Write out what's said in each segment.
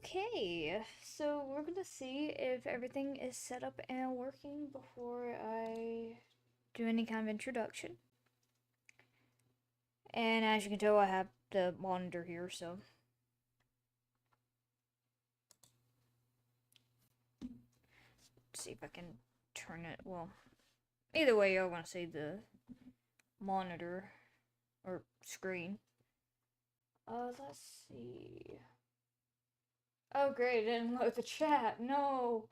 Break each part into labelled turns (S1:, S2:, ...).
S1: Okay, so we're gonna see if everything is set up and working before I do any kind of introduction. And as you can tell, I have the monitor here, so let's see if I can turn it. Well, either way, I want to say the monitor or screen. Let's see. Oh, great! I didn't load the chat. No,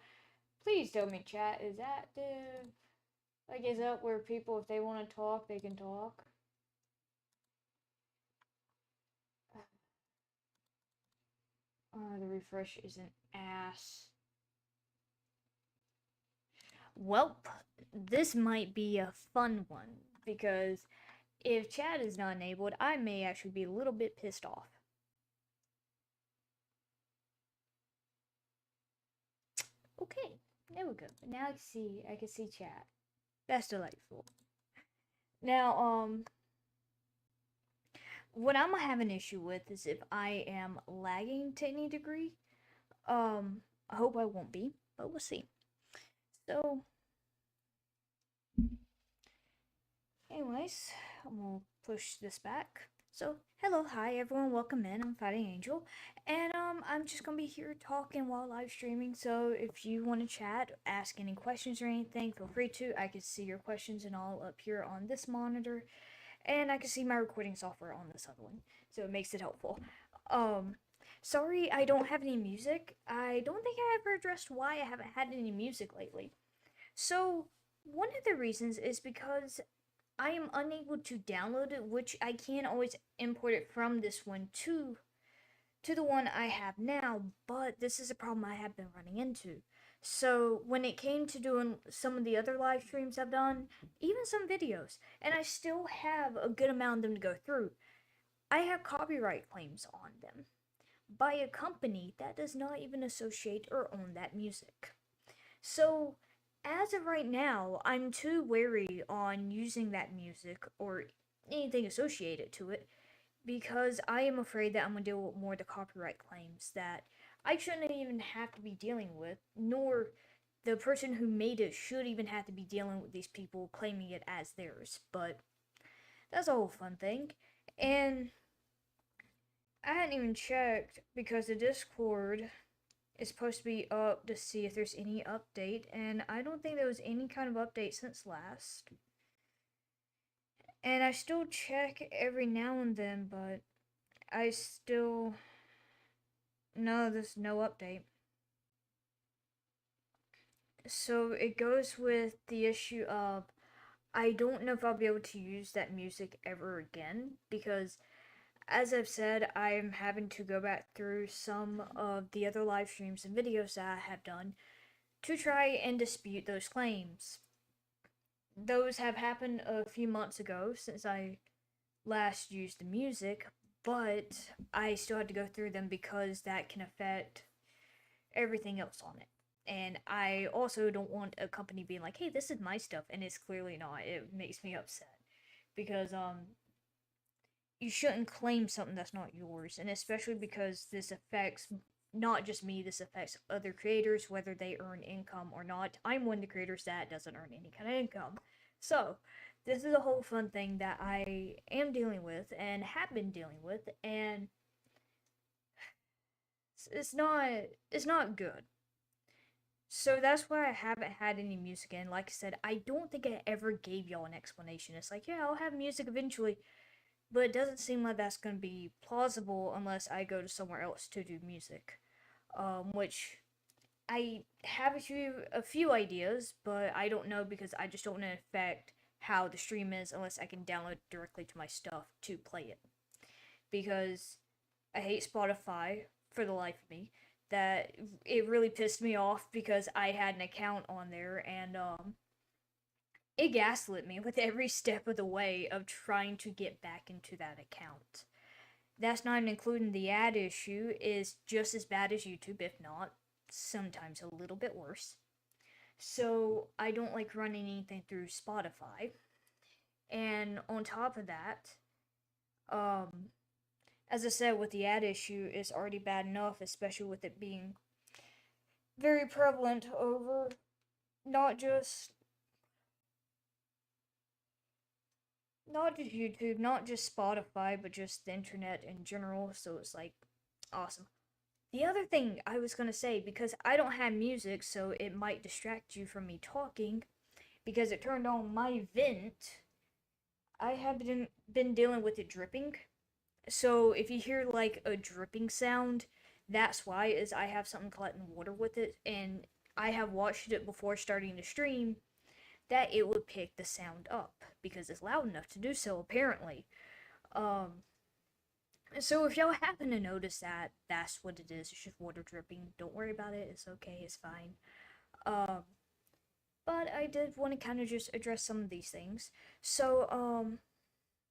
S1: please tell me chat is active. Like, is that where people, if they want to talk, they can talk? The refresh is an ass. Welp, this might be a fun one because if chat is not enabled, I may actually be a little bit pissed off. Okay, there we go. Now I can see chat. That's delightful. Now, what I'm gonna have an issue with is if I am lagging to any degree. I hope I won't be, but we'll see. So, anyways, I'm gonna push this back. So, hello, hi everyone, welcome in. I'm Fighting Angel, and I'm just gonna be here talking while live streaming. So, if you want to chat, ask any questions or anything, feel free to. I can see your questions and all up here on this monitor, and I can see my recording software on this other one, so it makes it helpful. Sorry, I don't have any music. I don't think I ever addressed why I haven't had any music lately. So, one of the reasons is because I am unable to download it, which I can always import it from this one to the one I have now, but this is a problem I have been running into. So when it came to doing some of the other live streams I've done, even some videos, and I still have a good amount of them to go through, I have copyright claims on them by a company that does not even associate or own that music. So as of right now, I'm too wary on using that music or anything associated to it because I am afraid that I'm going to deal with more of the copyright claims that I shouldn't even have to be dealing with, nor the person who made it should even have to be dealing with these people claiming it as theirs. But that's a whole fun thing. And I hadn't even checked because the Discord is supposed to be up to see if there's any update, and I don't think there was any kind of update since last. And I still check every now and then, but I still. No, there's no update. So it goes with the issue of I don't know if I'll be able to use that music ever again because, as I've said, I'm having to go back through some of the other live streams and videos that I have done to try and dispute those claims. Those have happened a few months ago since I last used the music, but I still had to go through them because that can affect everything else on it. And I also don't want a company being like, "Hey, this is my stuff," and it's clearly not. It makes me upset because you shouldn't claim something that's not yours, and especially because this affects not just me, this affects other creators, whether they earn income or not. I'm one of the creators that doesn't earn any kind of income. So, this is a whole fun thing that I am dealing with and have been dealing with, and it's not good. So that's why I haven't had any music in. Like I said, I don't think I ever gave y'all an explanation. It's like, yeah, I'll have music eventually, but it doesn't seem like that's going to be plausible unless I go to somewhere else to do music. Which I have a few ideas, but I don't know because I just don't want to affect how the stream is unless I can download directly to my stuff to play it. Because I hate Spotify for the life of me. That it really pissed me off because I had an account on there and it gaslit me with every step of the way of trying to get back into that account. That's not even including the ad issue is just as bad as YouTube, if not sometimes a little bit worse. So I don't like running anything through Spotify. And on top of that, um, as I said, with the ad issue, it's already bad enough, especially with it being very prevalent over not just YouTube, not just Spotify, but just the internet in general. So it's like awesome. The other thing I was gonna say, because I don't have music, so it might distract you from me talking, because it turned on my vent. I have been dealing with it dripping. So if you hear like a dripping sound, that's why is I have something collecting water with it, and I have watched it before starting to stream that it would pick the sound up because it's loud enough to do so apparently. Um, so if y'all happen to notice that, that's what it is. It's just water dripping. Don't worry about it. It's okay. It's fine. Um, but I did want to kind of just address some of these things. So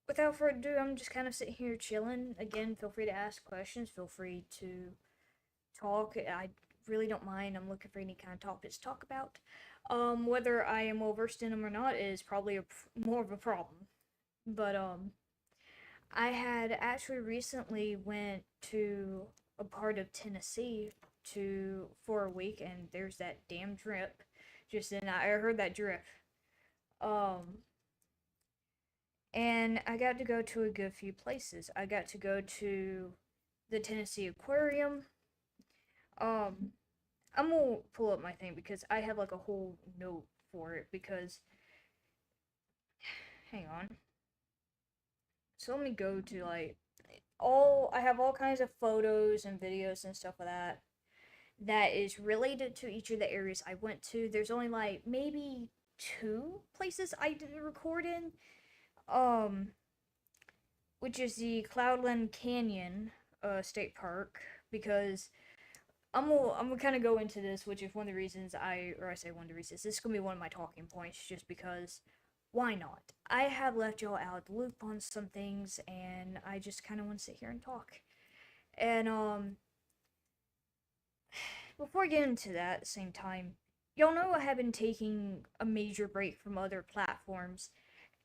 S1: without further ado, I'm just kind of sitting here chilling. Again, feel free to ask questions. Feel free to talk. I really don't mind. I'm looking for any kind of topics to talk about. Whether I am well versed in them or not is probably more of a problem. But I had actually recently went to a part of Tennessee for a week, and there's that damn drip. Just then, I heard that drip. Um, and I got to go to a good few places. I got to go to the Tennessee Aquarium. Um, I'm gonna pull up my thing because I have like a whole note for it because hang on. So let me go to like all I have all kinds of photos and videos and stuff like that is related to each of the areas I went to. There's only like maybe two places I didn't record in. Um which is the Cloudland Canyon state park because I'm gonna kind of go into this, which is one of the reasons I say one of the reasons this is gonna be one of my talking points, just because why not? I have left y'all out of the loop on some things, and I just kind of want to sit here and talk. And before I get into that, at the same time, y'all know I have been taking a major break from other platforms,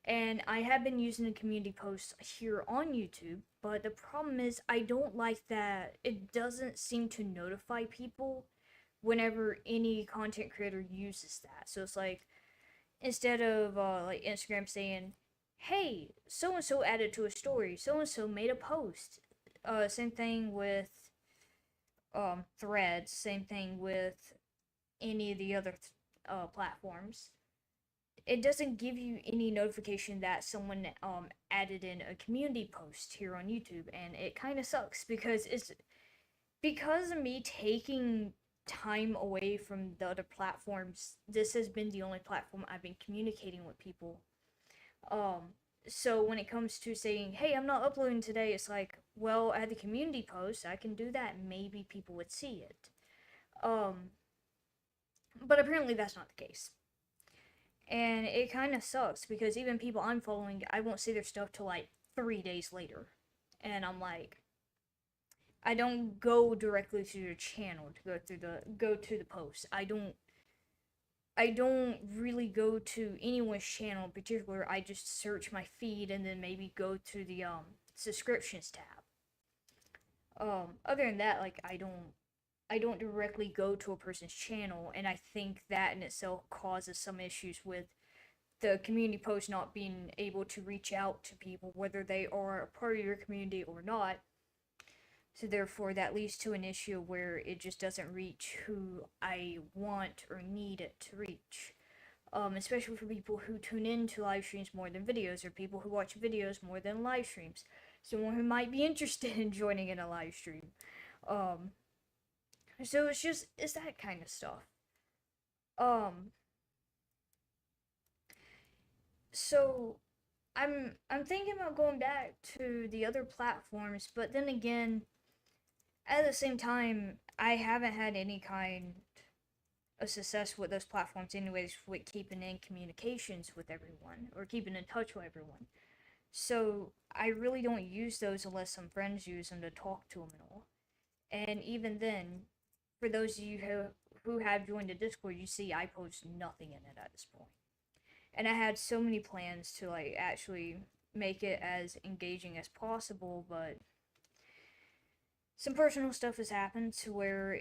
S1: and I have been using the community posts here on YouTube, but the problem is I don't like that it doesn't seem to notify people whenever any content creator uses that. So it's like instead of like Instagram saying, "Hey, so and so added to a story, so and so made a post." Same thing with Threads. Same thing with any of the other platforms. It doesn't give you any notification that someone added in a community post here on YouTube, and it kind of sucks because because of me taking time away from the other platforms. This has been the only platform I've been communicating with people. Um, so when it comes to saying, "Hey, I'm not uploading today," it's like, well, I had the community post. I can do that. Maybe people would see it. Um, but apparently that's not the case. And it kind of sucks because even people I'm following, I won't see their stuff till like 3 days later. And I'm like, I don't go directly to your channel to go to the post. I don't really go to anyone's channel in particular. I just search my feed and then maybe go to the subscriptions tab. Other than that, like I don't directly go to a person's channel, and I think that in itself causes some issues with the community post not being able to reach out to people, whether they are a part of your community or not. So therefore, that leads to an issue where it just doesn't reach who I want or need it to reach. Especially for people who tune in to live streams more than videos, or people who watch videos more than live streams. Someone who might be interested in joining in a live stream. Um, so it's that kind of stuff. Um, so I'm thinking about going back to the other platforms, but then again, at the same time, I haven't had any kind of success with those platforms anyways with keeping in communications with everyone or keeping in touch with everyone. So I really don't use those unless some friends use them to talk to them and all. And even then, for those of you who have joined the Discord, you see I post nothing in it at this point. And I had so many plans to like actually make it as engaging as possible, but some personal stuff has happened to where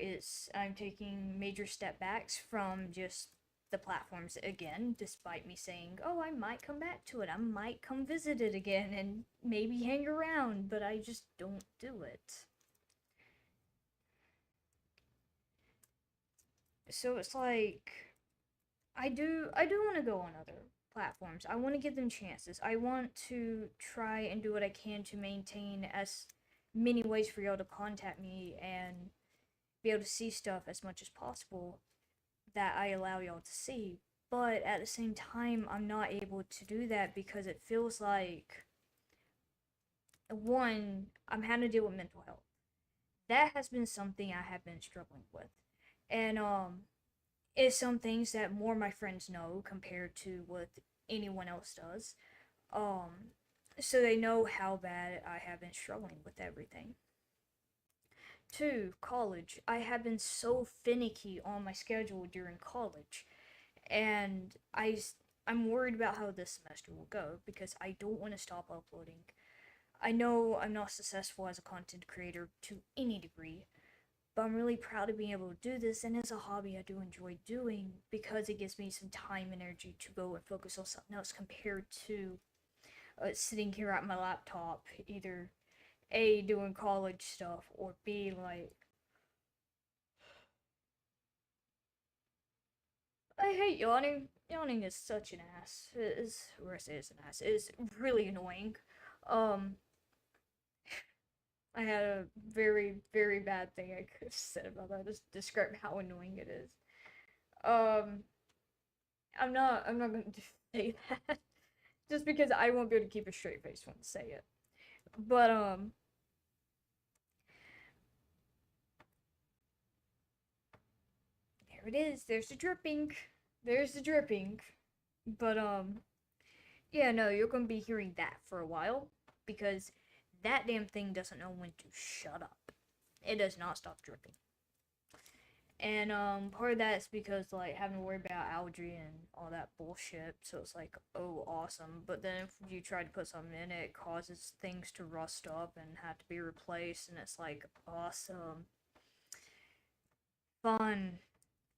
S1: I'm taking major step backs from just the platforms again, despite me saying, "Oh, I might come back to it. I might come visit it again and maybe hang around," but I just don't do it. So it's like I do want to go on other platforms. I want to give them chances. I want to try and do what I can to maintain as many ways for y'all to contact me and be able to see stuff as much as possible that I allow y'all to see. But at the same time, I'm not able to do that because it feels like, one, I'm having to deal with mental health. That has been something I have been struggling with. And it's some things that more of my friends know compared to what anyone else does. Um so they know how bad I have been struggling with everything. Two, college. I have been so finicky on my schedule during college, and I'm worried about how this semester will go because I don't want to stop uploading. I know I'm not successful as a content creator to any degree, but I'm really proud of being able to do this, and it's a hobby I do enjoy doing because it gives me some time and energy to go and focus on something else compared to sitting here at my laptop, either A, doing college stuff, or B, like, I hate yawning. Yawning is such an ass. It is, or I say it's an ass. It is really annoying. Um, I had a very, very bad thing I could have said about that. Just describe how annoying it is. Um, I'm not going to say that just because I won't be able to keep a straight face when I say it. But there it is. There's the dripping. There's the dripping. But yeah, no, you're gonna be hearing that for a while because that damn thing doesn't know when to shut up. It does not stop dripping. And part of that is because like having to worry about algae and all that bullshit. So it's like, oh, awesome. But then if you try to put something in it, it causes things to rust up and have to be replaced. And it's like, awesome, fun.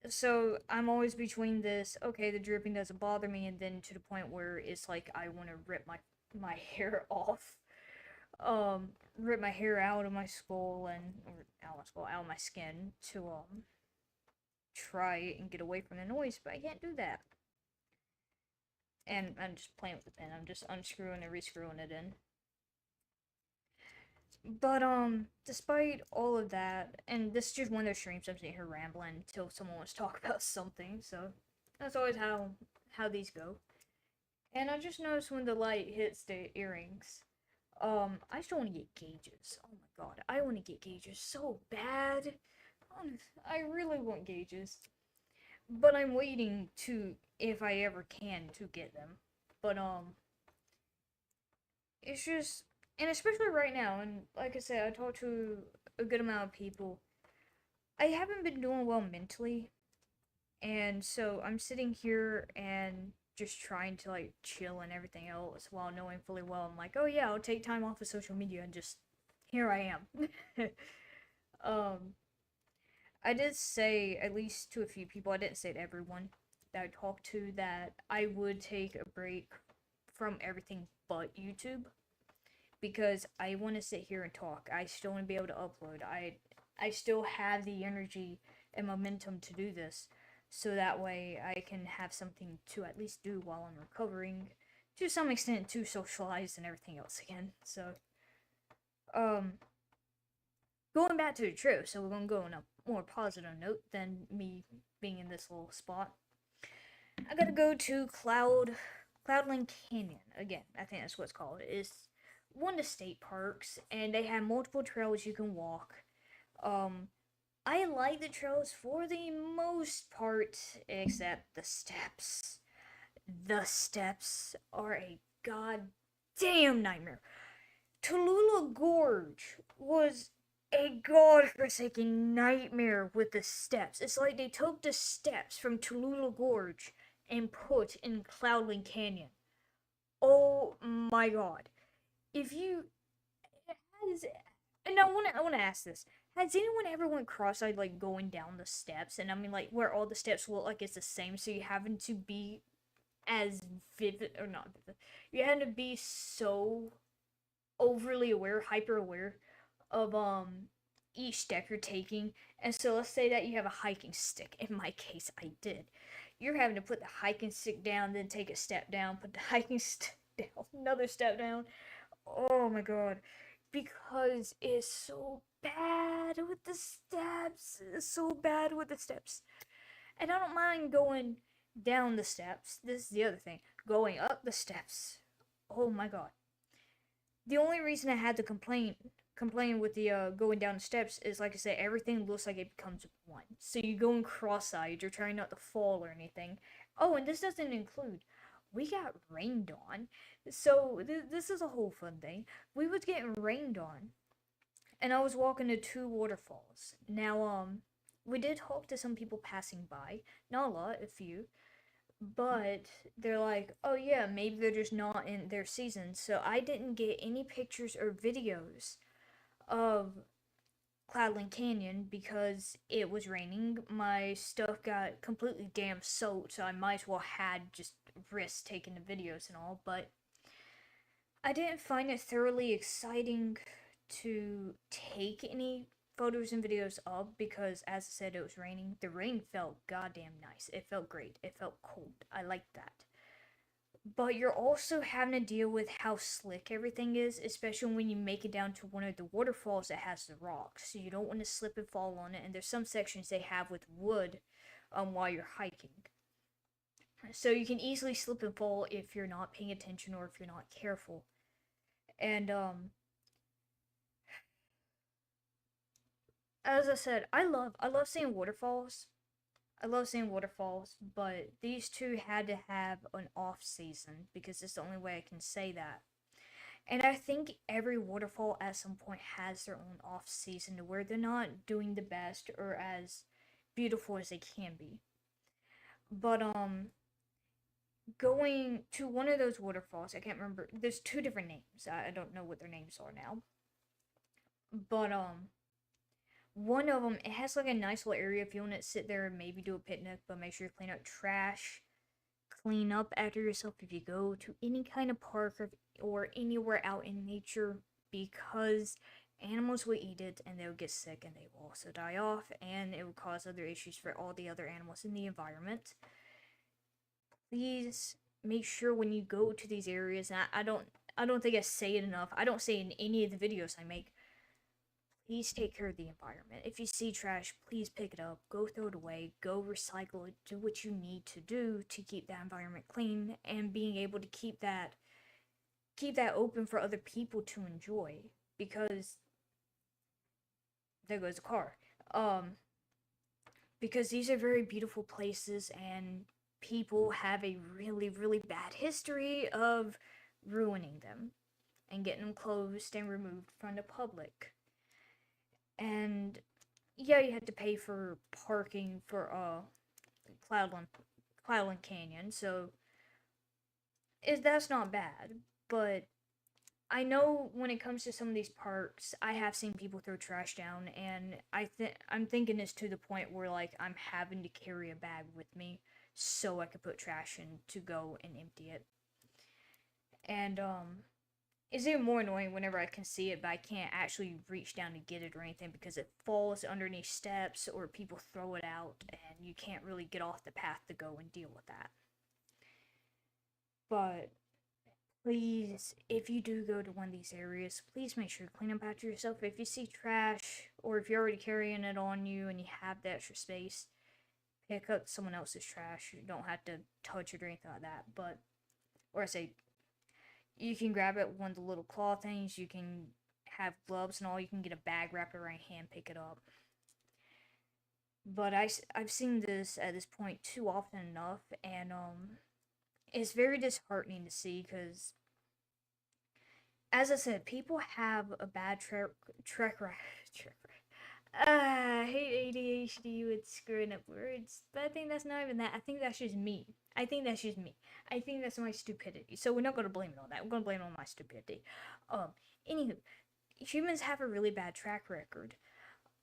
S1: So I'm always between this. Okay, the dripping doesn't bother me, and then to the point where it's like I want to rip my hair off. Rip my hair out of my skull and or out of my skull, out of my skin to try and get away from the noise, but I can't do that. And I'm just playing with the pen. I'm just unscrewing and rescrewing it in. But despite all of that, and this is just one of those streams I'm sitting here rambling until someone wants to talk about something. So that's always how these go. And I just noticed when the light hits the earrings, I just want to get gauges. Oh my god, I want to get gauges so bad. I really want gauges. But I'm waiting to, if I ever can, to get them. But it's just, and especially right now, and like I said, I talked to a good amount of people. I haven't been doing well mentally, and so I'm sitting here and just trying to like chill and everything else while knowing fully well I'm like, oh yeah, I'll take time off of social media and just here I am. um, I did say at least to a few people. I didn't say to everyone that I talked to that I would take a break from everything but YouTube because I want to sit here and talk. I still want to be able to upload. I still have the energy and momentum to do this, so that way I can have something to at least do while I'm recovering, to some extent to socialize and everything else again. So, um, going back to the trip. So we're gonna go on a more positive note than me being in this little spot. I gotta go to Cloudland Canyon again. I think that's what it's called. It's one of the state parks, and they have multiple trails you can walk. Um, I like the trails for the most part, except the steps. The steps are a goddamn nightmare. Tallulah Gorge was a godforsaken nightmare with the steps. It's like they took the steps from Tallulah Gorge and put in Cloudland Canyon. Oh my god. If you. It has And I wanna ask this: has anyone ever went cross-eyed like going down the steps? And I mean, like where all the steps look like it's the same, so you having to be as vivid or not vivid. You had to be so overly aware, hyper aware of each step you're taking. And so let's say that you have a hiking stick. In my case, I did. You're having to put the hiking stick down, then take a step down, put the hiking stick down, another step down. Oh my god. Because it's so bad with the steps. It's so bad with the steps. And I don't mind going down the steps. This is the other thing. Going up the steps. Oh my god. The only reason I had to complain with the going down the steps is like I said, everything looks like it becomes one. So you go in cross-eyed, you're trying not to fall or anything. Oh, and this doesn't include we got rained on. So this is a whole fun thing. We was getting rained on, and I was walking to two waterfalls. Now, we did talk to some people passing by. Not a lot, a few. But they're like, oh yeah, maybe they're just not in their season. So I didn't get any pictures or videos of Cloudland Canyon because it was raining. My stuff got completely damn soaked, so I might as well had just risked taking the videos and all. But I didn't find it thoroughly exciting to take any photos and videos of because, as I said, it was raining. The rain felt goddamn nice. It felt great. It felt cold. I liked that. But you're also having to deal with how slick everything is, especially when you make it down to one of the waterfalls that has the rocks. So you don't want to slip and fall on it. And there's some sections they have with wood while you're hiking. So you can easily slip and fall if you're not paying attention or if you're not careful. And as I said, I love seeing waterfalls. I love seeing waterfalls, but these two had to have an off season because it's the only way I can say that. And I think every waterfall at some point has their own off season to where they're not doing the best or as beautiful as they can be. But going to one of those waterfalls, I can't remember. There's two different names. I don't know what their names are now. But one of them, it has like a nice little area if you want to sit there and maybe do a picnic, but make sure you clean up trash, clean up after yourself if you go to any kind of park or anywhere out in nature because animals will eat it and they'll get sick and they will also die off and it will cause other issues for all the other animals in the environment. Please make sure when you go to these areas, and I don't think I say it enough. I don't say it in any of the videos I make. Please take care of the environment. If you see trash, please pick it up, go throw it away, go recycle it, do what you need to do to keep that environment clean and being able to keep that open for other people to enjoy because there goes a car. Because these are very beautiful places and people have a really, really bad history of ruining them and getting them closed and removed from the public. And yeah, you have to pay for parking for Cloudland Cloudland Canyon, so that's not bad. But I know when it comes to some of these parks, I have seen people throw trash down, and I'm thinking it's to the point where like I'm having to carry a bag with me so I could put trash in to go and empty it. And it's even more annoying whenever I can see it, but I can't actually reach down to get it or anything because it falls underneath steps or people throw it out and you can't really get off the path to go and deal with that. But please, if you do go to one of these areas, please make sure to clean up after yourself. If you see trash or if you're already carrying it on you and you have the extra space, pick up someone else's trash. You don't have to touch it or anything like that. But, or I say, you can grab it with one of the little claw things. You can have gloves and all. You can get a bag wrapped around your hand, pick it up. But I've seen this at this point too often enough, and it's very disheartening to see because, as I said, people have a bad track record. I hate ADHD with screwing up words, but I think that's not even that. I think that's just me. I think that's just me. I think that's my stupidity. So we're not gonna blame it on that. We're gonna blame it on my stupidity. Anywho, humans have a really bad track record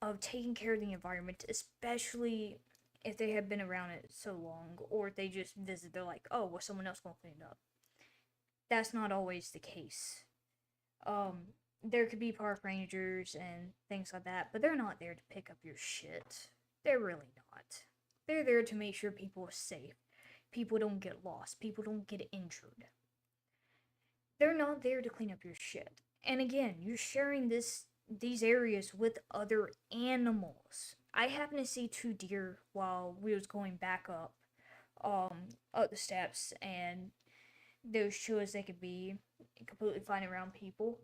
S1: of taking care of the environment, especially if they have been around it so long, or if they just visit, they're like, oh, well, someone else gonna clean it up. That's not always the case. There could be park rangers and things like that, but they're not there to pick up your shit. They're really not. They're there to make sure people are safe. People don't get lost. People don't get injured. They're not there to clean up your shit. And again, you're sharing these areas with other animals. I happened to see two deer while we was going back up the steps, and those two as they could be completely fine around people.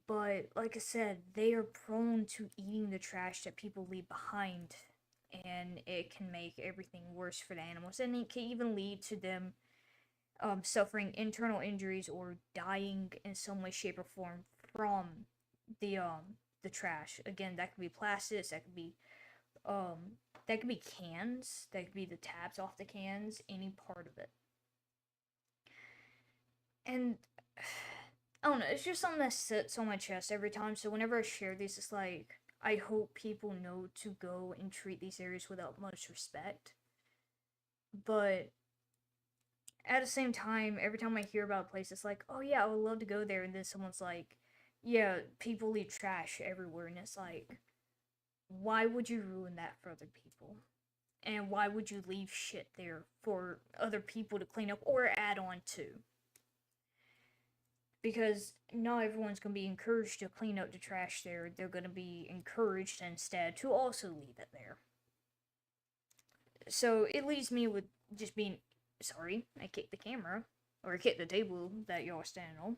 S1: But like I said, they are prone to eating the trash that people leave behind, and it can make everything worse for the animals, and it can even lead to them suffering internal injuries or dying in some way, shape, or form from the trash. Again, that could be plastics, um that could be cans, that could be the tabs off the cans, any part of it. And I don't know, it's just something that sits on my chest every time. So whenever I share this, it's like I hope people know to go and treat these areas with utmost respect. But at the same time, every time I hear about a place, it's like, oh yeah, I would love to go there, and then someone's like, yeah, people leave trash everywhere, and it's like, why would you ruin that for other people? And why would you leave shit there for other people to clean up or add on to? Because not everyone's going to be encouraged to clean up the trash there. They're going to be encouraged instead to also leave it there. So it leaves me with just being sorry, I kicked the camera, or I kicked the table that y'all are standing on.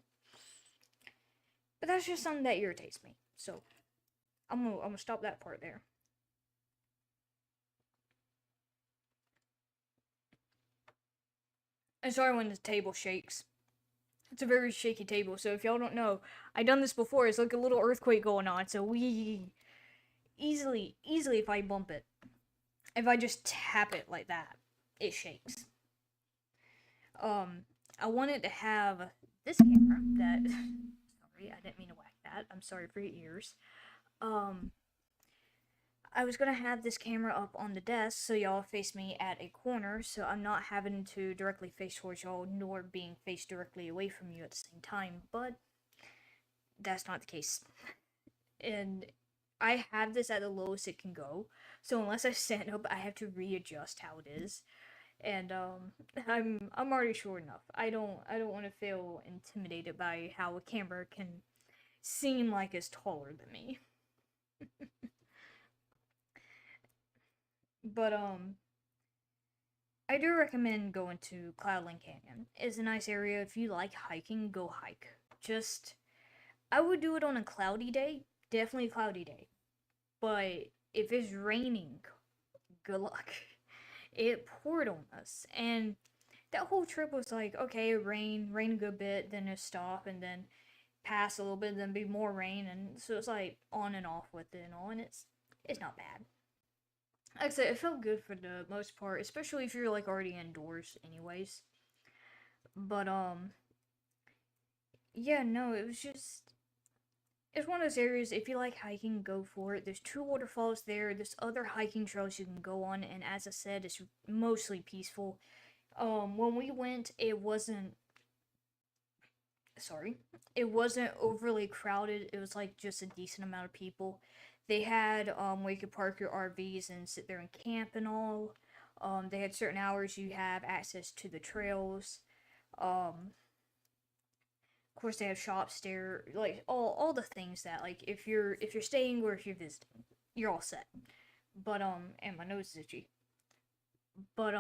S1: But that's just something that irritates me. So I'm gonna stop that part there. And sorry when the table shakes. It's a very shaky table, so if y'all don't know, I done this before. It's like a little earthquake going on, so we easily if I bump it, if I just tap it like that, it shakes. I wanted to have this camera that sorry, I didn't mean to whack that. I'm sorry for your ears. Um I was gonna have this camera up on the desk so y'all face me at a corner, so I'm not having to directly face towards y'all nor being faced directly away from you at the same time, but that's not the case. And I have this at the lowest it can go, so unless I stand up, I have to readjust how it is. And I'm already short enough. I don't want to feel intimidated by how a camera can seem like it's taller than me. But I do recommend going to Cloudland Canyon. It's a nice area. If you like hiking, go hike. Just I would do it on a cloudy day. Definitely a cloudy day. But if it's raining, good luck. It poured on us, and that whole trip was like, okay, rain a good bit, then it stop, and then pass a little bit, then be more rain, and so it's like on and off with it and all, and it's not bad. Like I said, it felt good for the most part, especially if you're like already indoors, anyways. But yeah, no, it was just it's one of those areas. If you like hiking, go for it. There's two waterfalls there. There's other hiking trails you can go on, and as I said, it's mostly peaceful. When we went, sorry, it wasn't overly crowded. It was like just a decent amount of people. They had where you could park your RVs and sit there and camp and all. They had certain hours you have access to the trails. Of course, they have shops there, like all the things that like if you're staying or if you're visiting, you're all set. But and my nose is itchy. But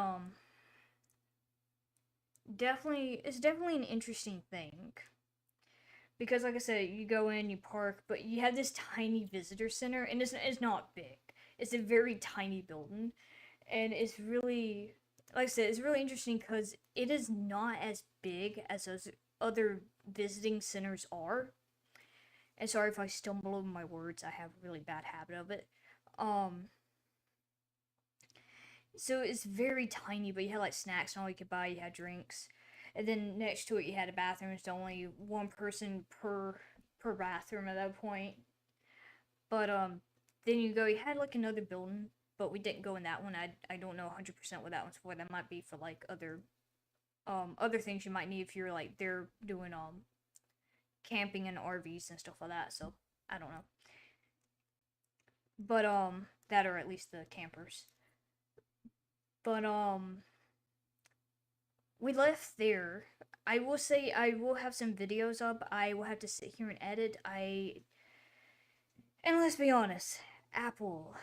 S1: definitely it's definitely an interesting thing because like I said, you go in, you park, but you have this tiny visitor center, and it's not big. It's a very tiny building, and it's really like I said, it's really interesting because it is not as big as those other visiting centers are. And sorry if I stumble over my words, I have a really bad habit of it. Um, so it's very tiny, but you had like snacks and all you could buy. You had drinks, and then next to it you had a bathroom. It's only one person per. per bathroom at that point. But then you had like another building, but we didn't go in that one. I don't know 100% what that one's for. That might be for like other things you might need if you're like they're doing camping and RVs and stuff like that. So I don't know. But that or at least the campers. But we left there. I will say I will have some videos up. I will have to sit here and edit. And let's be honest, Apple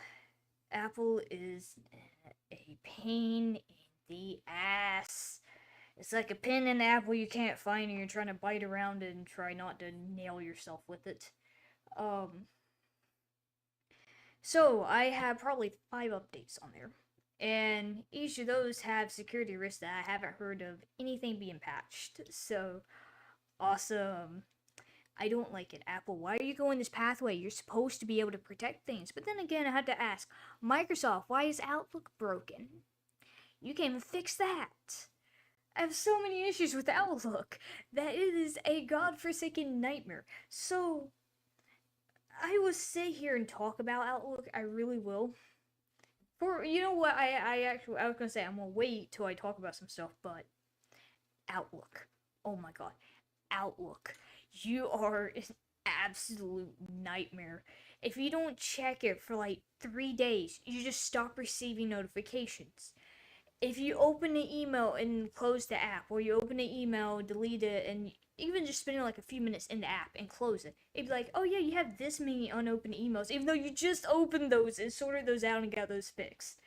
S1: is a pain in the ass. It's like a pin in the apple you can't find and you're trying to bite around and try not to nail yourself with it. So I have probably 5 updates on there. And each of those have security risks that I haven't heard of anything being patched. So, awesome. I don't like it, Apple. Why are you going this pathway? You're supposed to be able to protect things. But then again, I had to ask, Microsoft, why is Outlook broken? You can't even fix that. I have so many issues with Outlook that it is a godforsaken nightmare. So, I will sit here and talk about Outlook. I really will. You know what, I was gonna say I'm gonna wait till I talk about some stuff, but Outlook. Oh my god. Outlook. You are an absolute nightmare. If you don't check it for like 3 days, you just stop receiving notifications. If you open an email and close the app, or you open an email, delete it, and even just spending like a few minutes in the app and close it, it'd be like, oh yeah, you have this many unopened emails, even though you just opened those and sorted those out and got those fixed.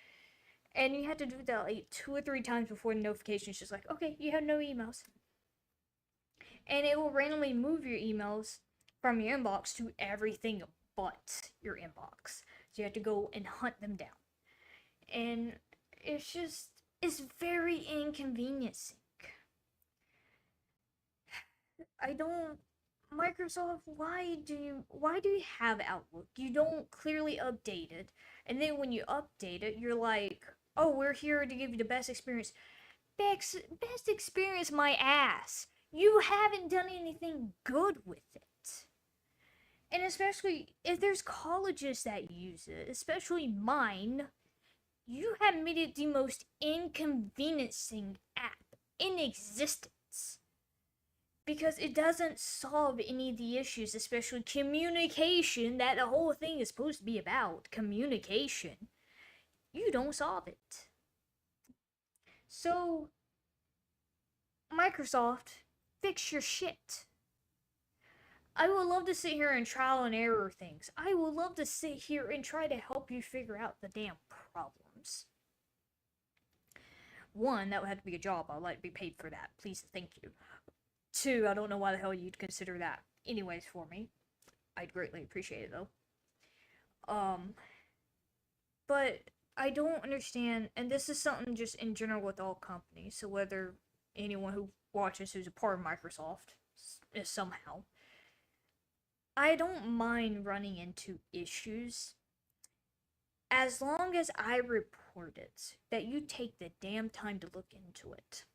S1: And you had to do that like 2 or 3 times before the notification is just like, okay, you have no emails. And it will randomly move your emails from your inbox to everything but your inbox. So you have to go and hunt them down. And it's very inconveniencing. Microsoft, why do you have Outlook? You don't clearly update it. And then when you update it, you're like, oh, we're here to give you the best experience. Best experience my ass. You haven't done anything good with it. And especially if there's colleges that use it, especially mine, you have made it the most inconveniencing app in existence. Because it doesn't solve any of the issues, especially communication, that the whole thing is supposed to be about. Communication. You don't solve it. So, Microsoft, fix your shit. I would love to sit here and trial and error things. I would love to sit here and try to help you figure out the damn problems. 1, that would have to be a job. I'd like to be paid for that. Please, thank you. 2, I don't know why the hell you'd consider that anyways for me. I'd greatly appreciate it though. But I don't understand, and this is something just in general with all companies, so whether anyone who watches who's a part of Microsoft is somehow, I don't mind running into issues as long as I report it, that you take the damn time to look into it.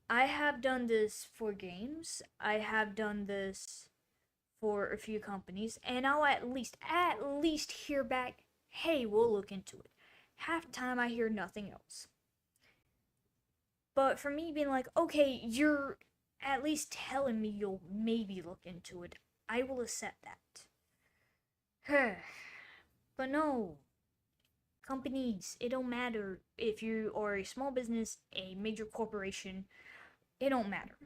S1: I have done this for games, I have done this for a few companies, and I'll at least hear back, hey, we'll look into it. Half the time I hear nothing else. But for me being like, okay, you're at least telling me you'll maybe look into it, I will accept that. But no. Companies, it don't matter if you are a small business, a major corporation, it don't matter.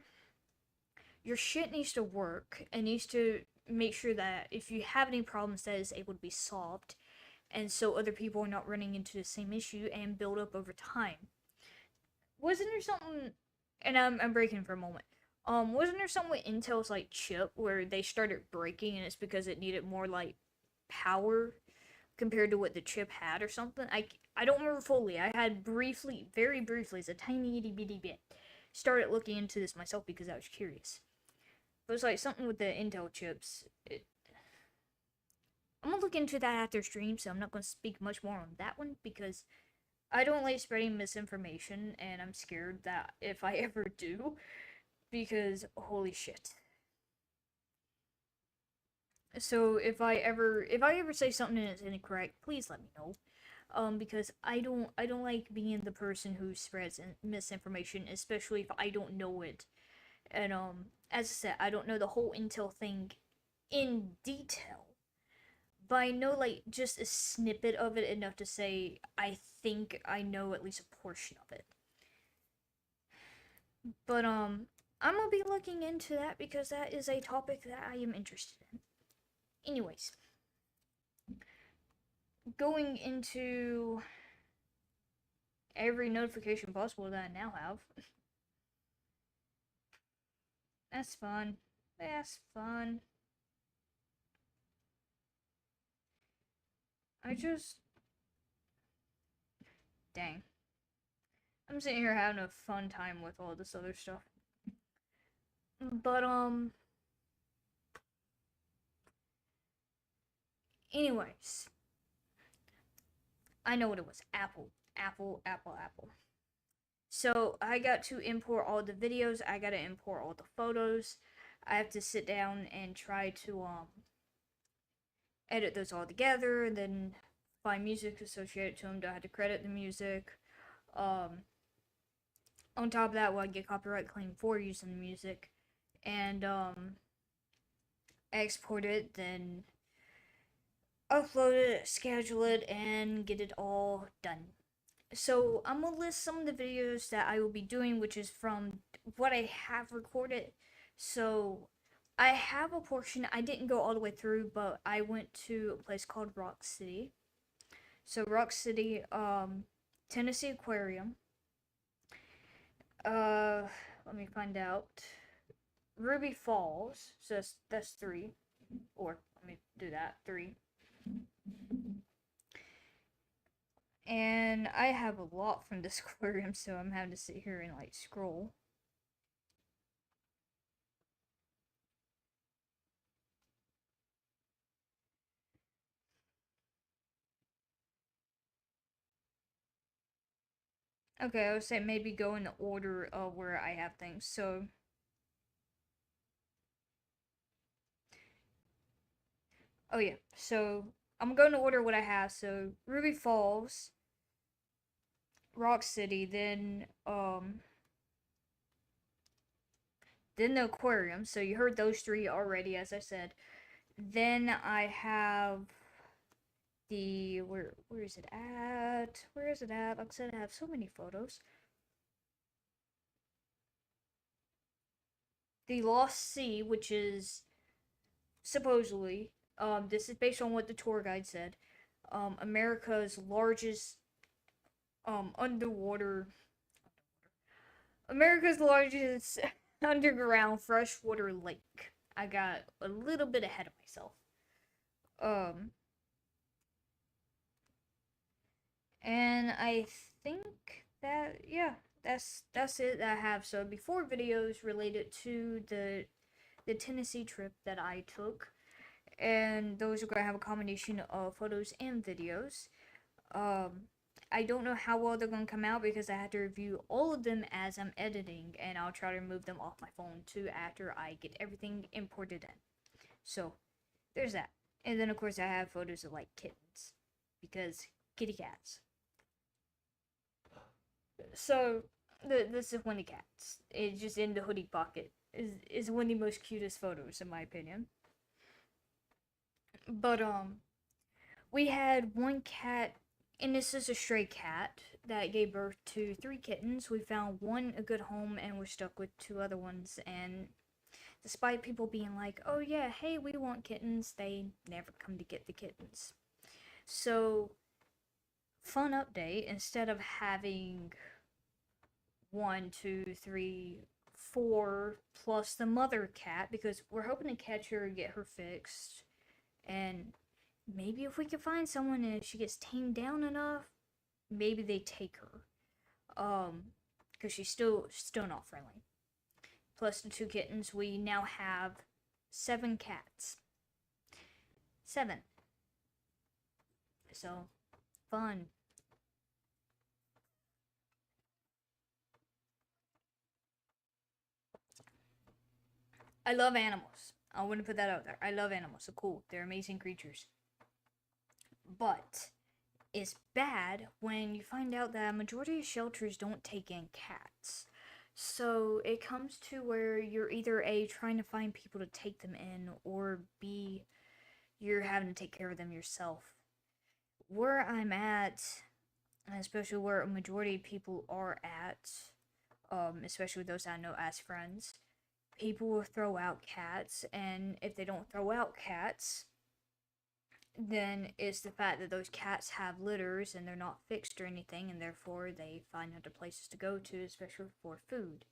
S1: Your shit needs to work and needs to make sure that if you have any problems that is able to be solved, and so other people are not running into the same issue and build up over time. Wasn't there something, and I'm breaking for a moment, wasn't there something with Intel's like chip where they started breaking and it's because it needed more like power compared to what the chip had or something? I don't remember fully. I had very briefly, as a tiny itty bitty bit, started looking into this myself because I was curious. But it's like something with the Intel chips. I'm gonna look into that after stream, so I'm not gonna speak much more on that one because I don't like spreading misinformation, and I'm scared that if I ever do, because holy shit. So if I ever say something that's incorrect, please let me know. Because I don't like being the person who spreads misinformation, especially if I don't know it. And as I said, I don't know the whole Intel thing in detail, but I know like just a snippet of it enough to say I think I know at least a portion of it. But I'm gonna be looking into that because that is a topic that I am interested in. Anyways, going into every notification possible that I now have. That's fun. That's fun. I just dang. I'm sitting here having a fun time with all this other stuff. But anyways, I know what it was. Apple. So I got to import all the videos. I got to import all the photos. I have to sit down and try to edit those all together, and then find music associated to them. Do I have to credit the music? Um, on top of that, well, I get copyright claim for using the music, and export it, then upload it, schedule it, and get it all done. So I'm gonna list some of the videos that I will be doing, which is from what I have recorded. So I have a portion. I didn't go all the way through, but I went to a place called Rock City. So Rock City, Tennessee Aquarium. Uh, Let me find out. Ruby Falls. So that's three. Or let me do that. Three. And I have a lot from this aquarium, so I'm having to sit here and like scroll. Okay, I would say maybe go in the order of where I have things. So, oh yeah, so I'm going to order what I have. So Ruby Falls, Rock City, then the aquarium. So you heard those three already, as I said. Then I have the where is it at? Where is it at? Like I said, I have so many photos. The Lost Sea, which is supposedly, this is based on what the tour guide said, America's largest underwater, America's largest underground freshwater lake. I got a little bit ahead of myself. Um, and I think that yeah, that's it that I have. So before videos related to the Tennessee trip that I took, and those are going to have a combination of photos and videos. Um, I don't know how well they're going to come out because I have to review all of them as I'm editing, and I'll try to remove them off my phone too after I get everything imported in. So, there's that. And then, of course, I have photos of like kittens because kitty cats. So, this is Winnie Cats. It's just in the hoodie pocket. Is one of the most cutest photos in my opinion. But we had one cat, and this is a stray cat that gave birth to three kittens. We found one a good home, and we're stuck with two other ones. And despite people being like, "Oh yeah, hey, we want kittens," they never come to get the kittens. So, fun update. Instead of having one, two, three, four plus the mother cat, because we're hoping to catch her and get her fixed, and maybe if we can find someone and if she gets tamed down enough, maybe they take her. Because she's still not friendly. Plus the two kittens, we now have 7 cats. 7. So fun. I love animals. I want to put that out there. I love animals. So cool. They're amazing creatures. But it's bad when you find out that a majority of shelters don't take in cats. So it comes to where you're either A, trying to find people to take them in, or B, you're having to take care of them yourself. Where I'm at, especially where a majority of people are at, especially those I know as friends, people will throw out cats, and if they don't throw out cats, then it's the fact that those cats have litters and they're not fixed or anything, and therefore they find other places to go to, especially for food.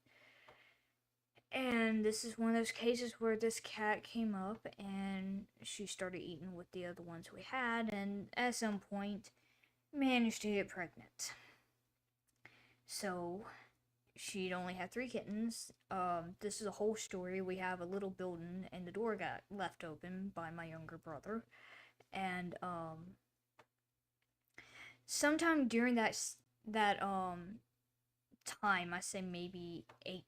S1: And this is one of those cases where this cat came up and she started eating with the other ones we had, and at some point managed to get pregnant. So she'd only had 3 kittens. This is a whole story. We have a little building, and the door got left open by my younger brother. And sometime during that time, I say maybe 8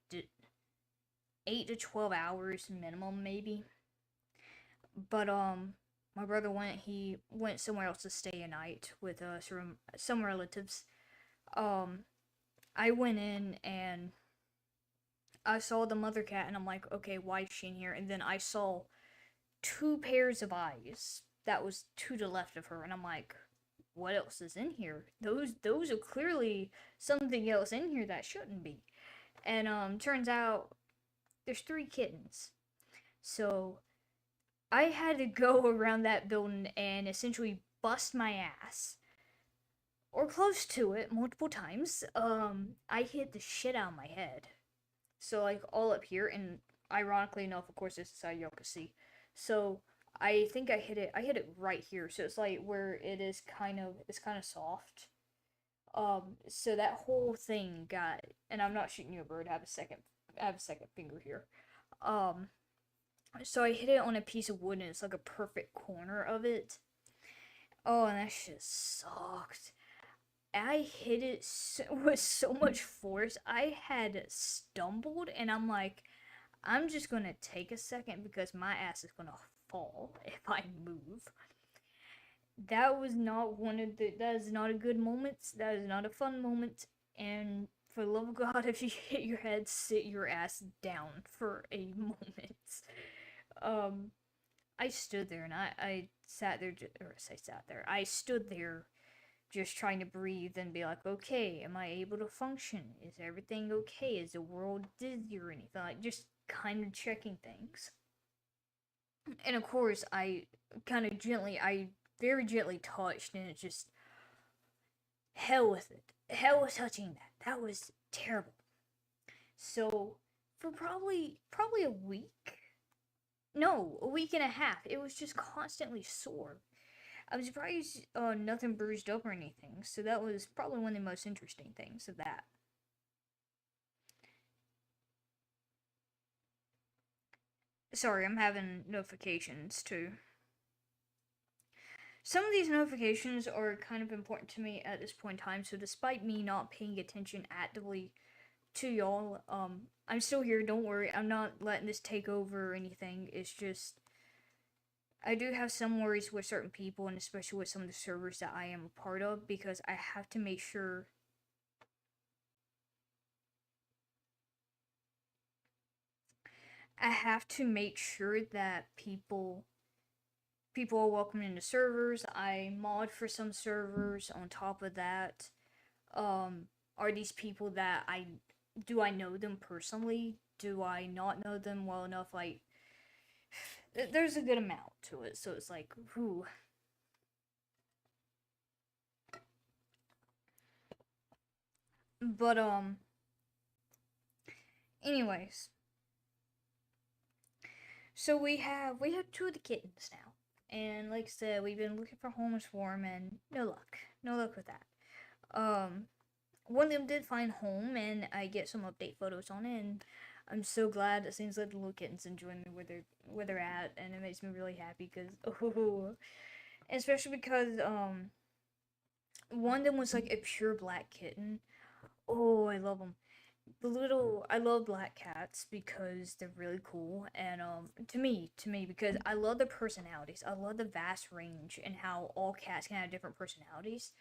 S1: to 12 hours minimum, maybe. But my brother he went somewhere else to stay a night with some relatives. I went in and I saw the mother cat, and I'm like, okay, why is she in here? And then I saw 2 pairs of eyes that was to the left of her, and I'm like, what else is in here? Those are clearly something else in here that shouldn't be. And turns out there's 3 kittens. So I had to go around that building and essentially bust my ass, or close to it, multiple times. I hit the shit out of my head. So like all up here, and ironically enough, of course, this is how y'all can see. So I think I hit it right here. So it's like where it's kind of soft. So that whole thing got, and I'm not shooting you a bird. I have a second finger here. So I hit it on a piece of wood, and it's like a perfect corner of it. Oh, and that shit sucked. I hit it with so much force. I had stumbled, and I'm like, I'm just gonna take a second because my ass is gonna fall if I move. That was not that is not a good moment. That is not a fun moment. And for the love of God, if you hit your head, sit your ass down for a moment. I stood there and I sat there, or I sat there. I stood there just trying to breathe and be like, okay, am I able to function? Is everything okay? Is the world dizzy or anything? Like, just kind of checking things. And of course, I very gently touched, and it just, hell with it. Hell with touching that. That was terrible. So, for probably a week, no, a week and a half, it was just constantly sore. I'm surprised nothing bruised up or anything, so that was probably one of the most interesting things of that. Sorry, I'm having notifications too. Some of these notifications are kind of important to me at this point in time, so despite me not paying attention actively to y'all, I'm still here, don't worry. I'm not letting this take over or anything. It's just, I do have some worries with certain people, and especially with some of the servers that I am a part of, because I have to make sure that people are welcome into servers. I mod for some servers. On top of that, are these people that do I know them personally? Do I not know them well enough? Like, there's a good amount to it, so it's like, whew. But anyways, so we have 2 of the kittens now, and like I said, we've been looking for homes for them, and no luck with that. One of them did find home, and I get some update photos on it, and I'm so glad. It seems like the little kitten's enjoying where they're at, and it makes me really happy because especially because one of them was like a pure black kitten. Oh, I love them. I love black cats because they're really cool, and to me because I love the personalities. I love the vast range and how all cats can have different personalities.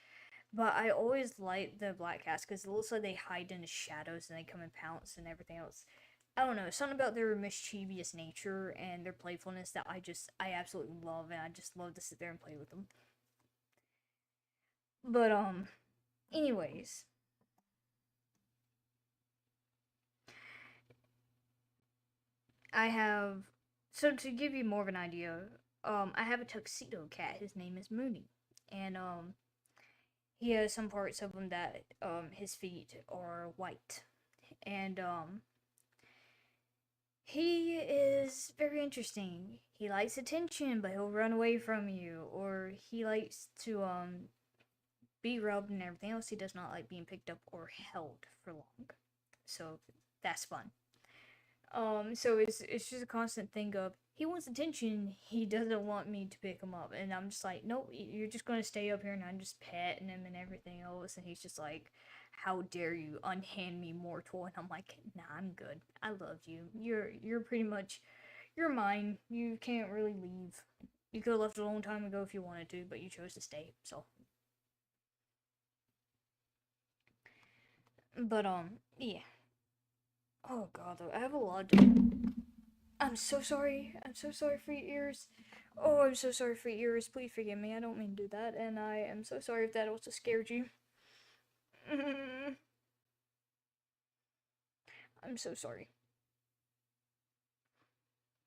S1: But I always like the black cats because it looks like they hide in the shadows and they come and pounce and everything else. I don't know, something about their mischievous nature and their playfulness that I absolutely love, and I just love to sit there and play with them. But anyways, I have so to give you more of an idea, I have a tuxedo cat. His name is Mooney, and he has some parts of him that his feet are white, and he is very interesting. He likes attention, but he'll run away from you, or he likes to be rubbed and everything else. He does not like being picked up or held for long, so that's fun. So it's just a constant thing of he wants attention. He doesn't want me to pick him up, and I'm just like, nope, you're just gonna stay up here, and I'm just petting him and everything else. And he's just like, how dare you unhand me, mortal? And I'm like, nah, I'm good. I love you. You're pretty much you're mine. You can't really leave. You could have left a long time ago if you wanted to, but you chose to stay. So, but yeah. Oh god, though, I have a lot to. I'm so sorry. I'm so sorry for your ears. Oh, I'm so sorry for your ears. Please forgive me. I don't mean to do that, and I am so sorry if that also scared you. I'm so sorry.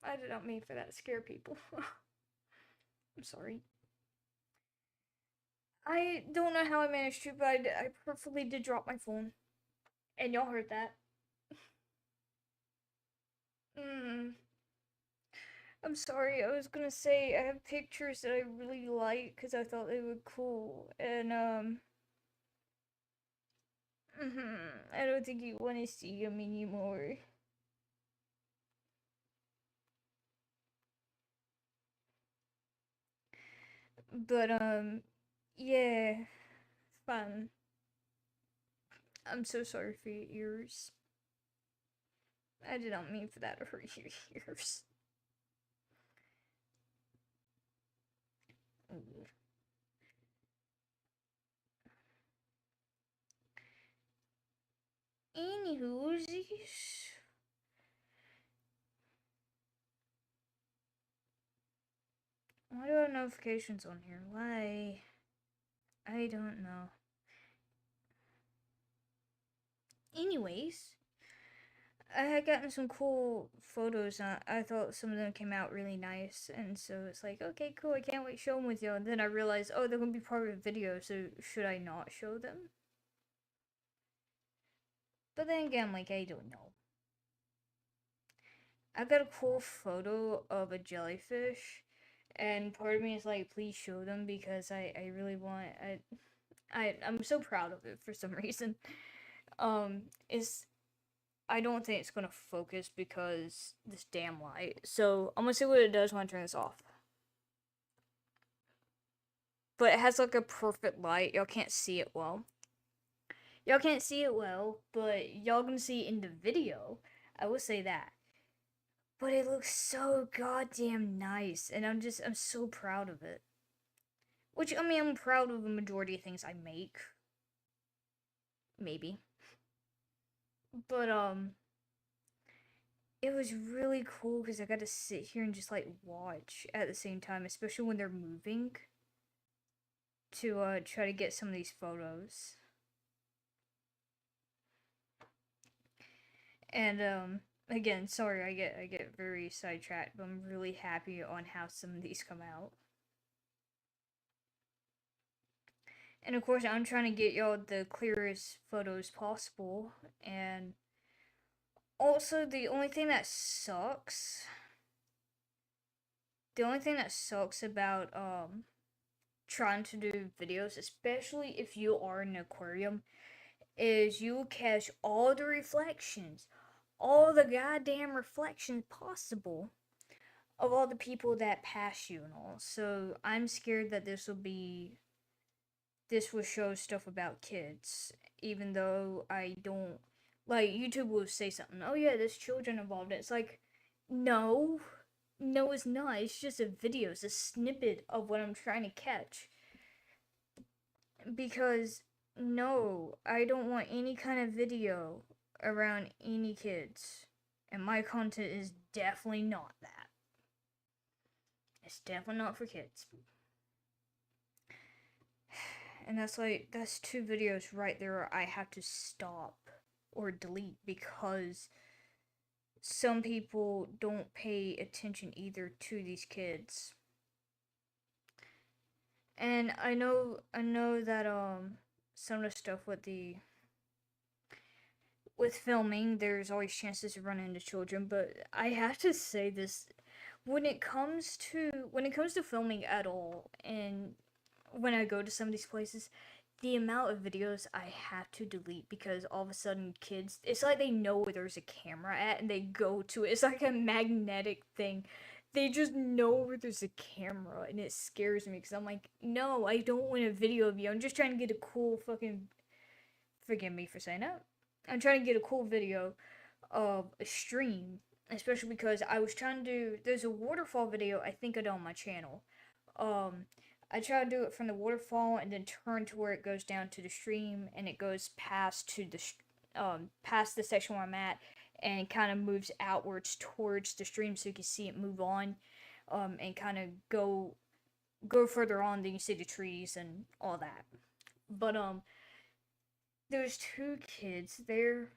S1: I did not mean for that to scare people. I'm sorry. I don't know how I managed to, but I purposely did drop my phone, and y'all heard that. Mm, I'm sorry. I was gonna say I have pictures that I really like because I thought they were cool, and I don't think you want to see them anymore. But yeah, fun. I'm so sorry for your ears. I did not mean for that to hurt your ears. Anywhoosies. Why do I have notifications on here? Why? I don't know. Anyways, I had gotten some cool photos. I thought some of them came out really nice, and so it's like, okay, cool. I can't wait to show them with you. And then I realized, oh, they're gonna be part of a video. So should I not show them? But then again, like I don't know. I got a cool photo of a jellyfish, and part of me is like, please show them because I really want I'm so proud of it for some reason. Is I don't think it's gonna focus because this damn light. So I'm gonna see what it does when I turn this off. But it has like a perfect light. Y'all can't see it well. Y'all can't see it well, but y'all gonna see it in the video. I will say that. But it looks so goddamn nice, and I'm so proud of it. Which I mean, I'm proud of the majority of things I make. Maybe. But it was really cool because I got to sit here and just like watch at the same time, especially when they're moving to try to get some of these photos. And again, sorry I get very sidetracked, but I'm really happy on how some of these come out. And of course, I'm trying to get y'all the clearest photos possible. And also, the only thing that sucks about trying to do videos, especially if you are in an aquarium, is you will catch all the reflections, all the goddamn reflections possible of all the people that pass you and all. So I'm scared that this will show stuff about kids, even though I don't Like, YouTube will say something, oh yeah, there's children involved. It's like, no, no, it's not. It's just a video, it's a snippet of what I'm trying to catch. Because, no, I don't want any kind of video around any kids. And my content is definitely not that. It's definitely not for kids. And that's 2 videos right there I have to stop or delete because some people don't pay attention either to these kids. And I know that some of the stuff with filming, there's always chances to run into children, but I have to say this, when it comes to filming at all, and when I go to some of these places, the amount of videos I have to delete because all of a sudden kids, it's like they know where there's a camera at and they go to it. It's like a magnetic thing. They just know where there's a camera and it scares me because I'm like, no, I don't want a video of you. I'm just trying to get a cool fucking, forgive me for saying that. I'm trying to get a cool video of a stream, especially because I was trying to do, there's a waterfall video I think I did on my channel. Um, I try to do it from the waterfall and then turn to where it goes down to the stream and it goes past the section where I'm at and kind of moves outwards towards the stream so you can see it move on, and kind of go further on, then you see the trees and all that. But there's 2 kids there.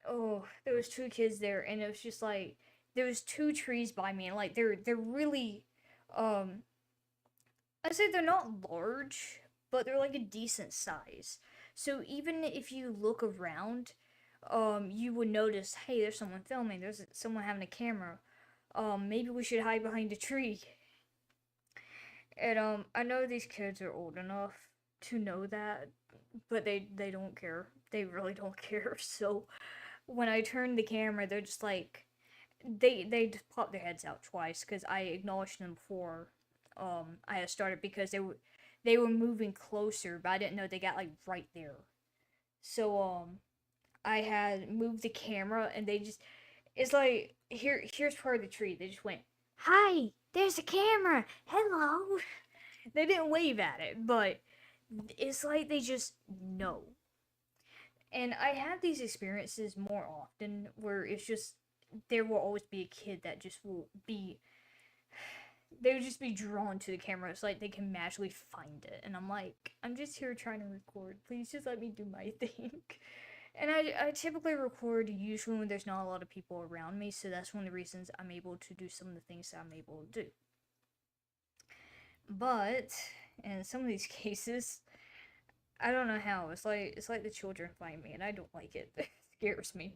S1: Oh, there was 2 kids there, and it was just like there was 2 trees by me, and like they're really, um, I'd say they're not large, but they're like a decent size. So even if you look around, you would notice, hey, there's someone filming. There's someone having a camera. Maybe we should hide behind a tree. And I know these kids are old enough to know that, but they don't care. They really don't care. So when I turn the camera, they're just like they just pop their heads out twice because I acknowledged them before I had started because they were moving closer, but I didn't know they got like right there. So I had moved the camera and they just, it's like here's part of the tree. They just went, "Hi, there's a camera. Hello." They didn't wave at it, but it's like they just know. And I have these experiences more often where it's just there will always be a kid that just will be, they would just be drawn to the camera. It's like they can magically find it. And I'm like, I'm just here trying to record. Please just let me do my thing. And I typically record usually when there's not a lot of people around me. So that's one of the reasons I'm able to do some of the things that I'm able to do. But in some of these cases, I don't know how. It's like the children find me and I don't like it. It scares me.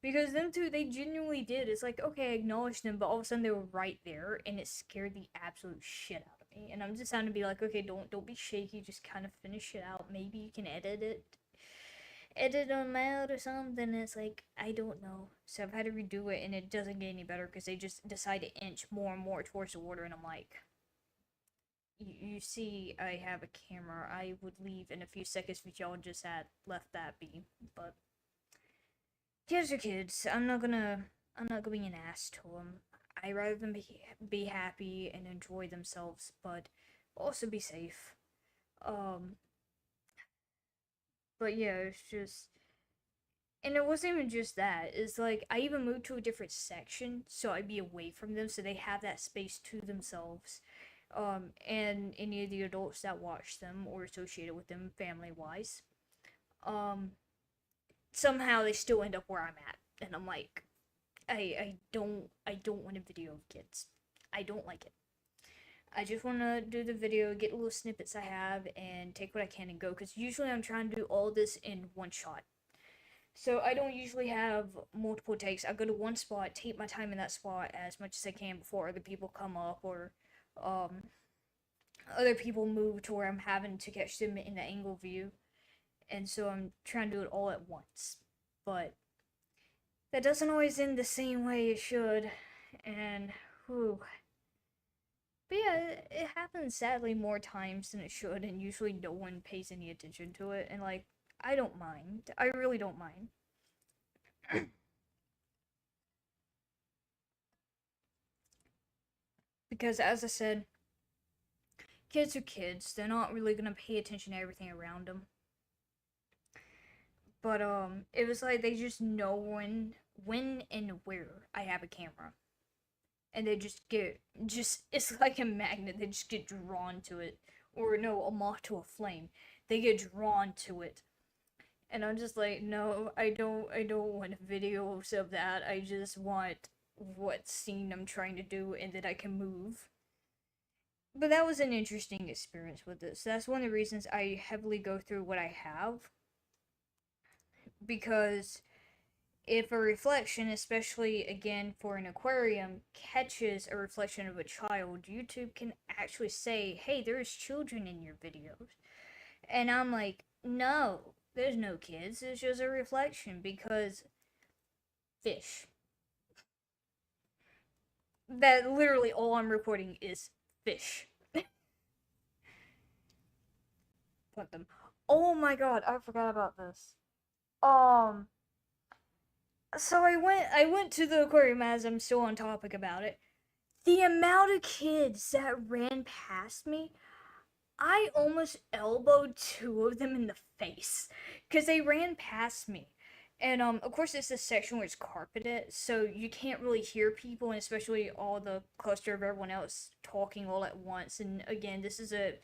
S1: Because them two, they genuinely did. It's like, okay, I acknowledged them, but all of a sudden they were right there, and it scared the absolute shit out of me. And I'm just trying to be like, okay, don't be shaky, just kind of finish it out. Maybe you can edit them out or something. It's like, I don't know. So I've had to redo it, and it doesn't get any better because they just decide to inch more and more towards the water, and I'm like, you see, I have a camera. I would leave in a few seconds if y'all just had left that be, but kids are kids. I'm not gonna be an ass to them. I rather them be happy and enjoy themselves, but also be safe. Um, but yeah, it's just, and it wasn't even just that. It's like I even moved to a different section so I'd be away from them, so they have that space to themselves. And any of the adults that watch them or associated with them family wise. Um, Somehow they still end up where I'm at, and I'm like, I don't want a video of kids. I don't like it. I just want to do the video, get little snippets I have, and take what I can and go. Because usually I'm trying to do all this in one shot. So I don't usually have multiple takes. I go to one spot, take my time in that spot as much as I can before other people come up or um, other people move to where I'm having to catch them in the angle view. And so I'm trying to do it all at once. But that doesn't always end the same way it should. And whew. But yeah, it happens sadly more times than it should, and usually no one pays any attention to it. And like, I don't mind. I really don't mind. Because, as I said, kids are kids. They're not really gonna pay attention to everything around them. But it was like they just know when and where I have a camera, and they just it's like a magnet. They just get drawn to it, or no, a moth to a flame. They get drawn to it, and I'm just like, no, I don't want videos of that. I just want what scene I'm trying to do, and that I can move. But that was an interesting experience with this. That's one of the reasons I heavily go through what I have, because if a reflection, especially again for an aquarium, catches a reflection of a child, YouTube can actually say, hey, there's children in your videos. And I'm like, no, there's no kids, it's just a reflection, because fish. That literally all I'm recording is fish. Put them. Oh my god, I forgot about this. Um, so I went to the aquarium, as I'm still on topic about it. The amount of kids that ran past me, I almost elbowed two of them in the face because they ran past me. And of course, it's a section where it's carpeted, so you can't really hear people, and especially all the cluster of everyone else talking all at once. And again, this is a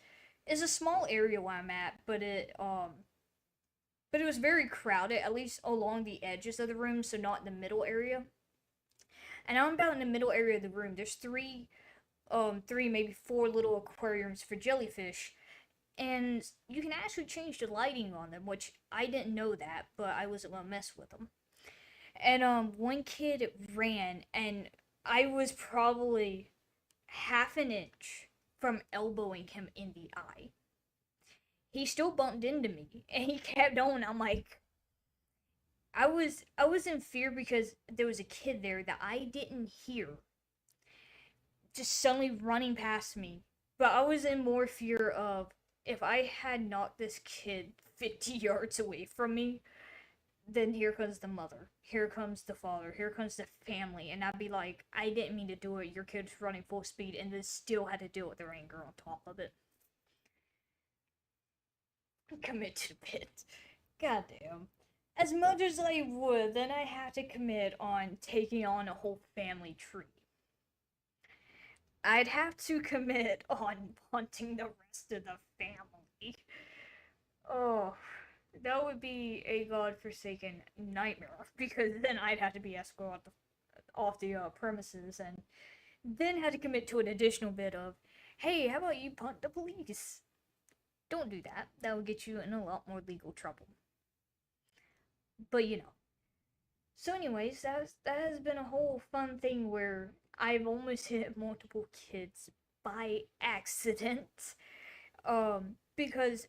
S1: small area where I'm at, but it was very crowded, at least along the edges of the room, so not in the middle area. And I'm about in the middle area of the room. There's three, maybe four little aquariums for jellyfish, and you can actually change the lighting on them, which I didn't know that, but I wasn't gonna mess with them. And one kid ran, and I was probably half an inch from elbowing him in the eye. He still bumped into me, and he kept on. I'm like, I was in fear because there was a kid there that I didn't hear just suddenly running past me. But I was in more fear of, if I had knocked this kid 50 yards away from me, then here comes the mother, here comes the father, here comes the family, and I'd be like, I didn't mean to do it. Your kid's running full speed, and then still had to deal with their anger on top of it. Commit to the pit. Goddamn. As much as I would, then I have to commit on taking on a whole family tree. I'd have to commit on punting the rest of the family. Oh, that would be a godforsaken nightmare, because then I'd have to be escorted off the premises, and then had to commit to an additional bit of, hey, how about you punt the police? Don't do that. That would get you in a lot more legal trouble. But you know. So, anyways, that has been a whole fun thing where I've almost hit multiple kids by accident. Because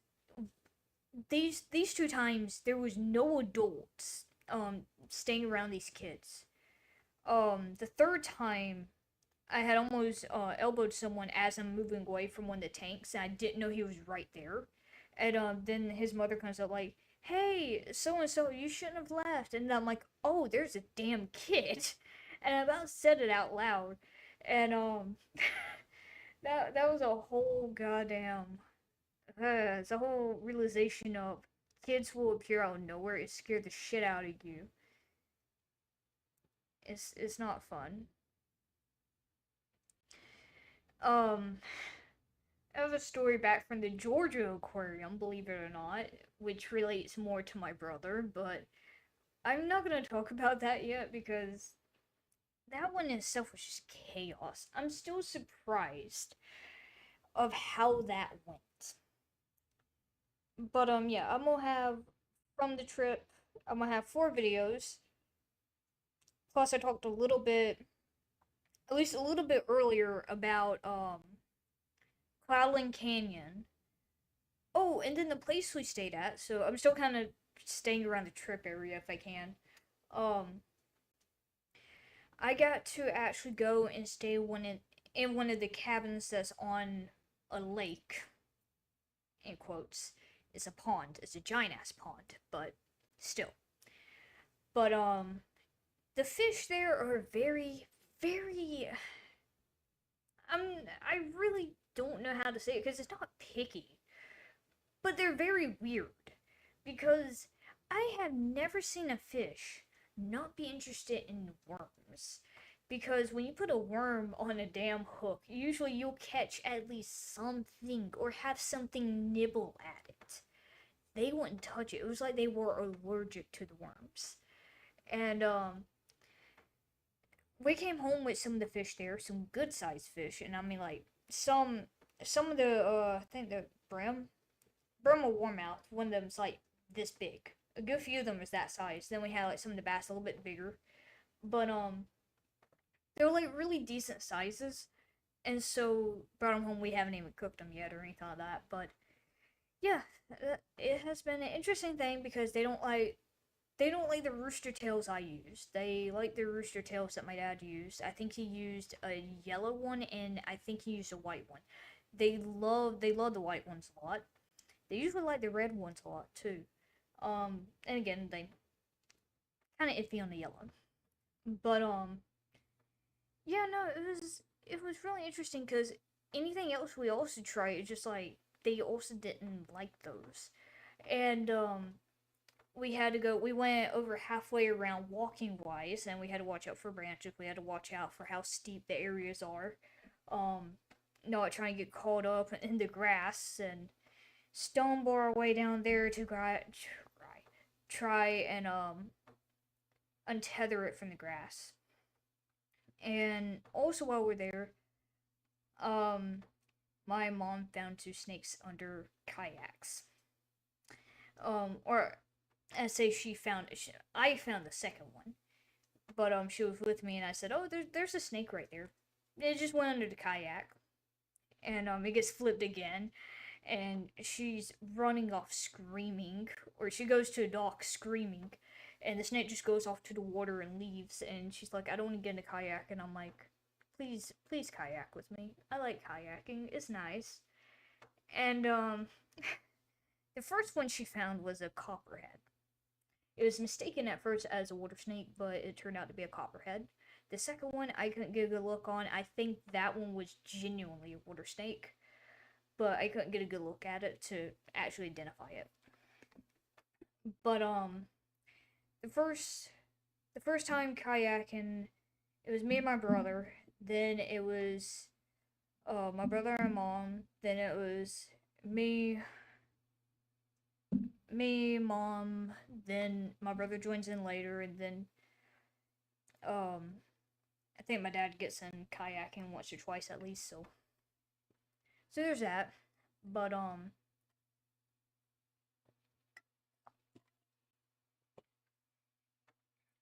S1: these two times there was no adults staying around these kids. The third time I had almost elbowed someone as I'm moving away from one of the tanks, and I didn't know he was right there. And then his mother comes up like, "Hey, so and so, you shouldn't have left." And I'm like, "Oh, there's a damn kid," and I about said it out loud, and that was a whole goddamn it's a whole realization of kids will appear out of nowhere. It scared the shit out of you. It's not fun. Um, I have a story back from the Georgia Aquarium, believe it or not, which relates more to my brother, but I'm not gonna talk about that yet because that one in itself was just chaos. I'm still surprised of how that went. But yeah, I'm gonna have from the trip, I'm gonna have 4 videos. Plus I talked a little bit, at least a little bit earlier, about Cloudland Canyon. Oh, and then the place we stayed at. So I'm still kind of staying around the trip area if I can. Um, I got to actually go and stay in one of the cabins that's on a lake. In quotes, it's a pond. It's a giant ass pond, but still. But the fish there are very, very. I really don't know how to say it because it's not picky, but they're very weird. Because I have never seen a fish not be interested in worms. Because when you put a worm on a damn hook, usually you'll catch at least something or have something nibble at it. They wouldn't touch it. It was like they were allergic to the worms. And we came home with some of the fish there, some good sized fish, and I mean like some of the I think the brim or warmouth, one of them's like this big. A good few of them is that size. Then we had like some of the bass a little bit bigger, but they were like really decent sizes, and so brought them home. We haven't even cooked them yet or anything like that, but yeah, it has been an interesting thing because they don't like the rooster tails I use. They like the rooster tails that my dad used. I think he used a yellow one and I think he used a white one. They love the white ones a lot. They usually like the red ones a lot too. And again, they kind of iffy on the yellow. But yeah, no, it was really interesting because anything else we also tried, it's just like they also didn't like those. And we went over halfway around walking wise, and we had to watch out for branches. We had to watch out for how steep the areas are. Um, Not trying to get caught up in the grass and stumble our way down there to try and untether it from the grass. And also while we're there, um, my mom found two snakes under kayaks. Or I say I found the second one, but she was with me, and I said, "Oh, there's a snake right there." It just went under the kayak, and it gets flipped again, and she's running off screaming, or she goes to a dock screaming, and the snake just goes off to the water and leaves, and she's like, "I don't want to get in a kayak," and I'm like, "Please, please kayak with me. I like kayaking. It's nice." And the first one she found was a copperhead. It was mistaken at first as a water snake, but it turned out to be a copperhead. The second one I couldn't get a good look on. I think that one was genuinely a water snake, but I couldn't get a good look at it to actually identify it. But the first time kayaking, it was me and my brother. Then it was my brother and mom. Then it was me, mom. Then my brother joins in later, and then um I think my dad gets in kayaking once or twice at least. So there's that. But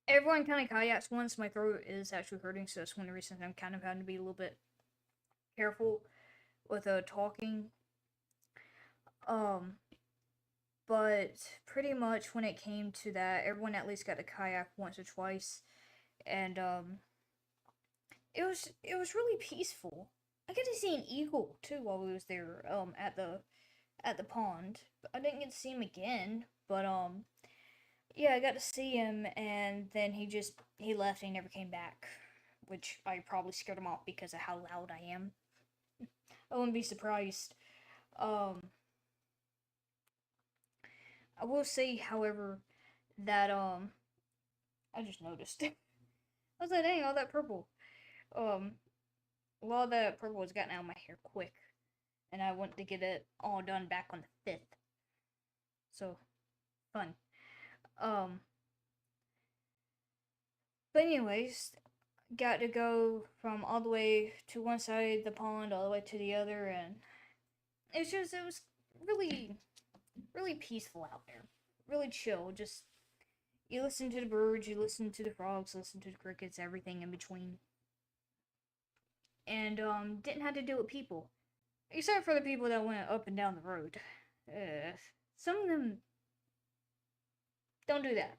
S1: everyone kind of kayaks once. My throat is actually hurting, so that's one of the reasons I'm kind of having to be a little bit careful with talking. Um, but pretty much when it came to that, everyone at least got to kayak once or twice, and it was really peaceful. I got to see an eagle too while we was there at the pond. I didn't get to see him again, but yeah, I got to see him, and then he left and he never came back, which I probably scared him off because of how loud I am. I wouldn't be surprised. Um, I will say, however, that I just noticed. I was like, dang, all that purple. Um, a lot of that purple has gotten out of my hair quick, and I want to get it all done back on the 5th. So, fun. Um, but anyways, got to go from all the way to one side of the pond all the way to the other, and it was really, really peaceful out there. Really chill. Just you listen to the birds, you listen to the frogs, listen to the crickets, everything in between. And didn't have to deal with people. Except for the people that went up and down the road. Some of them don't do that.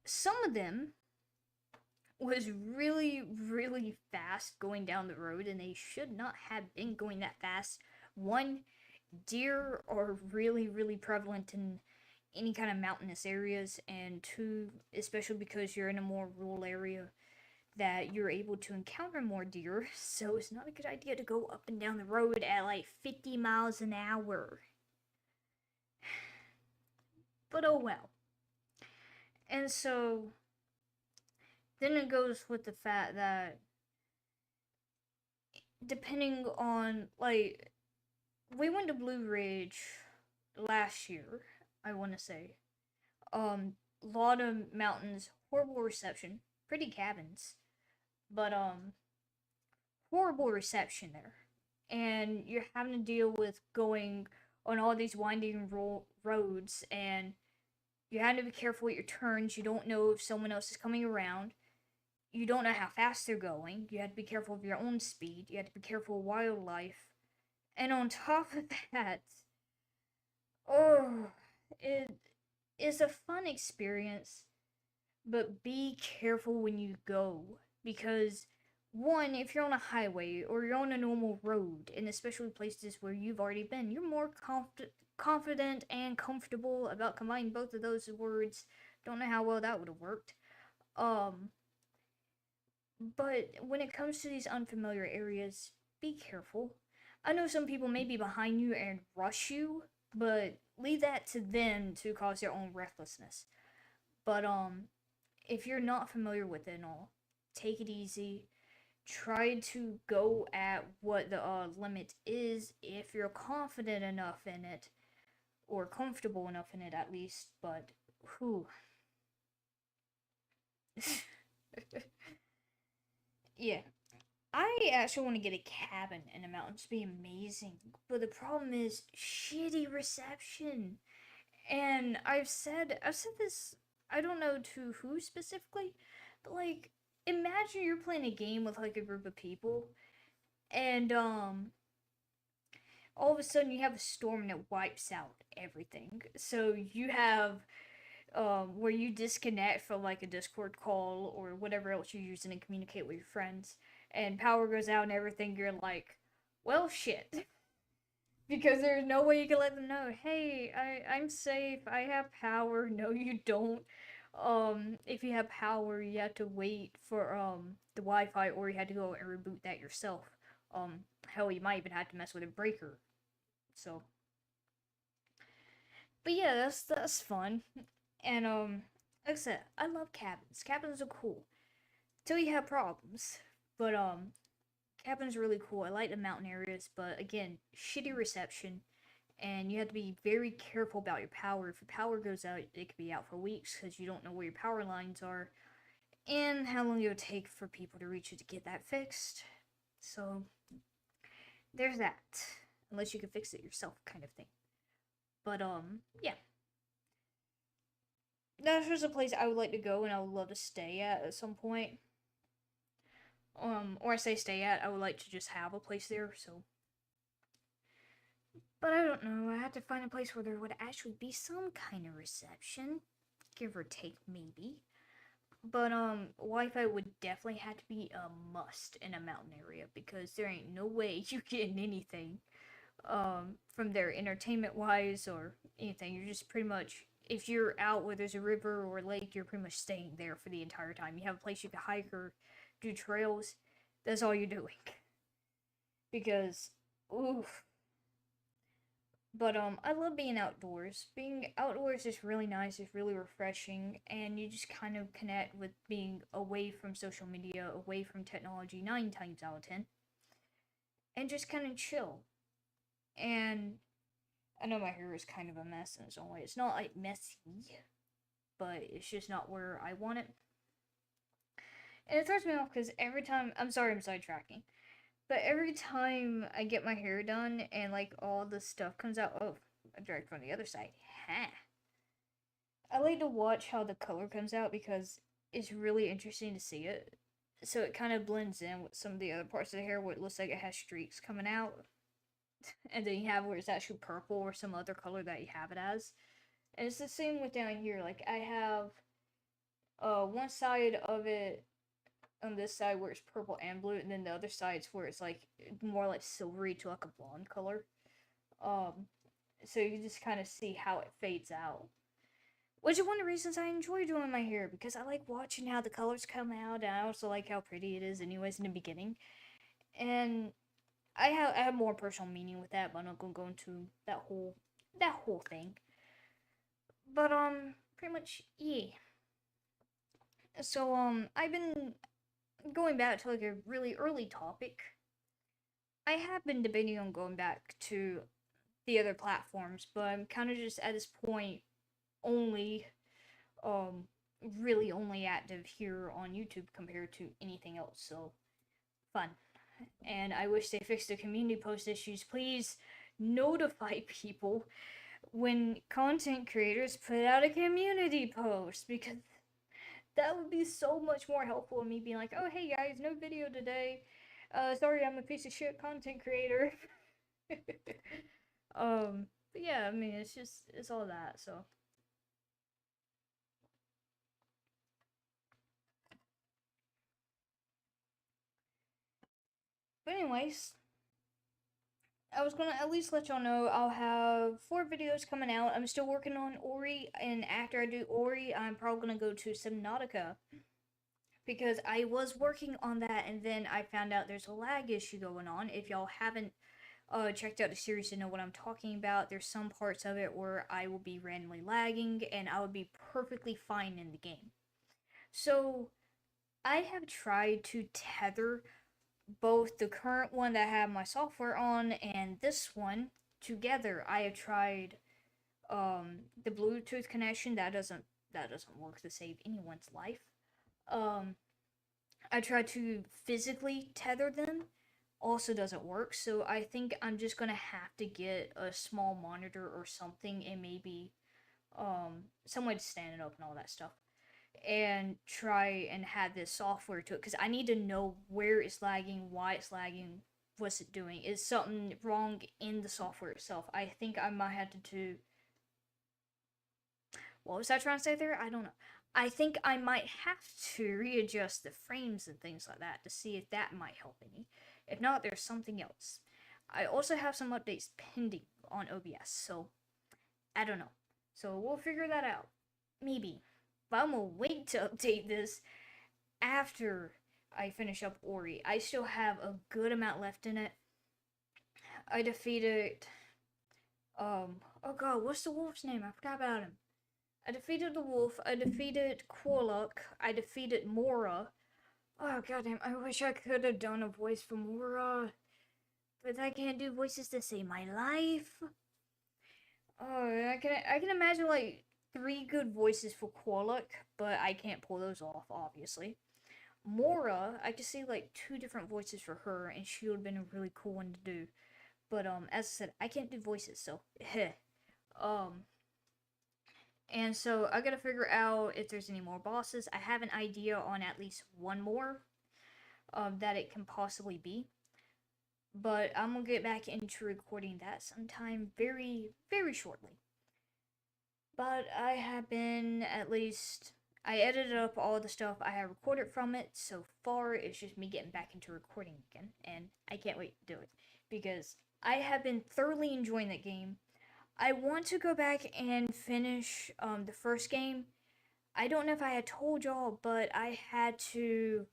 S1: Some of them was really, really fast going down the road, and they should not have been going that fast. One, deer are really, really prevalent any kind of mountainous areas, and two, especially because you're in a more rural area, that you're able to encounter more deer. So it's not a good idea to go up and down the road at like 50 miles an hour. But oh well. And so then it goes with the fact that depending on, like, we went to Blue Ridge last year, I want to say. Lot of mountains, horrible reception, pretty cabins, but horrible reception there. And you're having to deal with going on all these winding roads, and you have to be careful with your turns. You don't know if someone else is coming around. You don't know how fast they're going. You have to be careful of your own speed. You have to be careful of wildlife. And on top of that, oh, it is a fun experience, but be careful when you go. Because, one, if you're on a highway or you're on a normal road, and especially places where you've already been, you're more confident and comfortable about combining both of those words. Don't know how well that would have worked. But when it comes to these unfamiliar areas, be careful. I know some people may be behind you and rush you, but leave that to them to cause their own recklessness. But if you're not familiar with it and all, take it easy. Try to go at what the limit is if you're confident enough in it, or comfortable enough in it at least. But whew. Yeah, I actually want to get a cabin in the mountains. It'd be amazing. But the problem is shitty reception. And I've said this, I don't know to who specifically, but like, imagine you're playing a game with like a group of people, and all of a sudden you have a storm that wipes out everything. So you have where you disconnect from like a Discord call or whatever else you're using to communicate with your friends, and power goes out and everything. You're like, well, shit. Because there's no way you can let them know, hey, I'm safe, I have power. No, you don't. If you have power, you have to wait for the Wi-Fi, or you had to go and reboot that yourself. Hell, you might even have to mess with a breaker. So, but yeah, that's fun. And like I said, I love cabins. Cabins are cool till you have problems. But cabins are really cool. I like the mountain areas, but again, shitty reception, and you have to be very careful about your power. If your power goes out, it could be out for weeks because you don't know where your power lines are, and how long it'll take for people to reach you to get that fixed. So there's that. Unless you can fix it yourself, kind of thing. But yeah. That's just a place I would like to go and I would love to stay at some point. Or I say stay at, I would like to just have a place there, so. But I don't know, I had to find a place where there would actually be some kind of reception. Give or take, maybe. But, Wi-Fi would definitely have to be a must in a mountain area, because there ain't no way you getting anything, from there, entertainment-wise, or anything. You're just pretty much, if you're out where there's a river or a lake, you're pretty much staying there for the entire time. You have a place you can hike or do trails, that's all you're doing. Because, oof. But I love being outdoors. Being outdoors is really nice. It's really refreshing, and you just kind of connect with being away from social media, away from technology 9 times out of 10, and just kind of chill. And I know my hair is kind of a mess in its own way. It's not like messy, but it's just not where I want it. And it throws me off because every time, I'm sorry, I'm sidetracking, but every time I get my hair done and like all the stuff comes out, oh, I dragged from the other side. Ha! I like to watch how the color comes out because it's really interesting to see it. So it kind of blends in with some of the other parts of the hair where it looks like it has streaks coming out. And then you have where it's actually purple or some other color that you have it as. And it's the same with down here. Like I have one side of it on this side where it's purple and blue, and then the other side's where it's like more like silvery to like a blonde color. So you can just kind of see how it fades out. which is one of the reasons I enjoy doing my hair, because I like watching how the colors come out, and I also like how pretty it is anyways in the beginning. And I have more personal meaning with that, but I'm not gonna go into that whole thing. But pretty much yeah. So I've been going back to like a really early topic. I have been debating on going back to the other platforms, but I'm kind of just at this point only um really only active here on YouTube compared to anything else. So fun. And I wish they fixed the community post issues. Please notify people when content creators put out a community post, because that would be so much more helpful than me being like, oh hey guys, no video today. Sorry, I'm a piece of shit content creator. But yeah, I mean, it's all that. So, but anyways, I was gonna at least let y'all know I'll have 4 videos coming out. I'm still working on Ori, and after I do Ori, I'm probably gonna go to Subnautica, because I was working on that, and then I found out there's a lag issue going on. If y'all haven't checked out the series to know what I'm talking about, there's some parts of it where I will be randomly lagging, and I would be perfectly fine in the game. So I have tried to tether both the current one that I have my software on and this one together. I have tried the Bluetooth connection. That doesn't work to save anyone's life. Um I tried to physically tether them, also doesn't work. So I think I'm just gonna have to get a small monitor or something, and maybe some way to stand it up and all that stuff, and try and have this software to it, because I need to know where it's lagging, why it's lagging, what's it doing. Is something wrong in the software itself? I think I might have to do. What was I trying to say there? I don't know. I think I might have to readjust the frames and things like that to see if that might help any. If not, there's something else. I also have some updates pending on OBS, so I don't know. So we'll figure that out. Maybe. But I'm gonna wait to update this after I finish up Ori. I still have a good amount left in it. I defeated oh god, what's the wolf's name? I forgot about him. I defeated the wolf, I defeated Quarlock, I defeated Mora. Oh goddamn, I wish I could have done a voice for Mora, but I can't do voices to save my life. Oh, I can imagine like 3 good voices for Quarlock, but I can't pull those off, obviously. Mora, I could see like 2 different voices for her, and she would have been a really cool one to do. But as I said, I can't do voices, so um, and so I gotta figure out if there's any more bosses. I have an idea on at least one more, that it can possibly be. But I'm gonna get back into recording that sometime very, very shortly. But I have been at least. I edited up all the stuff I have recorded from it so far. It's just me getting back into recording again, and I can't wait to do it, because I have been thoroughly enjoying that game. I want to go back and finish the first game. I don't know if I had told y'all, but I had to.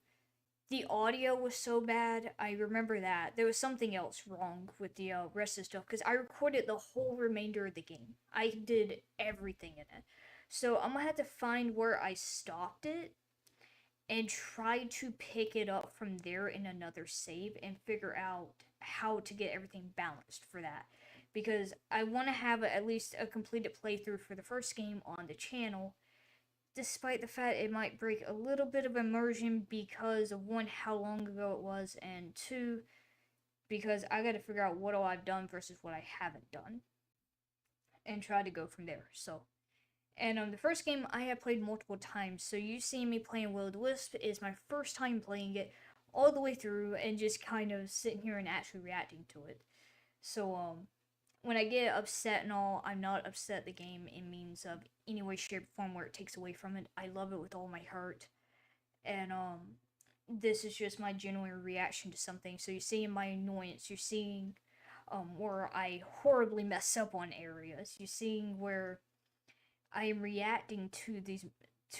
S1: The audio was so bad. I remember that there was something else wrong with the rest of the stuff, because I recorded the whole remainder of the game. I did everything in it, so I'm gonna have to find where I stopped it and try to pick it up from there in another save and figure out how to get everything balanced for that, because I want to have at least a completed playthrough for the first game on the channel, despite the fact it might break a little bit of immersion because of, one, how long ago it was, and 2, because I gotta figure out what all I've done versus what I haven't done, and try to go from there. So, and the first game I have played multiple times, so you see me playing Will o' the Wisp is my first time playing it all the way through and just kind of sitting here and actually reacting to it. So, when I get upset and all, I'm not upset at the game in means of any way, shape, or form where it takes away from it. I love it with all my heart. And this is just my genuine reaction to something. So you're seeing my annoyance, you're seeing where I horribly mess up on areas, you're seeing where I am reacting to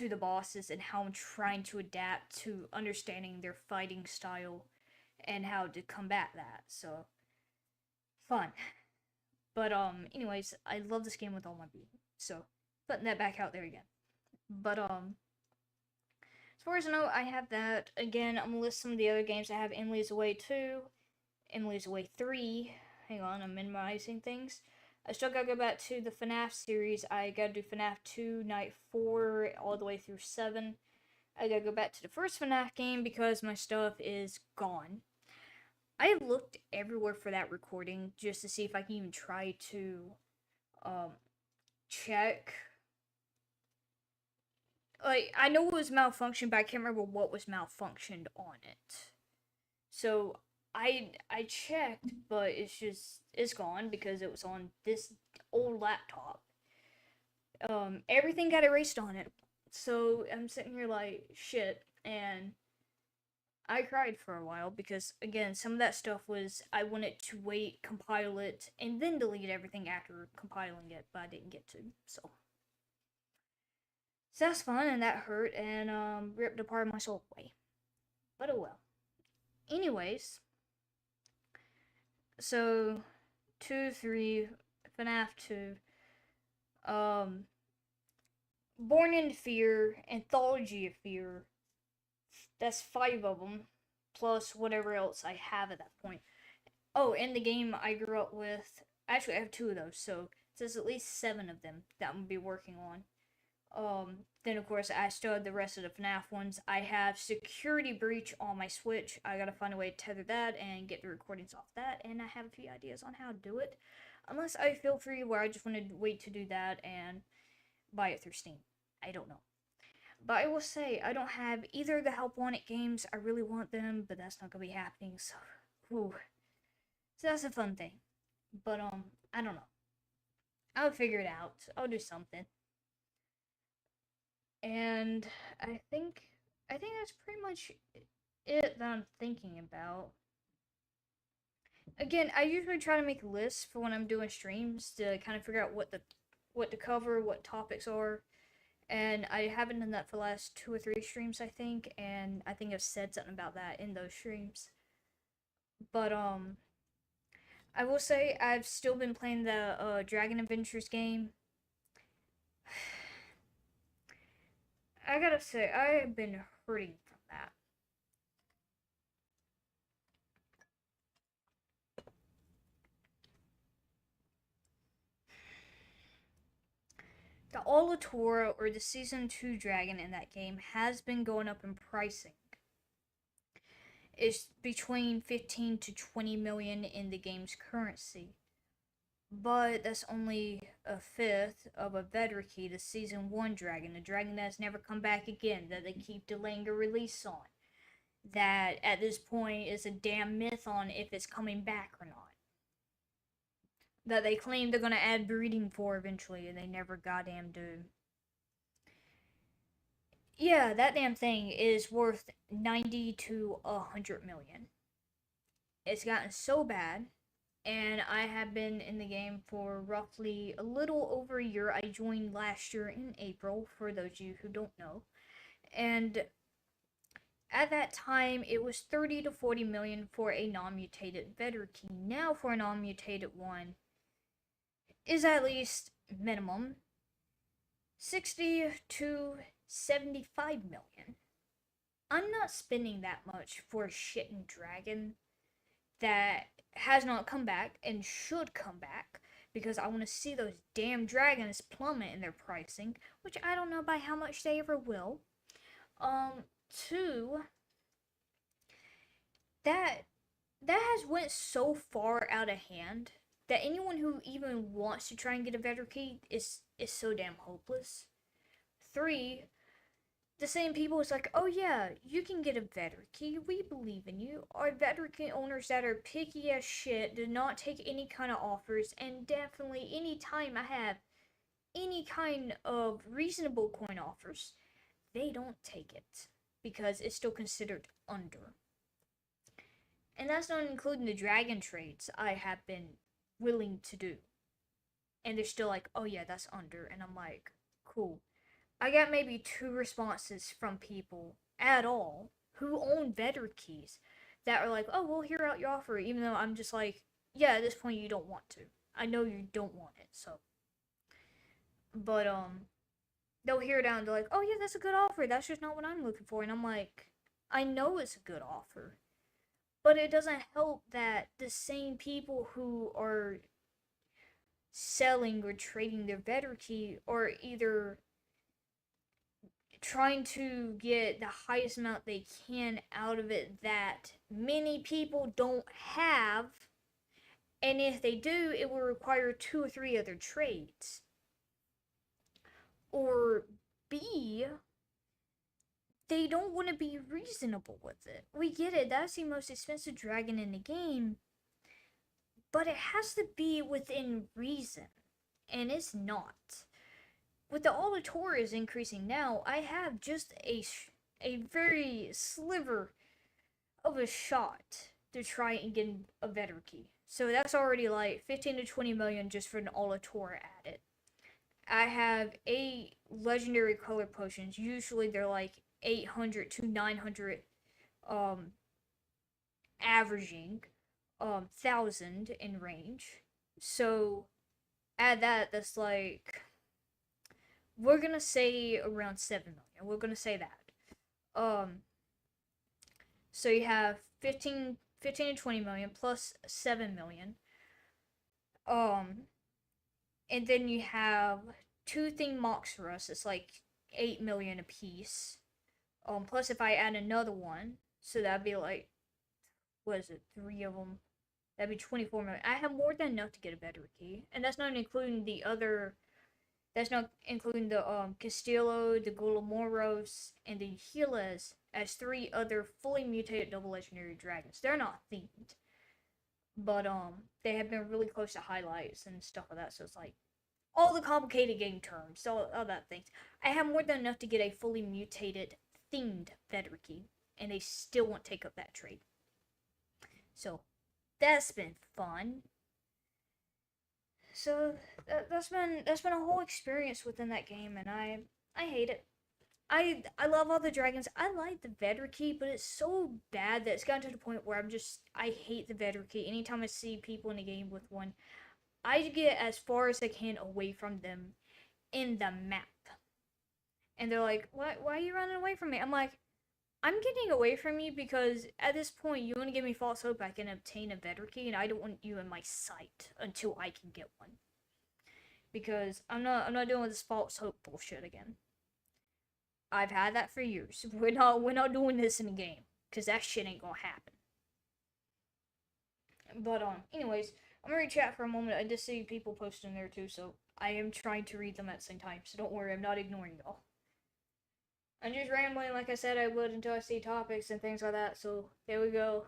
S1: the bosses and how I'm trying to adapt to understanding their fighting style and how to combat that. So fun. But anyways, I love this game with all my being. So putting that back out there again. But as far as I know, I have that. Again, I'm gonna list some of the other games. I have Emily's Away 2, Emily's Away 3. Hang on, I'm minimizing things. I still gotta go back to the FNAF series. I gotta do FNAF 2, Night 4, all the way through 7. I gotta go back to the first FNAF game because my stuff is gone. I looked everywhere for that recording just to see if I can even try to um, check. Like, I know it was malfunctioned, but I can't remember what was malfunctioned on it. So I checked, but it's gone because it was on this old laptop. Everything got erased on it. So I'm sitting here like shit, and I cried for a while because again, some of that stuff was I wanted to wait, compile it, and then delete everything after compiling it, but I didn't get to. So that's fun, and that hurt, and ripped a part of my soul away. But oh well. Anyways, so 2, 3, FNAF 2, Born in Fear, Anthology of Fear. That's 5 of them, plus whatever else I have at that point. Oh, and the game I grew up with. Actually, I have 2 of those, so there's at least 7 of them that I'm gonna be working on. Then of course I still have the rest of the FNAF ones. I have Security Breach on my Switch. I gotta find a way to tether that and get the recordings off that, and I have a few ideas on how to do it. Unless I feel free where I just want to wait to do that and buy it through Steam. I don't know. But I will say, I don't have either of the Help Wanted games. I really want them, but that's not gonna be happening, so whew. So that's a fun thing. But I don't know. I'll figure it out. I'll do something. And I think that's pretty much it that I'm thinking about. Again, I usually try to make lists for when I'm doing streams to kind of figure out what to cover, what topics are. And I haven't done that for the last 2 or 3 streams, I think, and I think I've said something about that in those streams. But I will say I've still been playing the Dragon Adventures game. I gotta say, I have been hurting from that. The Alatora, or the Season 2 dragon in that game, has been going up in pricing. It's between 15 to 20 million in the game's currency. But that's only a fifth of a Vedriki, the Season 1 dragon, the dragon that has never come back again, that they keep delaying a release on. That at this point is a damn myth on if it's coming back or not. That they claim they're gonna add breeding for eventually, and they never goddamn do. Yeah, that damn thing is worth 90 to 100 million. It's gotten so bad, and I have been in the game for roughly a little over a year. I joined last year in April, for those of you who don't know. And at that time, it was 30 to 40 million for a non-mutated Vedriki. Now, for a non-mutated one, is at least minimum 60 to 75 million. I'm not spending that much for a shitting dragon that has not come back and should come back, because I want to see those damn dragons plummet in their pricing, which I don't know by how much they ever will. 2, that has went so far out of hand that anyone who even wants to try and get a Vedriki is so damn hopeless. 3, the same people is like, oh yeah, you can get a Vedriki, we believe in you. Our Vedriki owners that are picky as shit, do not take any kind of offers, and definitely any time I have any kind of reasonable coin offers, they don't take it because it's still considered under. And that's not including the dragon trades I have been willing to do. And they're still like, oh yeah, that's under. And I'm like, cool. I got maybe 2 responses from people at all who own better keys that are like, oh, we'll hear out your offer, even though I'm just like, yeah, at this point you don't want to. I know you don't want it, so. But they'll hear it out and they're like, oh yeah, that's a good offer. That's just not what I'm looking for. And I'm like, I know it's a good offer, but it doesn't help that the same people who are selling or trading their better key are either trying to get the highest amount they can out of it that many people don't have, and if they do, it will require 2 or 3 other trades. Or B, they don't want to be reasonable with it. We get it, that's the most expensive dragon in the game, but it has to be within reason, and it's not. With the Alatoras increasing now, I have just a very sliver of a shot to try and get a better key. So that's already like 15 to 20 million just for an Alatora added. I have 8 legendary color potions. Usually they're like 800 to 900 averaging 1000 in range. So add that, that's like, we're gonna say around 7 million. We're gonna say that. So you have 15 to 20 million plus 7 million. And then you have 2 thing mocks for us. It's like 8 million a piece. Plus if I add another one, so that'd be like, what is it? 3 of them. That'd be 24 million. I have more than enough to get a better key, and that's not including the other. That's not including the Castillo, the Gulamoros, and the Gilas as 3 other fully mutated double legendary dragons. They're not themed, but they have been really close to highlights and stuff like that. So it's like all the complicated game terms, all that things. I have more than enough to get a fully mutated themed better key, and they still won't take up that trade. So that's been fun. So that's been a whole experience within that game, and I hate it. I love all the dragons. I like the Vedra key, but it's so bad that it's gotten to the point where I hate the Vedra key. Anytime I see people in a game with one, I get as far as I can away from them in the map. And they're like, why are you running away from me? I'm like, I'm getting away from you because at this point you want to give me false hope I can obtain a Vedra key, and I don't want you in my sight until I can get one. Because I'm not dealing with this false hope bullshit again. I've had that for years. We're not doing this in a game, because that shit ain't gonna happen. But anyways, I'm gonna read chat for a moment. I just see people posting there too, so I am trying to read them at the same time. So don't worry, I'm not ignoring y'all. I'm just rambling like I said I would until I see topics and things like that. So there we go.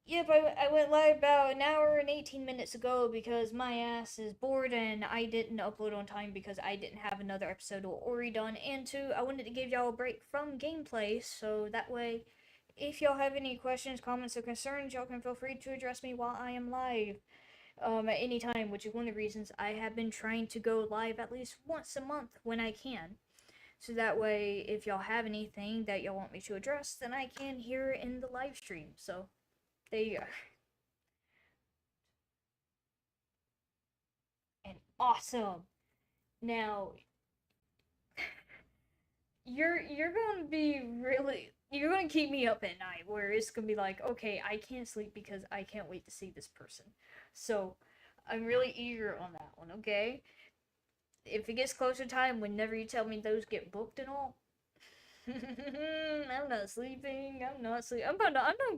S1: Yep, I went live about an hour and 18 minutes ago because my ass is bored and I didn't upload on time because I didn't have another episode already done. And 2, I wanted to give y'all a break from gameplay, so that way, if y'all have any questions, comments, or concerns, y'all can feel free to address me while I am live at any time, which is one of the reasons I have been trying to go live at least once a month when I can. So that way, if y'all have anything that y'all want me to address, then I can hear it in the live stream. So there you go. And awesome. Now, you're gonna be you're gonna keep me up at night where it's gonna be like, okay, I can't sleep because I can't wait to see this person. So I'm really eager on that one, okay? If it gets closer time, whenever you tell me those get booked and all, I'm not sleeping. I'm not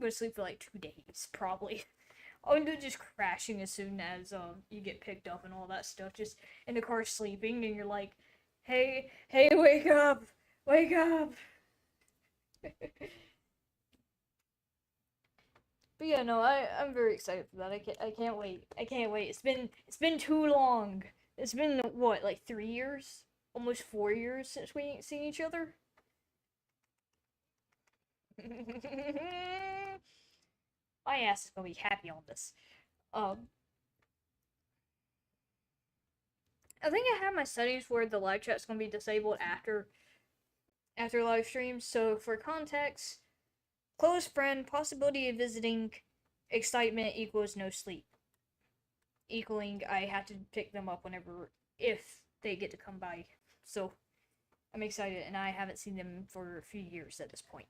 S1: gonna sleep for like 2 days, probably. I'll end up just crashing as soon as you get picked up and all that stuff. Just in the car sleeping, and you're like, hey, wake up, wake up. But yeah, no, I'm very excited for that. I can't wait. I can't wait. It's been too long. It's been what, like 3 years, almost 4 years since we ain't seen each other. My ass is gonna be happy on this. Um, I think I have my settings where the live chat's gonna be disabled after live streams. So for context, close friend, possibility of visiting, excitement equals no sleep. Equaling I have to pick them up whenever if they get to come by. So I'm excited, and I haven't seen them for a few years at this point.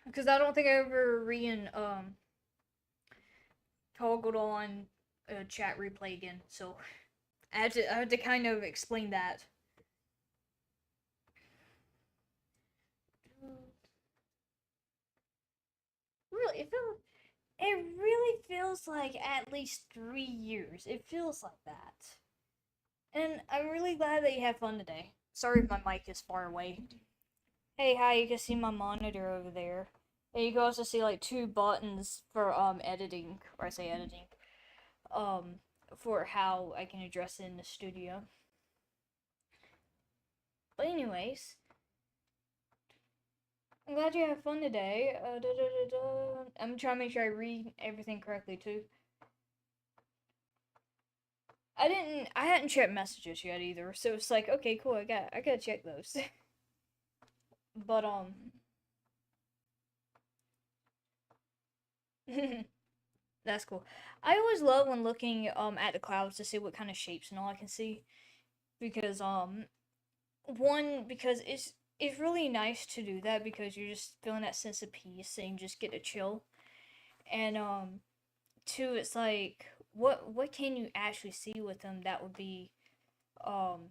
S1: Because I don't think I ever toggled on a chat replay again. So I had to kind of explain that. Really, it really feels like at least 3 years. It feels like that. And I'm really glad that you had fun today. Sorry if my mic is far away. Hey, hi, you can see my monitor over there. And you can also see like two buttons for editing, or I say editing, um, for how I can address it in the studio. But anyways, I'm glad you had fun today. I'm trying to make sure I read everything correctly too. I hadn't checked messages yet either, so it's like, okay, cool, I gotta check those. But that's cool. I always love when looking at the clouds to see what kind of shapes and all I can see, because one, because it's really nice to do that because you're just feeling that sense of peace and you just get to chill. And two, it's like what can you actually see with them that would be um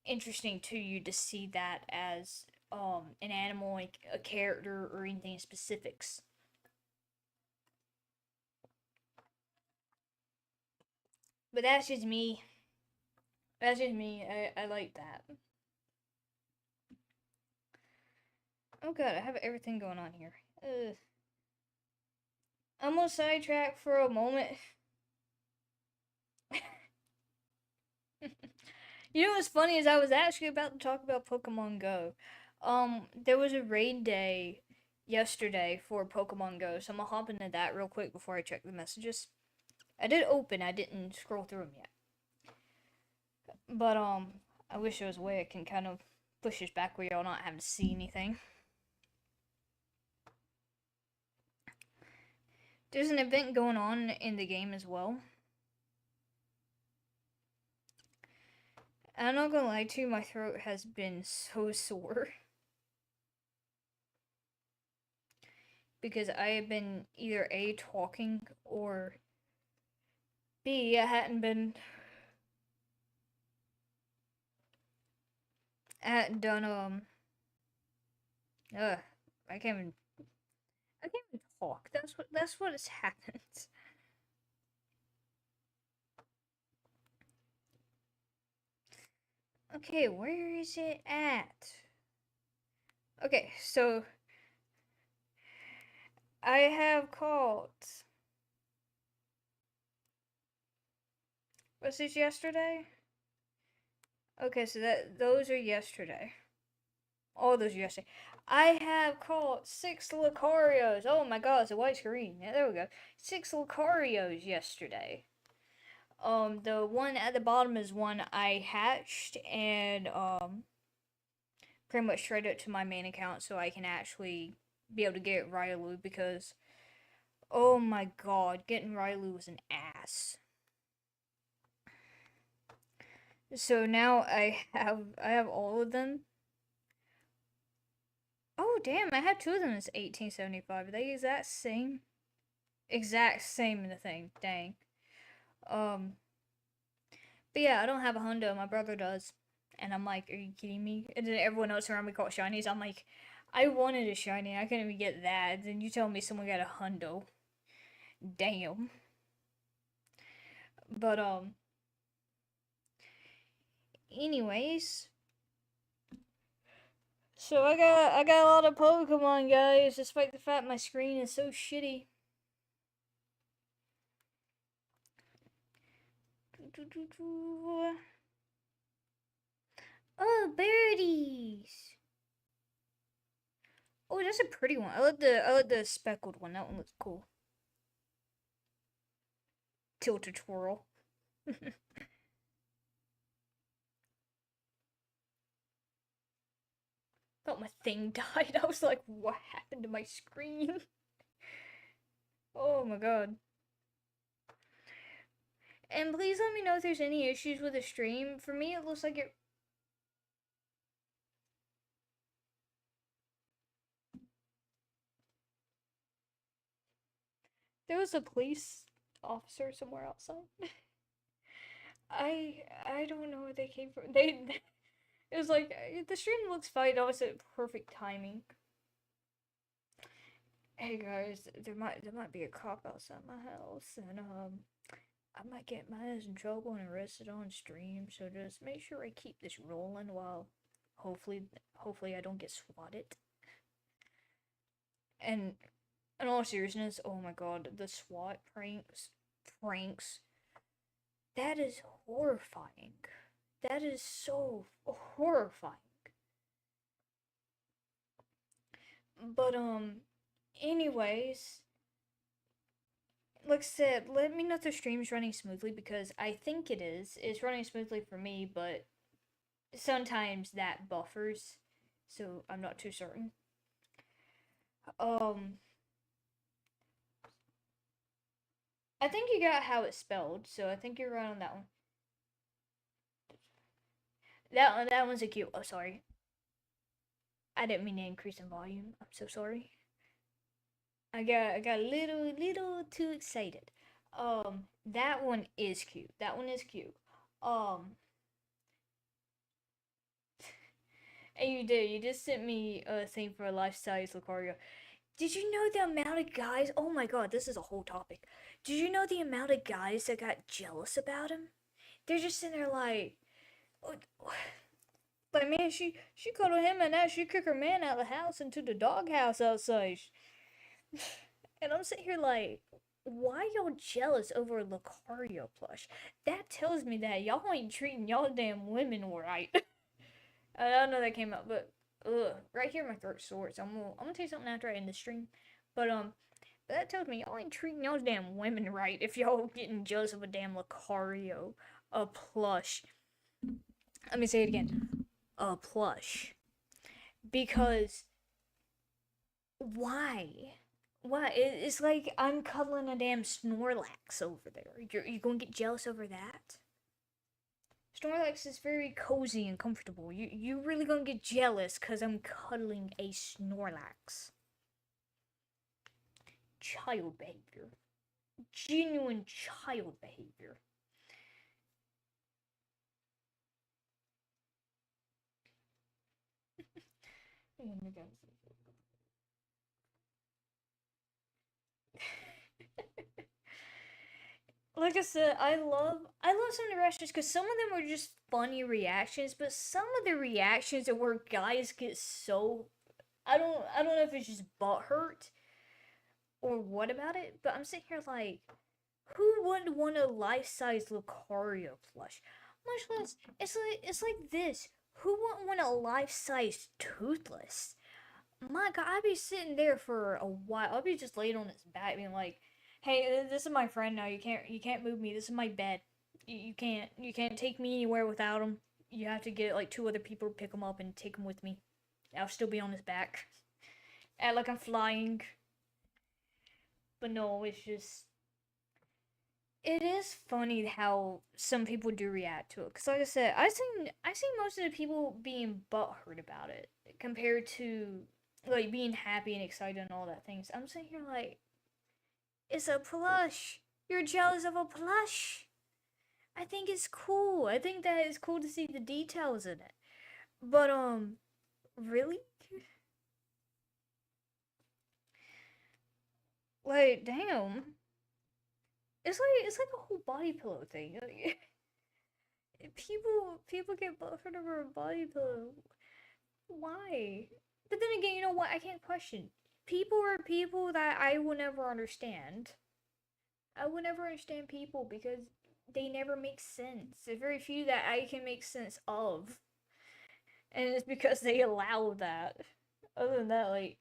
S1: interesting to you to see that as an animal, like a character or anything specifics. But that's just me. That's just me. I like that. Oh god, I have everything going on here. I'm on sidetrack for a moment. You know what's funny is I was actually about to talk about Pokemon Go. There was a raid day yesterday for Pokemon Go, so I'm gonna hop into that real quick before I check the messages. I did open, I didn't scroll through them yet. But I wish there was a way I can kind of push this back where y'all not having to see anything. There's an event going on in the game as well. I'm not gonna lie to you, my throat has been so sore. Because I have been either A, talking, or B, I hadn't done, ugh, I can't even, I can't even talk. That's what has happened. Okay, where is it at? Okay, so I have called. Was this yesterday? Okay, so those are yesterday. All those are yesterday. I have caught 6 Lucarios. Oh my god, it's a white screen. Yeah, there we go. 6 Lucarios yesterday. The one at the bottom is one I hatched and pretty much traded it to my main account so I can actually be able to get Rylou because oh my god, getting Rylou was an ass. So now I have all of them. Oh damn, I had two of them as 1875. Are they exact same? Exact same in the thing. Dang. Um but yeah, I don't have a hundo, my brother does. And I'm like, are you kidding me? And then everyone else around me called shinies. I'm like, I wanted a shiny, I couldn't even get that. Then you tell me someone got a hundo. Damn. But anyways. So I got a lot of Pokemon guys, despite the fact my screen is so shitty. Oh, birdies! Oh, that's a pretty one. I like the speckled one. That one looks cool. tilt a twirl. Thought my thing died. I was like, what happened to my screen? Oh my god. And please let me know if there's any issues with the stream. For me, it looks like it. There was a police officer somewhere outside. I don't know where they came from. It was like the stream looks fine. I was at perfect timing. Hey guys, there might be a cop outside my house, and I might get my ass in trouble and arrested on stream. So just make sure I keep this rolling while hopefully I don't get swatted. And in all seriousness, oh my god, the SWAT pranks, that is horrifying. That is so horrifying. But anyways, like I said, let me know if the stream's running smoothly because I think it is. It's running smoothly for me, but sometimes that buffers, so I'm not too certain. I think you got how it's spelled, so I think you're right on that one. That one's a cute. Oh, sorry. I didn't mean to increase in volume. I'm so sorry. I got a little too excited. That one is cute. That one is cute. And you did. You just sent me a thing for a life-size Lucario. Did you know the amount of guys? Oh my god, this is a whole topic. Did you know the amount of guys that got jealous about him? They're just sitting there like, like man, she cuddled him and now she kicked her man out of the house into the doghouse outside. And I'm sitting here like, why y'all jealous over a Lucario plush? That tells me that y'all ain't treating y'all damn women right. I don't know that came out, but right here my throat sore. So I'm gonna tell you something after I end the stream. But that tells me y'all ain't treating y'all's damn women right if y'all getting jealous of a damn Lucario, a plush. Let me say it again, a plush. Because why? Why? It's like I'm cuddling a damn Snorlax over there. You're gonna get jealous over that? Snorlax is very cozy and comfortable. You really gonna get jealous because I'm cuddling a Snorlax. Child behavior. Genuine child behavior. Like I said, I love some of the reactions because some of them were just funny reactions, but some of the reactions are where guys get so I don't know if it's just butthurt or what about it, but I'm sitting here like, who would want a life-size Lucario plush? Much less, it's like this. Who wouldn't want a life-size Toothless? My God, I'd be sitting there for a while. I'd be just laying on its back, being like, "Hey, this is my friend now. You can't move me. This is my bed. You can't take me anywhere without him. You have to get like two other people to pick him up and take him with me. I'll still be on his back, act like I'm flying." But no, it's just it is funny how some people do react to it. Cause like I said, I seen most of the people being butthurt about it compared to like being happy and excited and all that things. I'm sitting here like, it's a plush. You're jealous of a plush. I think it's cool. I think that it's cool to see the details in it. But really? Like, damn. It's like a whole body pillow thing. Like, people get butthurt over a body pillow. Why? But then again, you know what? I can't question. People are people that I will never understand. I will never understand people because they never make sense. There's very few that I can make sense of. And it's because they allow that. Other than that, like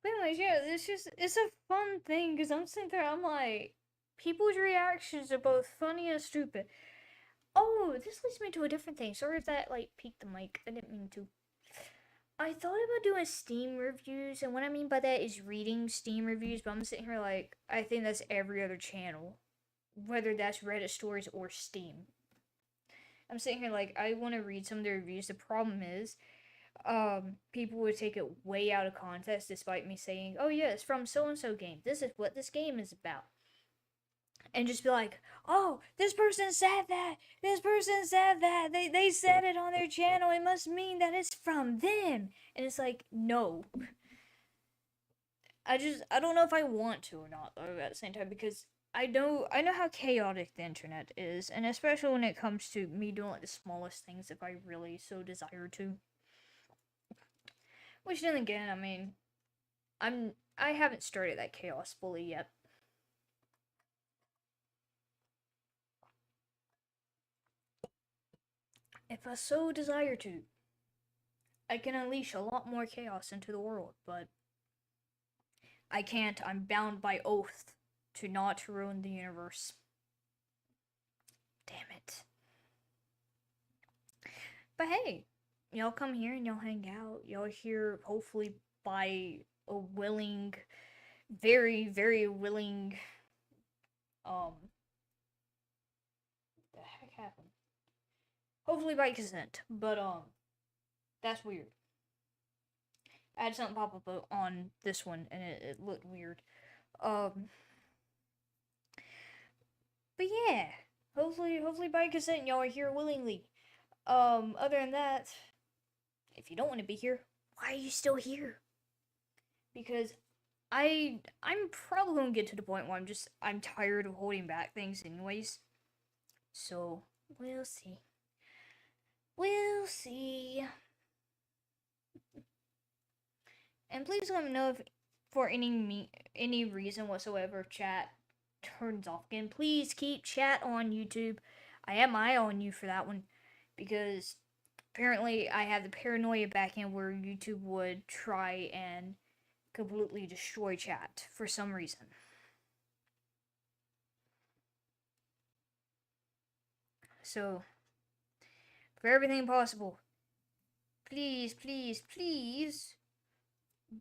S1: But anyways, yeah, it's a fun thing because I'm sitting there, I'm like, people's reactions are both funny and stupid. Oh, this leads me to a different thing. Sorry if that like peaked the mic. I didn't mean to. I thought about doing Steam reviews, and what I mean by that is reading Steam reviews, but I'm sitting here like, I think that's every other channel, whether that's Reddit stories or Steam. I'm sitting here like, I want to read some of the reviews. The problem is, people would take it way out of context despite me saying, oh yeah, it's from so and so game. This is what this game is about. And just be like, oh, this person said that. This person said that. They said it on their channel. It must mean that it's from them. And it's like, no. I don't know if I want to or not though at the same time because I know how chaotic the internet is, and especially when it comes to me doing like the smallest things if I really so desire to. Which then again, I mean, I haven't started that chaos fully yet. If I so desire to, I can unleash a lot more chaos into the world, but I can't. I'm bound by oath to not ruin the universe. Damn it. But hey, y'all come here and y'all hang out. Y'all here hopefully by a willing, very, very willing, what the heck happened? Hopefully by consent, but that's weird. I had something pop up on this one and it looked weird. Um, but yeah, hopefully by consent y'all are here willingly. Other than that, if you don't want to be here, why are you still here? Because I'm probably gonna get to the point where I'm tired of holding back things anyways. So we'll see. We'll see. And please let me know if for any reason whatsoever chat turns off again. Please keep chat on YouTube. I have my eye on you for that one because apparently I have the paranoia back in where YouTube would try and completely destroy chat for some reason. So, for everything possible, please, please, please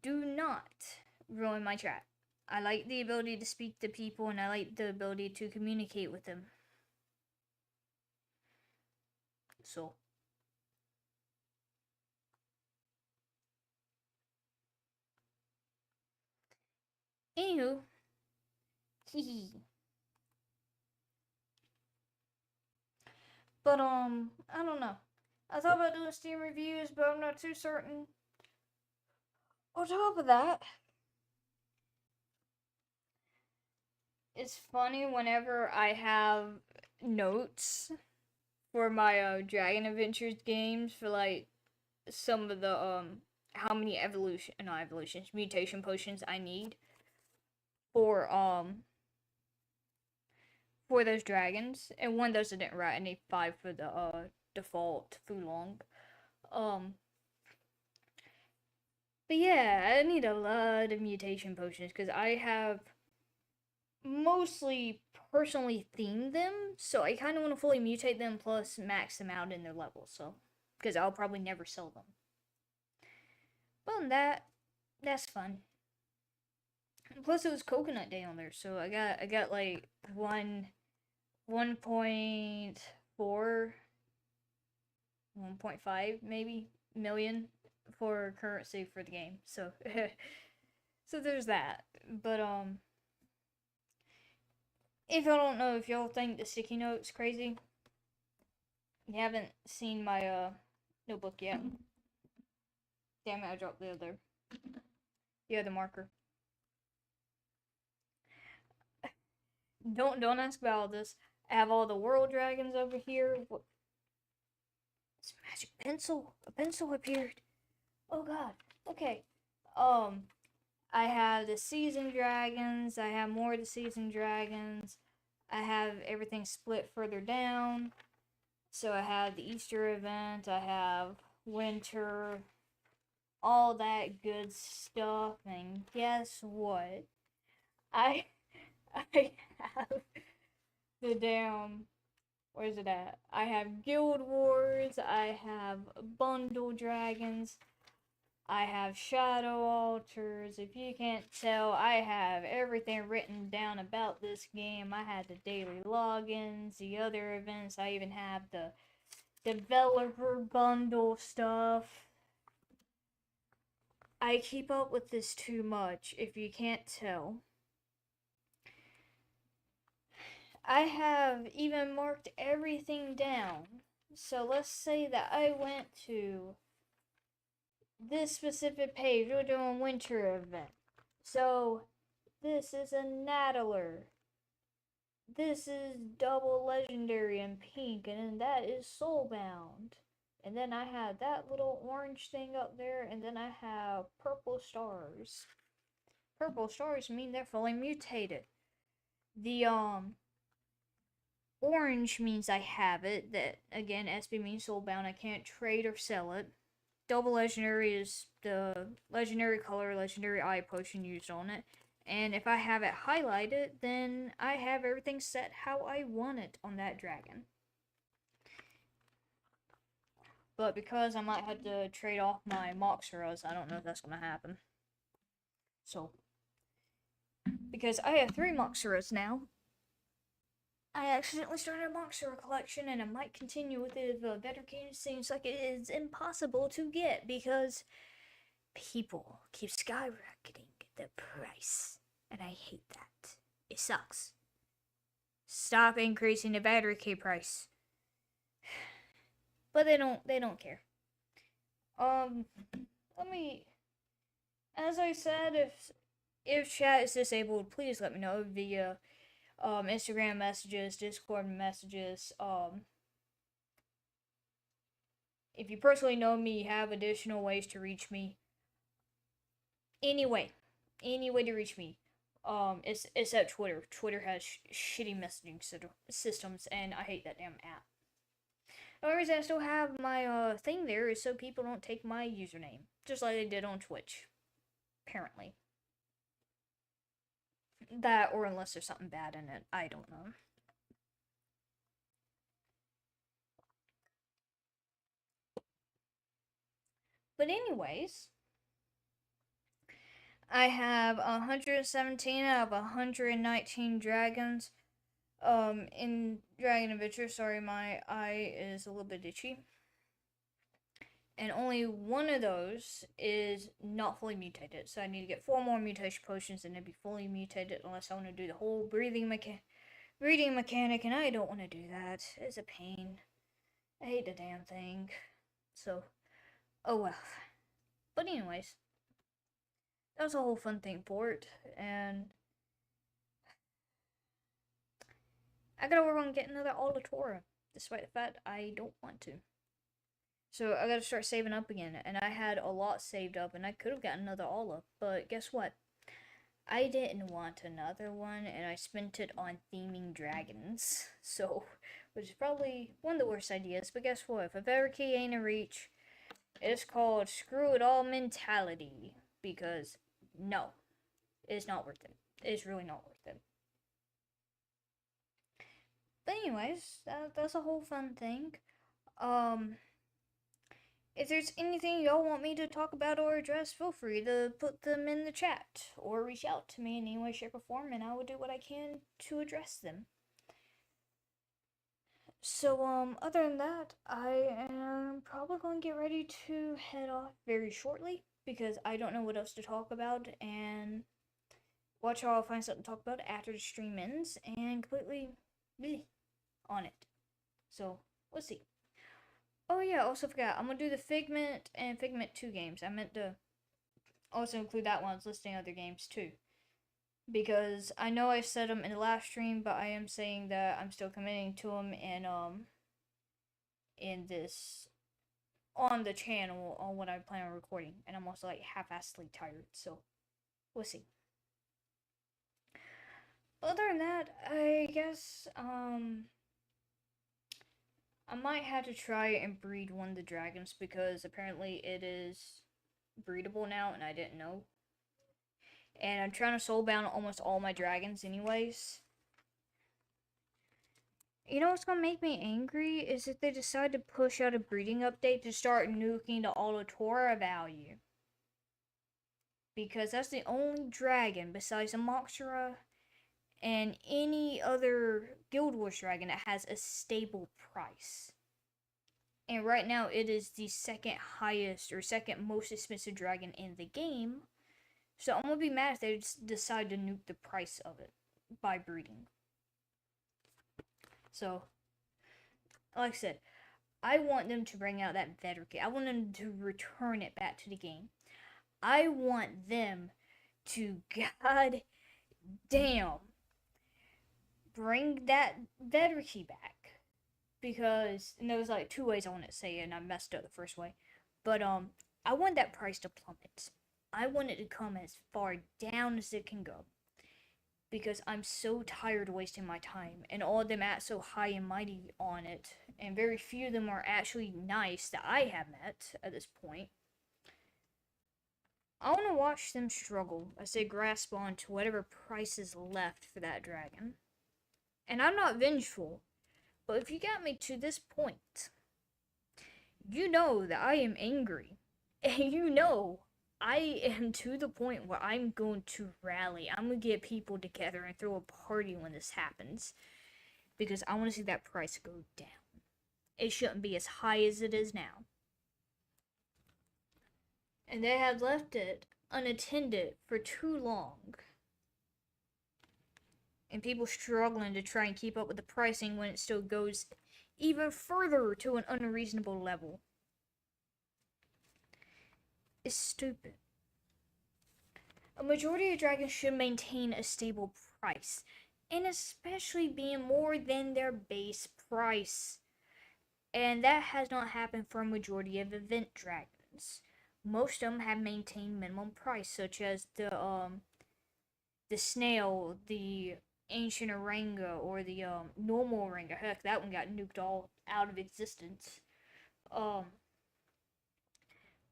S1: do not ruin my chat. I like the ability to speak to people and I like the ability to communicate with them. So, anywho, hee. But I don't know. I thought about doing Steam reviews, but I'm not too certain. On top of that, it's funny whenever I have notes for my Dragon Adventures games for like some of the how many mutation potions I need for those dragons, and one of those I didn't write. I need 5 for the default Fulong. But yeah, I need a lot of mutation potions because I have mostly personally themed them, so I kind of want to fully mutate them plus max them out in their levels. So, because I'll probably never sell them. But on that's fun. Plus, it was Coconut Day on there, so I got like 1.4, 1.5 maybe million for currency for the game. So, so there's that. But if y'all don't know, if y'all think the sticky note's crazy, you haven't seen my notebook yet. Damn it, I dropped the other marker. Don't ask about all this. I have all the world dragons over here. What? It's a magic pencil. A pencil appeared. Oh god. Okay. I have the season dragons. I have more of the season dragons. I have everything split further down. So I have the Easter event. I have winter. all that good stuff, and guess what? I I have the damn, where's it at? I have Guild Wars, I have Bundle Dragons, I have Shadow Altars. If you can't tell, I have everything written down about this game. I had the daily logins, the other events, I even have the developer bundle stuff. I keep up with this too much, if you can't tell. I have even marked everything down. So let's say that I went to this specific page, we're doing winter event. So this is a Nattler. This is double legendary in pink, and then that is soulbound. And then I have that little orange thing up there, and then I have purple stars. Purple stars mean they're fully mutated. The orange means I have it. That again, SB means soulbound. I can't trade or sell it. Double legendary is the legendary color, legendary eye potion used on it. And if I have it highlighted, then I have everything set how I want it on that dragon. But because I might have to trade off my Moxeras, I don't know if that's going to happen. So, because I have 3 Moxeras now, I accidentally started a Moxera collection, and I might continue with it if a better game seems like it is impossible to get, because people keep skyrocketing the price, and I hate that. It sucks. Stop increasing the battery key price. But they don't care. Let me, as I said, if chat is disabled, please let me know via Instagram messages, Discord messages. If you personally know me, you have additional ways to reach me. Any way to reach me. Except Twitter. Twitter has shitty messaging systems, and I hate that damn app. The only reason I still have my thing there is so people don't take my username, just like they did on Twitch. Apparently. That, or unless there's something bad in it, I don't know. But anyways, I have 117 out of 119 dragons. In Dragon Adventure, sorry, my eye is a little bit itchy. And only one of those is not fully mutated. So I need to get 4 more mutation potions and then be fully mutated, unless I want to do the whole breeding mechanic, and I don't want to do that. It's a pain. I hate the damn thing. So, oh well. But anyways, that was a whole fun thing for it, and I gotta work on getting another Aldatora, despite the fact I don't want to. So I gotta start saving up again, and I had a lot saved up, and I could have gotten another Ala, but guess what? I didn't want another one, and I spent it on theming dragons. So, which is probably one of the worst ideas, but guess what? If a better key ain't a reach, it's called screw it all mentality, because no, it's not worth it. It's really not worth it. But anyways, that's a whole fun thing. If there's anything y'all want me to talk about or address, feel free to put them in the chat or reach out to me in any way, shape, or form, and I will do what I can to address them. So, other than that, I am probably going to get ready to head off very shortly because I don't know what else to talk about, and watch y'all find something to talk about after the stream ends and completely bleh on it. So, we'll see. Oh yeah, also forgot, I'm gonna do the Figment and Figment 2 games. I meant to also include that one. I was listing other games too. Because I know I said them in the last stream, but I am saying that I'm still committing to them in this, on the channel, on what I plan on recording. And I'm also like half-assedly tired, so we'll see. Other than that, I guess, I might have to try and breed one of the dragons because apparently it is breedable now, and I didn't know. And I'm trying to soulbound almost all my dragons anyways. You know what's gonna make me angry is if they decide to push out a breeding update to start nuking the Allotora value. Because that's the only dragon besides the Moxera and any other Guild Wars dragon that has a stable price. And right now it is the second highest or second most expensive dragon in the game. So I'm gonna be mad if they just decide to nuke the price of it by breeding. So, like I said, I want them to bring out that Veteran. I want them to return it back to the game. I want them to, god damn, bring that Veteran back. Because, and there was like two ways I want to say it, and I messed up the first way. But, I want that price to plummet. I want it to come as far down as it can go. Because I'm so tired of wasting my time, and all of them act so high and mighty on it, and very few of them are actually nice that I have met at this point. I want to watch them struggle as they grasp on to whatever price is left for that dragon. And I'm not vengeful, but if you got me to this point, you know that I am angry. And you know I am to the point where I'm going to rally. I'm going to get people together and throw a party when this happens. Because I want to see that price go down. It shouldn't be as high as it is now. And they have left it unattended for too long. And people struggling to try and keep up with the pricing when it still goes even further to an unreasonable level. It's stupid. A majority of dragons should maintain a stable price, and especially being more than their base price. And that has not happened for a majority of event dragons. Most of them have maintained minimum price, such as the snail, the ancient Oranga, or the normal Oranga. Heck, that one got nuked all out of existence.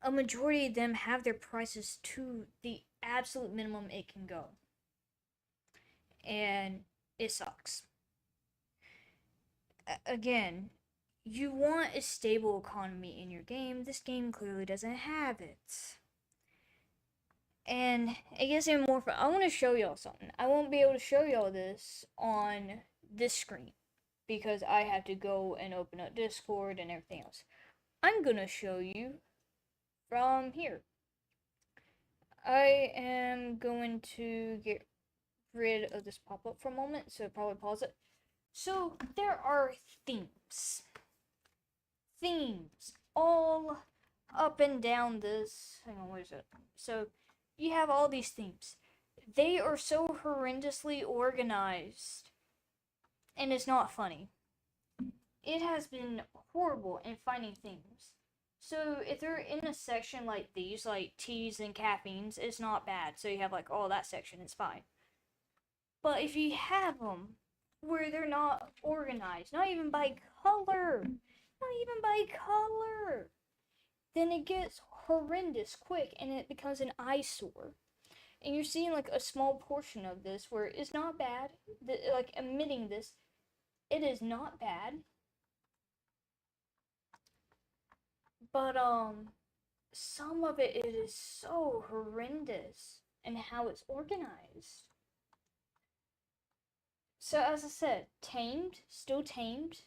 S1: A majority of them have their prices to the absolute minimum it can go. And it sucks. Again, you want a stable economy in your game. This game clearly doesn't have it. And it gets even more fun. I want to show y'all something. I won't be able to show y'all this on this screen because I have to go and open up Discord and everything else. I'm gonna show you from here. I am going to get rid of this pop-up for a moment, so probably pause it. So there are themes all up and down this. Hang on, where is it? So you have all these themes. They are so horrendously organized, and it's not funny. It has been horrible in finding themes. So if they're in a section like these, like teas and caffeines, it's not bad. So you have like all that section, it's fine. But if you have them where they're not organized, not even by color, then it gets horrendous quick and it becomes an eyesore. And you're seeing like a small portion of this where it's not bad, like emitting this, it is not bad. But some of it is so horrendous in how it's organized. So as I said, tamed, still tamed,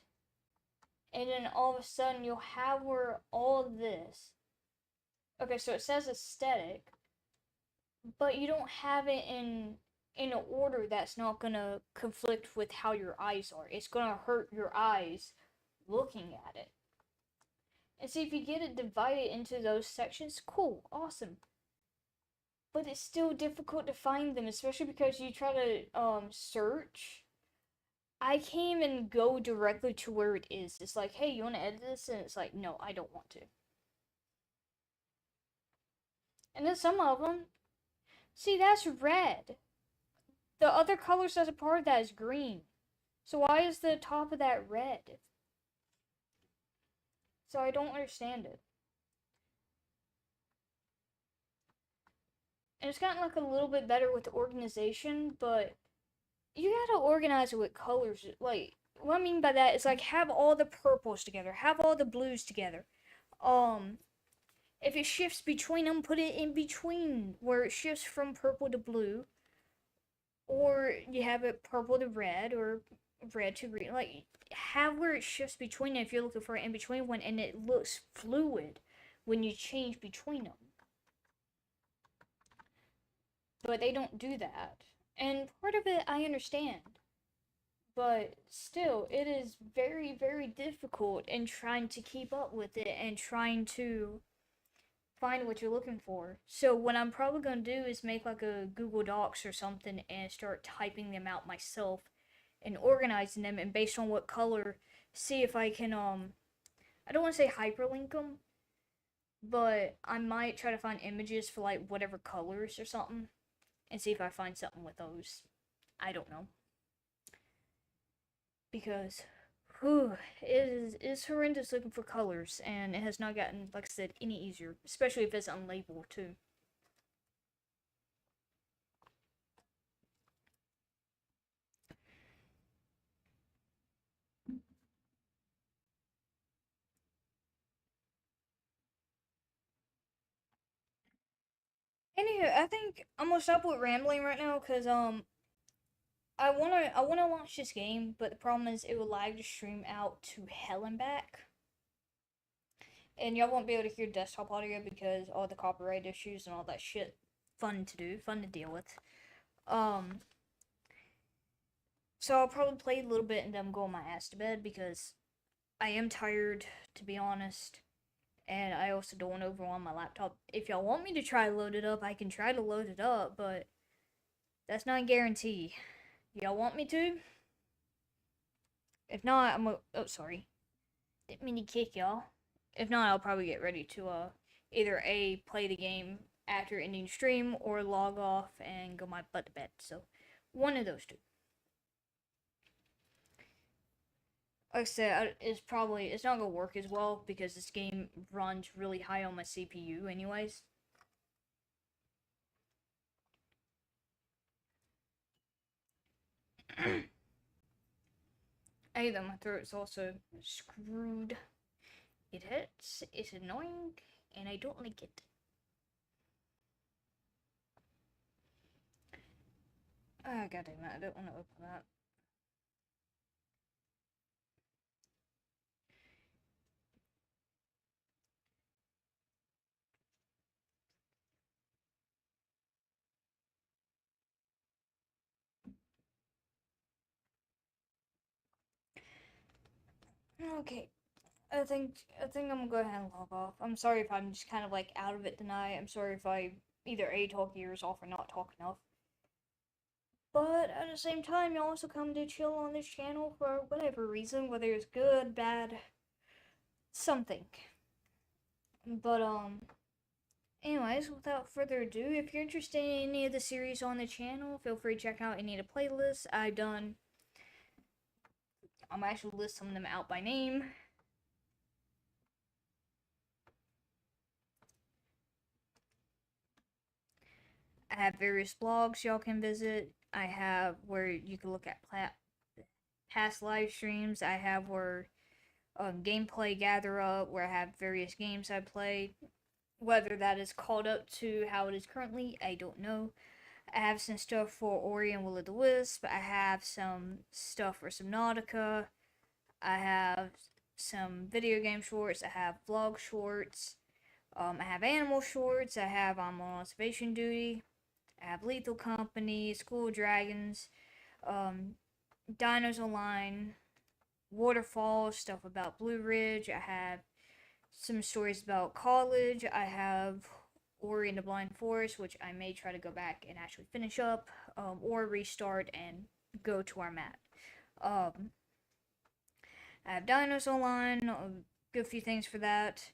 S1: and then all of a sudden you'll have where all this. Okay, so it says aesthetic, but you don't have it in an order that's not gonna conflict with how your eyes are. It's gonna hurt your eyes looking at it. And see, if you get it divided into those sections, cool, awesome. But it's still difficult to find them, especially because you try to search. I can't even go directly to where it is. It's like, hey, you want to edit this? And it's like, no, I don't want to. And then some of them, see, that's red. The other colors that's a part of that is green. So why is the top of that red? So I don't understand it. and it's gotten like a little bit better with the organization, but you gotta organize it with colors. Like, what I mean by that is like have all the purples together, have all the blues together. Um, if it shifts between them, put it in between where it shifts from purple to blue, or you have it purple to red, or red to green. Like, have where it shifts between it if you're looking for an in between one, and it looks fluid when you change between them. But they don't do that. And part of it I understand. But still, it is very, very difficult in trying to keep up with it and trying to find what you're looking for. So, what I'm probably going to do is make like a Google Docs or something and start typing them out myself and organizing them, and based on what color, see if I can, I don't want to say hyperlink them, but I might try to find images for like whatever colors or something and see if I find something with those. I don't know. Because it is horrendous looking for colors, and it has not gotten, like I said, any easier, especially if it's unlabeled too. Anywho, I think I'm gonna stop with rambling right now because I wanna launch this game, but the problem is it will lag the stream out to hell and back, and y'all won't be able to hear desktop audio because all the copyright issues and all that shit. Fun to do, fun to deal with. Um, so I'll probably play a little bit and then I'm going my ass to bed because I am tired, to be honest, and I also don't want to overwhelm my laptop. If y'all want me to try to load it up, I can try to load it up, but that's not a guarantee. Y'all want me to? If not, oh, sorry. Didn't mean to kick y'all. If not, I'll probably get ready to, either A, play the game after ending stream, or log off and go my butt to bed. So, one of those two. Like I said, it's not gonna work as well because this game runs really high on my CPU, anyways. Hey, though, my throat's also screwed. It hurts, it's annoying, and I don't like it. Oh, god damn it, I don't want to open that. Okay, I think I'm gonna go ahead and log off. I'm sorry if I'm just kind of like out of it tonight. I'm sorry if I either A, talk ears off or not talk enough. But at the same time, you also come to chill on this channel for whatever reason, whether it's good, bad, something. But anyways, without further ado, if you're interested in any of the series on the channel, feel free to check out any of the playlists I've done. I'm actually list some of them out by name. I have various blogs y'all can visit. I have where you can look at past live streams. I have where gameplay gather up, where I have various games I played. Whether that is called up to how it is currently, I don't know. I have some stuff for Ori and Will of the Wisp. I have some stuff for Subnautica. I have some video game shorts. I have vlog shorts. I have animal shorts. I have I'm on observation duty. I have Lethal Company, School of Dragons, Dinos Online, Waterfall, stuff about Blue Ridge. I have some stories about college. I have Ori and the Blind Forest, which I may try to go back and actually finish up, or restart and go to our map. I have Dinos Online, a good few things for that.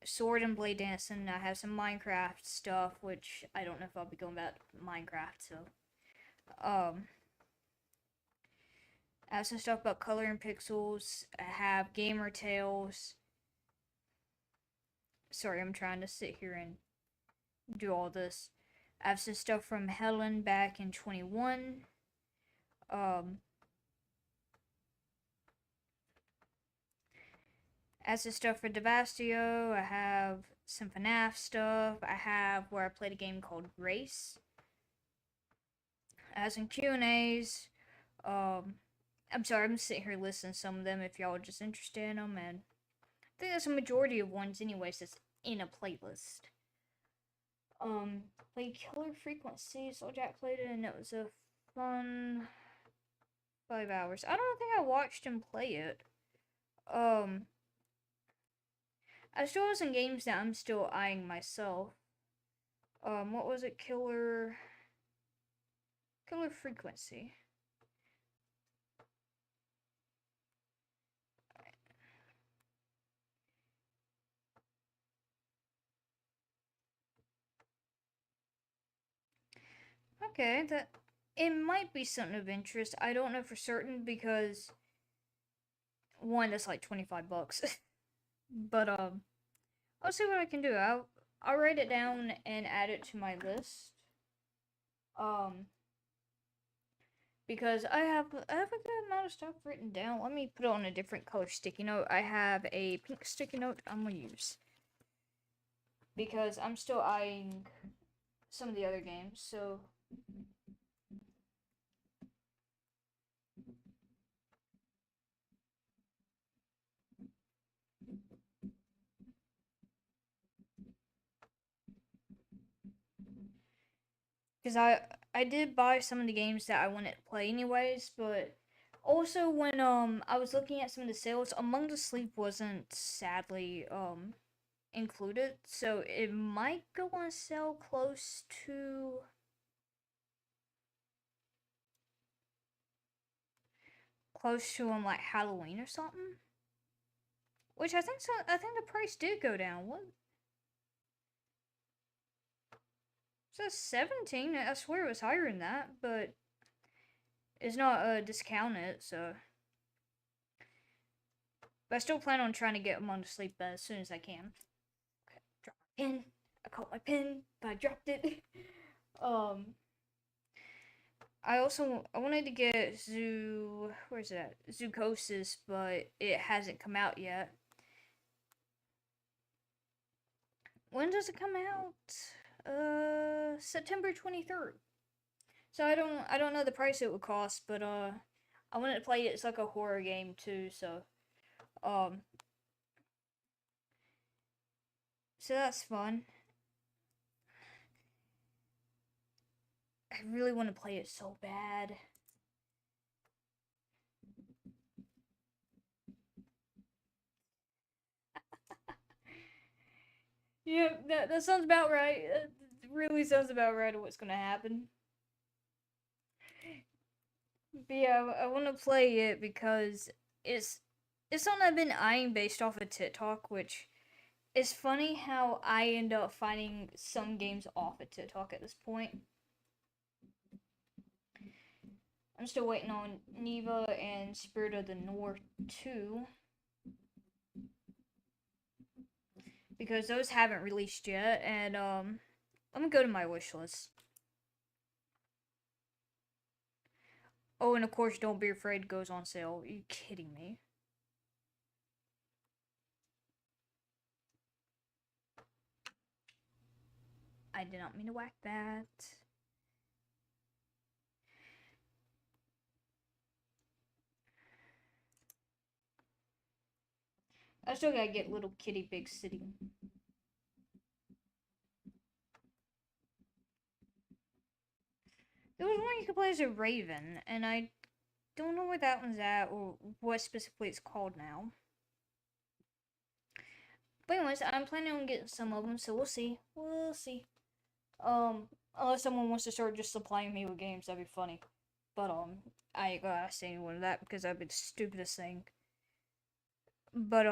S1: Sword and Blade Dancing. I have some Minecraft stuff, which I don't know if I'll be going back to Minecraft, so. I have some stuff about color and pixels. I have Gamer Tales. Sorry, I'm trying to sit here and do all this. I have some stuff from Helen back in 21. As the stuff for Devastio, I have some FNAF stuff. I have where I played a game called Grace. I have some Q&As. I'm sorry, I'm sitting here listening to some of them if y'all are just interested in them, and I think there's a majority of ones anyways that's in a playlist. Played Killer Frequency, so Jack played it, and it was a fun 5 hours. I don't think I watched him play it. I still have some games that I'm still eyeing myself. What was it? Killer Frequency. Okay, that it might be something of interest. I don't know for certain because one, that's like $25. But I'll see what I can do. I'll write it down and add it to my list. Because I have a good amount of stuff written down. Let me put it on a different color sticky note. I have a pink sticky note I'm gonna use because I'm still eyeing some of the other games. So because I did buy some of the games that I wanted to play anyways, but also when I was looking at some of the sales, Among the Sleep wasn't sadly included, so it might go on sale close to like Halloween or something. Which I think so. I think the price did go down. What? It says 17. I swear it was higher than that, but it's not discounted, so. But I still plan on trying to get Among the Sleep as soon as I can. Okay, drop my pin. I caught my pin, but I dropped it. I wanted to get where's it at? Zoocosis, but it hasn't come out yet. When does it come out? September 23rd. So I don't know the price it would cost, but I wanted to play it. It's like a horror game too, so so that's fun. I really want to play it so bad. Yeah, that sounds about right. It really sounds about right of what's gonna happen. But yeah, I want to play it because it's something I've been eyeing based off of TikTok, which is funny how I end up finding some games off of TikTok at this point. I'm still waiting on Neva and Spirit of the North 2 because those haven't released yet, and I'm gonna go to my wish list. Oh, and of course, Don't Be Afraid goes on sale. Are you kidding me? I did not mean to whack that. I still gotta get Little Kitty Big City. There was one you could play as a Raven, and I don't know where that one's at or what specifically it's called now. But anyways, I'm planning on getting some of them, so we'll see. We'll see. Unless someone wants to start just supplying me with games, that'd be funny. But I ain't gonna say anyone of that because that'd be the stupidest thing. But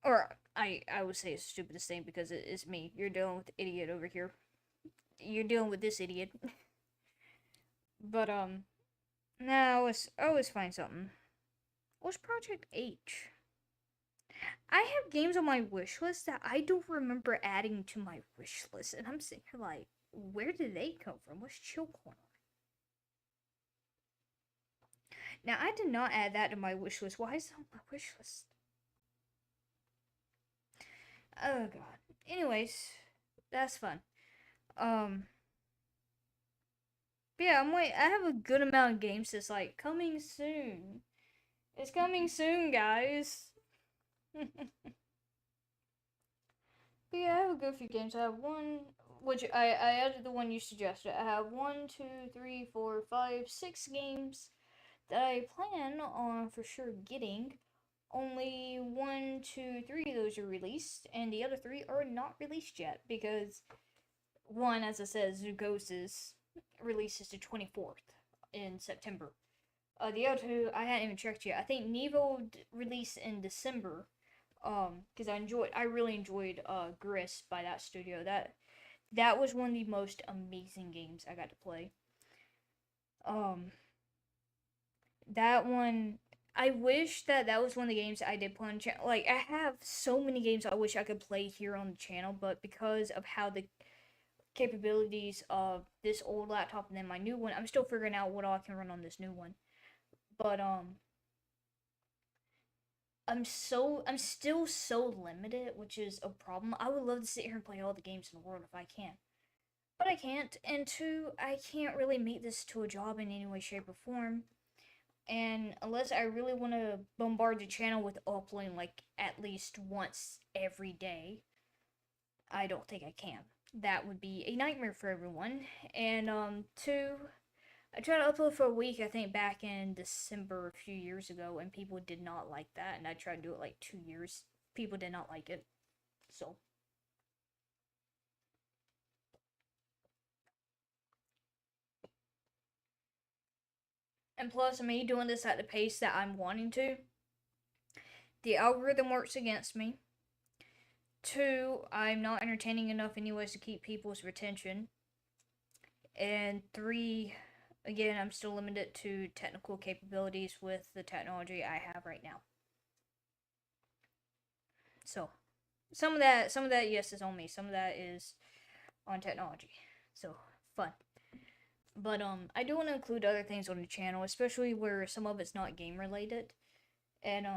S1: or I would say it's the stupidest thing because it's me. You're dealing with the idiot over here. You're dealing with this idiot. But now I always find something. What's Project H? I have games on my wish list that I don't remember adding to my wish list, and I'm sitting here like, where did they come from? What's Chill Corner? Now, I did not add that to my wish list. Why is it on my wish list? Oh god. Anyways, that's fun. But yeah, I have a good amount of games that's like coming soon. It's coming soon, guys. But yeah, I have a good few games. I have one, which I added the one you suggested. I have 1, 2, 3, 4, 5, 6 games that I plan on for sure getting. Only 1, 2, 3 of those are released, and the other 3 are not released yet because one, as I said, Zoogosis releases the 24th in September. The other two I hadn't even checked yet. I think Nevo released in December. Because I really enjoyed Gris by that studio. That was one of the most amazing games I got to play. That one, I wish that was one of the games I did play on the channel. Like, I have so many games I wish I could play here on the channel, but because of how the capabilities of this old laptop and then my new one, I'm still figuring out what all I can run on this new one. But I'm still so limited, which is a problem. I would love to sit here and play all the games in the world if I can. But I can't, and two, I can't really make this to a job in any way, shape, or form. And unless I really want to bombard the channel with uploading like at least once every day, I don't think I can. That would be a nightmare for everyone. And two, I tried to upload for a week, I think back in December a few years ago, and people did not like that. And I tried to do it like 2 years. People did not like it. So. And plus, me doing this at the pace that I'm wanting to, the algorithm works against me. Two, I'm not entertaining enough anyways to keep people's retention. And three, again, I'm still limited to technical capabilities with the technology I have right now. So, some of that, yes, is on me. Some of that is on technology. So, fun. But I do want to include other things on the channel, especially where some of it's not game related. And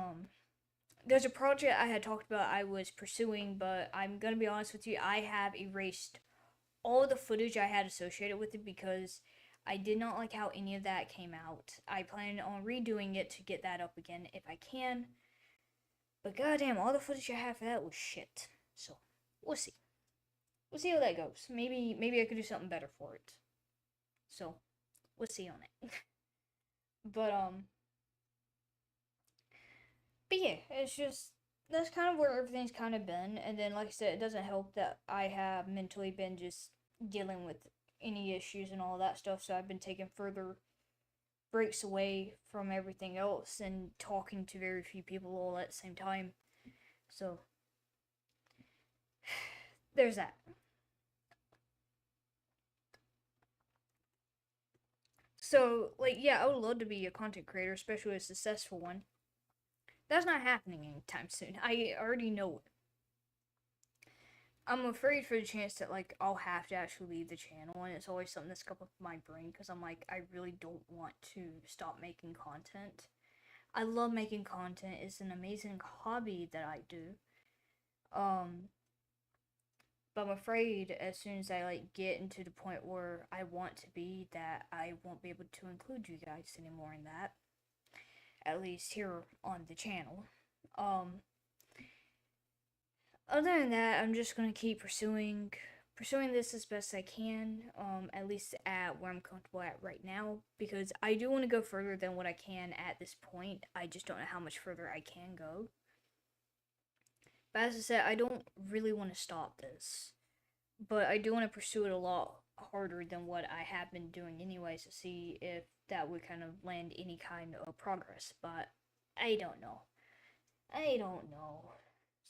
S1: there's a project I had talked about I was pursuing, but I'm gonna be honest with you, I have erased all the footage I had associated with it because I did not like how any of that came out. I plan on redoing it to get that up again if I can. But goddamn, all the footage I have for that was shit. So, we'll see. We'll see how that goes. Maybe I could do something better for it. So, we'll see on it. But yeah, it's just that's kind of where everything's kind of been. And then, like I said, it doesn't help that I have mentally been just dealing with any issues and all that stuff. So I've been taking further breaks away from everything else and talking to very few people all at the same time. So there's that. So, like, yeah, I would love to be a content creator, especially a successful one. That's not happening anytime soon. I already know it. I'm afraid for the chance that, like, I'll have to actually leave the channel, and it's always something that's come up in my brain, because I'm like, I really don't want to stop making content. I love making content. It's an amazing hobby that I do. But I'm afraid as soon as I like get into the point where I want to be, that I won't be able to include you guys anymore in that. At least here on the channel. Other than that, I'm just gonna keep pursuing this as best I can. At least at where I'm comfortable at right now, because I do want to go further than what I can at this point. I just don't know how much further I can go. But as I said, I don't really want to stop this. But I do want to pursue it a lot harder than what I have been doing anyways, to see if that would kind of land any kind of progress. But I don't know.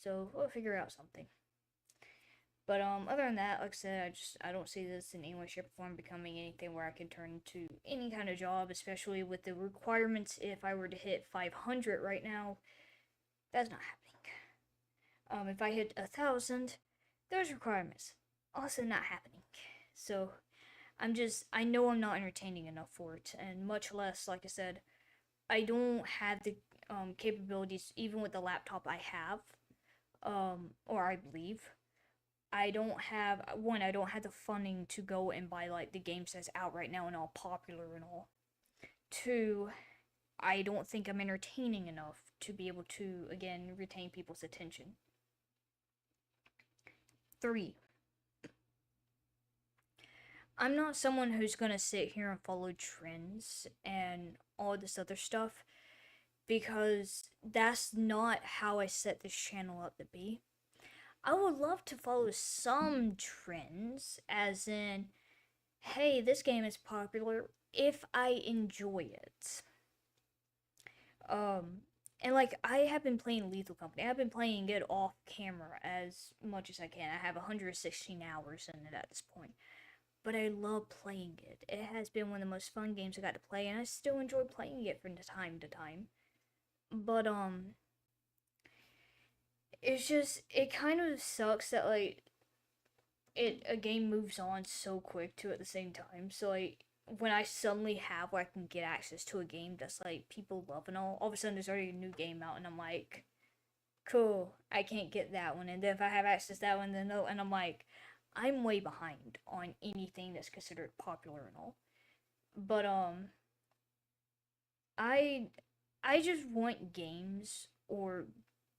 S1: So we'll figure out something. But other than that, like I said, I don't see this in any way, shape, or form becoming anything where I can turn into any kind of job, especially with the requirements. If I were to hit 500 right now, that's not happening. If I hit 1,000, there's requirements. Also not happening. So I know I'm not entertaining enough for it, and much less, like I said, I don't have the capabilities, even with the laptop I have, or I believe. I don't have, one, I don't have the funding to go and buy, like, the games that's out right now and all popular and all. Two, I don't think I'm entertaining enough to be able to, again, retain people's attention. Three, I'm not someone who's gonna sit here and follow trends and all this other stuff because that's not how I set this channel up to be. I would love to follow some trends, as in, hey, this game is popular if I enjoy it. Um, and like I have been playing Lethal Company. I've been playing it off camera as much as I can. I have 116 hours in it at this point. But I love playing it. It has been one of the most fun games I got to play, and I still enjoy playing it from time to time. But it's just, it kind of sucks that like a game moves on so quick too at the same time. So like when I suddenly have where I can get access to a game that's like people love and all of a sudden there's already a new game out and I'm like, cool, I can't get that one. And then if I have access to that one, then no, and I'm like, I'm way behind on anything that's considered popular and all. But I I just want games or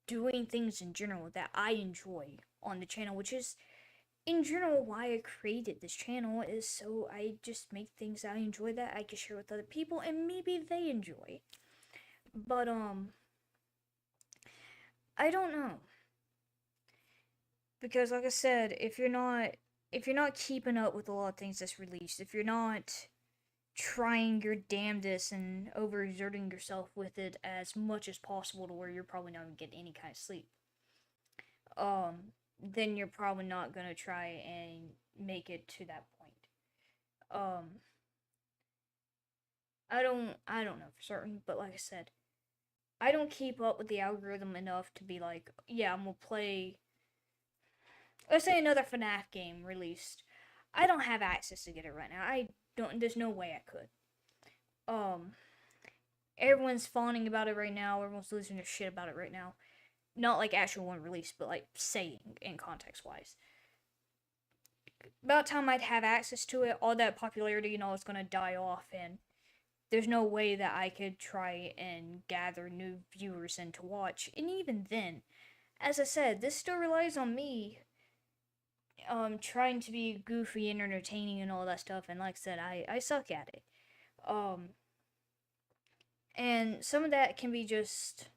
S1: doing things in general that I enjoy on the channel, which is in general why I created this channel, is so I just make things I enjoy that I can share with other people and maybe they enjoy. But I don't know. Because like I said, if you're not keeping up with a lot of things that's released, if you're not trying your damnedest and overexerting yourself with it as much as possible to where you're probably not gonna get any kind of sleep, then you're probably not gonna try and make it to that point. Um, I don't know for certain, but like I said, I don't keep up with the algorithm enough to be like, yeah, I'm gonna play. Let's say another FNAF game released. I don't have access to get it right now. I don't. There's no way I could. Um, everyone's fawning about it right now. Everyone's losing their shit about it right now. Not like actual one release, but like saying in context wise. About time I'd have access to it, all that popularity, is gonna die off, and there's no way that I could try and gather new viewers in to watch. And even then, as I said, this still relies on me trying to be goofy and entertaining and all that stuff, and like I said, I suck at it. Um and some of that can be just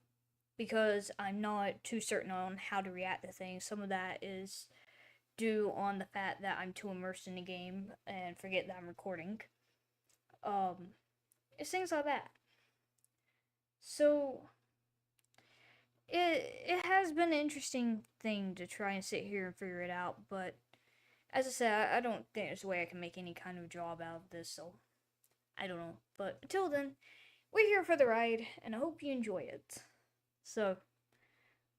S1: because I'm not too certain on how to react to things. Some of that is due on the fact that I'm too immersed in the game and forget that I'm recording. It's things like that. So it has been an interesting thing to try and sit here and figure it out, but as I said, I don't think there's a way I can make any kind of job out of this, so I don't know. But until then, we're here for the ride, and I hope you enjoy it. So,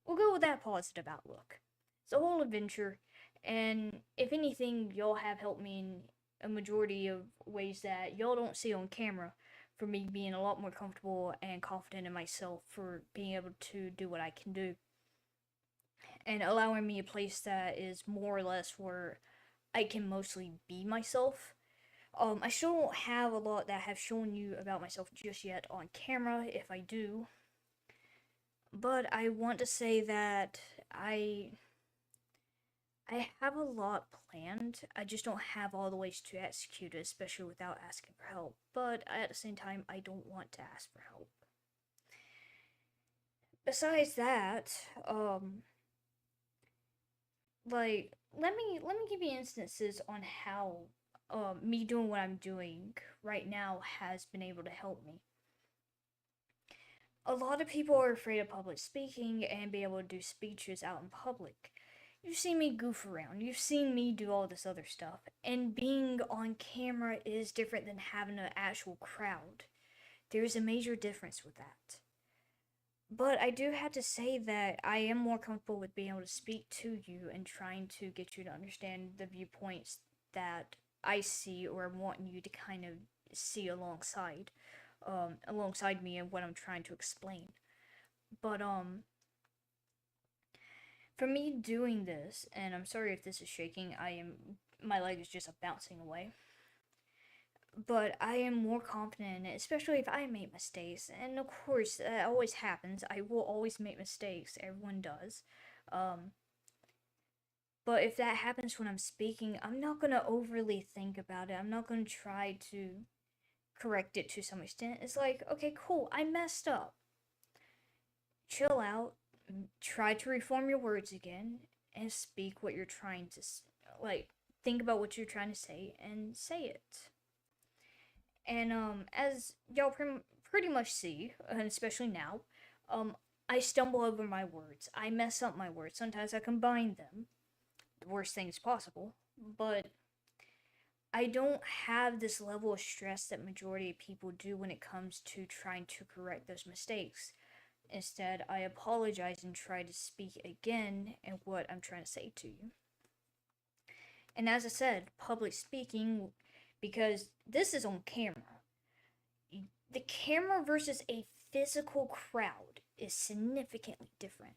S1: we'll go with that positive outlook. It's a whole adventure, and if anything, y'all have helped me in a majority of ways that y'all don't see on camera, for me being a lot more comfortable and confident in myself for being able to do what I can do. And allowing me a place that is more or less where I can mostly be myself. I still don't have a lot that I have shown you about myself just yet on camera, if I do. But I want to say that I have a lot planned. I just don't have all the ways to execute it, especially without asking for help. But at the same time, I don't want to ask for help. Besides that, like let me give you instances on how me doing what I'm doing right now has been able to help me. A lot of people are afraid of public speaking and be able to do speeches out in public. You've seen me goof around. You've seen me do all this other stuff. And being on camera is different than having an actual crowd. There's a major difference with that. But I do have to say that I am more comfortable with being able to speak to you and trying to get you to understand the viewpoints that I see or want you to kind of see alongside me and what I'm trying to explain. But for me doing this, and I'm sorry if this is shaking, my leg is just bouncing away. But I am more confident in it, especially if I make mistakes. And of course, that always happens. I will always make mistakes. Everyone does. Um, but if that happens when I'm speaking, I'm not gonna overly think about it. I'm not gonna try to correct it to some extent. It's like, okay, cool, I messed up. Chill out. Try to reform your words again and speak what you're trying to like. Think about what you're trying to say and say it. And as y'all pretty much see, and especially now, I stumble over my words. I mess up my words. Sometimes I combine them, the worst things possible. But I don't have this level of stress that majority of people do when it comes to trying to correct those mistakes. Instead, I apologize and try to speak again and what I'm trying to say to you. And as I said, public speaking, because this is on camera, the camera versus a physical crowd is significantly different.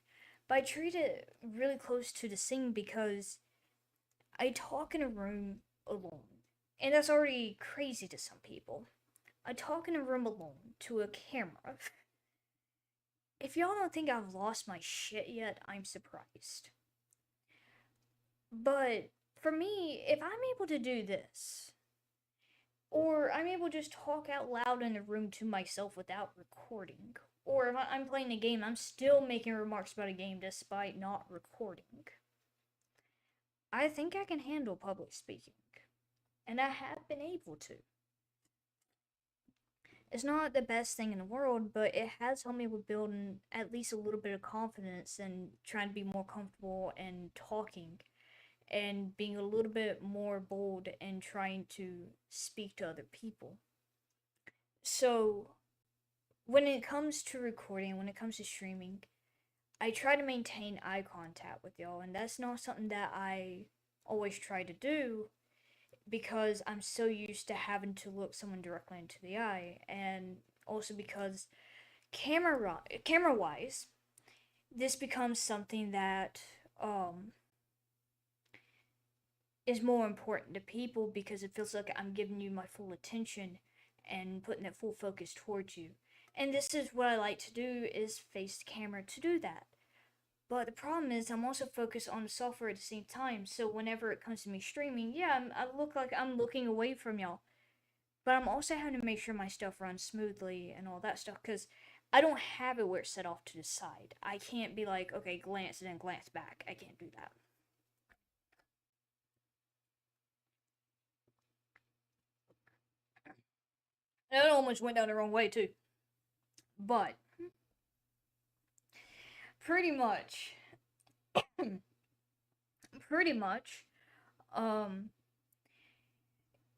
S1: But I treat it really close to the scene because I talk in a room alone. And that's already crazy to some people. I talk in a room alone to a camera. If y'all don't think I've lost my shit yet, I'm surprised. But for me, if I'm able to do this, or I'm able to just talk out loud in the room to myself without recording, or if I'm playing a game, I'm still making remarks about a game despite not recording, I think I can handle public speaking. And I have been able to. It's not the best thing in the world, but it has helped me with building at least a little bit of confidence and trying to be more comfortable and talking and being a little bit more bold and trying to speak to other people. So, when it comes to recording, when it comes to streaming, I try to maintain eye contact with y'all, and that's not something that I always try to do because I'm so used to having to look someone directly into the eye, and also because camera wise, this becomes something that is more important to people because it feels like I'm giving you my full attention and putting that full focus towards you. And this is what I like to do is face the camera to do that. But the problem is I'm also focused on the software at the same time. So whenever it comes to me streaming, yeah, I look like I'm looking away from y'all. But I'm also having to make sure my stuff runs smoothly and all that stuff because I don't have it where it's set off to the side. I can't be like, okay, glance and then glance back. I can't do that. And it almost went down the wrong way too. But pretty much, pretty much, um,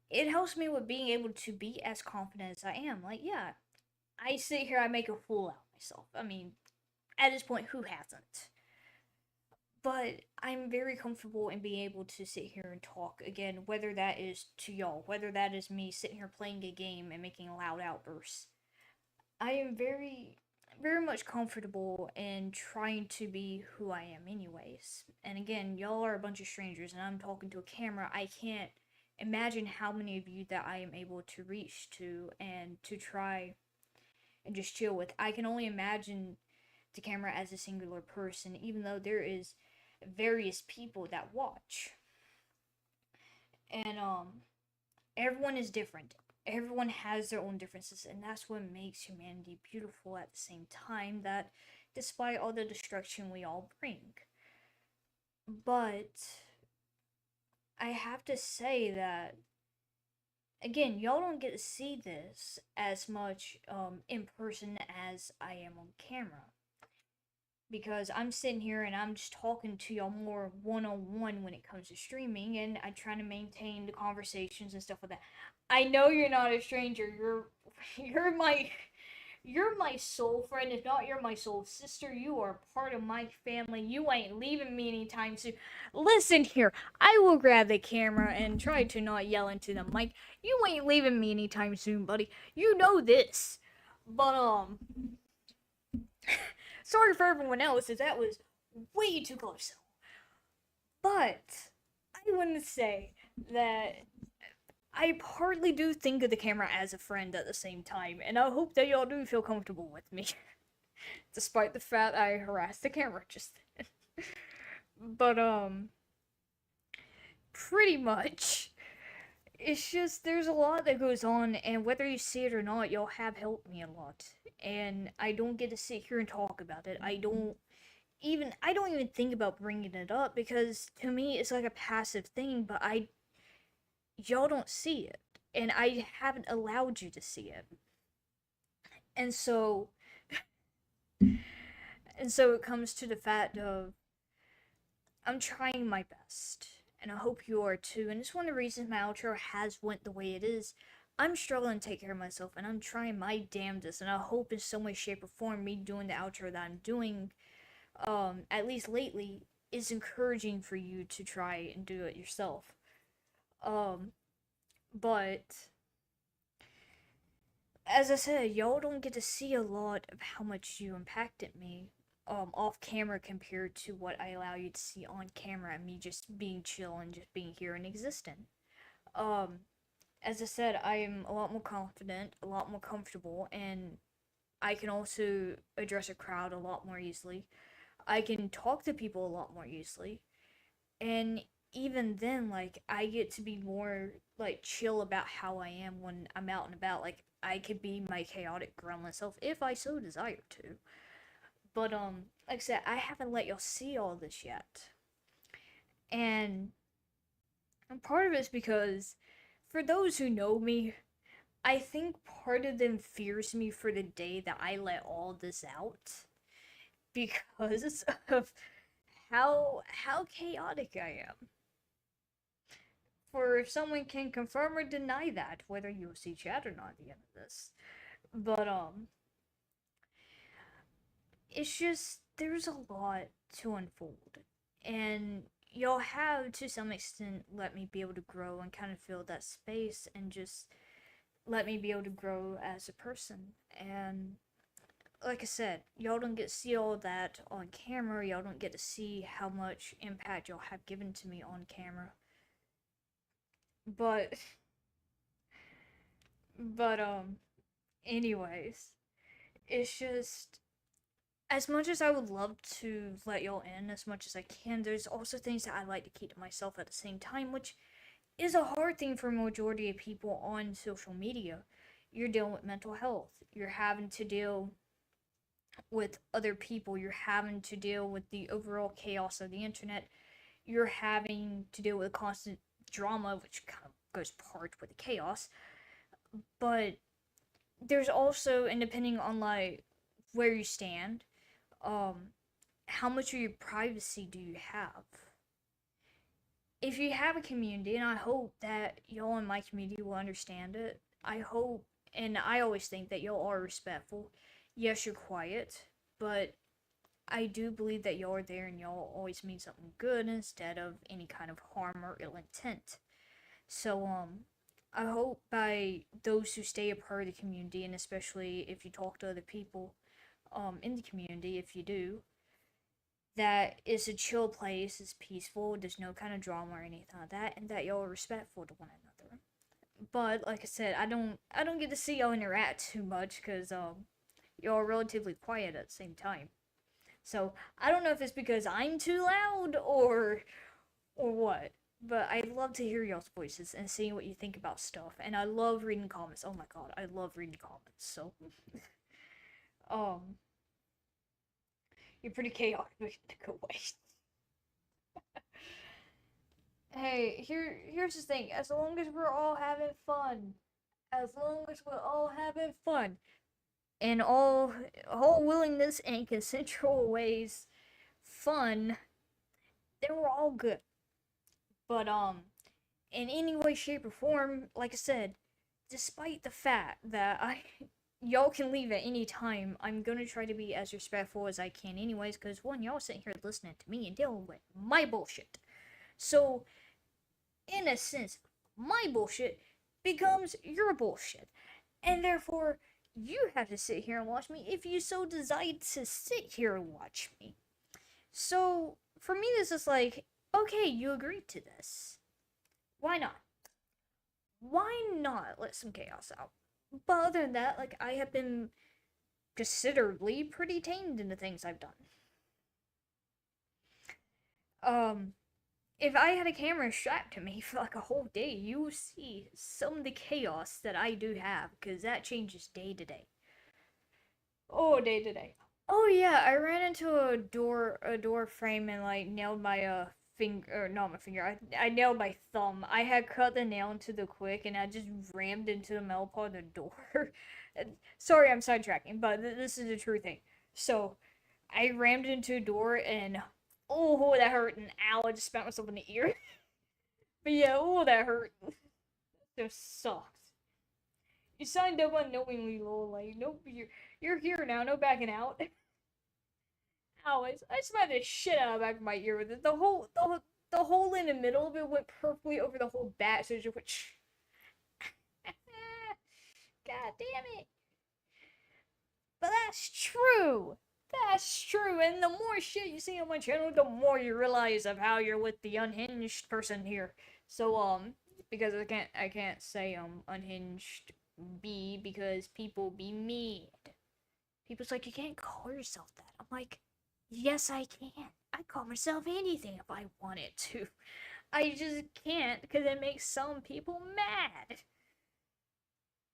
S1: it helps me with being able to be as confident as I am. Like, yeah, I sit here, I make a fool out of myself. I mean, at this point, who hasn't? But I'm very comfortable in being able to sit here and talk again, whether that is to y'all, whether that is me sitting here playing a game and making loud outbursts. I am very much comfortable in trying to be who I am, anyways. And again, y'all are a bunch of strangers, and I'm talking to a camera. I can't imagine how many of you that I am able to reach to and to try and just chill with. I can only imagine the camera as a singular person, even though there is various people that watch. And everyone is different. Everyone has their own differences, and that's what makes humanity beautiful at the same time that despite all the destruction we all bring. But I have to say that again, y'all don't get to see this as much in person as I am on camera. Because I'm sitting here and I'm just talking to y'all more one on one when it comes to streaming, and I try to maintain the conversations and stuff like that. I know you're not a stranger. You're you're my You're my soul friend. If not, you're my soul sister. You are part of my family. You ain't leaving me anytime soon. Listen here. I will grab the camera and try to not yell into the mic. You ain't leaving me anytime soon, buddy. You know this. But, sorry for everyone else, as that was way too close. But, I want to say that I partly do think of the camera as a friend at the same time, and I hope that y'all do feel comfortable with me, despite the fact I harassed the camera just then. But, pretty much, it's just there's a lot that goes on, and whether you see it or not, y'all have helped me a lot. And I don't get to sit here and talk about it. I don't even think about bringing it up because to me it's like a passive thing, but y'all don't see it, and I haven't allowed you to see it. And so it comes to the fact of I'm trying my best, and I hope you are too. And it's one of the reasons my outro has went the way it is. I'm struggling to take care of myself, and I'm trying my damnedest. And I hope in some way, shape, or form, me doing the outro that I'm doing, at least lately, is encouraging for you to try and do it yourself. Um, but as I said, y'all don't get to see a lot of how much you impacted me off camera compared to what I allow you to see on camera and me just being chill and just being here and existing. Um, as I said, I am a lot more confident, a lot more comfortable, and I can also address a crowd a lot more easily. I can talk to people a lot more easily. And even then, like, I get to be more, like, chill about how I am when I'm out and about. Like, I could be my chaotic gremlin self if I so desire to. But, like I said, I haven't let y'all see all this yet. And part of it's because, for those who know me, I think part of them fears me for the day that I let all this out because of how chaotic I am. For if someone can confirm or deny that, whether you'll see chat or not at the end of this. But it's just there's a lot to unfold. And y'all have to some extent let me be able to grow and kind of fill that space and just let me be able to grow as a person. And like I said, y'all don't get to see all that on camera. Y'all don't get to see how much impact y'all have given to me on camera. But but anyways, it's just as much as I would love to let y'all in as much as I can, there's also things that I like to keep to myself at the same time, which is a hard thing for a majority of people on social media. You're dealing with mental health. You're having to deal with other people. You're having to deal with the overall chaos of the internet. You're having to deal with constant drama, which kind of goes part with the chaos. But there's also, and depending on like where you stand, how much of your privacy do you have? If you have a community, and I hope that y'all in my community will understand it, I hope, and I always think that y'all are respectful. Yes, you're quiet, but I do believe that y'all are there and y'all always mean something good instead of any kind of harm or ill intent. So, I hope by those who stay a part of the community, and especially if you talk to other people, in the community, if you do, that it's a chill place, it's peaceful, there's no kind of drama or anything like that, and that y'all are respectful to one another. But like I said, I don't get to see y'all interact too much because y'all are relatively quiet at the same time. So I don't know if it's because I'm too loud or what. But I love to hear y'all's voices and seeing what you think about stuff. And I love reading comments. Oh my god, I love reading comments. So um you're pretty chaotic in a good way. Hey, here's the thing. As long as we're all having fun, as long as we're all having fun, in all willingness and consensual ways, fun, then we're all good. But in any way, shape, or form, like I said, despite the fact that y'all can leave at any time. I'm gonna try to be as respectful as I can, anyways, because one, y'all sitting here listening to me and dealing with my bullshit. So, in a sense, my bullshit becomes your bullshit. And therefore, you have to sit here and watch me if you so decide to sit here and watch me. So, for me, this is like, okay, you agreed to this. Why not? Why not let some chaos out? But other than that, like, I have been considerably pretty tamed in the things I've done. Um, if I had a camera strapped to me for like a whole day, you will see some of the chaos that I do have, because that changes day to day. Oh, day to day. Oh yeah, I ran into a door frame and like nailed my finger, or not my finger. I nailed my thumb. I had cut the nail into the quick and I just rammed into the metal part of the door. Sorry, I'm sidetracking, but this is a true thing. So I rammed into a door and oh that hurt, and ow, I just spat myself in the ear. But yeah, oh that hurt. Just sucks. You signed up unknowingly, lol. Like nope, you're here now. No backing out. Ow, I smacked the shit out of the back of my ear with it. The hole in the middle of it went perfectly over the whole bat, so it just went. God damn it! But that's true. That's true. And the more shit you see on my channel, the more you realize of how you're with the unhinged person here. So because I can't say unhinged B because people be mean. People's like, you can't call yourself that. I'm like, yes, I can. I call myself anything if I wanted to. I just can't because it makes some people mad.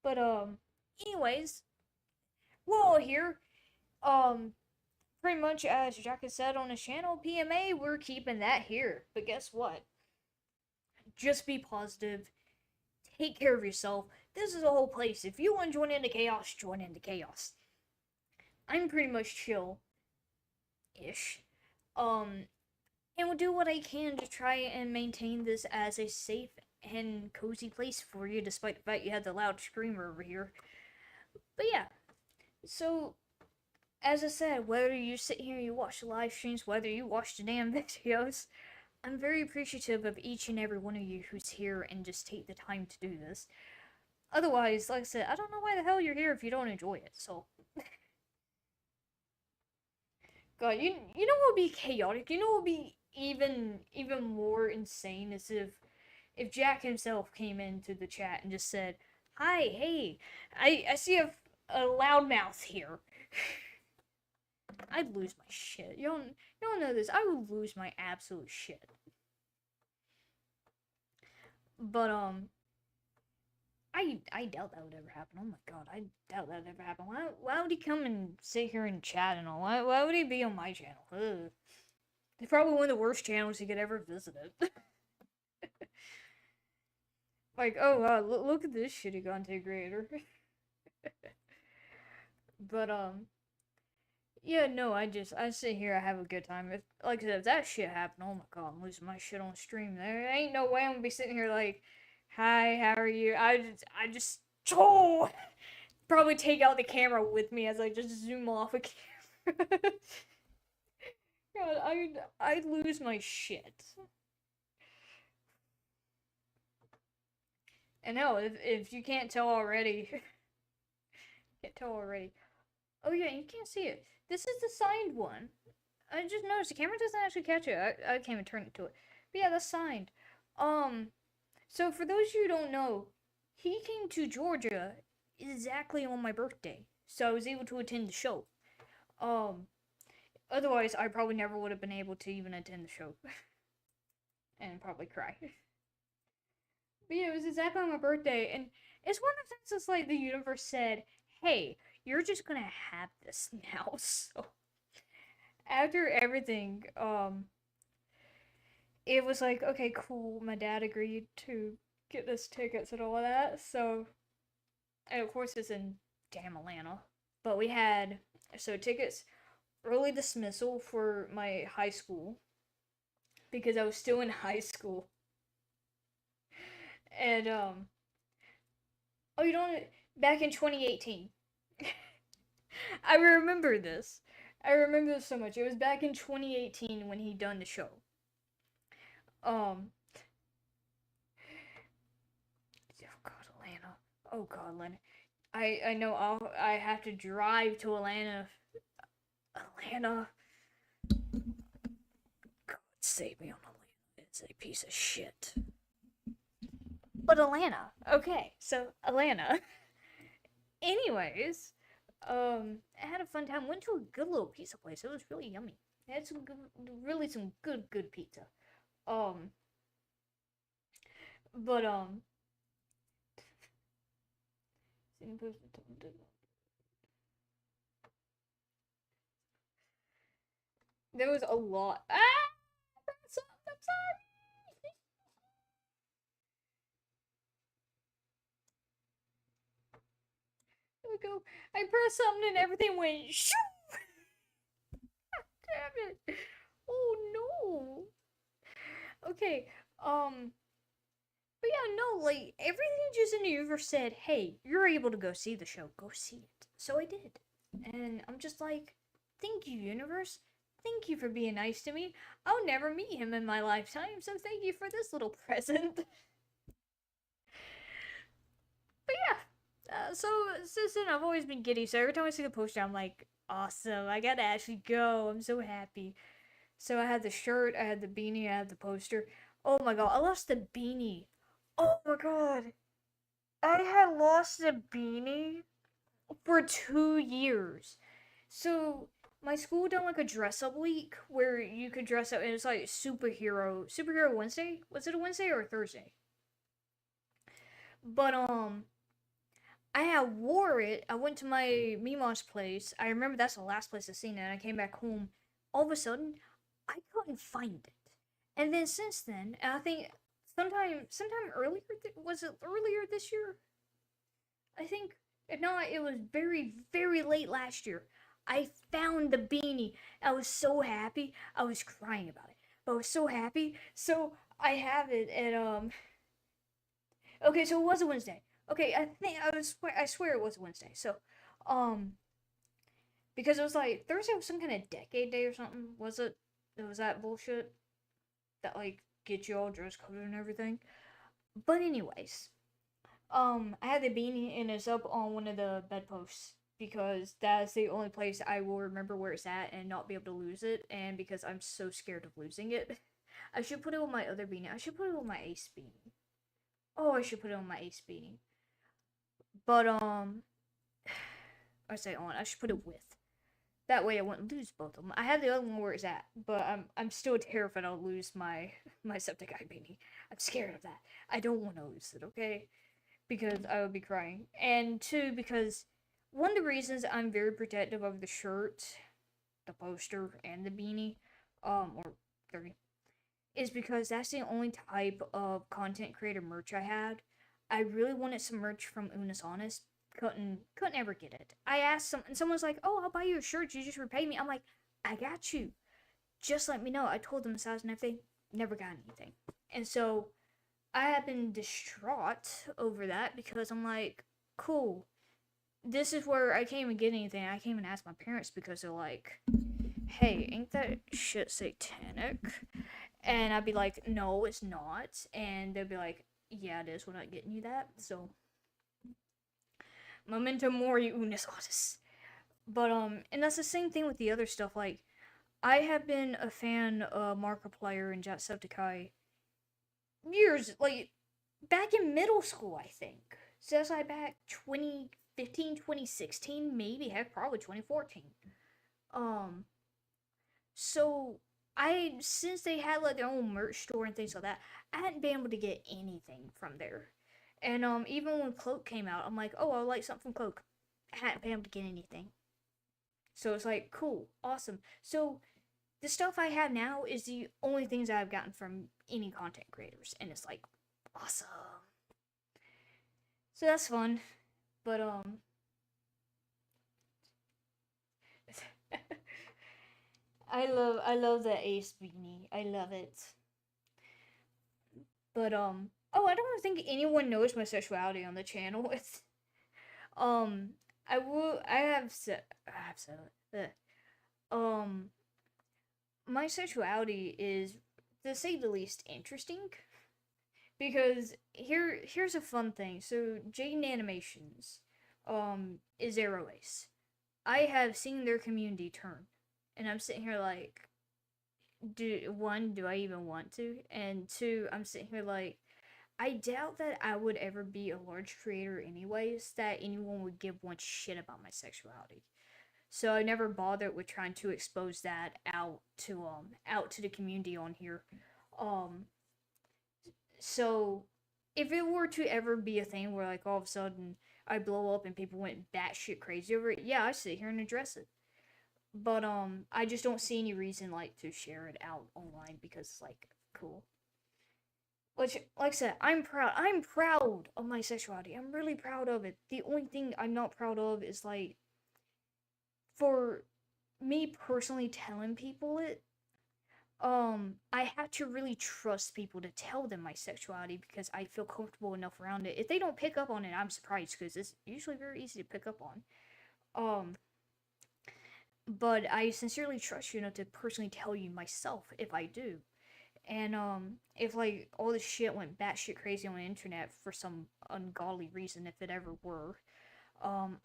S1: But anyways, we're all here. Um, pretty much as Jack has said on his channel, PMA, we're keeping that here. But guess what? Just be positive. Take care of yourself. This is a whole place. If you want to join into chaos, join into chaos. I'm pretty much chill ish. And will do what I can to try and maintain this as a safe and cozy place for you, despite the fact you had the loud screamer over here. But yeah, so as I said, whether you sit here and you watch the live streams, whether you watch the damn videos, I'm very appreciative of each and every one of you who's here and just take the time to do this. Otherwise, like I said, I don't know why the hell you're here if you don't enjoy it, so. God, you know what would be chaotic? You know what would be even more insane is if Jack himself came into the chat and just said, "Hi, hey, I see a loudmouth here." I'd lose my shit. You don't know this. I would lose my absolute shit. But I doubt that would ever happen. Oh my god, I doubt that would ever happen. Why would he come and sit here and chat and all? Why would he be on my channel? Ugh. It's probably one of the worst channels he could ever visit. Like, oh god, look at this shitty content creator. But yeah, no, I sit here, I have a good time. If like I said, if that shit happened, oh my god, I'm losing my shit on stream. There ain't no way I'm gonna be sitting here like, hi, how are you? I just oh, probably take out the camera with me as I just zoom off a camera. God, I'd lose my shit. And no, if you can't tell already, can't tell already. Oh yeah, you can't see it. This is the signed one. I just noticed the camera doesn't actually catch it. I can't even turn it to it. But yeah, that's signed. Um, so for those of you who don't know, he came to Georgia exactly on my birthday, so I was able to attend the show. Um, otherwise I probably never would have been able to even attend the show, and probably cry. But yeah, it was exactly on my birthday, and it's one of the things that's like the universe said, "Hey, you're just gonna have this now." So after everything, it was like, okay, cool. My dad agreed to get us tickets and all of that. So, and of course, it's in damn Atlanta. But we had tickets, early dismissal for my high school because I was still in high school, and oh, you don't back in 2018. I remember this. I remember this so much. It was back in 2018 when he done the show. Um, oh God, Atlanta. Oh God, Atlanta. I know I have to drive to Atlanta. Atlanta. God save me on Atlanta. It's a piece of shit. But Atlanta. Okay, so Atlanta. Anyways, I had a fun time. Went to a good little pizza place. It was really yummy. It had some good, really some good pizza. Um, but there was a lot. Ah, I'm sorry. There we go. I pressed something and everything went shoo. Damn it. Oh no. Okay. But yeah, no, like everything just in the universe said, "Hey, you're able to go see the show. Go see it." So I did, and I'm just like, "Thank you, universe. Thank you for being nice to me. I'll never meet him in my lifetime, so thank you for this little present." But yeah, so since then I've always been giddy. So every time I see the poster, I'm like, "Awesome! I gotta actually go. I'm so happy." So I had the shirt, I had the beanie, I had the poster. Oh my god, I lost the beanie. Oh my god. I had lost a beanie for 2 years. So my school done like a dress up week where you could dress up and it's like superhero Wednesday. Was it a Wednesday or a Thursday? But I had wore it. I went to my Mima's place. I remember that's the last place I seen it. And I came back home. All of a sudden, I couldn't find it. And then since then, I think sometime earlier was it earlier this year? I think no, it was very late last year. I found the beanie. I was so happy. I was crying about it, but I was so happy. So I have it, and okay, so it was a Wednesday. Okay, I swear it was a Wednesday. So, um, because it was like Thursday was some kind of decade day or something. Was it? It was that bullshit that like get you all dress coded and everything. But anyways, I had the beanie and it's up on one of the bedposts because that's the only place I will remember where it's at and not be able to lose it. And because I'm so scared of losing it, I should put it on my other beanie. I should put it on my ace beanie. Oh, I should put it on my ace beanie. But I say on. I should put it with. That way I wouldn't lose both of them. I have the other one where it's at, but I'm still terrified I'll lose my septic eye beanie. I'm scared of that. I don't want to lose it. Okay. Because I would be crying. And two, because one of the reasons I'm very protective of the shirt, the poster, and the beanie, or 30, is because that's the only type of content creator merch I had. I really wanted some merch from Unis Honest. Couldn't ever get it. I asked someone's like, "Oh, I'll buy you a shirt. You just repay me." I'm like, "I got you. Just let me know." I told them the size and everything. Never got anything. And so I have been distraught over that because I'm like, cool. This is where I can't even get anything. I can't even ask my parents because they're like, hey, ain't that shit satanic? And I'd be like, no, it's not. And they'd be like, yeah, it is. We're not getting you that. So, memento mori unis autis. But, and that's the same thing with the other stuff. Like, I have been a fan of Markiplier and Jacksepticeye years, like, back in middle school, I think. So that's like back 2015, 2016, maybe, heck, probably 2014. Um, so since they had like their own merch store and things like that, I hadn't been able to get anything from there. And even when Cloak came out, I'm like, oh, I like something from Cloak. I hadn't been able to get anything. So it's like, cool, awesome. So the stuff I have now is the only things I've gotten from any content creators, and it's like awesome. So that's fun. But I love the ace beanie. I love it. But oh, I don't think anyone knows my sexuality on the channel. It's um I have said it. My sexuality is, to say the least, interesting. Because here's a fun thing. So Jaden Animations, is Arrow Ace. I have seen their community turn, and I'm sitting here like, do I even want to? And two, I'm sitting here like, I doubt that I would ever be a large creator anyways, that anyone would give one shit about my sexuality. So I never bothered with trying to expose that out to the community on here. Um so if it were to ever be a thing where like all of a sudden I blow up and people went batshit crazy over it, yeah, I sit here and address it. But I just don't see any reason like to share it out online because it's like cool. Which, like I said, I'm proud. I'm proud of my sexuality. I'm really proud of it. The only thing I'm not proud of is like, for me personally telling people it. I have to really trust people to tell them my sexuality because I feel comfortable enough around it. If they don't pick up on it, I'm surprised because it's usually very easy to pick up on. Um, but I sincerely trust you enough to personally tell you myself if I do. And if like all this shit went batshit crazy on the internet for some ungodly reason, if it ever were,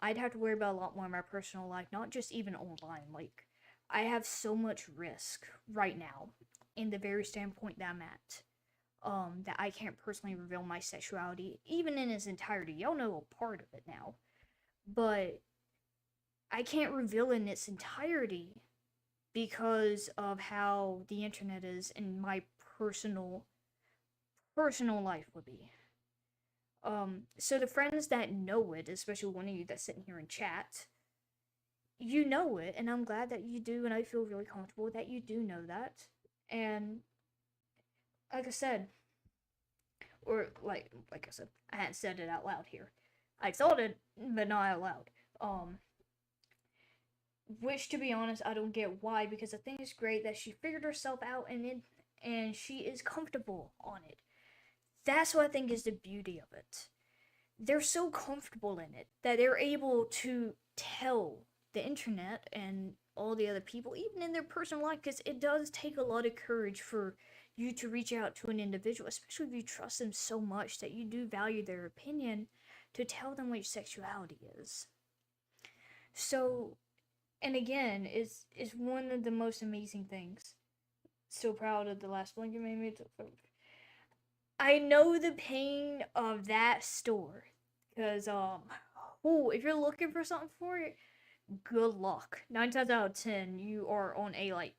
S1: I'd have to worry about a lot more in my personal life, not just even online. Like, I have so much risk right now in the very standpoint that I'm at. That I can't personally reveal my sexuality, even in its entirety. Y'all know a part of it now. But I can't reveal in its entirety because of how the internet is and my personal personal life would be. So the friends that know it, especially one of you that's sitting here in chat, you know it, and I'm glad that you do, and I feel really comfortable that you do know that. And like I said, or like I said, I hadn't said it out loud here. I thought it, but not out loud. Which to be honest, I don't get why, because I think it's great that she figured herself out and she is comfortable on it. That's what I think is the beauty of it. They're so comfortable in it that they're able to tell the internet and all the other people, even in their personal life, because it does take a lot of courage for you to reach out to an individual, especially if you trust them so much that you do value their opinion, to tell them what your sexuality is. So, and again, is one of the most amazing things. So proud of the last blanket made me. I know the pain of that store, because oh, if you're looking for something for it, good luck. 9 times out of 10, you are on a like,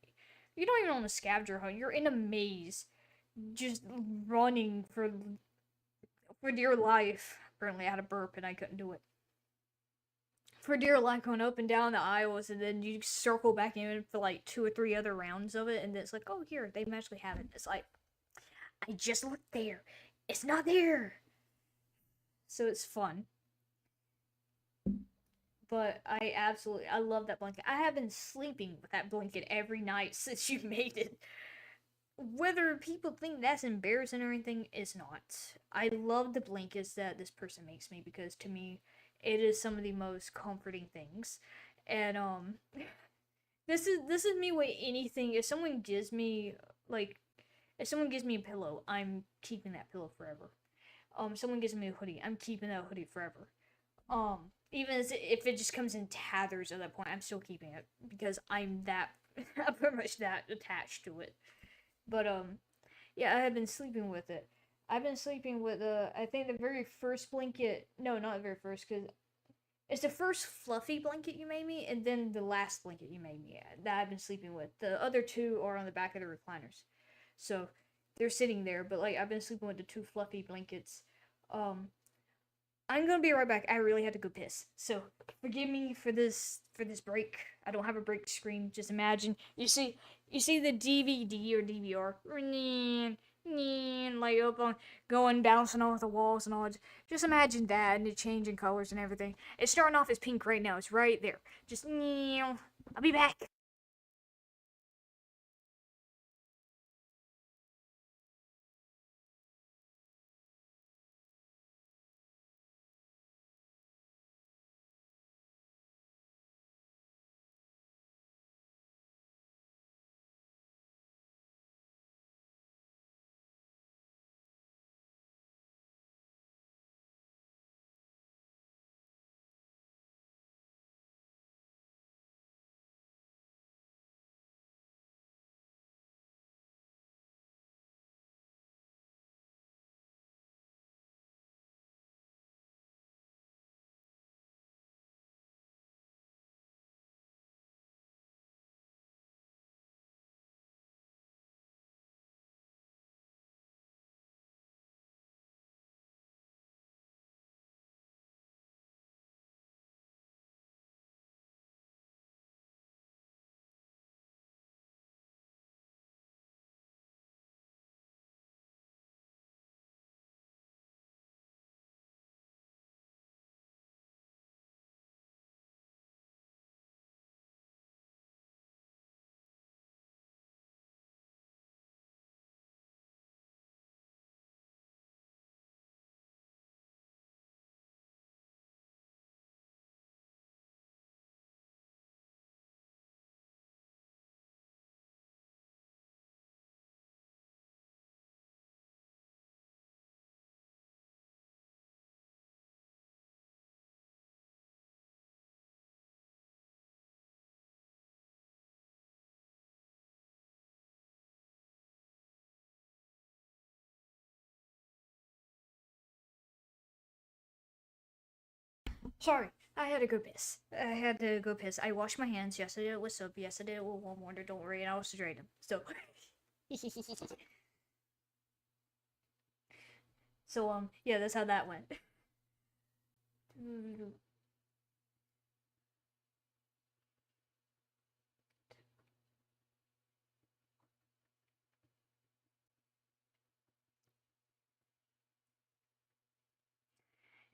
S1: you're not even on a scavenger hunt. You're in a maze, just running for dear life. Apparently, I had a burp and I couldn't do it. For dear life, going up and down the aisles, and then you circle back in for like 2 or 3 other rounds of it, and it's like, oh, here they magically have it. It's like, I just looked there. It's not there. So it's fun. But I love that blanket. I have been sleeping with that blanket every night since you made it. Whether people think that's embarrassing or anything is not. I love the blankets that this person makes me, because to me it is some of the most comforting things. And this is me with anything. Like if someone gives me a pillow, I'm keeping that pillow forever. Someone gives me a hoodie, I'm keeping that hoodie forever. Even if it just comes in tatters at that point, I'm still keeping it because I'm that I'm pretty much that attached to it. But yeah, I have been sleeping with it. I've been sleeping with I think the very first blanket. No, not the very first, because it's the first fluffy blanket you made me, and then the last blanket you made me that I've been sleeping with. The other two are on the back of the recliners, so they're sitting there. But like I've been sleeping with the two fluffy blankets. Um, I'm gonna be right back. I really had to go piss. So forgive me for this break. I don't have a break screen. Just imagine you see the DVD or DVR like up on going bouncing off the walls and all. Just imagine that and it changing colors and everything. It's starting off as pink right now. It's right there. Just I'll be back. Sorry, I had to go piss. I washed my hands. Yes, I did it with soap. Yes, I did it with warm water. Don't worry, and I also drained them. So, yeah, that's how that went.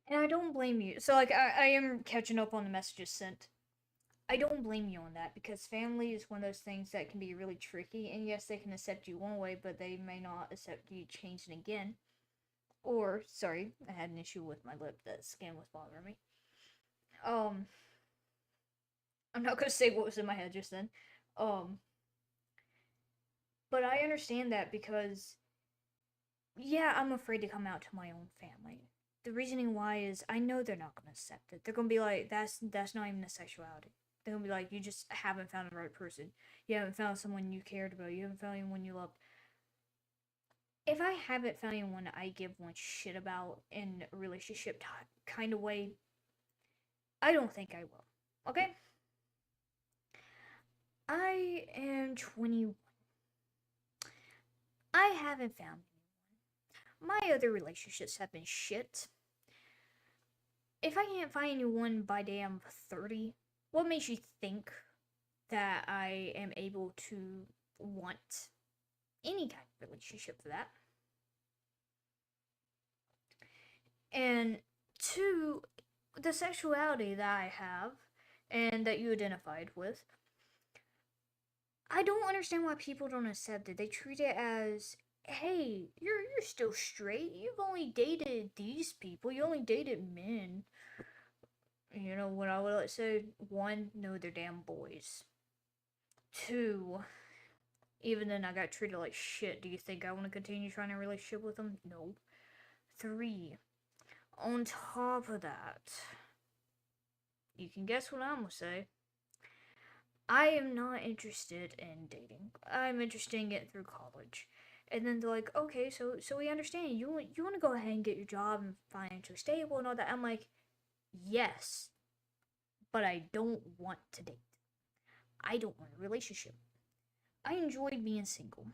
S1: And I don't blame you. So, like, I am catching up on the messages sent. I don't blame you on that because family is one of those things that can be really tricky. And yes, they can accept you one way, but they may not accept you changing again. Or, sorry, I had an issue with my lip. That skin was bothering me. Um, I'm not gonna say what was in my head just then. Um, but I understand that because, yeah, I'm afraid to come out to my own family. The reasoning why is I know they're not gonna accept it. They're gonna be like, that's not even a sexuality. They're gonna be like, you just haven't found the right person. You haven't found someone you cared about. You haven't found anyone you loved. If I haven't found anyone I give one shit about in a relationship kind of way, I don't think I will. Okay? I am 21. I haven't found anyone. My other relationships have been shit. If I can't find anyone by day I'm 30, what makes you think that I am able to want any kind of relationship for that? And two, the sexuality that I have and that you identified with, I don't understand why people don't accept it. They treat it as, hey, you're still straight. You've only dated these people. You only dated men. You know what I would say? One, no, they're damn boys. Two, even then I got treated like shit. Do you think I want to continue trying a relationship with them? No. Three, on top of that, you can guess what I'm gonna say. I am not interested in dating. I'm interested in getting through college. And then they're like, okay, so we understand you want to go ahead and get your job and financially stable and all that. I'm like, yes, but I don't want to date. I don't want a relationship. I enjoy being single.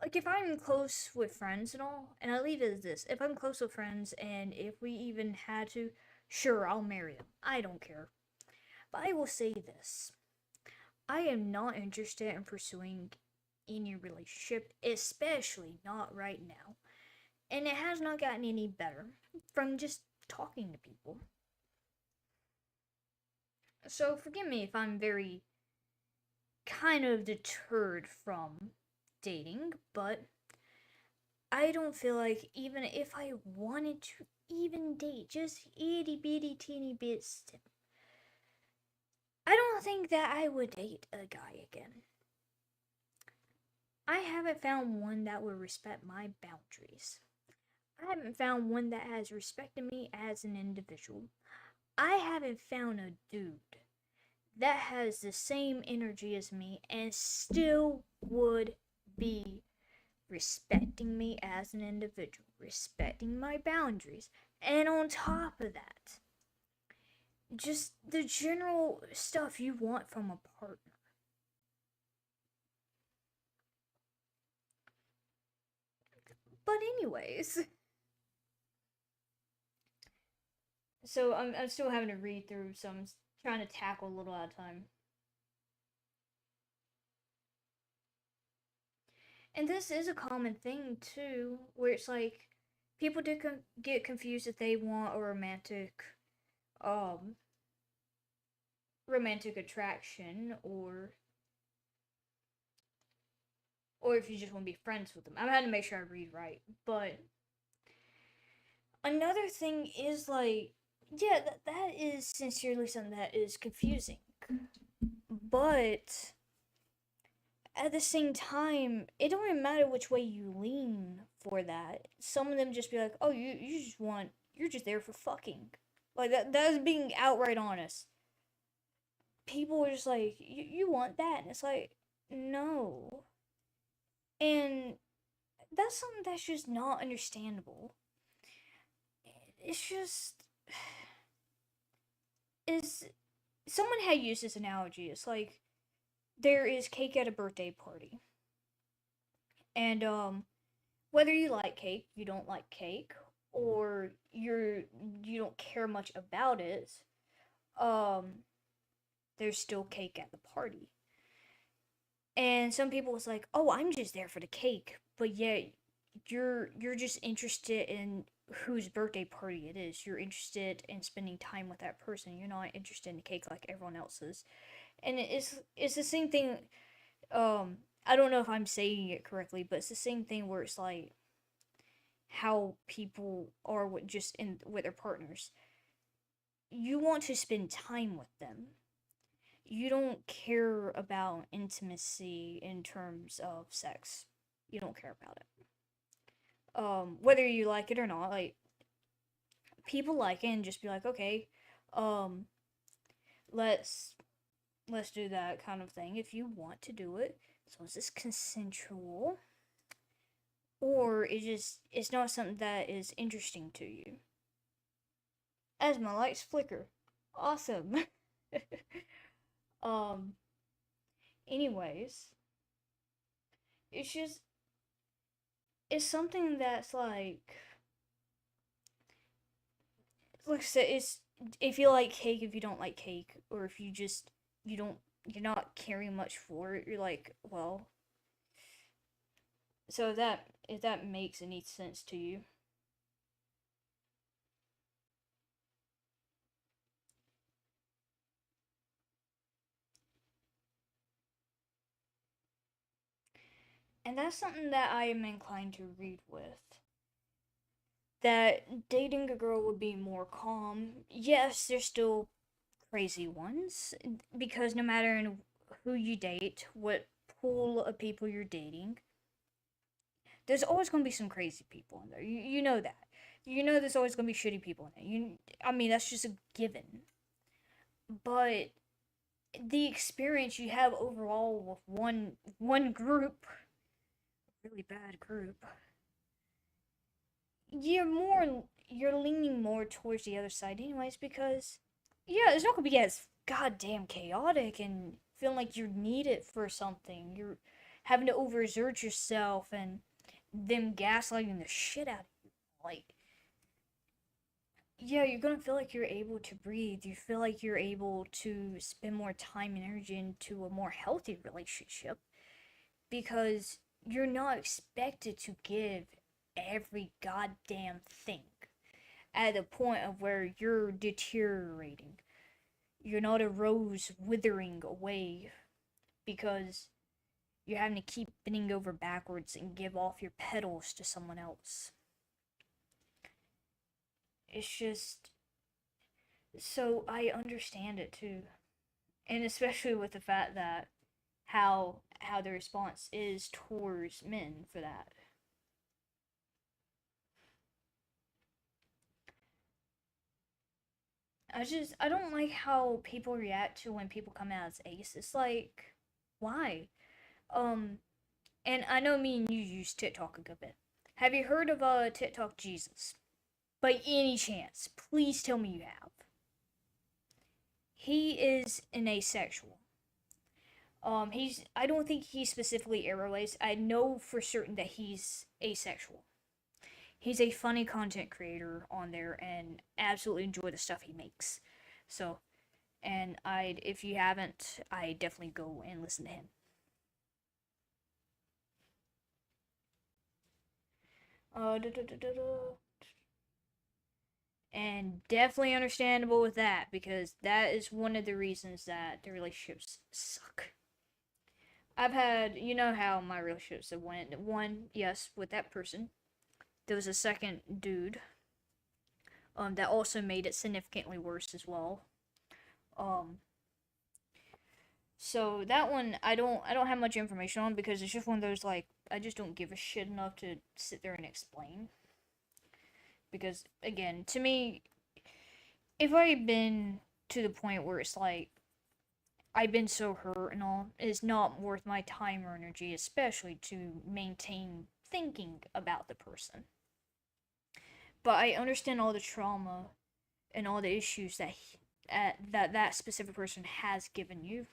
S1: Like if I'm close with friends and all, and I leave it as this: if I'm close with friends and if we even had to, sure, I'll marry them. I don't care. But I will say this: I am not interested in pursuing any relationship, especially not right now. And it has not gotten any better from just talking to people. So forgive me if I'm very kind of deterred from dating, but I don't feel like even if I wanted to even date, just itty bitty teeny bits, I don't think that I would date a guy again. I haven't found one that would respect my boundaries. I haven't found one that has respected me as an individual. I haven't found a dude that has the same energy as me and still would be respecting me as an individual, respecting my boundaries, and on top of that, just the general stuff you want from a partner. But anyways, so I'm still having to read through some, trying to tackle a little at a time. And this is a common thing too, where it's like people do get confused if they want a um, romantic attraction, or if you just want to be friends with them. I'm having to make sure I read right, but another thing is like, yeah, that is sincerely something that is confusing, but at the same time, it don't really matter which way you lean for that. Some of them just be like, oh, you're just there for fucking. Like, that is being outright honest. People are just like, you want that? And it's like, no. And that's something that's just not understandable. It's just, is someone had used this analogy. It's like there is cake at a birthday party, and whether you like cake, you don't like cake, or you don't care much about it, um, there's still cake at the party. And some people was like, "Oh, I'm just there for the cake," but yet you're just interested in whose birthday party it is. You're interested in spending time with that person. You're not interested in the cake like everyone else is. And it's the same thing. I don't know if I'm saying it correctly, but it's the same thing where it's like how people are with just in with their partners. You want to spend time with them. You don't care about intimacy in terms of sex. You don't care about it. Whether you like it or not, like people like it and just be like, okay, um, let's let's do that kind of thing if you want to do it. So is this consensual? Or it's not something that is interesting to you. As my lights flicker. Awesome. um anyways, it's just it's something that's like I said, it's if you like cake, if you don't like cake, or if you don't you're not caring much for it, you're like, well, so if that makes any sense to you. And that's something that I am inclined to read with. That dating a girl would be more calm. Yes, there's still crazy ones because no matter who you date, what pool of people you're dating, there's always going to be some crazy people in there. You know that. You know there's always going to be shitty people in there. I mean, that's just a given. But the experience you have overall with one group, really bad group, you're leaning more towards the other side anyways because yeah, it's not gonna be as goddamn chaotic and feeling like you're needed for something. You're having to overexert yourself and them gaslighting the shit out of you. Like, yeah, you're gonna feel like you're able to breathe. You feel like you're able to spend more time and energy into a more healthy relationship because you're not expected to give every goddamn thing at the point of where you're deteriorating. You're not a rose withering away because you're having to keep bending over backwards and give off your petals to someone else. It's just so I understand it too. And especially with the fact that how the response is towards men for that. I don't like how people react to when people come out as ace. It's like why? Um and I know me and you use TikTok a good bit. Have you heard of TikTok Jesus? By any chance, please tell me you have. He is an asexual. He's I don't think he's specifically arrow-laced. I know for certain that he's asexual. He's a funny content creator on there and absolutely enjoy the stuff he makes. So, and I if you haven't, I definitely go and listen to him. Da, da, da, da, da. And definitely understandable with that because that is one of the reasons that the relationships suck. I've had, you know how my relationships have went. One, yes, with that person. There was a second dude, that also made it significantly worse as well. Um, so that one I don't have much information on because it's just one of those like I just don't give a shit enough to sit there and explain. Because again, to me, if I've been to the point where it's like I've been so hurt and all, it's not worth my time or energy, especially to maintain thinking about the person. But I understand all the trauma and all the issues that specific person has given you.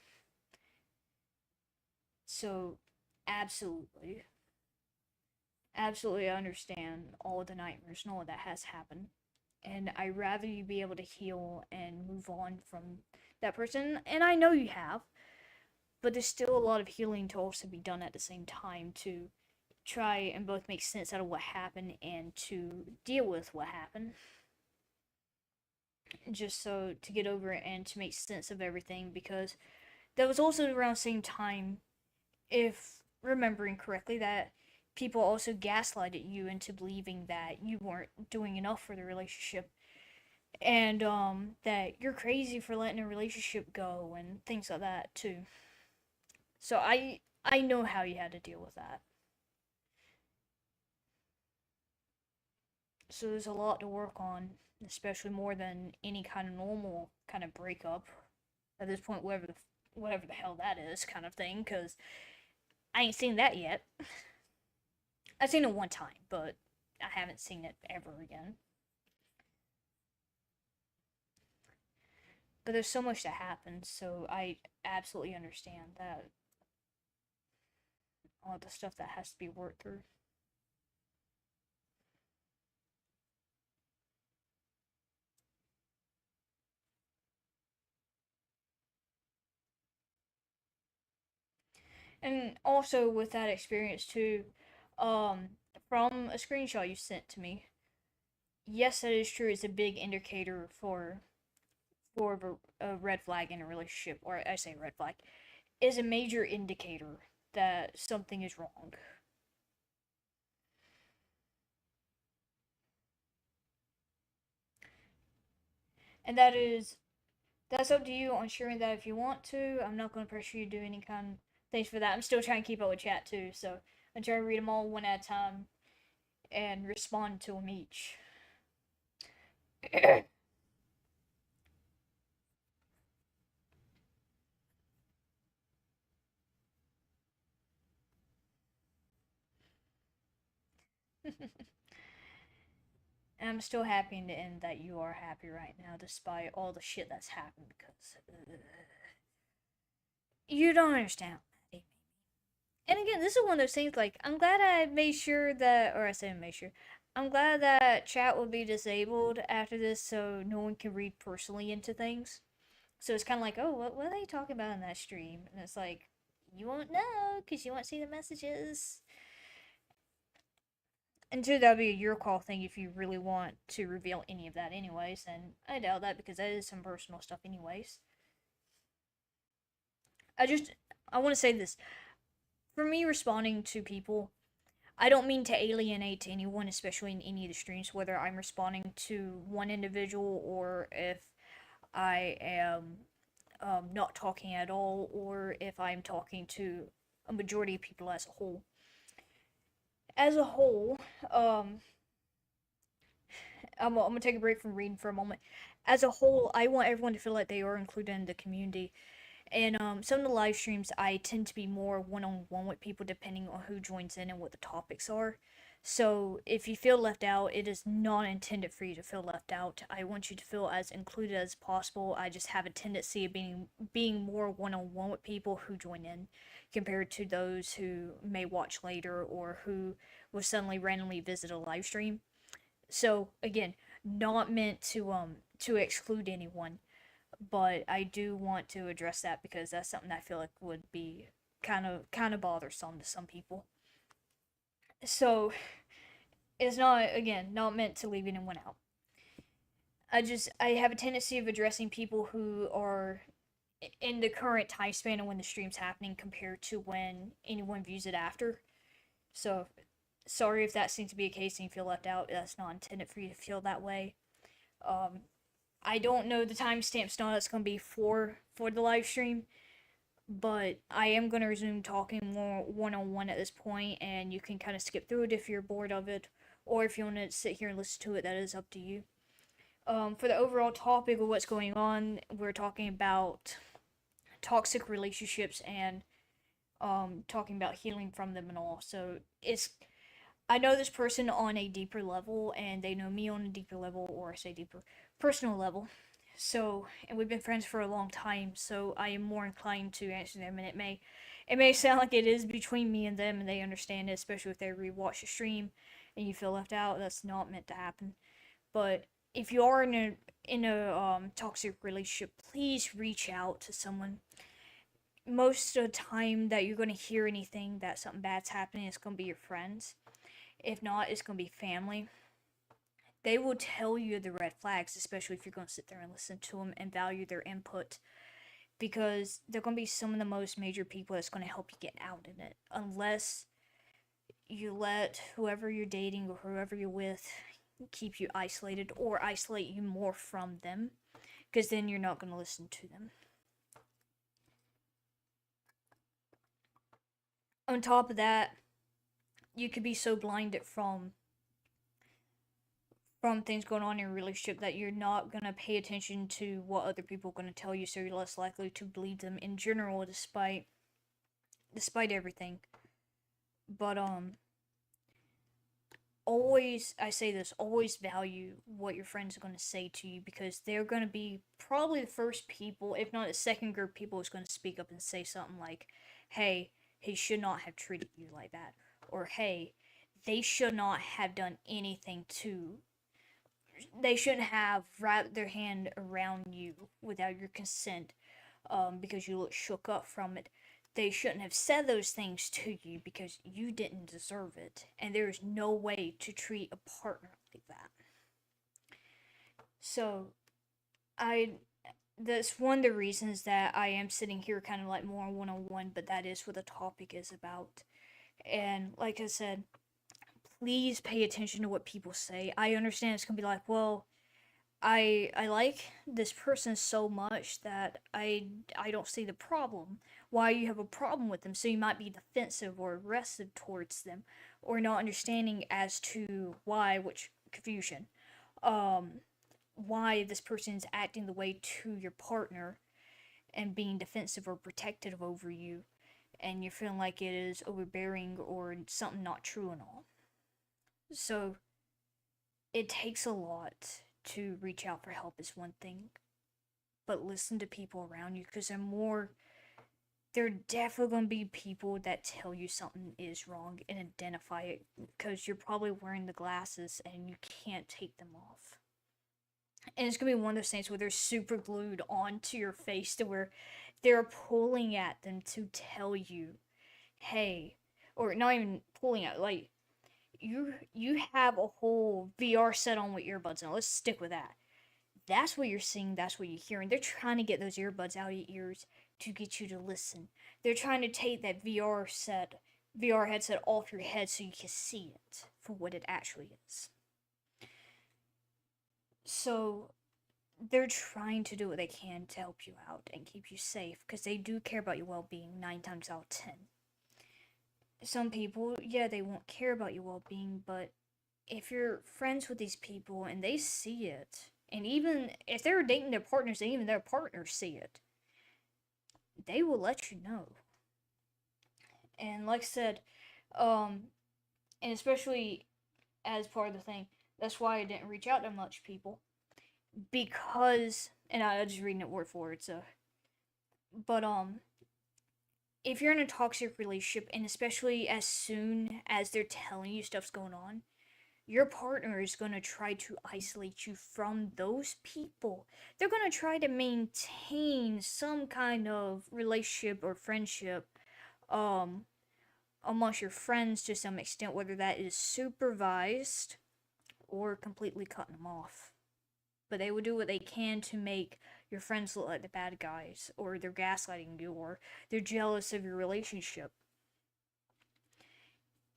S1: So, absolutely, absolutely understand all the nightmares and all that has happened. And I'd rather you be able to heal and move on from that person. And I know you have, but there's still a lot of healing to also be done at the same time to try and both make sense out of what happened and to deal with what happened. Just so to get over it and to make sense of everything, because that was also around the same time, if remembering correctly, that people also gaslighted you into believing that you weren't doing enough for the relationship, and that you're crazy for letting a relationship go and things like that too. So I know how you had to deal with that. So there's a lot to work on, especially more than any kind of normal kind of breakup at this point, whatever the hell that is, kind of thing. Because I ain't seen that yet. I've seen it one time, but I haven't seen it ever again. But there's so much that happens, so I absolutely understand that all the stuff that has to be worked through. And also with that experience too, um, from a screenshot you sent to me, yes, that is true. It's a big indicator for a red flag in a relationship, or I say red flag, is a major indicator that something is wrong. And that's up to you on sharing that if you want to. I'm not going to pressure you to do any kind of things for that. I'm still trying to keep up with chat too, so I'm trying to read them all one at a time and respond to them each. And I'm still happy in the end that you are happy right now, despite all the shit that's happened. Because you don't understand. And again, this is one of those things. Like, I'm glad I made sure that, or I said made sure. I'm glad that chat will be disabled after this, so no one can read personally into things. So it's kind of like, oh, what are they talking about in that stream? And it's like, you won't know because you won't see the messages. And two, that'd be a your call thing if you really want to reveal any of that, anyways. And I doubt that because that is some personal stuff, anyways. I just, I want to say this. For me, responding to people, I don't mean to alienate anyone, especially in any of the streams, whether I'm responding to one individual or if I am not talking at all, or if I'm talking to a majority of people as a whole. As a whole, I'm gonna take a break from reading for a moment. As a whole, I want everyone to feel like they are included in the community. And some of the live streams, I tend to be more one on one with people depending on who joins in and what the topics are. So if you feel left out, it is not intended for you to feel left out. I want you to feel as included as possible. I just have a tendency of being more one on one with people who join in compared to those who may watch later or who will suddenly randomly visit a live stream. So again, not meant to exclude anyone, but I do want to address that because that's something I feel like would be kind of bothersome to some people. So it's not, again, not meant to leave anyone out. I have a tendency of addressing people who are in the current time span of when the stream's happening compared to when anyone views it after. So sorry if that seems to be a case and you feel left out. That's not intended for you to feel that way. Um, I don't know the timestamps now that's going to be for the live stream, but I am going to resume talking more one on one at this point, and you can kind of skip through it if you're bored of it, or if you want to sit here and listen to it. That is up to you. For the overall topic of what's going on, we're talking about toxic relationships and talking about healing from them and all. So it's I know this person on a deeper level, and they know me on a deeper level, or I say deeper, personal level. So, and we've been friends for a long time, so I am more inclined to answer them, and it may sound like it is between me and them, and they understand it, especially if they rewatch the stream, and you feel left out. That's not meant to happen. But if you are in a toxic relationship, please reach out to someone. Most of the time that you're gonna hear anything that something bad's happening, it's gonna be your friends. If not, it's gonna be family. They will tell you the red flags, especially if you're gonna sit there and listen to them and value their input, because they're gonna be some of the most major people that's gonna help you get out in it. Unless you let whoever you're dating or whoever you're with keep you isolated or isolate you more from them, because then you're not gonna listen to them. On top of that, you could be so blinded from things going on in your relationship that you're not gonna pay attention to what other people are gonna tell you, so you're less likely to believe them in general, despite everything. But always, I say this, always value what your friends are gonna say to you, because they're gonna be probably the first people, if not the second group of people, who's gonna speak up and say something like, "Hey, he should not have treated you like that," or "Hey, they should not have done anything to they shouldn't have wrapped their hand around you without your consent, because you look shook up from it. They shouldn't have said those things to you because you didn't deserve it. And there is no way to treat a partner like that." So, I that's one of the reasons that I am sitting here kind of like more one on one, but that is what the topic is about. And like I said, please pay attention to what people say. I understand it's gonna be like, well, I like this person so much that I don't see the problem. Why you have a problem with them? So you might be defensive or aggressive towards them, or not understanding as to why, which confusion, um, why this person is acting the way to your partner and being defensive or protective over you, and you're feeling like it is overbearing or something not true and all. So it takes a lot to reach out for help is one thing, but listen to people around you, because there are definitely going to be people that tell you something is wrong and identify it, because you're probably wearing the glasses and you can't take them off. And it's going to be one of those things where they're super glued onto your face to where they're pulling at them to tell you, hey, or not even pulling at, like, you have a whole VR set on with earbuds on. Let's stick with that. That's what you're seeing, that's what you're hearing. They're trying to get those earbuds out of your ears to get you to listen. They're trying to take that VR headset off your head so you can see it for what it actually is. So they're trying to do what they can to help you out and keep you safe, because they do care about your well-being 9 times out of 10. Some people, yeah, they won't care about your well-being, but if you're friends with these people and they see it, and even if they're dating their partners and even their partners see it, they will let you know. And like I said, and especially as part of the thing, that's why I didn't reach out to much people, because, and I'm just reading it word for word, so, but if you're in a toxic relationship, and especially as soon as they're telling you stuff's going on, your partner is going to try to isolate you from those people. They're going to try to maintain some kind of relationship or friendship, um amongst your friends to some extent, whether that is supervised or completely cutting them off. But they will do what they can to make your friends look like the bad guys, or they're gaslighting you, or they're jealous of your relationship.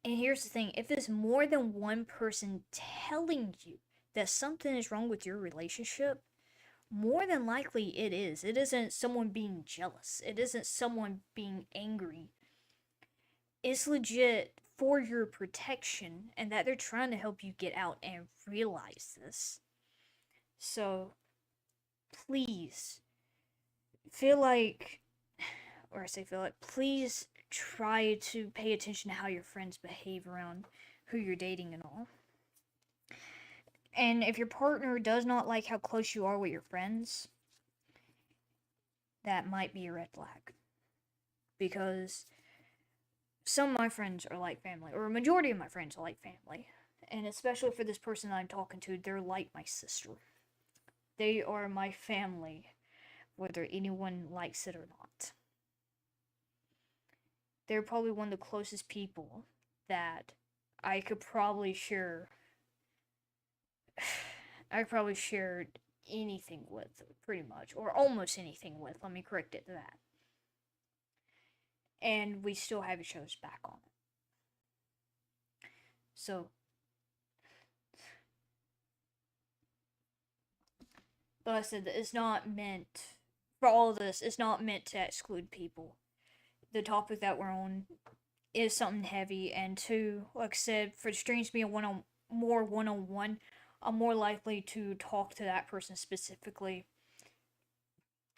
S1: And here's the thing, if there's more than one person telling you that something is wrong with your relationship, more than likely it is. It isn't someone being jealous, it isn't someone being angry. It's legit for your protection, and that they're trying to help you get out and realize this. So, please, feel like, or I say feel like, please try to pay attention to how your friends behave around who you're dating and all. And if your partner does not like how close you are with your friends, that might be a red flag. Because some of my friends are like family, or a majority of my friends are like family. And especially for this person I'm talking to, they're like my sister. They are my family, whether anyone likes it or not. They're probably one of the closest people that I could probably share. I probably shared anything with, pretty much, or almost anything with. Let me correct it to that. And we still have each other's back on it. So, but I said that it's not meant, for all of this, it's not meant to exclude people. The topic that we're on is something heavy, and two, like I said, for the streams being more one-on-one, I'm more likely to talk to that person specifically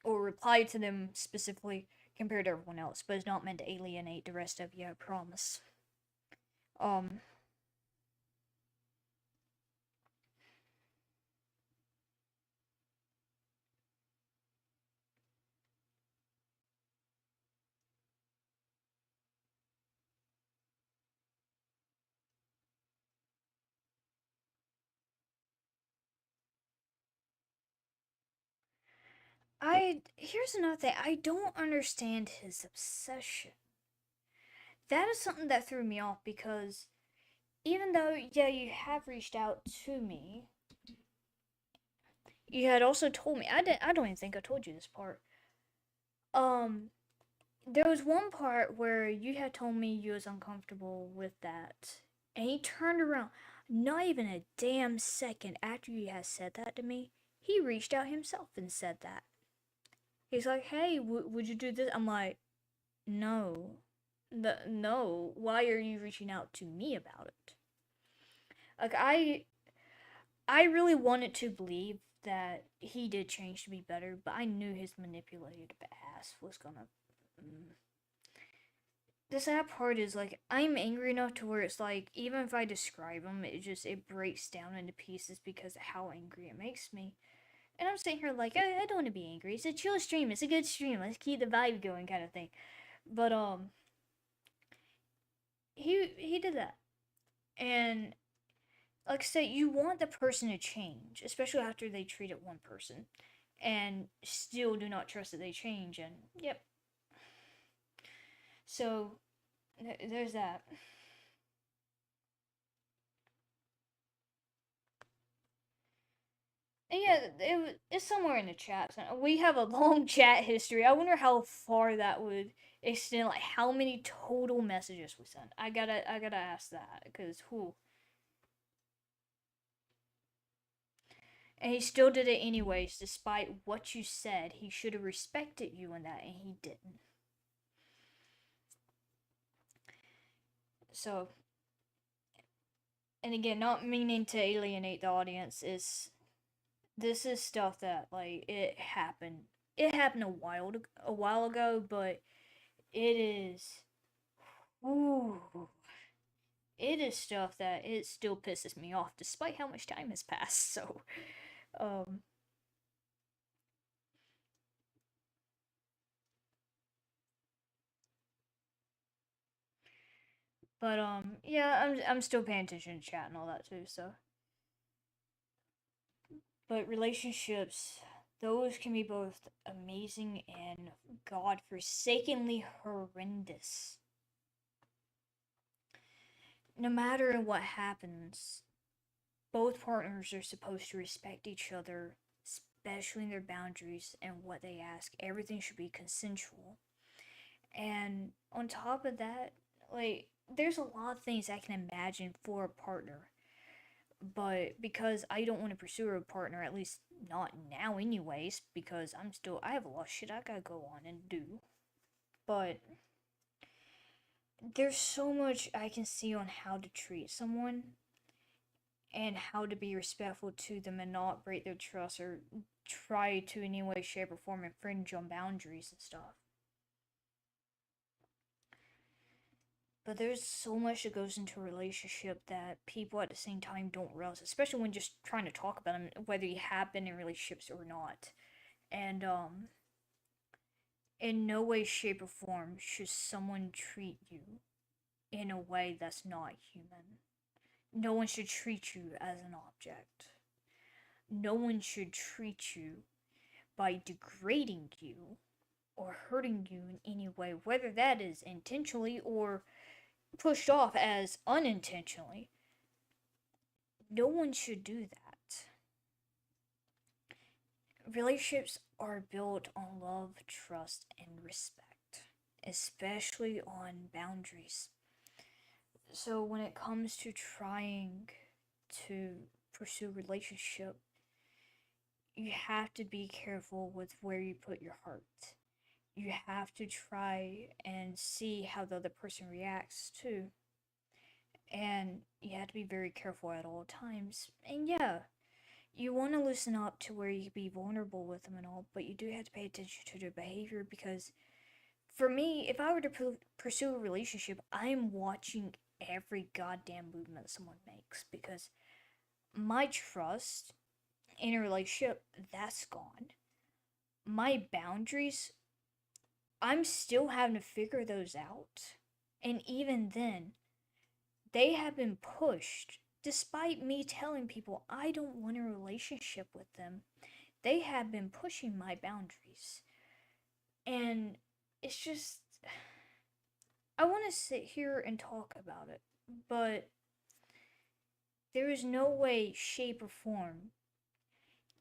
S1: or reply to them specifically compared to everyone else, but it's not meant to alienate the rest of you, I promise. Um, here's another thing. I don't understand his obsession. That is something that threw me off because even though, yeah, you have reached out to me, you had also told me, I don't even think I told you this part. Um, there was one part where you had told me you was uncomfortable with that, and he turned around, not even a damn second after you had said that to me, he reached out himself and said that. He's like, hey, would you do this? I'm like, no. No. Why are you reaching out to me about it? Like, I really wanted to believe that he did change to be better, but I knew his manipulated ass was gonna. The sad part is, like, I'm angry enough to where it's like, even if I describe him, it breaks down into pieces because of how angry it makes me. And I'm sitting here like, I don't want to be angry. It's a chill stream. It's a good stream. Let's keep the vibe going, kind of thing. But he did that, and like I said, you want the person to change, especially after they treated one person, and still do not trust that they change. And yep, so there's that. And yeah, it's somewhere in the chat. We have a long chat history. I wonder how far that would extend. Like how many total messages we sent. I gotta ask that because who. And he still did it anyways, despite what you said. He should have respected you in that, and he didn't. So, and again, not meaning to alienate the audience, this is stuff that like it happened. It happened a while ago, but it is, ooh, it is stuff that it still pisses me off, despite how much time has passed. So, um, but yeah, I'm still paying attention to chat and all that too. So, but relationships, those can be both amazing and godforsakenly horrendous. No matter what happens, both partners are supposed to respect each other, especially in their boundaries and what they ask. Everything should be consensual. And on top of that, like, there's a lot of things I can imagine for a partner. But because I don't want to pursue a partner, at least not now, anyways, because I have a lot of shit I gotta go on and do. But there's so much I can see on how to treat someone and how to be respectful to them and not break their trust or try to in any way, shape, or form infringe on boundaries and stuff. But there's so much that goes into a relationship that people at the same time don't realize, especially when just trying to talk about them, whether you have been in relationships or not. And in no way, shape, or form should someone treat you in a way that's not human. No one should treat you as an object. No one should treat you by degrading you or hurting you in any way, whether that is intentionally or pushed off as unintentionally. No one should do that. Relationships are built on love, trust, and respect, especially on boundaries. So when it comes to trying to pursue a relationship, you have to be careful with where you put your heart. You have to try and see how the other person reacts too. And you have to be very careful at all times. And yeah, you want to loosen up to where you can be vulnerable with them and all, but you do have to pay attention to their behavior because for me, if I were to pursue a relationship, I'm watching every goddamn movement someone makes because my trust in a relationship, that's gone. My boundaries, I'm still having to figure those out. And even then, they have been pushed. Despite me telling people I don't want a relationship with them, they have been pushing my boundaries. And it's just, I want to sit here and talk about it, but there is no way, shape, or form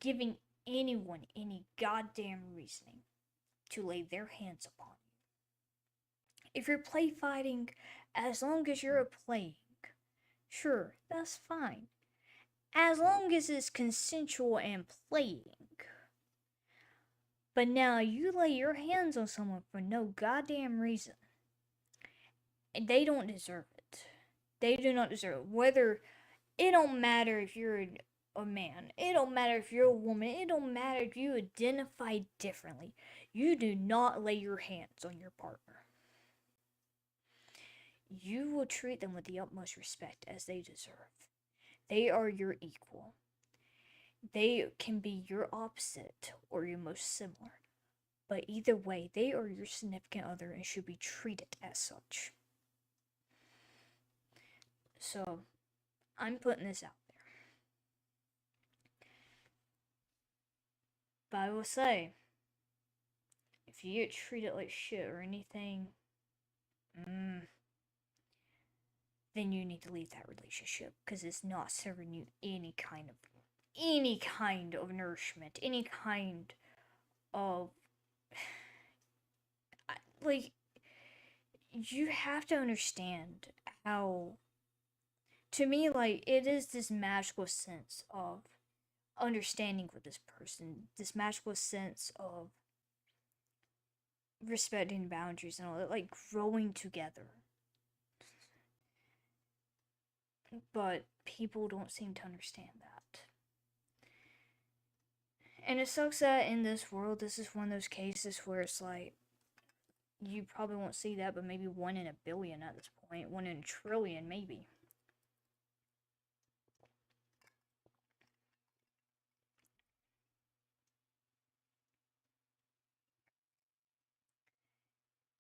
S1: giving anyone any goddamn reasoning to lay their hands upon you. If you're play fighting, as long as you're playing, sure, that's fine. As long as it's consensual and playing. But now you lay your hands on someone for no goddamn reason. And they don't deserve it. They do not deserve it. Whether it don't matter if you're a man, it don't matter if you're a woman, it don't matter if you identify differently. You do not lay your hands on your partner. You will treat them with the utmost respect as they deserve. They are your equal. They can be your opposite or your most similar. But either way, they are your significant other and should be treated as such. So, I'm putting this out there. But I will say, if you get treated like shit or anything, then you need to leave that relationship because it's not serving you any kind of nourishment, any kind of like you have to understand how to me like it is this magical sense of understanding with this person, this magical sense of respecting boundaries and all that, like growing together. But people don't seem to understand that. And it sucks that in this world, this is one of those cases where it's like, you probably won't see that, but maybe 1 in a billion at this point, 1 in a trillion, maybe.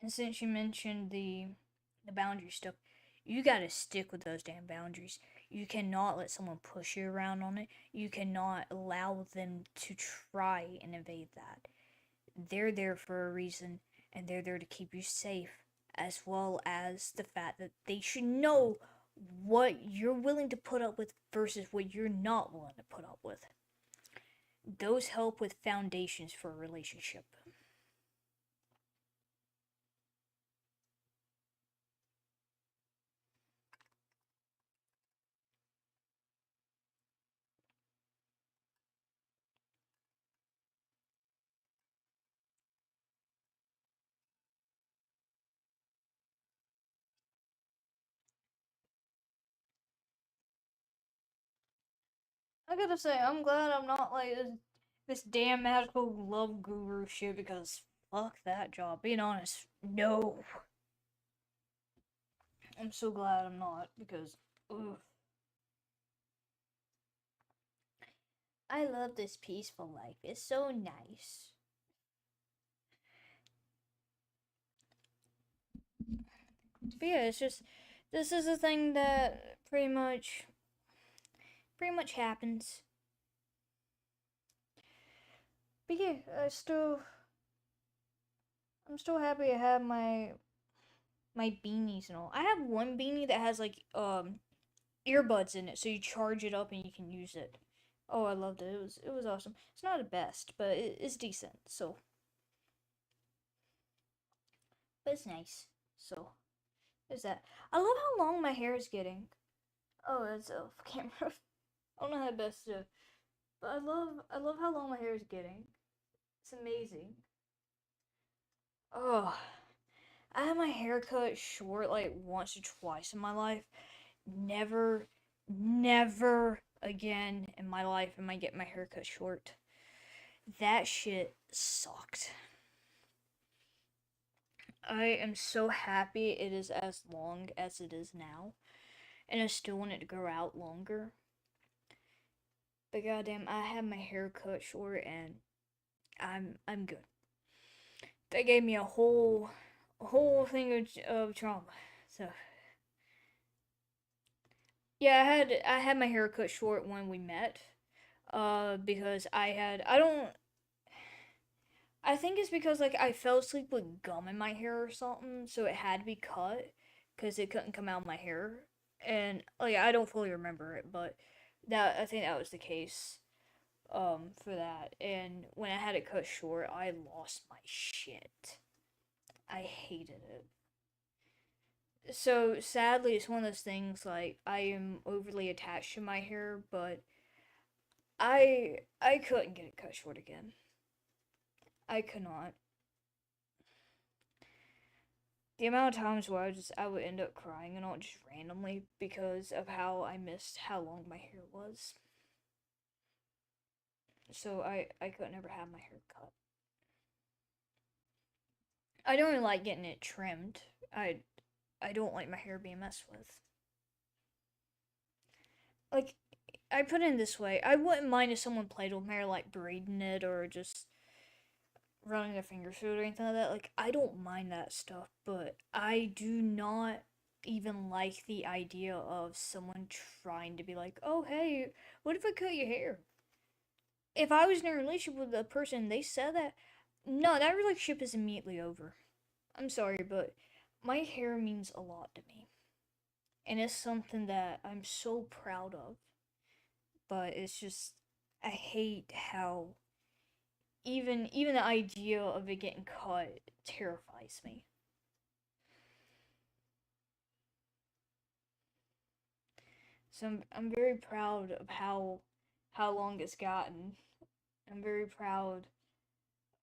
S1: And since you mentioned the boundary stuff, you gotta stick with those damn boundaries. You cannot let someone push you around on it. You cannot allow them to try and evade that. They're there for a reason, and they're there to keep you safe, as well as the fact that they should know what you're willing to put up with versus what you're not willing to put up with. Those help with foundations for a relationship. I gotta say, I'm glad I'm not like this damn magical love guru shit because fuck that job. Being honest, no. I'm so glad I'm not, because ugh. I love this peaceful life. It's so nice. But yeah, it's just this is a thing that pretty much happens. But yeah, I'm still happy I have my beanies and all. I have one beanie that has like earbuds in it, so you charge it up and you can use it. Oh, I loved it. It was awesome. It's not the best, but it's decent. So, but it's nice. So, there's that. I love how long my hair is getting. Oh, it's off camera. I don't know how to best to, but I love how long my hair is getting. It's amazing. Oh, I had my hair cut short like once or twice in my life. Never, never again in my life am I getting my hair cut short. That shit sucked. I am so happy it is as long as it is now, and I still want it to grow out longer. But goddamn, I had my hair cut short, and I'm good. They gave me a whole thing of trauma. So yeah, I had my hair cut short when we met. Because I think it's because like I fell asleep with gum in my hair or something, so it had to be cut because it couldn't come out of my hair. And like I don't fully remember it, but that I think that was the case for that. And when I had it cut short, I lost my shit. I hated it. So sadly, it's one of those things like I am overly attached to my hair, but I couldn't get it cut short again. I could not. The amount of times where I would end up crying and all just randomly because of how I missed how long my hair was. So I couldn't ever have my hair cut. I don't really like getting it trimmed. I don't like my hair being messed with. Like I put it in this way, I wouldn't mind if someone played with my hair like braiding it or just running their fingers through it or anything like that. Like I don't mind that stuff, but I do not even like the idea of someone trying to be like, "Oh, hey, what if I cut your hair?" If I was in a relationship with a person, they said that, no, that relationship is immediately over. I'm sorry, but my hair means a lot to me, and it's something that I'm so proud of. But it's just, I hate how even the idea of it getting cut terrifies me. So I'm very proud of how long it's gotten. I'm very proud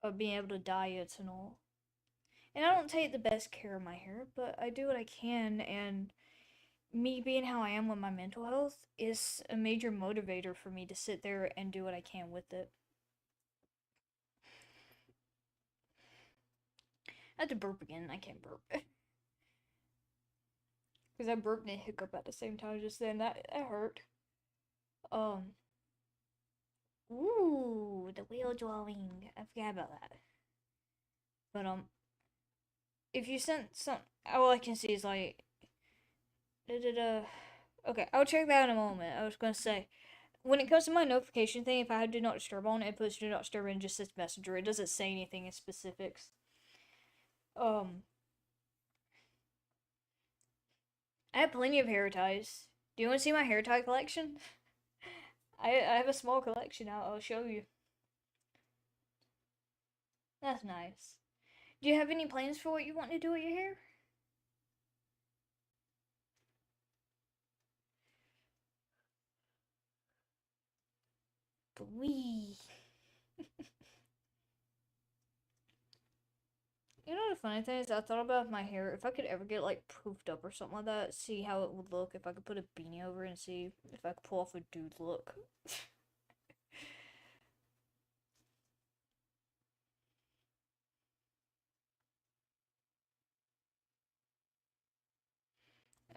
S1: of being able to dye it and all. And I don't take the best care of my hair, but I do what I can. And me being how I am with my mental health is a major motivator for me to sit there and do what I can with it. I had to burp again. I can't burp because I burped and hiccup at the same time just then. That hurt. Um. Ooh, the wheel drawing. I forgot about that. But if you sent some, all I can see is like, da da da. Okay, I'll check that in a moment. I was gonna say, when it comes to my notification thing, if I had do not disturb on it, it puts do not disturb and just says messenger. It doesn't say anything in specifics. Um, I have plenty of hair ties. Do you want to see my hair tie collection? I have a small collection. I'll show you. That's nice. Do you have any plans for what you want to do with your hair? Wee. You know the funny thing is, I thought about my hair. If I could ever get like poofed up or something like that, see how it would look. If I could put a beanie over it and see if I could pull off a dude look.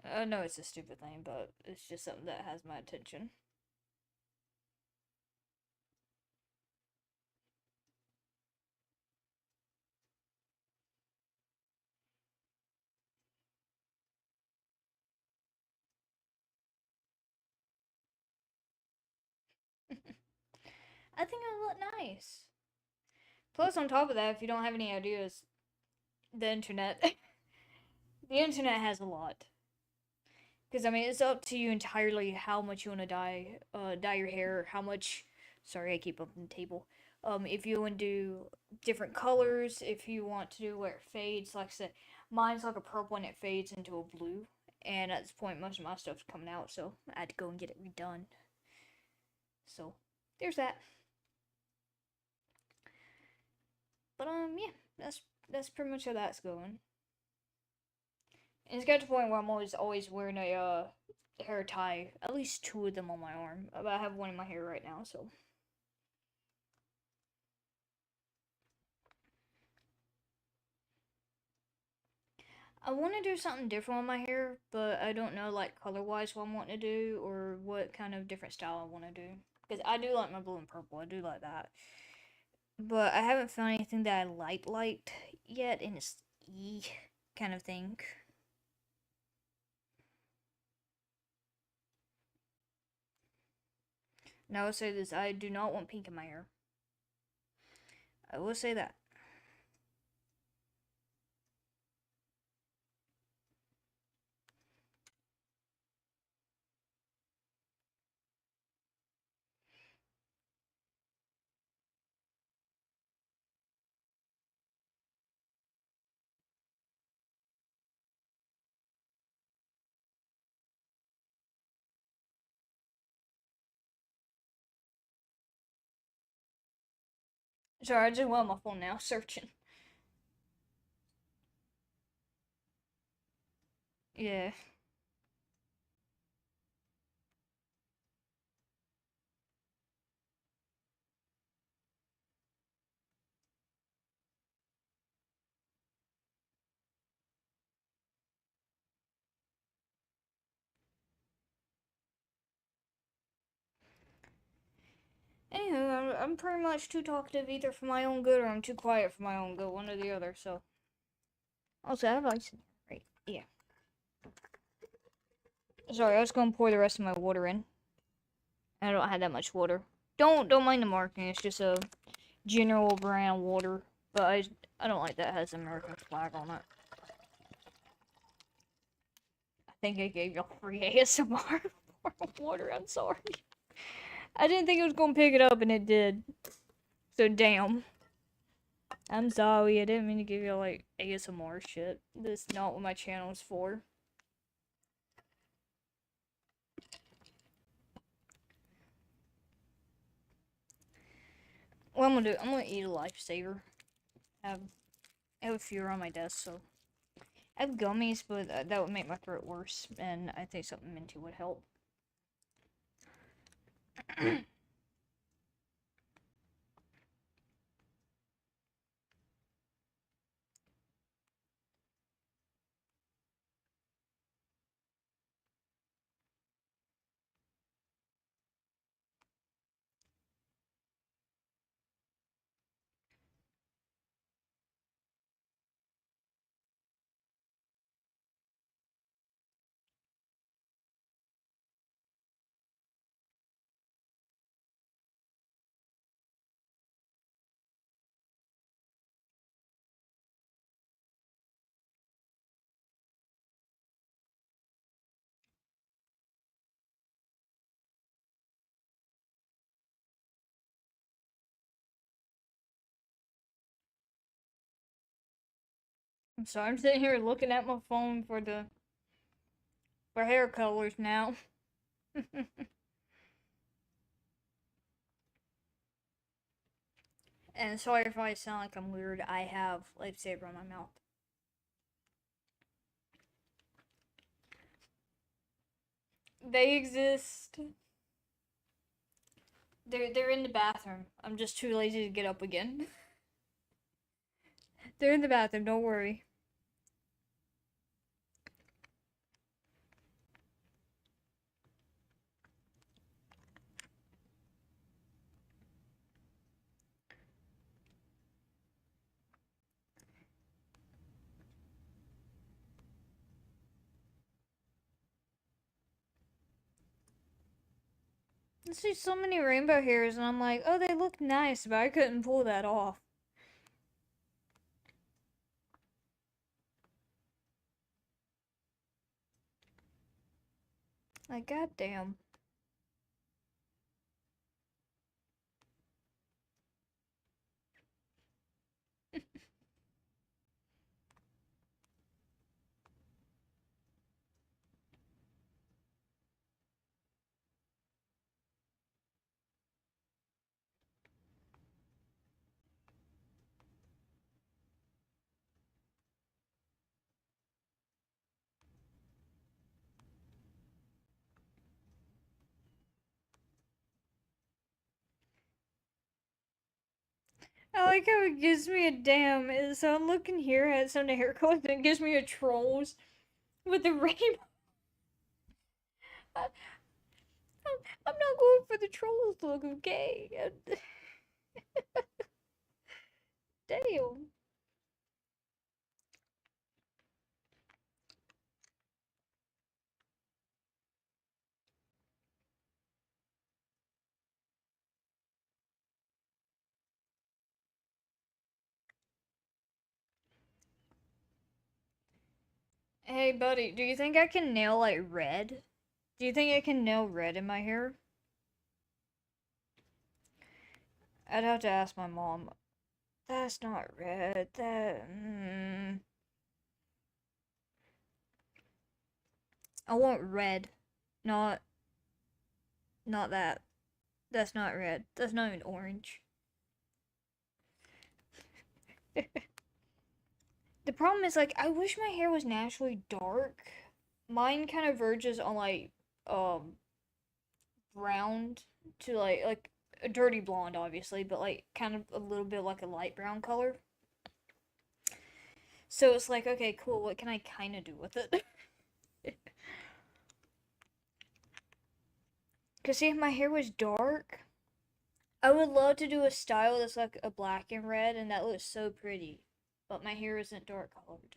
S1: I know it's a stupid thing, but it's just something that has my attention. I think it would look nice. Plus, on top of that, if you don't have any ideas, the internet. The internet has a lot. Because, I mean, it's up to you entirely how much you want to dye your hair, how much. Sorry, I keep bumping the table. If you want to do different colors, if you want to do where it fades, like I said, mine's like a purple and it fades into a blue. And at this point, most of my stuff's coming out, so I had to go and get it redone. So, there's that. But yeah, that's pretty much how that's going. And it's got to the point where I'm always wearing a hair tie, at least two of them on my arm. But I have one in my hair right now, so. I want to do something different with my hair, but I don't know like color wise what I'm wanting to do or what kind of different style I want to do. Because I do like my blue and purple, I do like that. But I haven't found anything that I liked yet, and it's kind of thing. Now I will say this: I do not want pink in my hair. I will say that. Sorry, I just went on my phone now searching. Yeah. Anywho, I'm pretty much too talkative either for my own good or I'm too quiet for my own good, one or the other, so. Also, I have ice in here, right? Yeah. Sorry, I was gonna pour the rest of my water in. I don't have that much water. Don't mind the marking, it's just a general brand water. But I don't like that it has the American flag on it. I think I gave y'all free ASMR for water, I'm sorry. I didn't think it was gonna pick it up and it did. So damn. I'm sorry, I didn't mean to give you like ASMR shit. That's not what my channel is for. What I'm gonna do, I'm gonna eat a lifesaver. I have a few on my desk, so. I have gummies, but that would make my throat worse, and I think something minty would help. I'm sorry, I'm sitting here looking at my phone for hair colors now. And sorry if I sound like I'm weird, I have lifesaver on my mouth. They exist. They're in the bathroom. I'm just too lazy to get up again. They're in the bathroom, don't worry. I see so many rainbow hairs, and I'm like, oh, they look nice, but I couldn't pull that off. Like, goddamn. I like how it gives me a damn. So I'm looking here at some of the hair colors, and it gives me a trolls with the rainbow. I, I'm not going for the trolls look, okay? Damn. Hey, buddy, do you think I can nail, like, red? Do you think I can nail red in my hair? I'd have to ask my mom. That's not red. I want red. Not, not that. That's not red. That's not even orange. The problem is, like, I wish my hair was naturally dark. Mine kind of verges on, like, um, brown to, like a dirty blonde, obviously, but, like, kind of a little bit like a light brown color. So it's like, okay, cool, what can I kind of do with it? Because, see, if my hair was dark, I would love to do a style that's like a black and red, and that looks so pretty. But my hair isn't dark colored.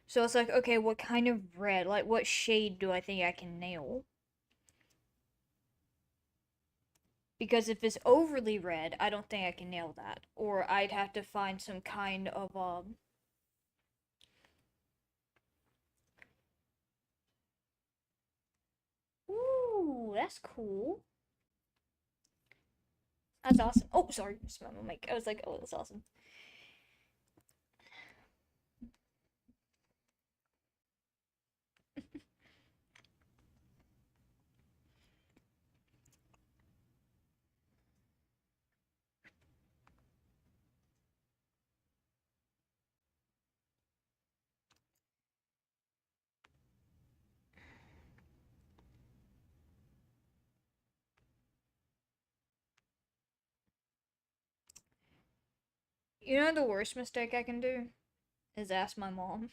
S1: So it's like, okay, what kind of red? Like, what shade do I think I can nail? Because if it's overly red, I don't think I can nail that. Or I'd have to find some kind of, Ooh, that's cool. That's awesome. Oh, sorry, smell my mic. I was like, oh, that's awesome. You know the worst mistake I can do is ask my mom.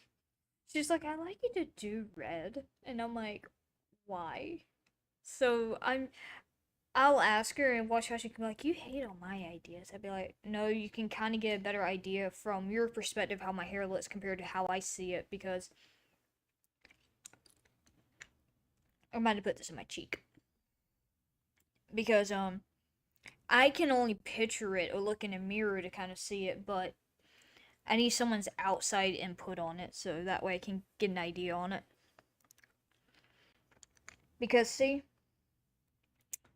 S1: She's like, I like you to do red, and I'm like, why? So I'll ask her and watch how she can be like, you hate all my ideas. I'd be like, no, you can kind of get a better idea from your perspective how my hair looks compared to how I see it, because I'm about to put this in my cheek. Because I can only picture it or look in a mirror to kind of see it, but I need someone's outside input on it so that way I can get an idea on it. Because see,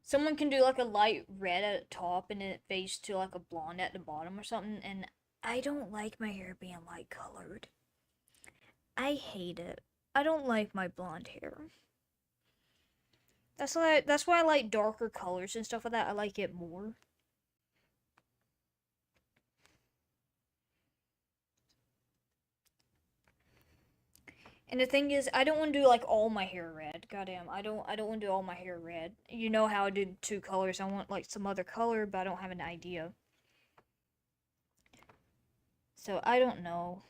S1: someone can do like a light red at the top and then it fades to like a blonde at the bottom or something, and I don't like my hair being light colored. I hate it. I don't like my blonde hair. That's why I like darker colors and stuff like that. I like it more. And the thing is, I don't want to do like all my hair red. Goddamn, I don't want to do all my hair red. You know how I did two colors. I want like some other color, but I don't have an idea. So I don't know.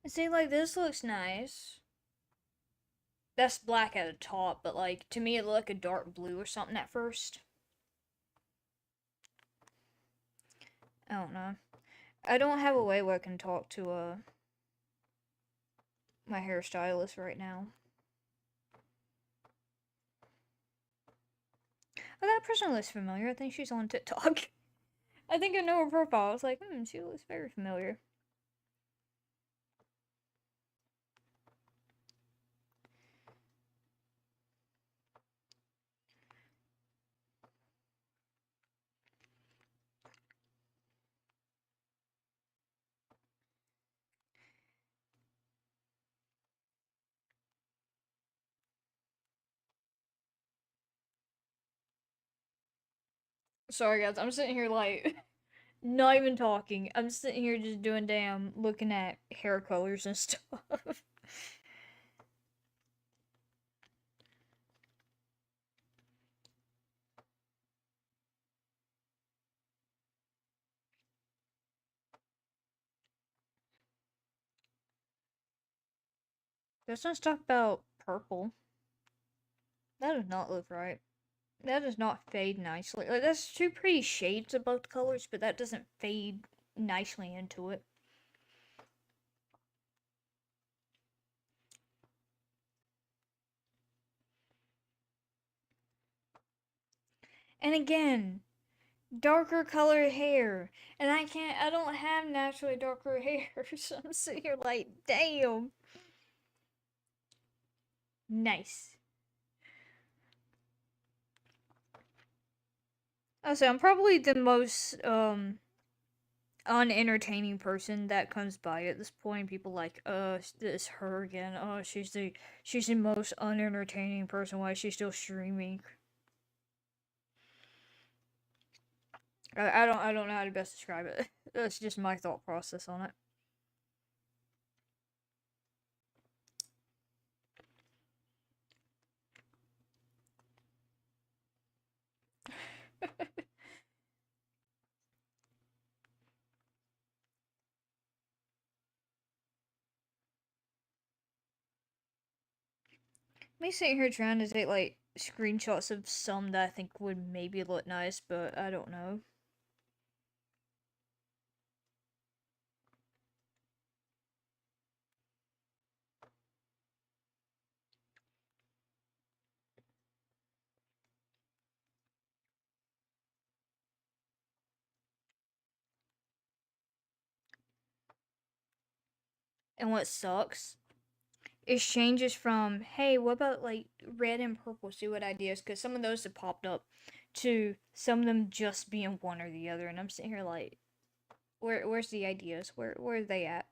S1: See, like, this looks nice. That's black at the top, but, like, to me it looked like a dark blue or something at first. I don't know. I don't have a way where I can talk to, my hairstylist right now. Oh, that person looks familiar. I think she's on TikTok. I think I know her profile. I was like, she looks very familiar. Sorry, guys. I'm sitting here, like, not even talking. I'm sitting here just doing damn looking at hair colors and stuff. Let's not talk about purple. That does not look right. That does not fade nicely. Like, that's two pretty shades of both colors, but that doesn't fade nicely into it. And again, darker colored hair. And I don't have naturally darker hair. So I'm sitting here like, damn. Nice. Also, I'm probably the most, unentertaining person that comes by at this point. People like, this her again. Oh, she's the most unentertaining person. Why is she still streaming? I don't know how to best describe it. That's just my thought process on it. Me sitting here trying to take like screenshots of some that I think would maybe look nice, but I don't know. And what sucks is changes from, hey, what about like red and purple? See what ideas? Because some of those have popped up to some of them just being one or the other, and I'm sitting here like, where's the ideas? Where are they at?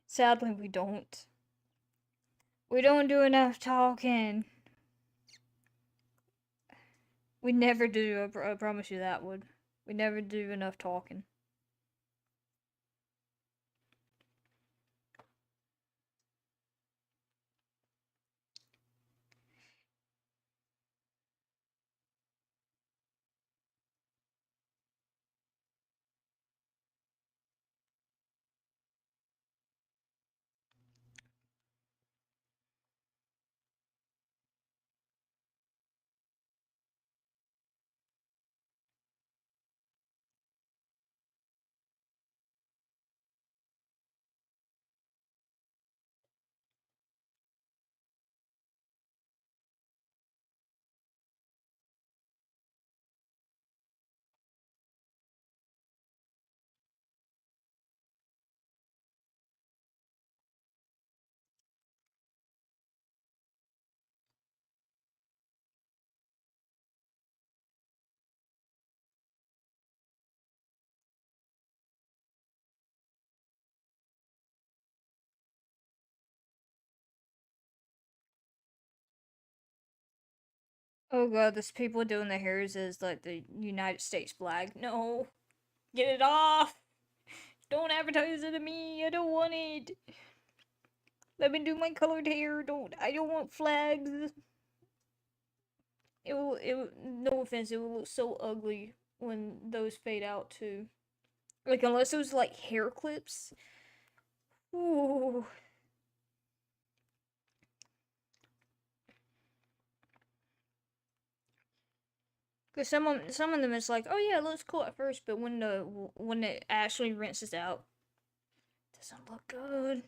S1: Sadly, we don't. We don't do enough talking. We never do. I promise you that would. We never do enough talking. Oh god, there's people doing their hairs as like the United States flag. No, get it off! Don't advertise it to me. I don't want it. Let me do my colored hair. I don't want flags. No offense, it will look so ugly when those fade out too. Like, unless it was like hair clips. Ooh. Cause some of them it's like, oh yeah, it looks cool at first, but when it actually rinses out, it doesn't look good.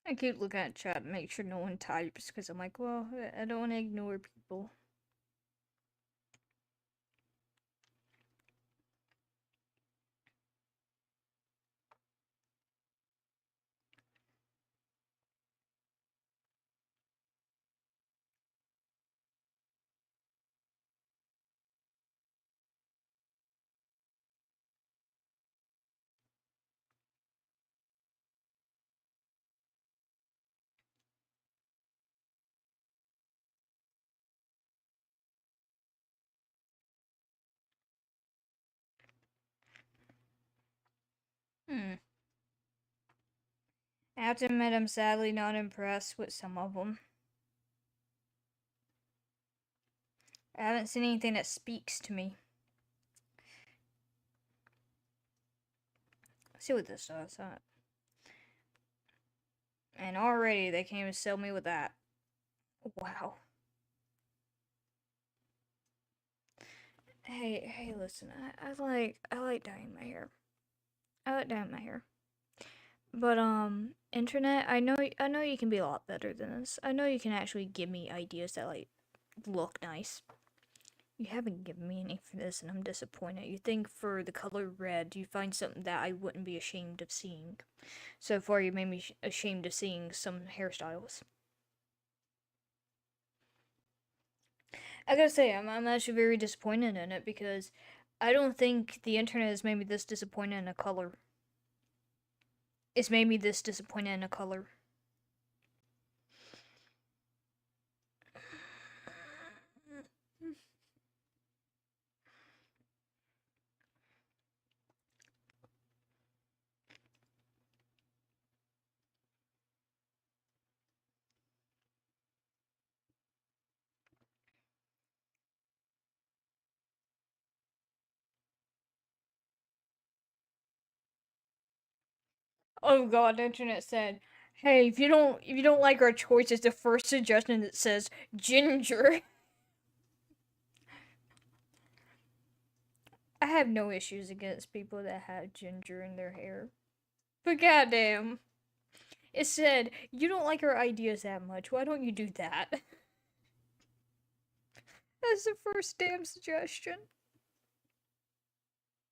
S1: I keep looking at chat to make sure no one types, because I'm like, well, I don't want to ignore people. Hmm. I have to admit, I'm sadly not impressed with some of them. I haven't seen anything that speaks to me. Let's see what this does. And already they came and sell me with that. Wow. Hey, listen. I like dyeing my hair. I like dyeing my hair. But internet, I know you can be a lot better than this. I know you can actually give me ideas that like look nice. You haven't given me any for this, and I'm disappointed. You think for the color red, you find something that I wouldn't be ashamed of seeing. So far, you made me ashamed of seeing some hairstyles. I gotta say, I'm actually very disappointed in it because I don't think the internet has made me this disappointed in a color. It's made me this disappointed in a color. Oh god, the internet said, "Hey, if you don't like our choices, the first suggestion that says ginger." I have no issues against people that have ginger in their hair. But goddamn, it said, "You don't like our ideas that much. Why don't you do that?" That's the first damn suggestion.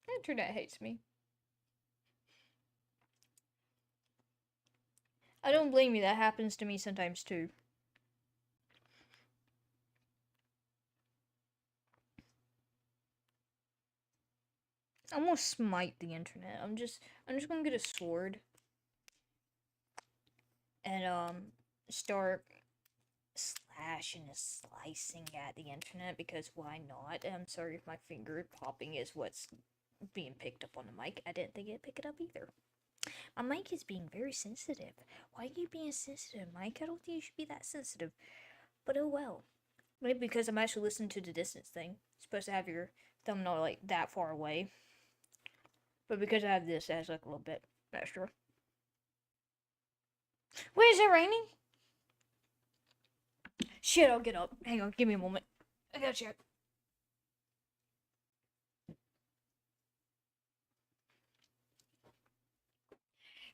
S1: The internet hates me. I don't blame you, that happens to me sometimes too. I'm gonna smite the internet. I'm just gonna get a sword and start slashing and slicing at the internet because why not? I'm sorry if my finger popping is what's being picked up on the mic. I didn't think it'd pick it up either. My mic is being very sensitive. Why are you being sensitive, Mike? I don't think you should be that sensitive. But oh well. Maybe because I'm actually listening to the distance thing. You're supposed to have your thumbnail like that far away. But because I have this, it has like a little bit extra. Wait, is it raining? Shit, I'll get up. Hang on, give me a moment. I gotta check.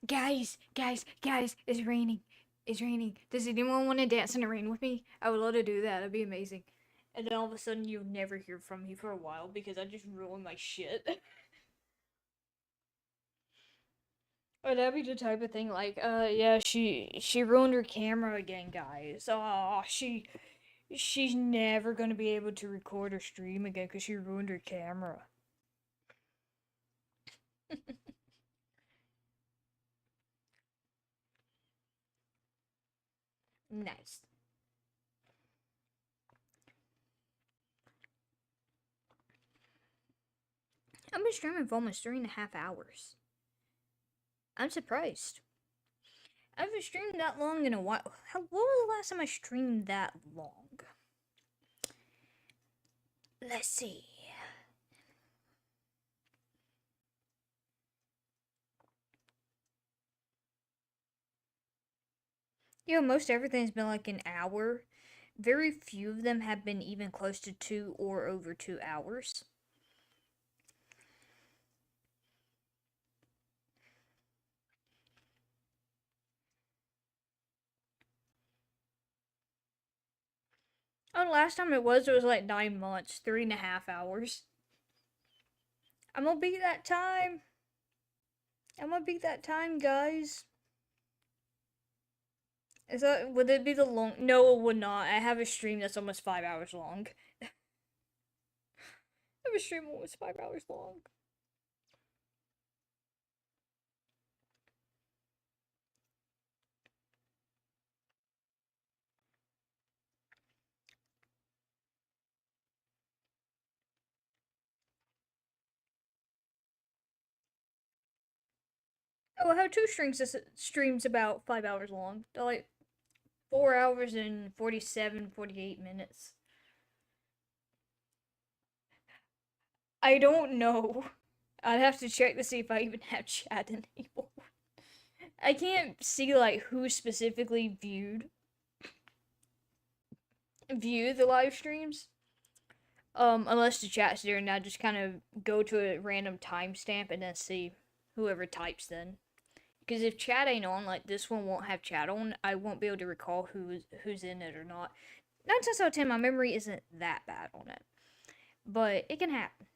S1: Guys, it's raining. It's raining. Does anyone want to dance in the rain with me? I would love to do that. That'd be amazing. And then all of a sudden, you'll never hear from me for a while because I just ruined my shit. Oh, that'd be the type of thing like, yeah, she ruined her camera again, guys. Oh, she's never gonna be able to record or stream again because she ruined her camera. Nice. I've been streaming for almost 3.5 hours. I'm surprised. I haven't streamed that long in a while. What was the last time I streamed that long? Let's see. Most everything's been like an hour. Very few of them have been even close to 2 or over 2 hours. Oh, the last time it was like 9 months, 3.5 hours. I'm gonna beat that time. I'm gonna beat that time, guys. Would it be the long? No, it would not. I have a stream that's almost 5 hours long. I have a stream almost 5 hours long. Oh, I have two streams about 5 hours long. They're like 4 hours and 47, 48 minutes. I don't know. I'd have to check to see if I even have chat enabled. I can't see like who specifically viewed the live streams. Unless the chat's there, and I just kind of go to a random timestamp and then see whoever types then. Because if chat ain't on, like this one won't have chat on, I won't be able to recall who's in it or not. 9 times out of 10, my memory isn't that bad on it, but it can happen.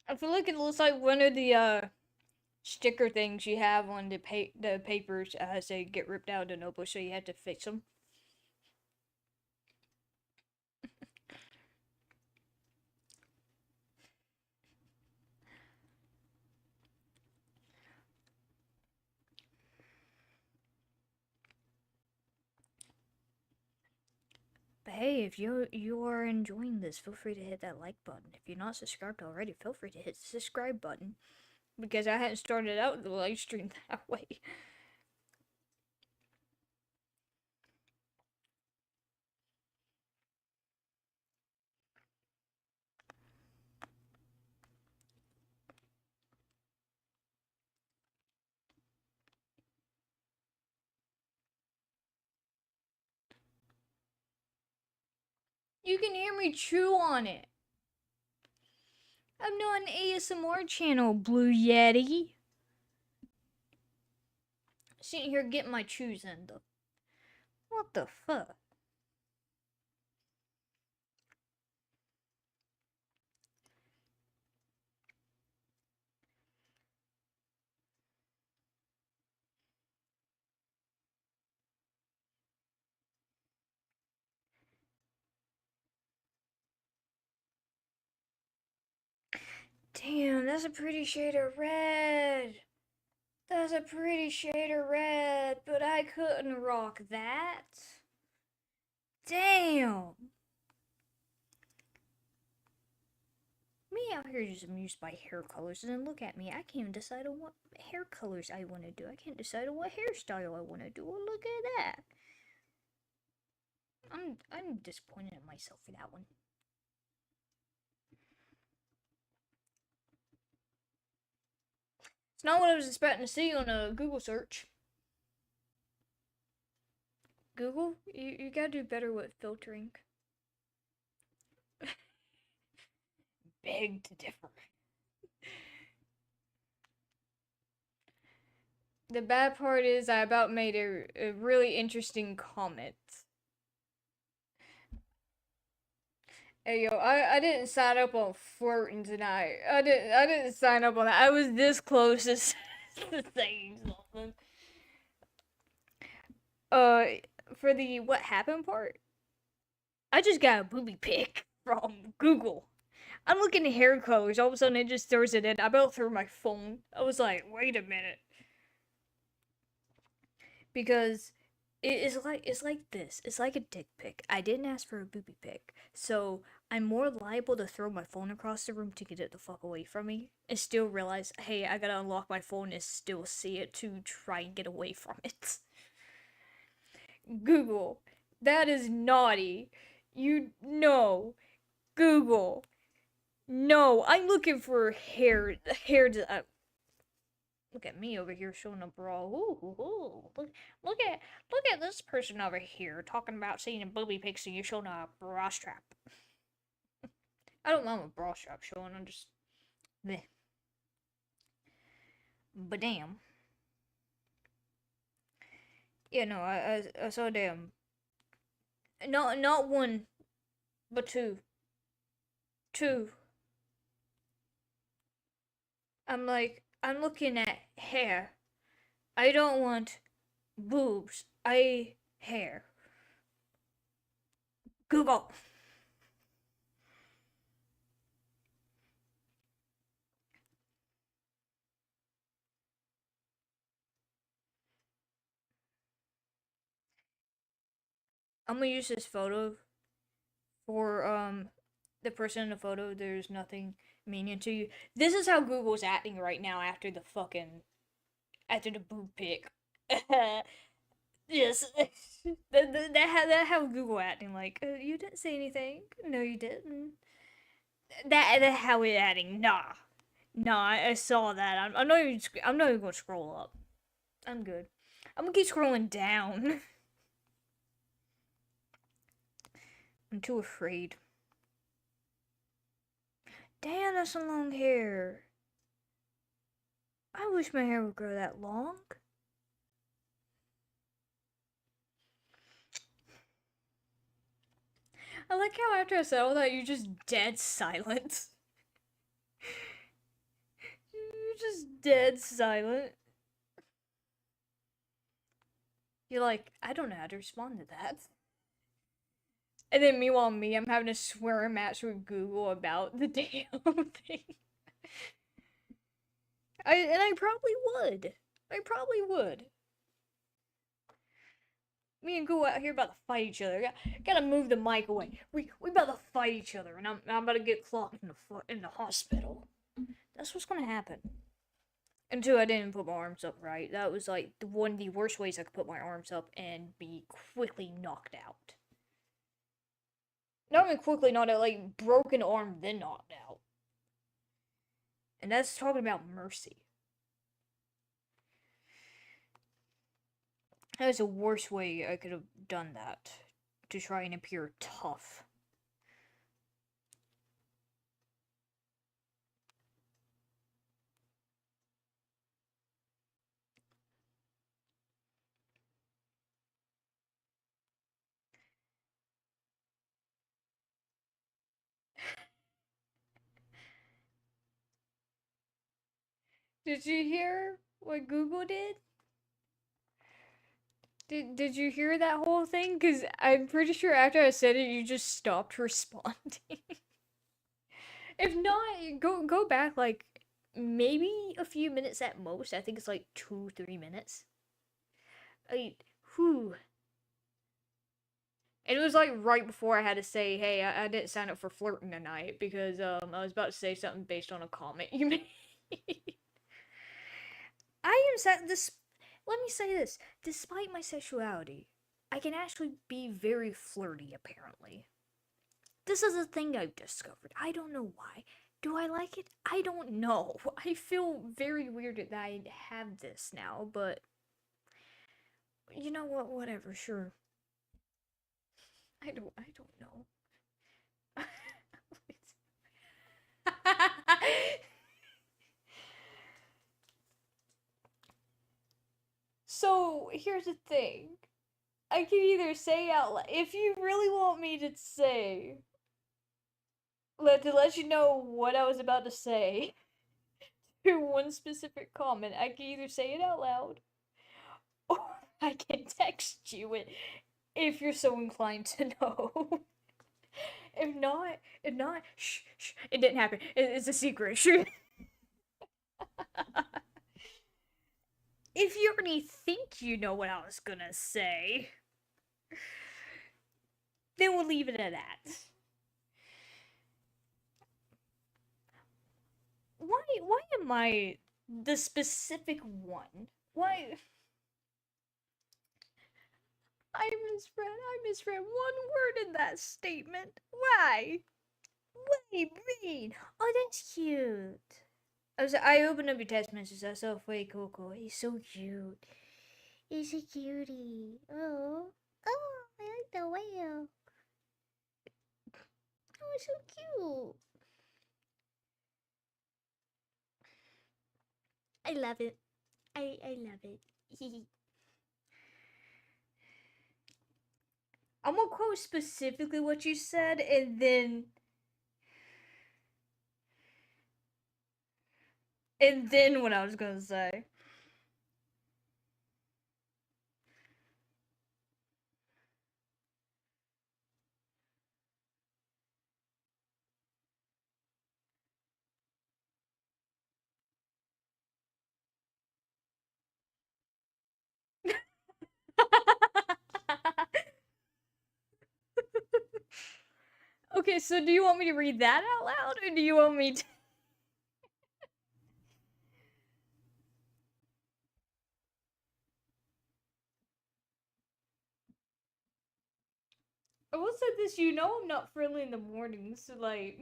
S1: I feel like it looks like one of the sticker things you have on the papers as they get ripped out of the notebook, so you have to fix them. But hey, if you are enjoying this, feel free to hit that like button. If you're not subscribed already, feel free to hit the subscribe button. Because I hadn't started out the live stream that way. You can hear me chew on it. I'm not an ASMR channel, Blue Yeti. Sitting here getting my chews in though. What the fuck? Damn, that's a pretty shade of red. That's a pretty shade of red, but I couldn't rock that. Damn. Me out here just amused by hair colors, and then look at me. I can't even decide on what hair colors I want to do. I can't decide on what hairstyle I want to do. Well, look at that. I'm disappointed in myself for that one. It's not what I was expecting to see on a Google search. Google, you gotta do better with filtering. Beg to differ. The bad part is I about made a really interesting comment. Hey yo, I didn't sign up on flirting tonight. I didn't sign up on that. I was this close to saying something. Uh, for the what happened part, I just got a booby pic from Google. I'm looking at hair colors. All of a sudden, it just throws it in. I about threw my phone. I was like, wait a minute, because it's like this. It's like a dick pic. I didn't ask for a booby pic, so I'm more liable to throw my phone across the room to get it the fuck away from me, and still realize, hey, I gotta unlock my phone and still see it to try and get away from it. Google, that is naughty. You know, Google. No, I'm looking for hair. Look at me over here showing a bra. Ooh, ooh, ooh. Look at this person over here talking about seeing a booby pics and you showing a bra strap. I don't mind a bra strap showing. I'm just, meh. But damn, yeah, no, I saw damn. Not one, but two. Two. I'm looking at hair. I don't want boobs. I hair. Google. I'm gonna use this photo for the person in the photo. There's nothing meaning to you. This is how Google's acting right now after the boob pic. Yes, that how Google acting like you didn't say anything. No, you didn't. That how it acting. Nah, I saw that. I'm not even gonna scroll up. I'm good. I'm gonna keep scrolling down. I'm too afraid. Damn, that's some long hair. I wish my hair would grow that long. I like how after I said all that, you're just dead silent. You're just dead silent. You're like, I don't know how to respond to that. And then meanwhile, I'm having a swear match with Google about the damn thing. I probably would. I probably would. Me and Google out here about to fight each other. Gotta move the mic away. We about to fight each other, and I'm about to get clocked in the hospital. That's what's gonna happen. And two, I didn't put my arms up right. That was like one of the worst ways I could put my arms up and be quickly knocked out. Not even quickly knocked out, like broken arm, then knocked out. And that's talking about mercy. That was the worst way I could have done that to try and appear tough. Did you hear what Google did? Did you hear that whole thing? Because I'm pretty sure after I said it, you just stopped responding. If not, go back like maybe a few minutes at most. I think it's like 2-3 minutes. Like, whew. And it was like right before I had to say, "Hey, I didn't sign up for flirting tonight," because I was about to say something based on a comment you made. I am set this. Let me say this: despite my sexuality, I can actually be very flirty. Apparently, this is a thing I've discovered. I don't know why. Do I like it? I don't know. I feel very weird that I have this now, but you know what? Whatever. Sure. I don't know. So here's the thing. I can either say out loud if you really want me to say. to let you know what I was about to say through one specific comment. I can either say it out loud or I can text you it if you're so inclined to know. If not, shh, shh, it didn't happen. It's a secret. Shh. If you already think you know what I was gonna say, then we'll leave it at that. Why am I the specific one? Why I misread one word in that statement. Why? What do you mean? Oh, that's cute. I opened up your text message. I saw Fue Coco. He's so cute. He's a cutie. Oh. Oh, I like the whale. Oh, it's so cute. I love it. I love it. I'm gonna quote specifically what you said and then what I was gonna say. Okay, so do you want me to read that out loud, or do you want me to? I will say this: you know, I'm not friendly in the morning, so like,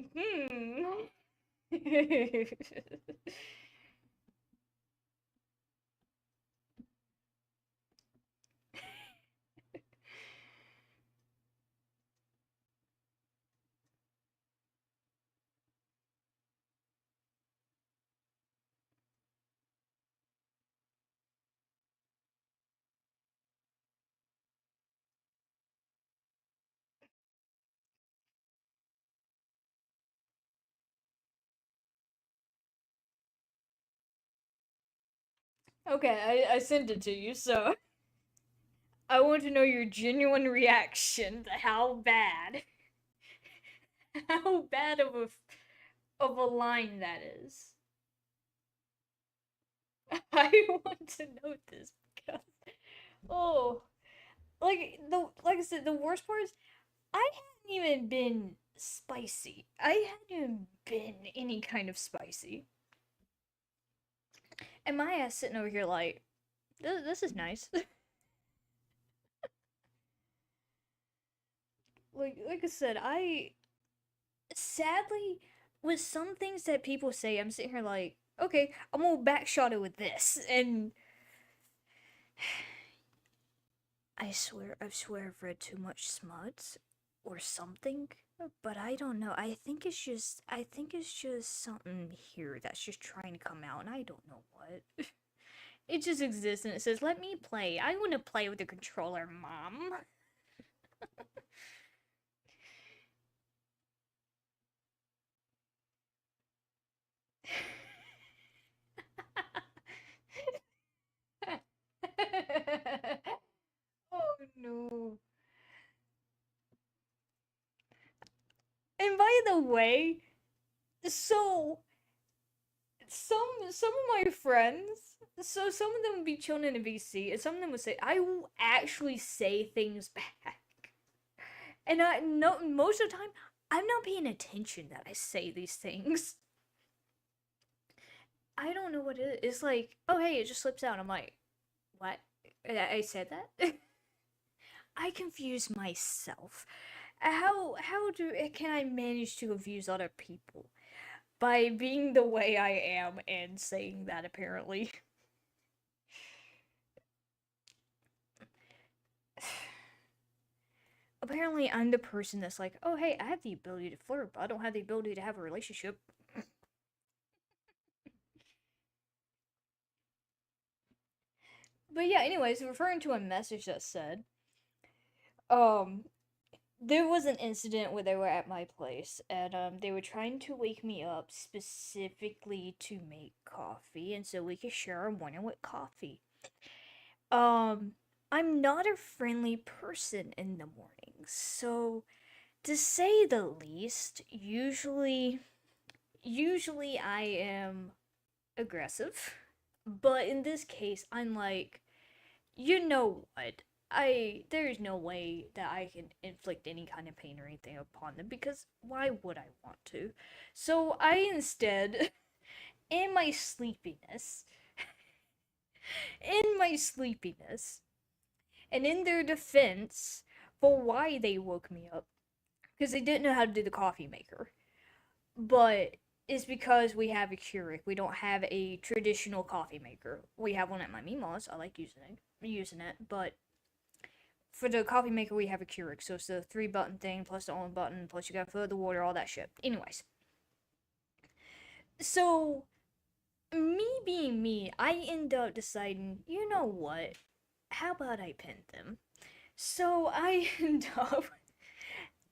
S1: Okay, I sent it to you, so I want to know your genuine reaction to how bad of a line that is. I want to know this because oh, like I said, the worst part is I hadn't even been spicy. I hadn't even been any kind of spicy, and my ass sitting over here like, this is nice. Like I said, I sadly with some things that people say, I'm sitting here like, okay, I'm gonna backshot it with this, and I swear I've read too much smut or something, but I don't know. I think it's just something here that's just trying to come out, and I don't know what. It just exists, and it says, "Let me play. I want to play with the controller, mom." Oh no. And by the way, so some of my friends, so some of them would be chilling in a VC, and some of them would say, "I will actually say things back," and I no most of the time I'm not paying attention that I say these things. I don't know what it is. It's like, oh hey, it just slips out. I'm like, what? I said that. I confuse myself. Can I manage to confuse other people by being the way I am and saying that apparently? Apparently I'm the person that's like, oh hey, I have the ability to flirt, but I don't have the ability to have a relationship. But yeah, anyways, referring to a message that said, um, There was an incident where they were at my place and they were trying to wake me up specifically to make coffee and so we could share our morning with coffee. Um I'm not a friendly person in the morning. So to say the least, usually I am aggressive. But in this case, I'm like, you know what? There's no way that I can inflict any kind of pain or anything upon them because why would I want to? So I instead, in my sleepiness, in my sleepiness, and in their defense for why they woke me up, because they didn't know how to do the coffee maker, but it's because we have a Keurig. We don't have a traditional coffee maker. We have one at my Mima's. I like using it, but for the coffee maker, we have a Keurig. So it's the 3 button thing, plus the on button, plus you gotta fill the water, all that shit. Anyways, so me being me, I end up deciding, you know what? How about I pin them? So I end up,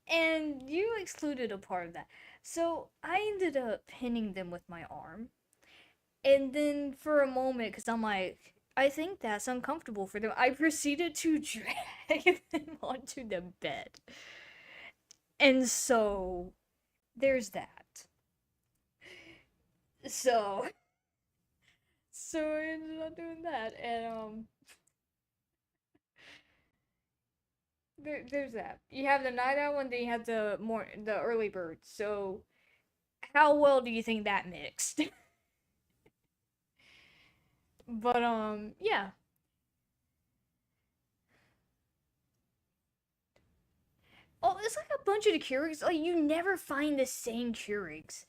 S1: and you excluded a part of that. So I ended up pinning them with my arm. And then for a moment, because I'm like, I think that's uncomfortable for them, I proceeded to drag them onto the bed. And so there's that. So I ended up doing that, and there's that. You have the night owl, and then you have the early bird. So how well do you think that mixed? But yeah. Oh, it's like a bunch of the Keurigs. Like you never find the same Keurigs.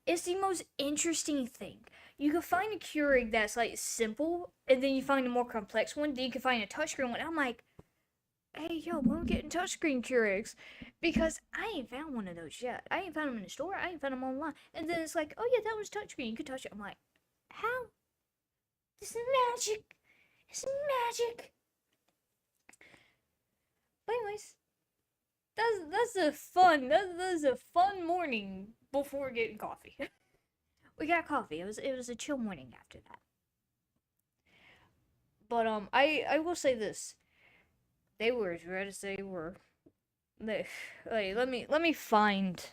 S1: It's the most interesting thing. You can find a Keurig that's like simple, and then you find a more complex one. Then you can find a touchscreen one. I'm like, hey yo, when we getting touchscreen Keurigs? Because I ain't found one of those yet. I ain't found them in the store. I ain't found them online. And then it's like, oh yeah, that was touchscreen. You could touch it. I'm like, how? This is magic. It's magic. But anyways, that's a fun. That's a fun morning before getting coffee. We got coffee. It was a chill morning after that. But I will say this. They were as red as they were. They, wait, let me find.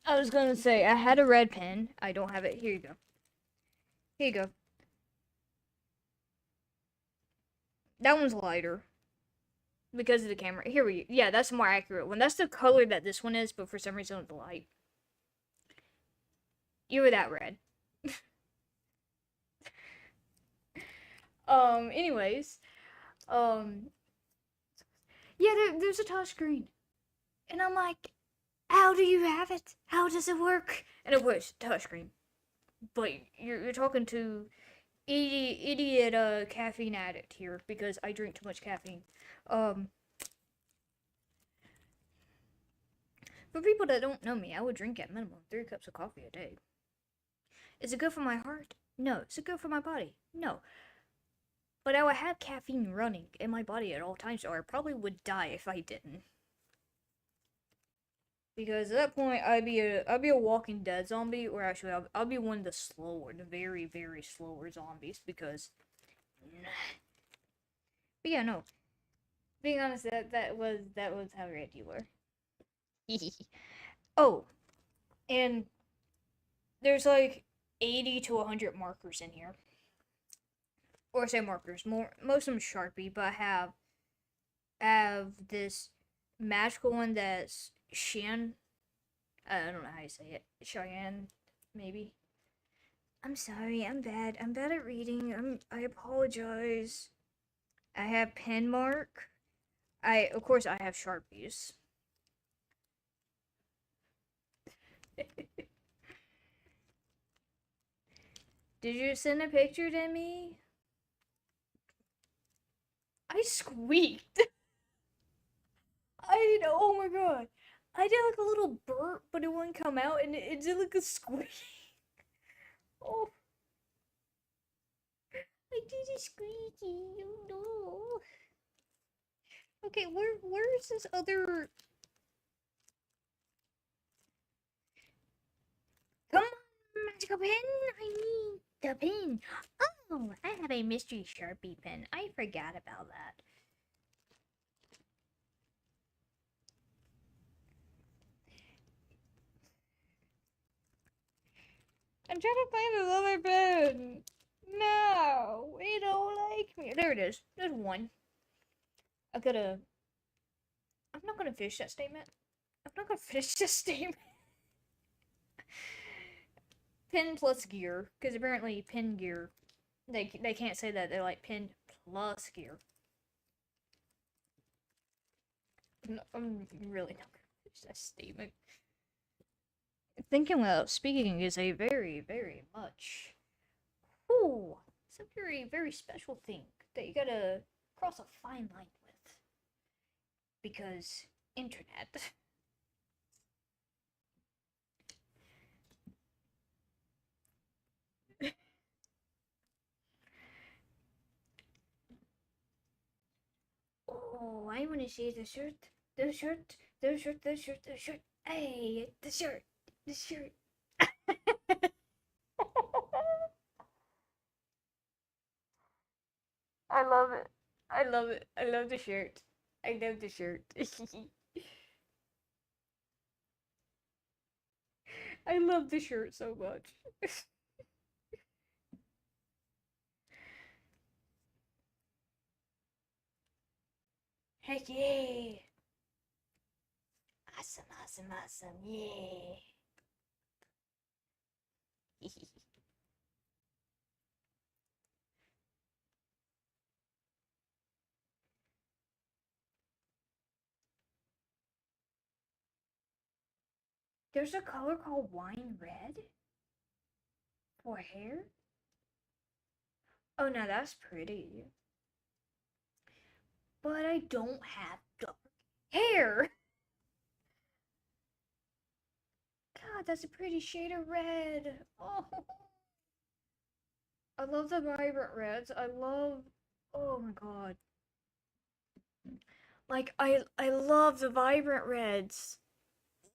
S1: I was gonna say I had a red pen. I don't have it. Here you go. Here you go. That one's lighter because of the camera. Here we. Yeah, that's a more accurate one. That's the color that this one is, but for some reason it's light. You were that red. Anyways, um, yeah, there's a touch screen, and I'm like, how do you have it? How does it work? And it was touchscreen. But you're talking to idiot caffeine addict here because I drink too much caffeine. Um, for people that don't know me, I would drink at minimum 3 cups of coffee a day. Is it good for my heart? No. Is it good for my body? No. But I would have caffeine running in my body at all times, or I probably would die if I didn't. Because at that point, I'd be a Walking Dead zombie, or actually, I'll be one of the slower, the very very slower zombies. Because, but yeah, no. Being honest, that was how red you were. Oh, and there's like 80 to 100 markers in here, or say markers. Most of them Sharpie, but I have this magical one that's Shan. I don't know how you say it. Cheyenne, maybe. I'm sorry. I'm bad. I'm bad at reading. I apologize. I have pen mark. Of course I have Sharpies. Did you send a picture to me? I squeaked. I did. Oh my god. I did like a little burp, but it wouldn't come out, and it did like a squeak. Oh, I did a squeaky. Oh no. Okay, where's this other? magical pen! I need the pen! Oh, I have a mystery Sharpie pen. I forgot about that. I'm trying to find another pen! No! They don't like me. There it is. There's one. I'm not gonna finish that statement. I'm not gonna finish this statement. Pin plus gear, because apparently pin gear, they can't say that. They're like pin plus gear. No, I'm really not gonna finish that statement. Thinking without speaking is a very, very much, ooh, it's a very, very special thing that you gotta cross a fine line with. Because internet. Oh, I want to see the shirt, the shirt, the shirt, the shirt, the shirt. Hey, the shirt, the shirt. I love it. I love it. I love the shirt. I love the shirt. I love the shirt so much. Heck yeah! Awesome, awesome, awesome, yeah! There's a color called wine red for hair? Oh, now that's pretty. But I don't have dark hair! God, that's a pretty shade of red. Oh, I love the vibrant reds. I love. Oh my god. Like I love the vibrant reds.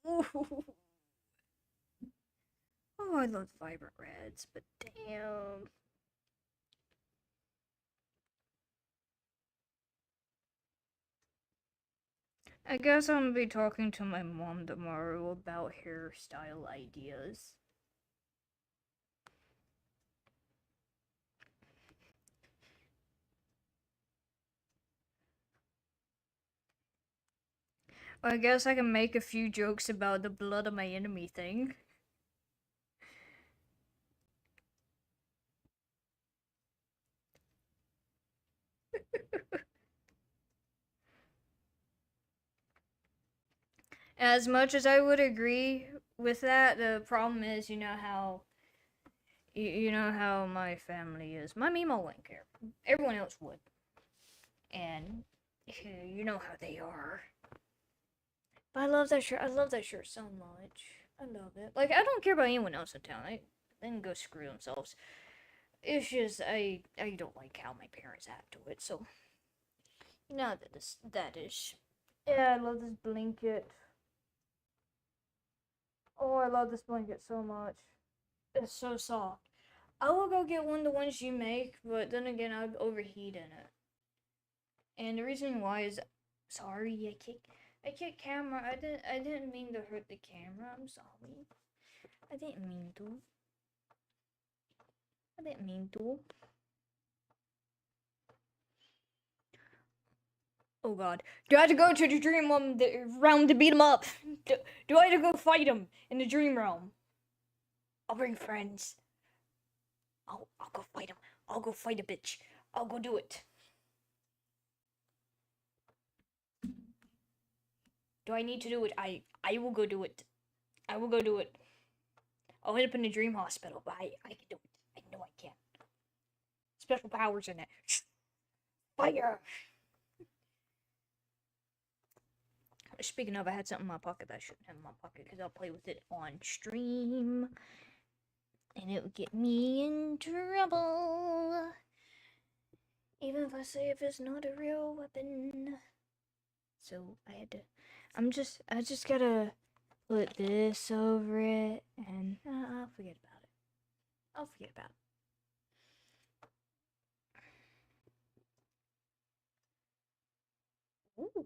S1: Ooh. Oh, I love the vibrant reds, but damn. I guess I'm gonna be talking to my mom tomorrow about hairstyle ideas. I guess I can make a few jokes about the blood of my enemy thing. As much as I would agree with that, the problem is, you know how my family is. My Mimo wouldn't care. Everyone else would. And you know how they are. But I love that shirt. I love that shirt so much. I love it. Like, I don't care about anyone else in town. They can go screw themselves. It's just, I don't like how my parents act to it, so. No, that is. Yeah, I love this blanket. Oh, I love this blanket so much. It's so soft. I will go get one of the ones you make, but then again, I'd overheat in it. And the reason why is, sorry, I kicked camera. I didn't mean to hurt the camera. I'm sorry. I didn't mean to. I didn't mean to. Oh god. Do I have to go to the dream realm to beat him up? Do I have to go fight him in the dream realm? I'll bring friends. I'll go fight him. I'll go fight a bitch. I'll go do it. Do I need to do it? I will go do it. I will go do it. I'll end up in the dream hospital, but I can do it. I know I can. Special powers in it. Fire! Speaking of, I had something in my pocket that I shouldn't have in my pocket because I'll play with it on stream. And it would get me in trouble. Even if I say if it's not a real weapon. So I just gotta put this over it and I'll forget about it. I'll forget about it. Ooh.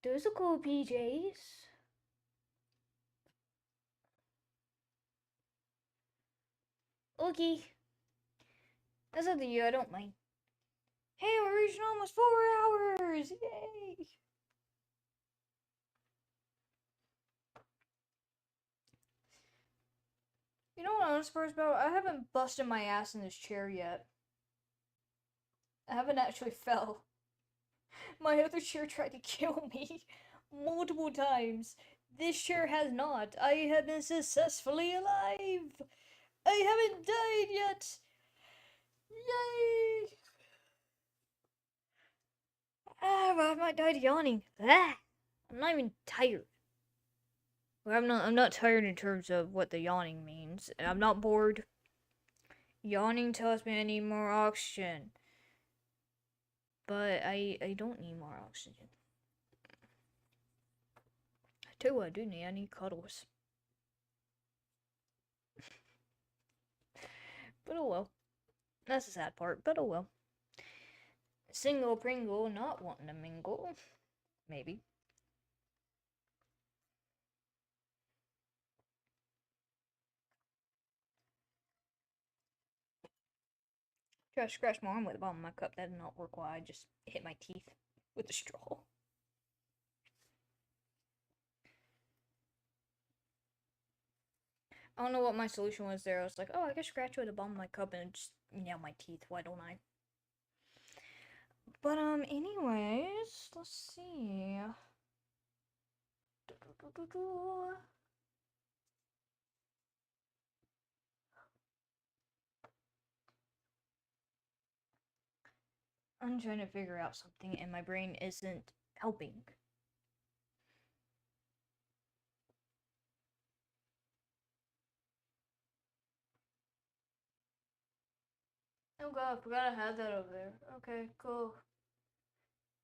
S1: Those are cool PJs. Okay. That's up to you, I don't mind. Hey, we're reaching almost 4 hours! Yay! You know what I'm surprised about? I haven't busted my ass in this chair yet. I haven't actually fell. My other chair tried to kill me multiple times. This chair has not. I have been successfully alive! I haven't died yet! Yay! Ah, I might die yawning. Ah! I'm not even tired. Well, I'm not tired in terms of what the yawning means. I'm not bored. Yawning tells me I need more oxygen. But I don't need more oxygen. I tell you what I do need. I need cuddles. But oh well. That's the sad part, but oh well. Single Pringle not wanting to mingle. Maybe. Try to scratch my arm with the bottom of my cup. That did not work well. I just hit my teeth with the straw. I don't know what my solution was there. I was like, oh, I can scratch with the bottom of my cup and just nail my teeth. Why don't I? But, anyways, let's see. I'm trying to figure out something and my brain isn't helping. Oh god, I forgot I had that over there. Okay, cool.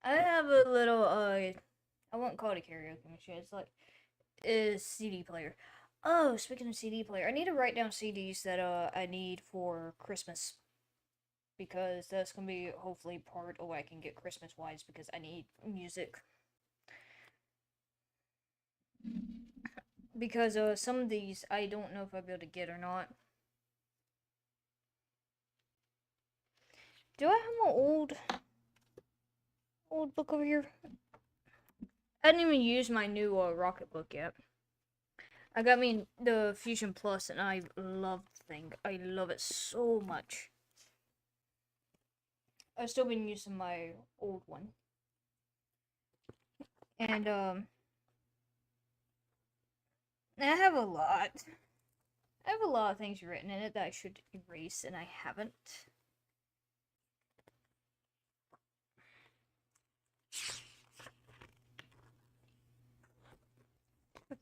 S1: I have a little, I won't call it a karaoke machine. It's like a CD player. Oh, speaking of CD player, I need to write down CDs that I need for Christmas. Because that's gonna be hopefully part of what I can get Christmas wise because I need music. Because some of these I don't know if I'll be able to get or not. Do I have my old book over here? I didn't even use my new Rocket book yet. I got me the Fusion Plus and I love the thing. I love it so much. I've still been using my old one. And I have a lot. I have a lot of things written in it that I should erase and I haven't.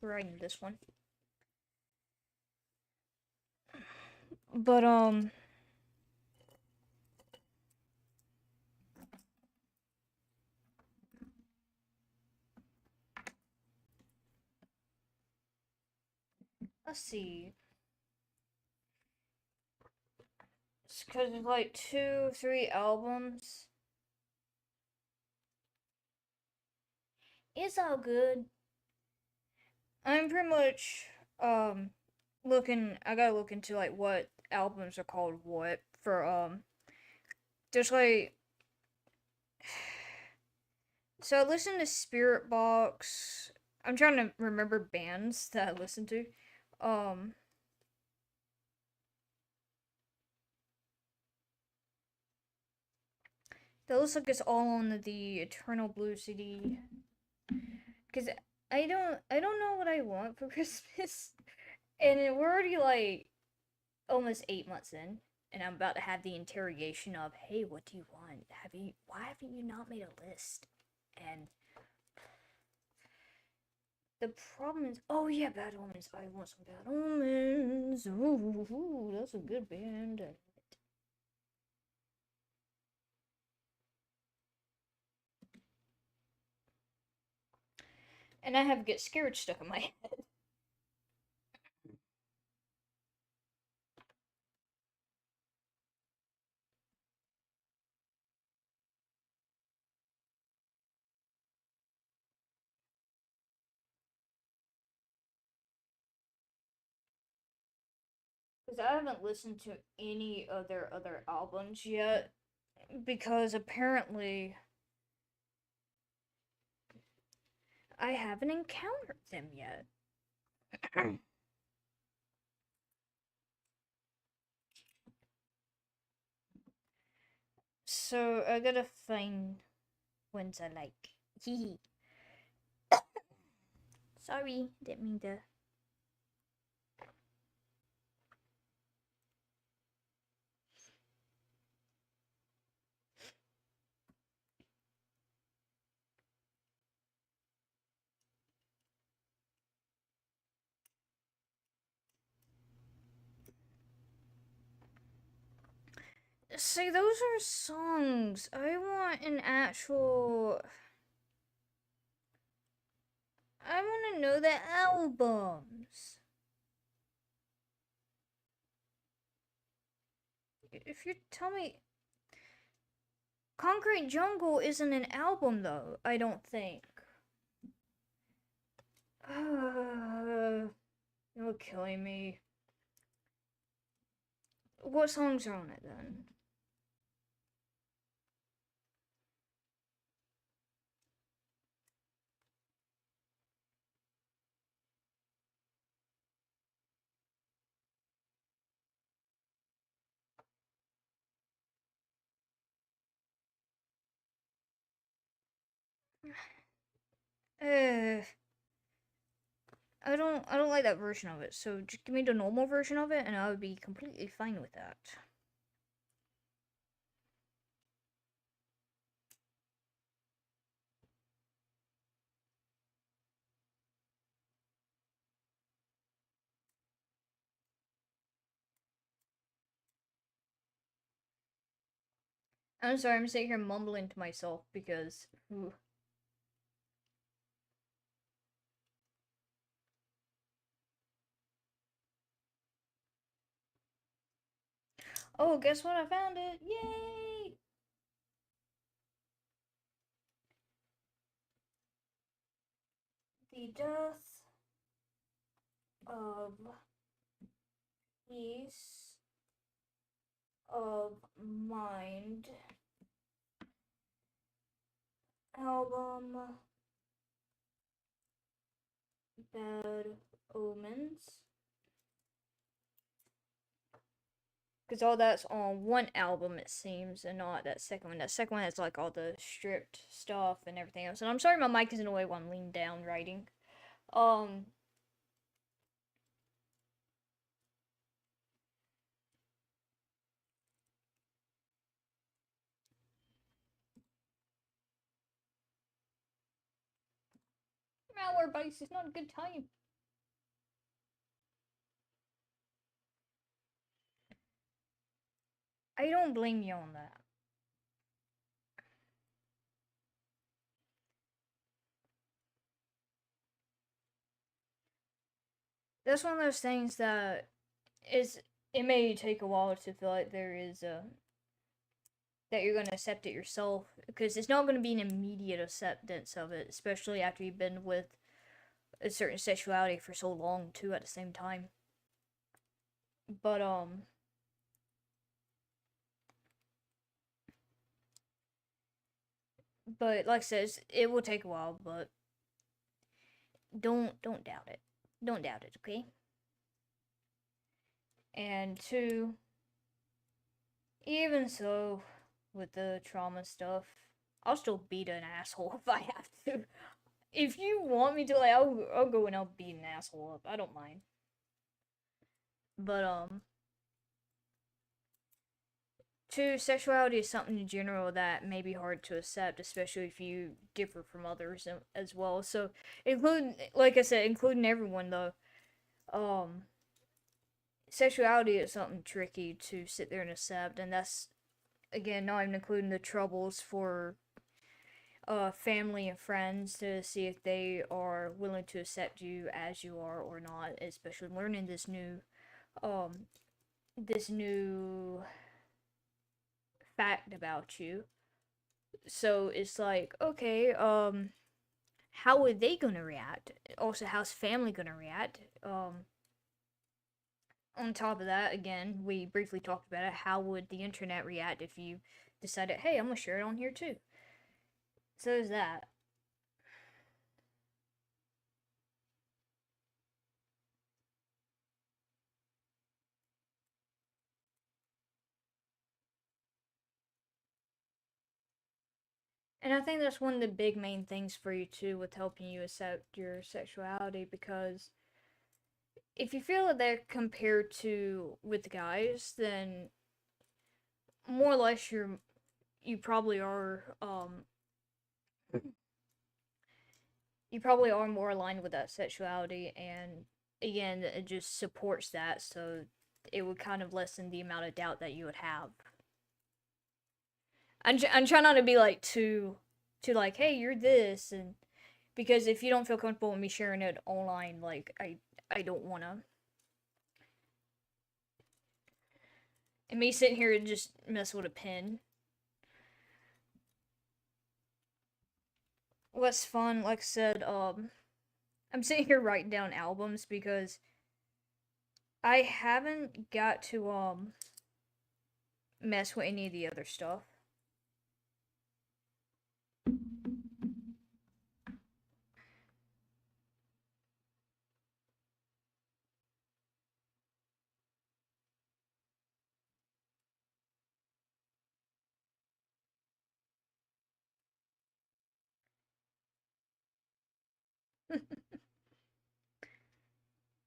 S1: I'm writing this one. But let's see. It's because it's like 2, 3 albums. It's all good. I'm pretty much looking. I gotta look into like what albums are called what for There's like. So I listen to Spirit Box. I'm trying to remember bands that I listen to. That looks like it's all on the Eternal Blue CD. Cause I don't know what I want for Christmas, and we're already like almost 8 months in, and I'm about to have the interrogation of, hey, what do you want? Why haven't you not made a list? And the problem is, oh yeah, Bad Omens. I want some Bad Omens. Ooh, that's a good band. And I have Get Scared stuck in my head. Because I haven't listened to any of their other albums yet, because apparently I haven't encountered them yet. So I gotta find ones I like. Hee. Sorry, didn't mean to. See, those are songs. I want an actual. I want to know the albums. If you tell me. Concrete Jungle isn't an album, though, I don't think. You're killing me. What songs are on it then? I don't like that version of it. So just give me the normal version of it, and I would be completely fine with that. I'm sorry, I'm sitting here mumbling to myself because. Ooh. Oh, guess what? I found it! Yay! The Death of Peace of Mind album, Bad Omens. Because all that's on one album, it seems, and not that second one. That second one has like all the stripped stuff and everything else. And I'm sorry my mic is in the way while I'm leaning down writing. Malware base is not a good time. I don't blame you on that. That's one of those things that is. It may take a while to feel like there is a. That you're going to accept it yourself, because it's not going to be an immediate acceptance of it, especially after you've been with a certain sexuality for so long too at the same time. But like I said, it will take a while, but don't doubt it. Don't doubt it, okay? And two, even so, with the trauma stuff, I'll still beat an asshole if I have to. If you want me to, like, I'll go and I'll beat an asshole up. I don't mind. But two, sexuality is something in general that may be hard to accept, especially if you differ from others as well. So, including, like I said, including everyone though, sexuality is something tricky to sit there and accept, and that's again not even including the troubles for family and friends to see if they are willing to accept you as you are or not, especially learning this new fact about you. So it's like, okay, how are they gonna react? Also, how's family gonna react? on top of that, again, we briefly talked about it. How would the internet react if you decided, hey, I'm gonna share it on here too? So there's that. And I think that's one of the big main things for you too, with helping you accept your sexuality, because if you feel that they're compared to with guys, then more or less you probably are you probably are more aligned with that sexuality, and again, it just supports that, so it would kind of lessen the amount of doubt that you would have. I'm trying not to be like too like, hey, you're this, and because if you don't feel comfortable with me sharing it online, like I don't wanna, and me sitting here and just mess with a pen. What's fun, like I said, I'm sitting here writing down albums because I haven't got to mess with any of the other stuff.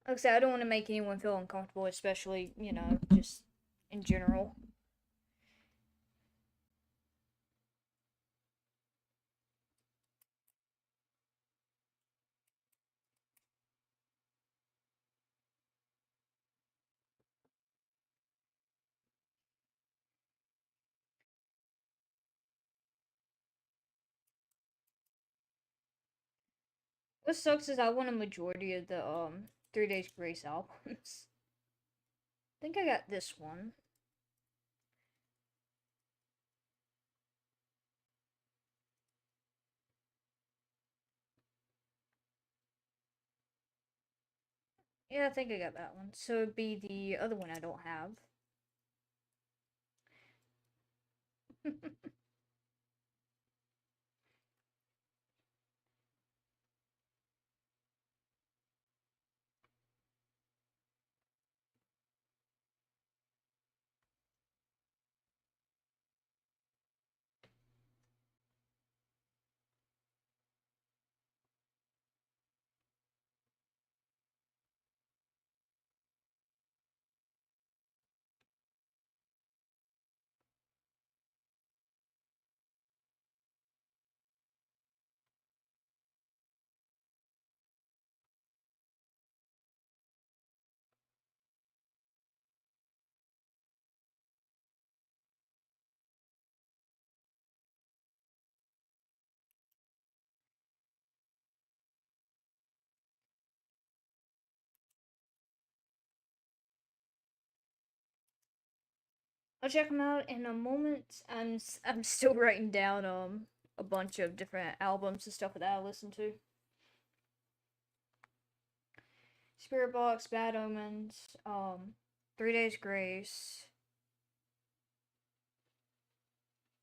S1: Like I said, I don't want to make anyone feel uncomfortable, especially, just in general. What sucks is I want a majority of the 3 Days Grace albums. I think I got this one. Yeah, I think I got that one. So it'd be the other one I don't have. I'll check them out in a moment. I'm still writing down a bunch of different albums and stuff that I listen to. Spirit Box, Bad Omens, 3 Days Grace.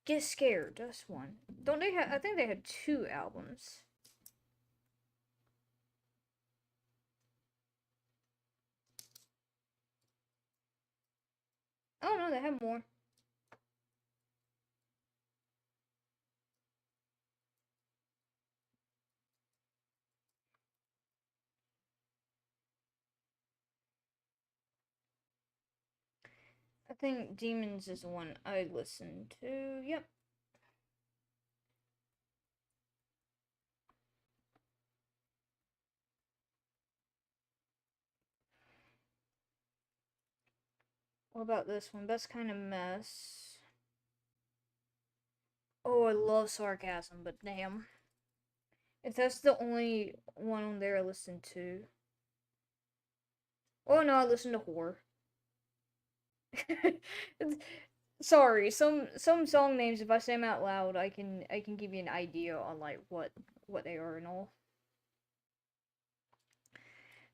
S1: Get Scared, that's one. Don't they have? I think they had two albums. Oh no, they have more. I think Demons is the one I listened to. Yep. What about this one? Best Kind of Mess. Oh, I love Sarcasm, but damn. If that's the only one on there I listened to. Oh no, I listened to Horror. Sorry, some song names, if I say them out loud, I can give you an idea on like what they are and all.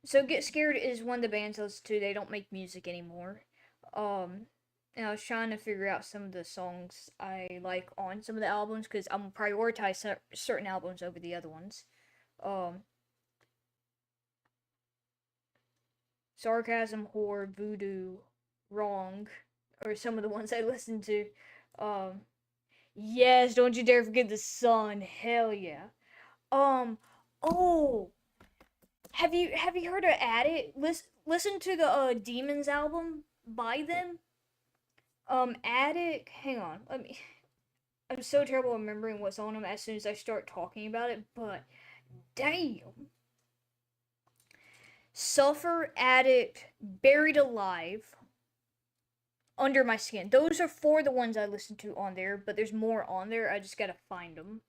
S1: So Get Scared is one of the bands I listen to. They don't make music anymore. Um, and I was trying to figure out some of the songs I like on some of the albums because I'm gonna prioritize certain albums over the other ones. Um, Sarcasm, Horror, Voodoo, Wrong, or some of the ones I listen to. Um, yes, don't you dare forget the sun. Hell yeah. Um, oh, have you heard of Addict? Listen to the Demons album by them. Addict. Hang on, let me. I'm so terrible at remembering what's on them as soon as I start talking about it, but damn. Suffer, Addict, Buried Alive, Under My Skin. Those are four the ones I listen to on there, but there's more on there. I just gotta find them.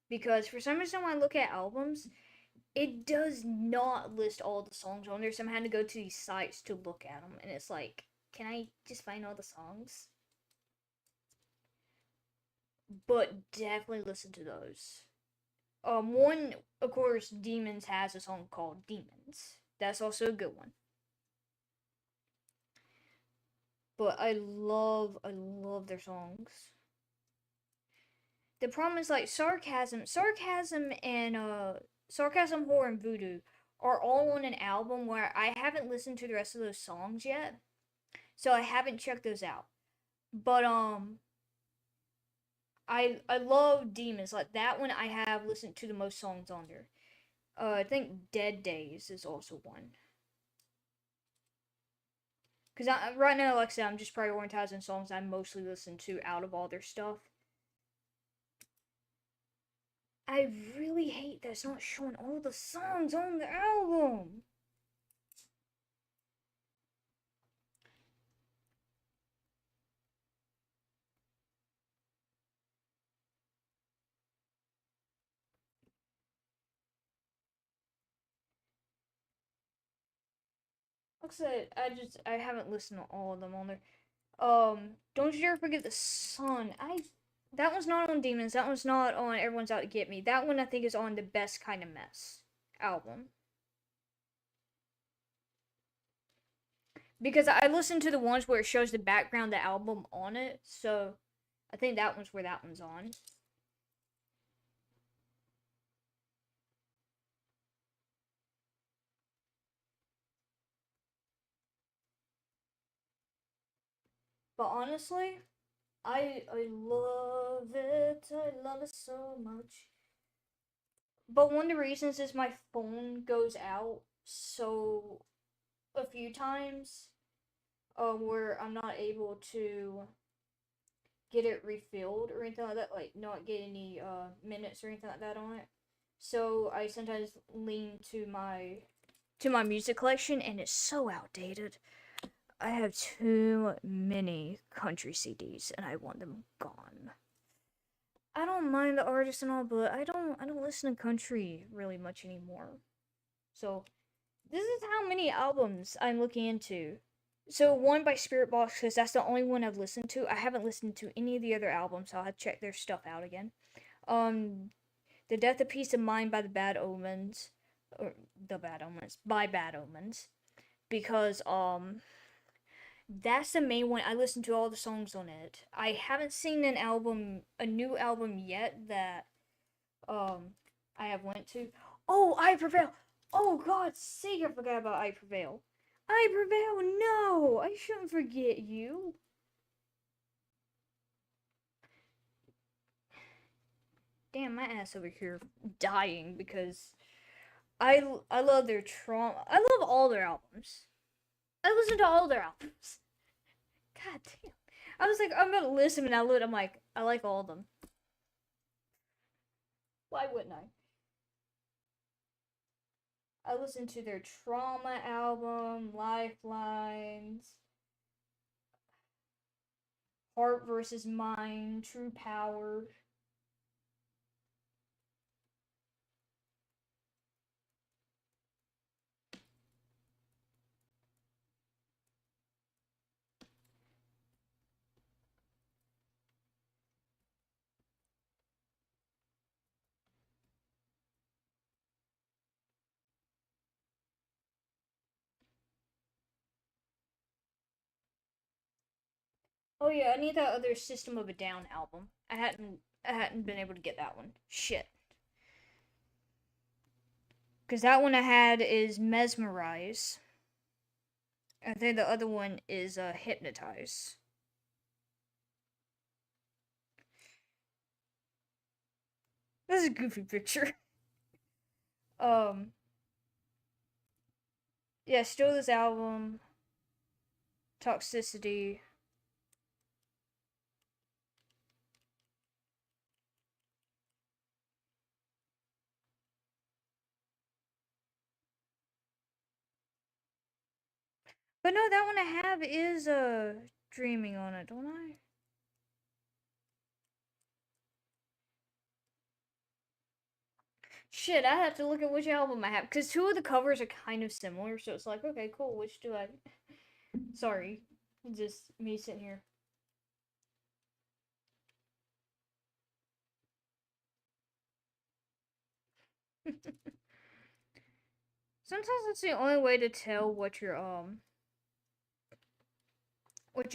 S1: Because for some reason, when I look at albums, it does not list all the songs on there, so I'm having to go to these sites to look at them, and it's like, can I just find all the songs? But definitely listen to those. One, of course, Demons has a song called Demons. That's also a good one. But I love their songs. The problem is like sarcasm, horror, and voodoo are all on an album where I haven't listened to the rest of those songs yet, so I haven't checked those out. But I love Demons. Like that one, I have listened to the most songs on there. I think Dead Days is also one. Because right now, like I said, I'm just prioritizing songs I mostly listen to out of all their stuff. I really hate that it's not showing all the songs on the album. Like I said, I haven't listened to all of them on there. Don't you ever forget the sun. That one's not on Demons. That one's not on Everyone's Out to Get Me. That one I think is on the Best Kind of Mess album. Because I listened to the ones where it shows the background, the album on it, so I think that one's where that one's on. But honestly, I love it. I love it so much. But one of the reasons is my phone goes out so a few times, where I'm not able to get it refilled or anything like that, like not get any minutes or anything like that on it. So I sometimes lean to my music collection, and it's so outdated. I have too many country CDs, and I want them gone. I don't mind the artist and all, but I don't listen to country really much anymore. So this is how many albums I'm looking into. So one by Spirit Box, because that's the only one I've listened to. I haven't listened to any of the other albums, so I'll have to check their stuff out again. Um, The Death of Peace of Mind by the Bad Omens, or the Bad Omens by Bad Omens, because that's the main one. I listened to all the songs on it. I haven't seen a new album yet that um I have went to. Oh, I Prevail. Oh God's sake, I forgot about I Prevail. I Prevail. No, I shouldn't forget you. Damn, my ass over here dying because I love their trauma. I love all their albums. I listen to all their albums. God damn. I was like, I'm gonna listen, and I looked. I'm like, I like all of them. Why wouldn't I? I listened to their Trauma album, Lifelines, Heart versus Mind, True Power. Oh yeah, I need that other System of a Down album. I hadn't been able to get that one. Shit. Cause that one I had is Mesmerize. I think the other one is Hypnotize. That's a goofy picture. um yeah, still this album. Toxicity. But no, that one I have is Dreaming on it, don't I? Shit, I have to look at which album I have because two of the covers are kind of similar. So it's like, okay, cool. Which do I? Sorry, just me sitting here. Sometimes it's the only way to tell what your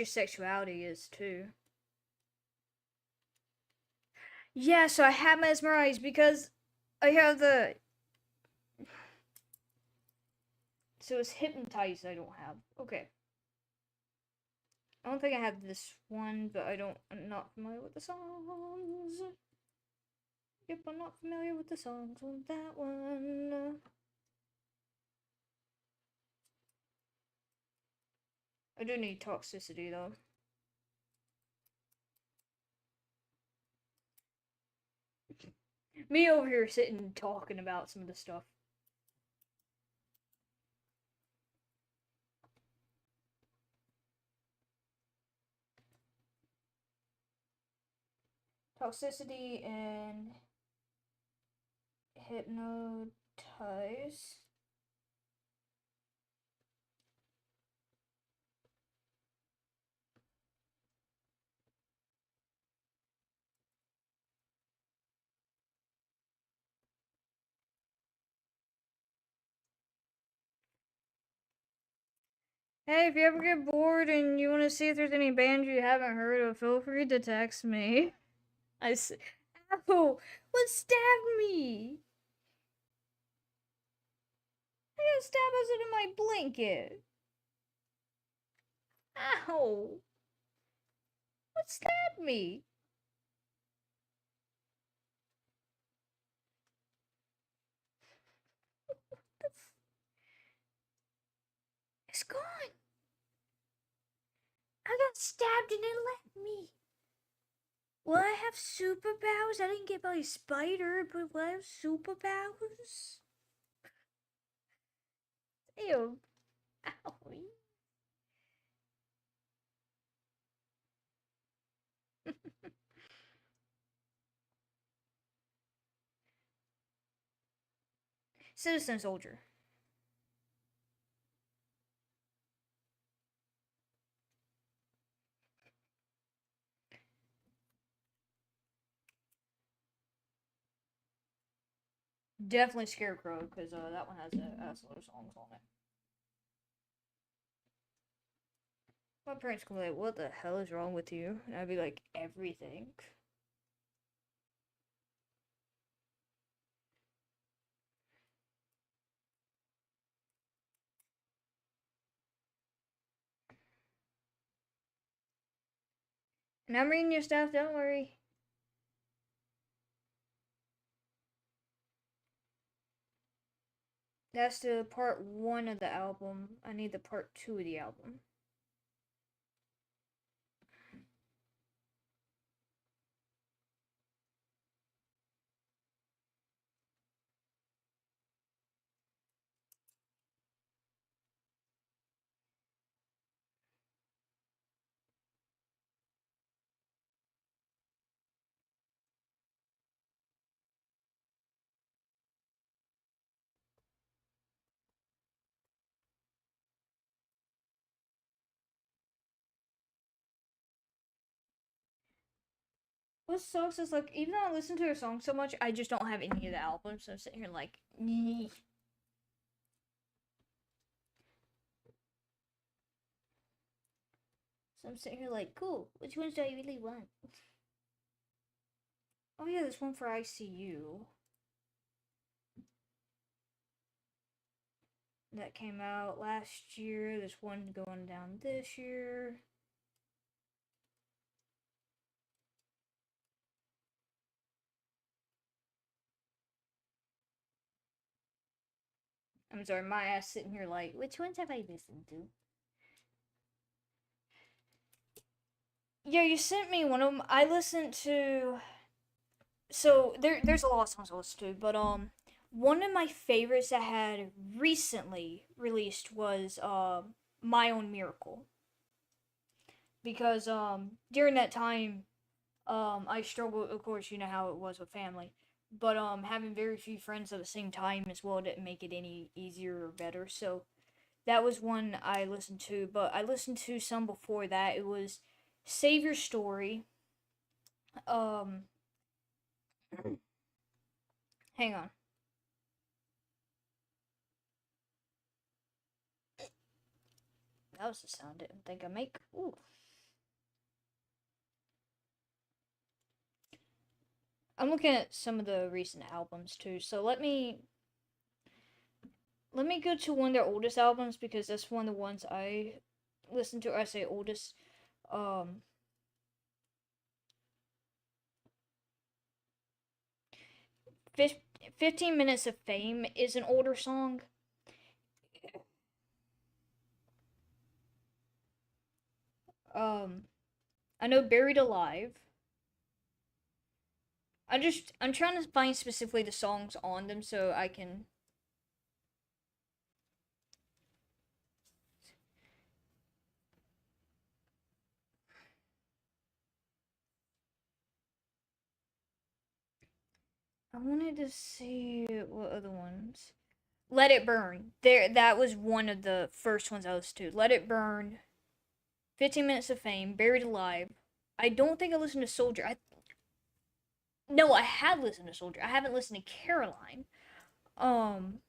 S1: sexuality is too. Yeah, so I have Mesmerized because I have the. So it's Hypnotized I don't have. Okay. I don't think I have this one, but I'm not familiar with the songs. Yep, I'm not familiar with the songs on that one. I do need Toxicity though. Me over here sitting talking about some of the stuff. Toxicity and Hypnotize. Hey, if you ever get bored and you want to see if there's any bands you haven't heard of, feel free to text me. Ow! What stabbed me? I got stabbed us into my blanket. Ow! What stabbed me? It's gone. I got stabbed and it left me. Will I have superpowers? I didn't get by a spider, but will I have superpowers? Ew. Owie. Citizen Soldier. Definitely Scarecrow, because that one has a lot of songs on it. My parents can be like, what the hell is wrong with you? And I'd be like, everything. And I'm reading your stuff, don't worry. That's the part 1 of the album. I need the part 2 of the album. What sucks is like, even though I listen to her songs so much, I just don't have any of the albums. So I'm sitting here like, nee. So I'm sitting here like, cool, which ones do I really want? Oh yeah, there's one for ICU. That came out last year. There's one going down this year. I'm sorry, my ass sitting here like, which ones have I listened to? Yeah, you sent me one of them. I listened to. So there's a lot of songs I listen to, but one of my favorites that had recently released was My Own Miracle, because during that time I struggled. Of course, you know how it was with family, but having very few friends at the same time as well didn't make it any easier or better. So that was one I listened to, but I listened to some before that. It was Save Your Story. Um, hang on. That was the sound I didn't think I make. Ooh. I'm looking at some of the recent albums too. So let me go to one of their oldest albums because that's one of the ones I listened to. I say oldest. Um, 15 Minutes of Fame is an older song. Um, I know Buried Alive. I'm trying to find specifically the songs on them so I can. I wanted to see what other ones. Let It Burn. That was one of the first ones I listened to. Let It Burn, 15 Minutes of Fame, Buried Alive. I don't think I listened to Soldier. No, I had listened to Soldier. I haven't listened to Caroline. Um,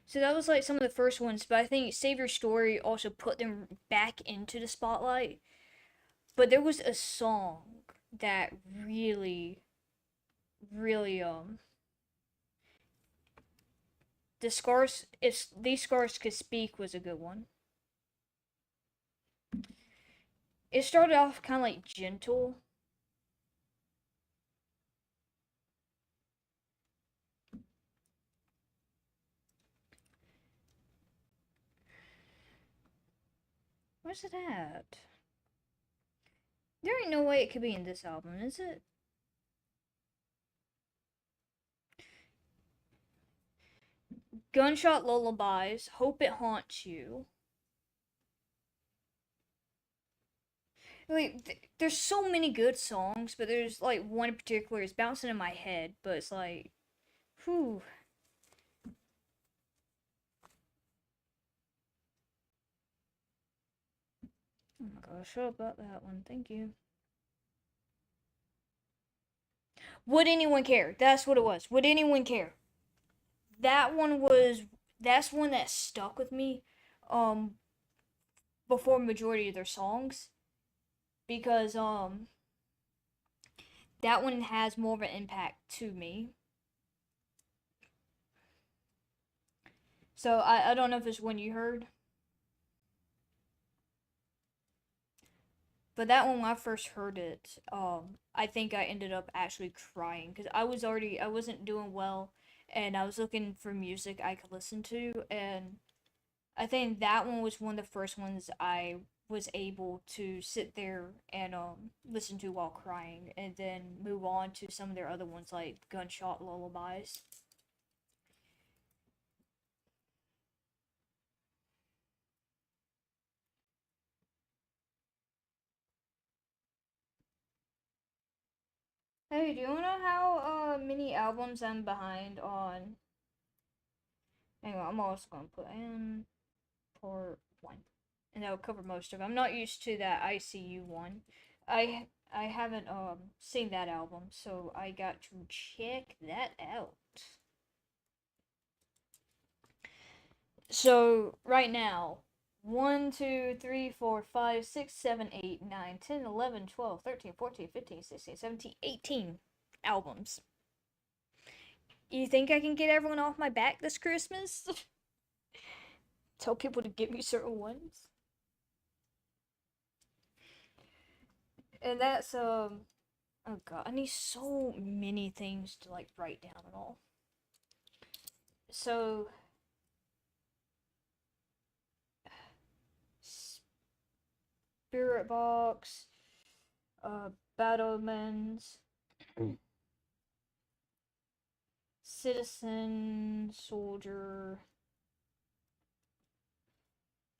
S1: so that was like some of the first ones, but I think Save Your Story also put them back into the spotlight. But there was a song that really, really the scars if these scars could speak was a good one. It started off kind of like gentle. Where's it at? There ain't no way it could be in this album, is it? Gunshot Lullabies, Hope It Haunts You. Like, there's so many good songs, but there's like one in particular is bouncing in my head, but it's like, whew. Oh my gosh, what about that one? Thank you. Would anyone care? That's what it was. Would anyone care? That one was. That's one that stuck with me. Um, before majority of their songs, because that one has more of an impact to me. So I don't know if it's one you heard, but that one when I first heard it, I think I ended up actually crying because I wasn't doing well, and I was looking for music I could listen to, and I think that one was one of the first ones I was able to sit there and listen to while crying, and then move on to some of their other ones like Gunshot Lullabies. Hey, do you wanna know how many albums I'm behind on? Anyway, I'm also gonna put in part one, and that'll cover most of it. I'm not used to that ICU one. I haven't seen that album, so I got to check that out. So right now, 1, 2, 3, 4, 5, 6, 7, 8, 9, 10, 11, 12, 13, 14, 15, 16, 17, 18 albums. You think I can get everyone off my back this Christmas? Tell people to get me certain ones. And that's, oh god, I need so many things to, like, write down and all. So, Spirit Box, Battlemans, Citizen, Soldier,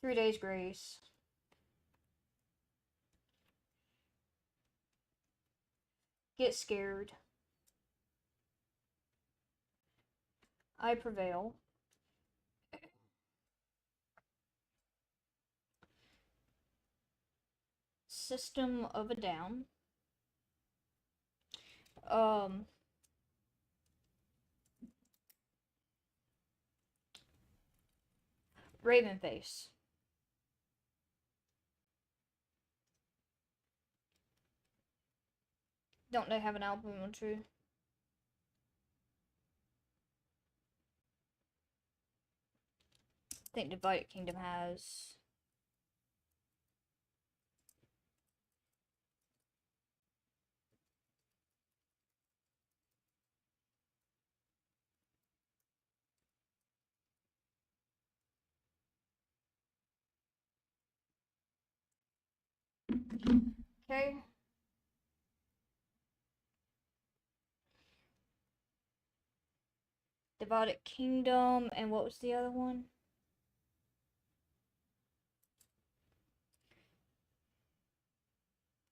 S1: 3 Days Grace, Get Scared, I Prevail, System of a Down, Ravenface. Don't they have an album or two? I think Divided Kingdom has. Okay. Divided Kingdom, and what was the other one?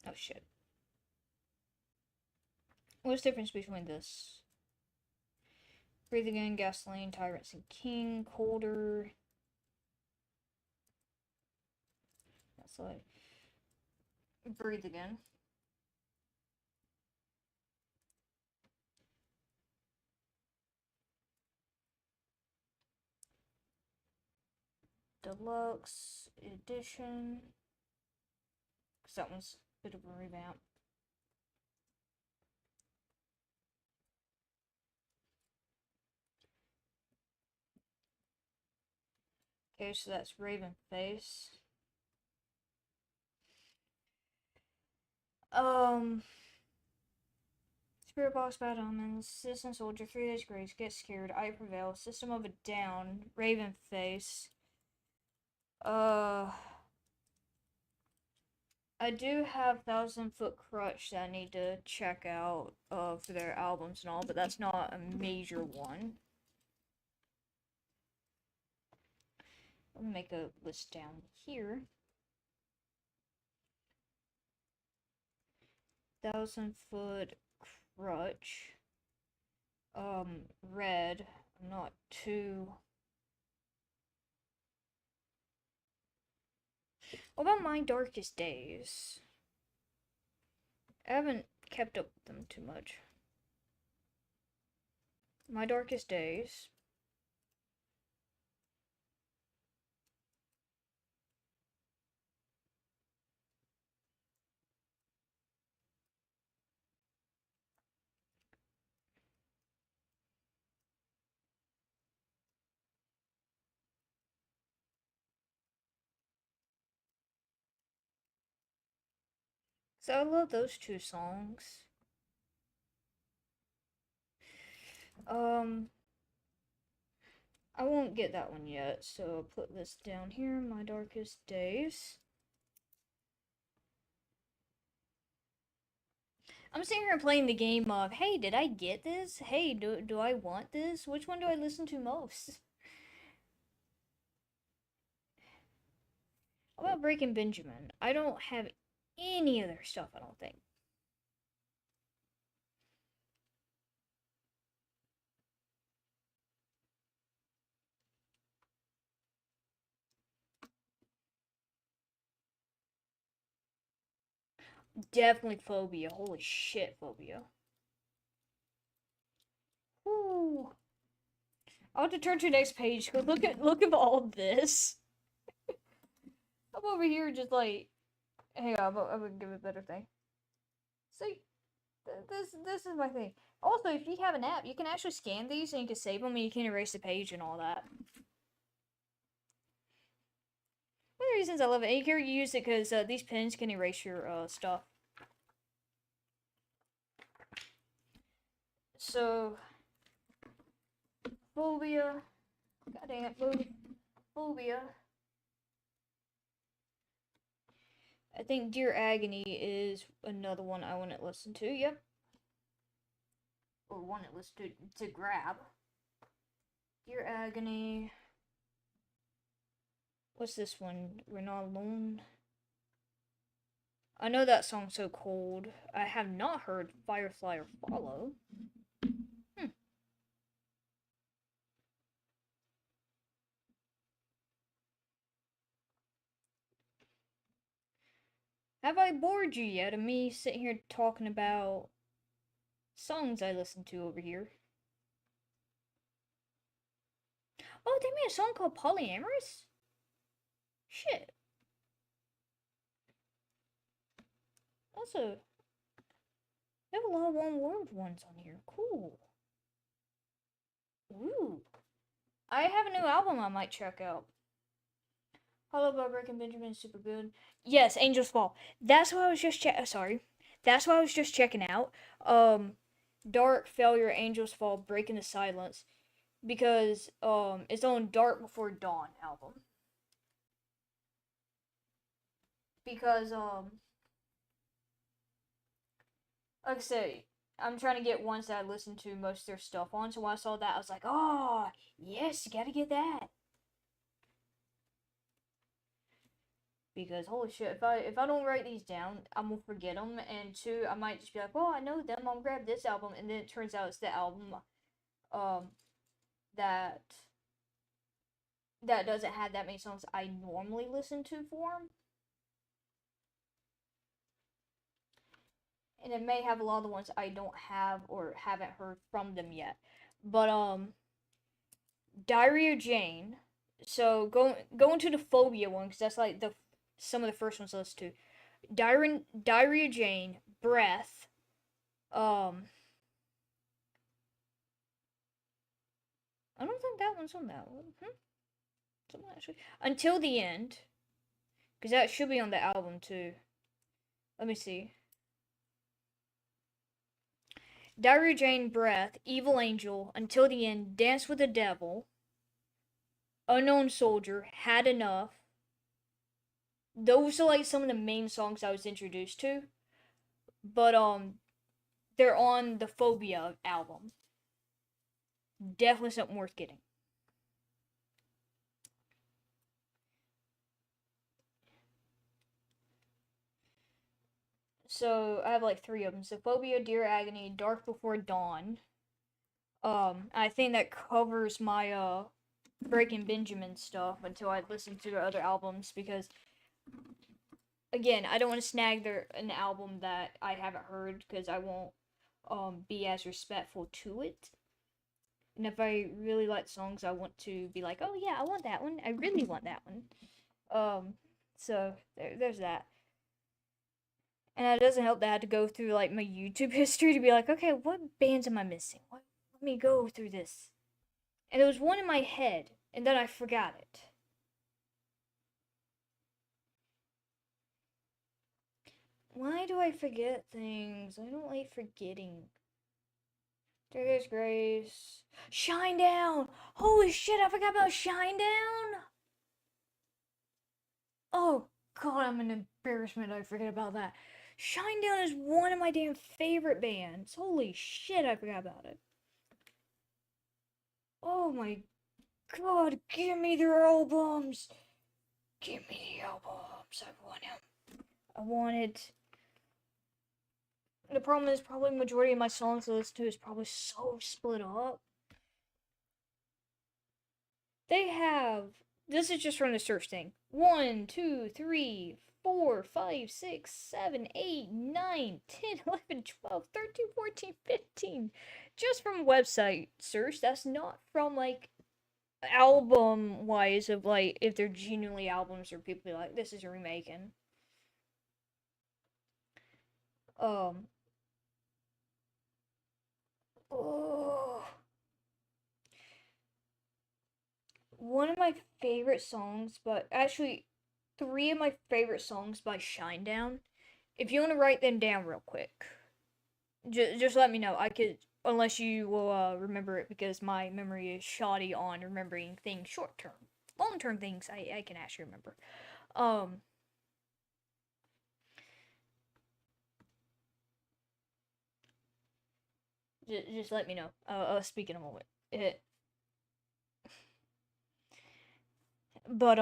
S1: Oh shit. What's the difference between this? Breathe Again, Gasoline, Tyrants and King, Colder. That's like Breathe Again. Deluxe Edition. Because that one's a bit of a revamp. Okay, so that's Ravenface. Spirit Box, Bad Omens, Citizen Soldier, 3 Days Grace, Get Scared, I Prevail, System of a Down, Ravenface. I do have Thousand Foot Crutch that I need to check out for their albums and all, but that's not a major one. Let me make a list down here. Thousand Foot Crutch. Red. I'm not too. What about My Darkest Days? I haven't kept up with them too much. My Darkest Days. So I love those two songs. I won't get that one yet, so I'll put this down here, My Darkest Days. I'm sitting here playing the game of, hey, did I get this? Hey, do I want this? Which one do I listen to most? How about Breaking Benjamin? I don't have any of their stuff, I don't think. Definitely Phobia. Holy shit, Phobia. Woo. I'll have to turn to the next page. Look at all of this. I'm over here just like, hang on, I'm gonna give it a better thing. See, this is my thing. Also, if you have an app, you can actually scan these and you can save them and you can erase the page and all that. One of the reasons I love it, and you can use it because these pens can erase your stuff. So, phobia, goddamn phobia. I think Dear Agony is another one I want to listen to. Yep. Or want to listen to grab. Dear Agony. What's this one? We're Not Alone. I know that song's so cold. I have not heard Firefly or Follow. Have I bored you yet of me sitting here talking about songs I listen to over here? Oh, they made a song called Polyamorous? Shit. Also, they have a lot of one-word ones on here. Cool. Ooh. I have a new album I might check out. Hollow by Breaking Benjamin is super good. Yes, Angel's Fall. That's what I was just That's what I was just checking out. Dark Failure, Angel's Fall, Breaking the Silence. Because it's on Dark Before Dawn album. Because like I say, I'm trying to get ones that I listen to most of their stuff on. So when I saw that, I was like, oh yes, you gotta get that. Because holy shit, if I don't write these down, I'm gonna forget them. And two, I might just be like, well, I know them. I'll grab this album, and then it turns out it's the album, that doesn't have that many songs I normally listen to for them. And it may have a lot of the ones I don't have or haven't heard from them yet. But Diary of Jane. So going to the Phobia one because that's like some of the first ones I listened to. Diary of Jane, Breath. I don't think that one's on that one. Actually, Until the End, because that should be on the album too. Let me see. Diary of Jane, Breath, Evil Angel, Until the End, Dance with the Devil, Unknown Soldier, Had Enough. Those are like some of the main songs I was introduced to. But they're on the Phobia album. Definitely something worth getting. So I have like 3 of them. So Phobia, Dear Agony, Dark Before Dawn. I think that covers my Breaking Benjamin stuff until I listen to their other albums because again, I don't want to snag an album that I haven't heard because I won't be as respectful to it. And if I really like songs, I want to be like, oh yeah, I want that one. I really want that one. So there's that. And it doesn't help that I had to go through like my YouTube history to be like, okay, what bands am I missing? Let me go through this. And there was one in my head, and then I forgot it. Why do I forget things? I don't like forgetting. There goes Grace. Shinedown! Holy shit, I forgot about Shinedown! Oh god, I'm an embarrassment I forget about that. Shinedown is one of my damn favorite bands. Holy shit, I forgot about it. Oh my god, give me their albums! Give me the albums. I want them. I want it. The problem is probably the majority of my songs I listen to is probably so split up. They have, this is just from the search thing. 1, 2, 3, 4, 5, 6, 7, 8, 9, 10, 11, 12, 13, 14, 15. Just from website search. That's not from like album wise of like if they're genuinely albums or people be like this is a remaking. Um. Oh, one of my favorite songs, but actually three of my favorite songs by Shinedown. If you want to write them down real quick, just let me know. I could, unless you will remember it because my memory is shoddy on remembering things short term. Long term things I can actually remember. Um, just let me know. I'll speak in a moment. It, but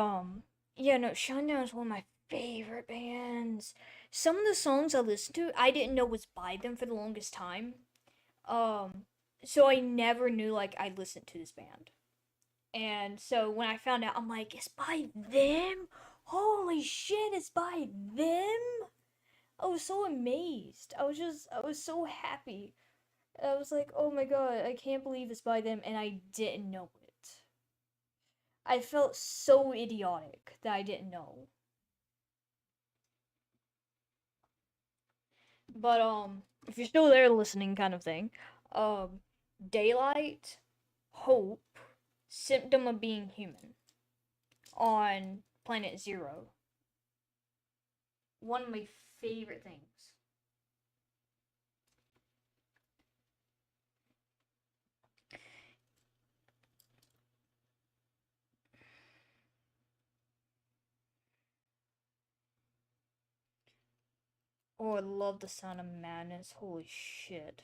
S1: yeah, no, Shinedown is one of my favorite bands. Some of the songs I listened to, I didn't know was by them for the longest time. Um, so I never knew like I listened to this band. And so when I found out, I'm like, it's by them? Holy shit, it's by them? I was so amazed. I was so happy. I was like, oh my god, I can't believe it's by them, and I didn't know it. I felt so idiotic that I didn't know. But, if you're still there listening, kind of thing, um, Daylight, Hope, Symptom of Being Human on Planet Zero. One of my favorite things. Oh, I love the sound of madness. Holy shit.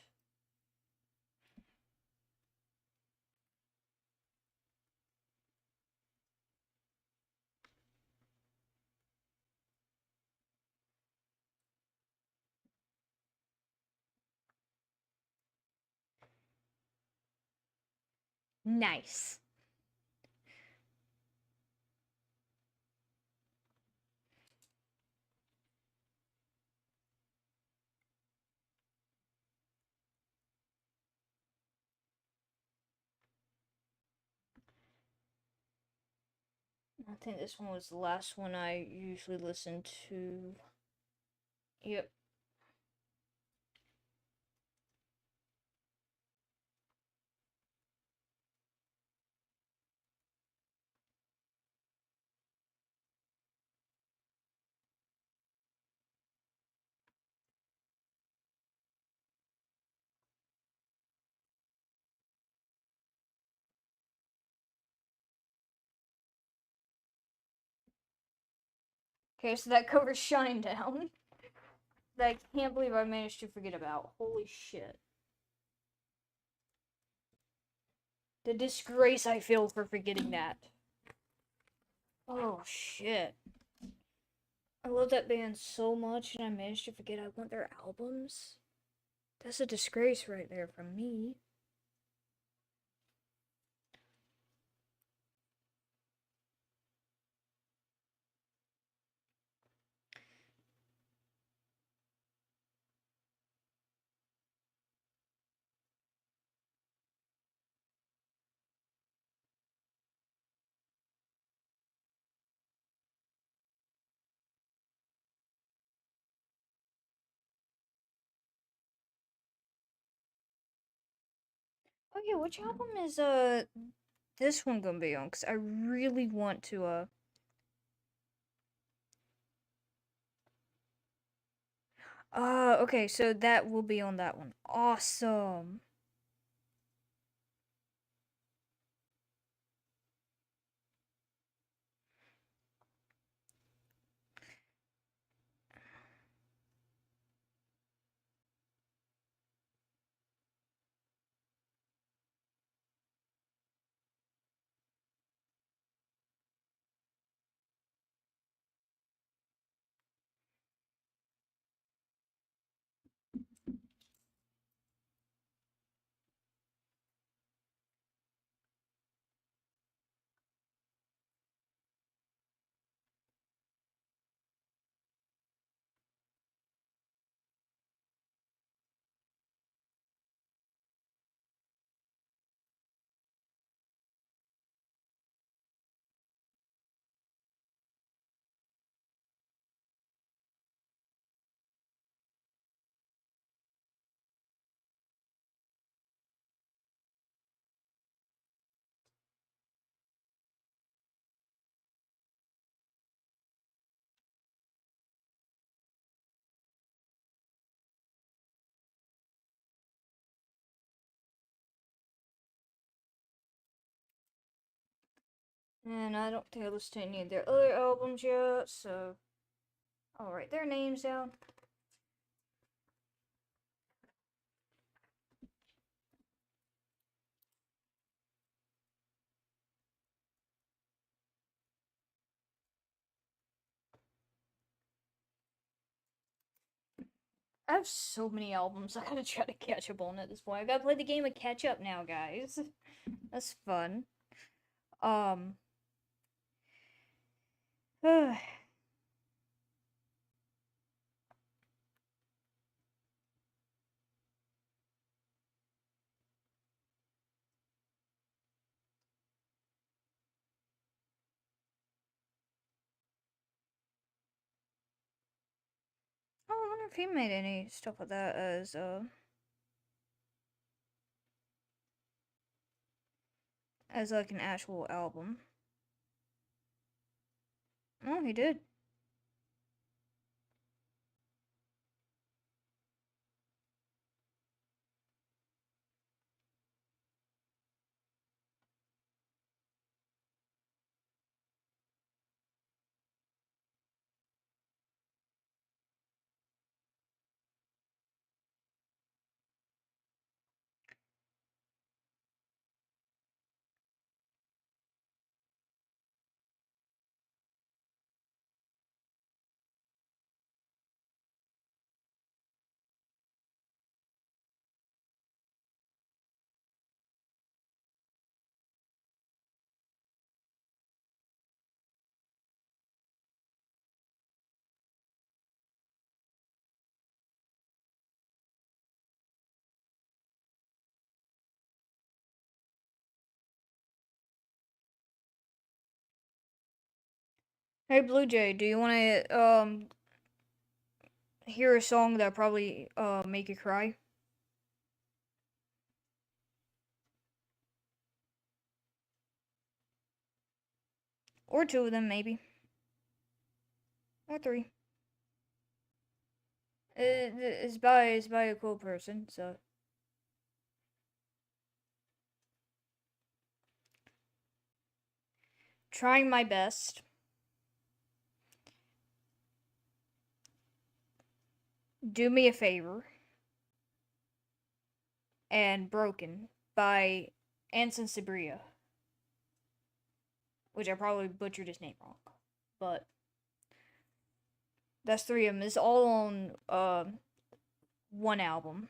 S1: Nice. I think this one was the last one I usually listen to. Yep. Okay, so that covers Shinedown. That I can't believe I managed to forget about. Holy shit. The disgrace I feel for forgetting that. Oh shit. I love that band so much and I managed to forget I want their albums. That's a disgrace right there from me. Okay, which album is this one gonna be on? Cause I really want to okay, so that will be on that one. Awesome. And I don't think I listened to any of their other albums yet, so I'll write their names down. I have so many albums. I gotta try to catch up on at this point. I gotta play the game of catch up now, guys. That's fun. Um. I wonder if he made any stuff like that as like an actual album. Oh, he did. Hey Blue Jay, do you want to hear a song that probably make you cry? Or two of them maybe. Or three. It's by a cool person, so trying my best. Do Me a Favor and Broken by Anson Sabria, which I probably butchered his name wrong, but that's three of them. It's all on one album.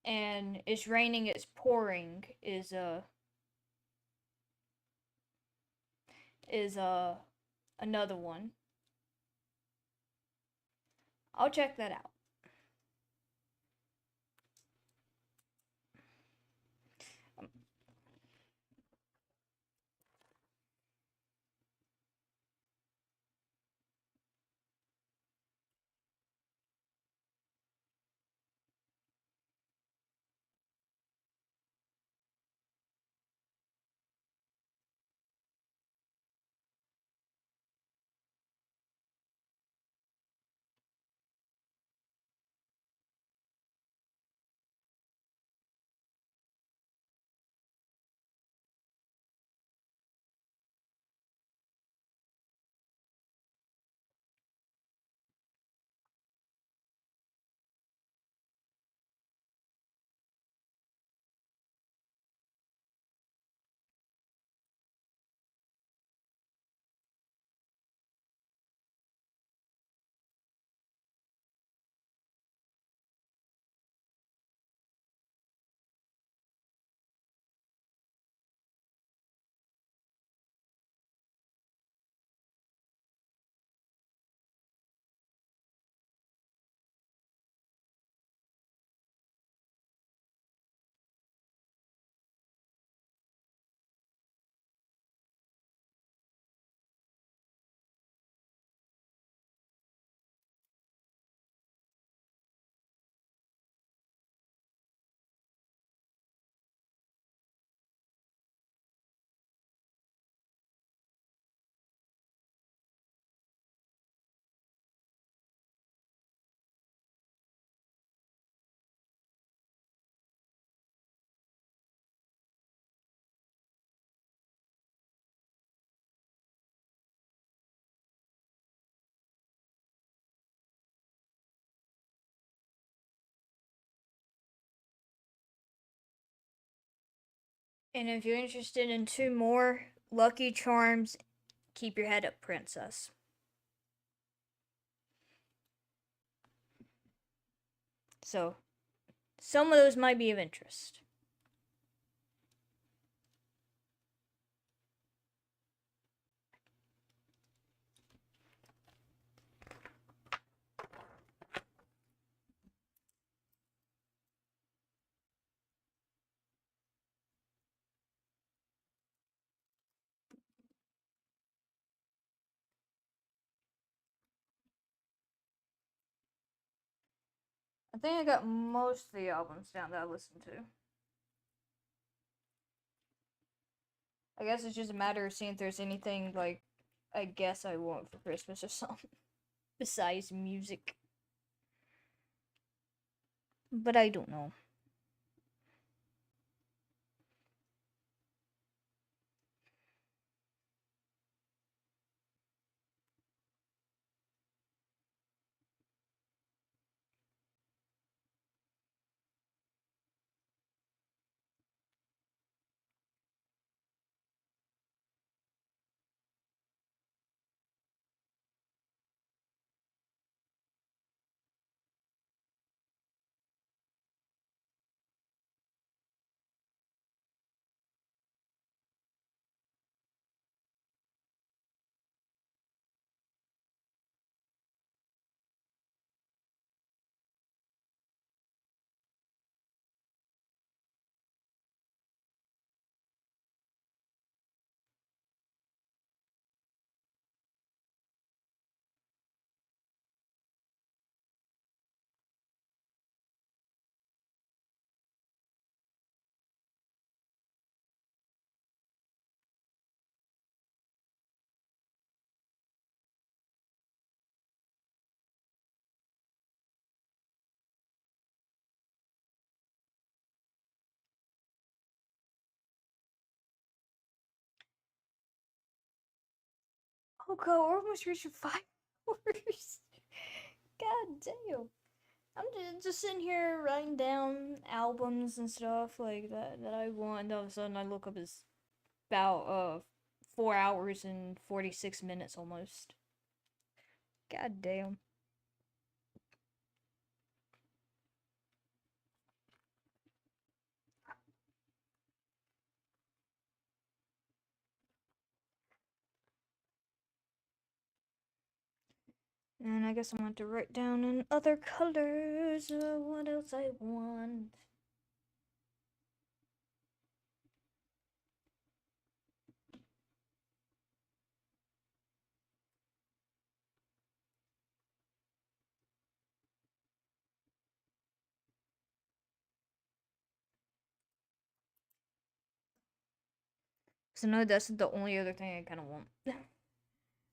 S1: And It's Raining, It's Pouring is another one. I'll check that out. And if you're interested in 2 more Lucky Charms, Keep Your Head Up, Princess. So, some of those might be of interest. I think I got most of the albums down that I listened to. I guess it's just a matter of seeing if there's anything, like, I guess I want for Christmas or something. Besides music. But I don't know. Oh god, we're almost reaching 5 hours. God damn. I'm just sitting here writing down albums and stuff like that I want, and all of a sudden I look up, it's about 4 hours and 46 minutes almost. God damn. And I guess I'm going to write down in other colors what else I want. So no, that's the only other thing I kind of want.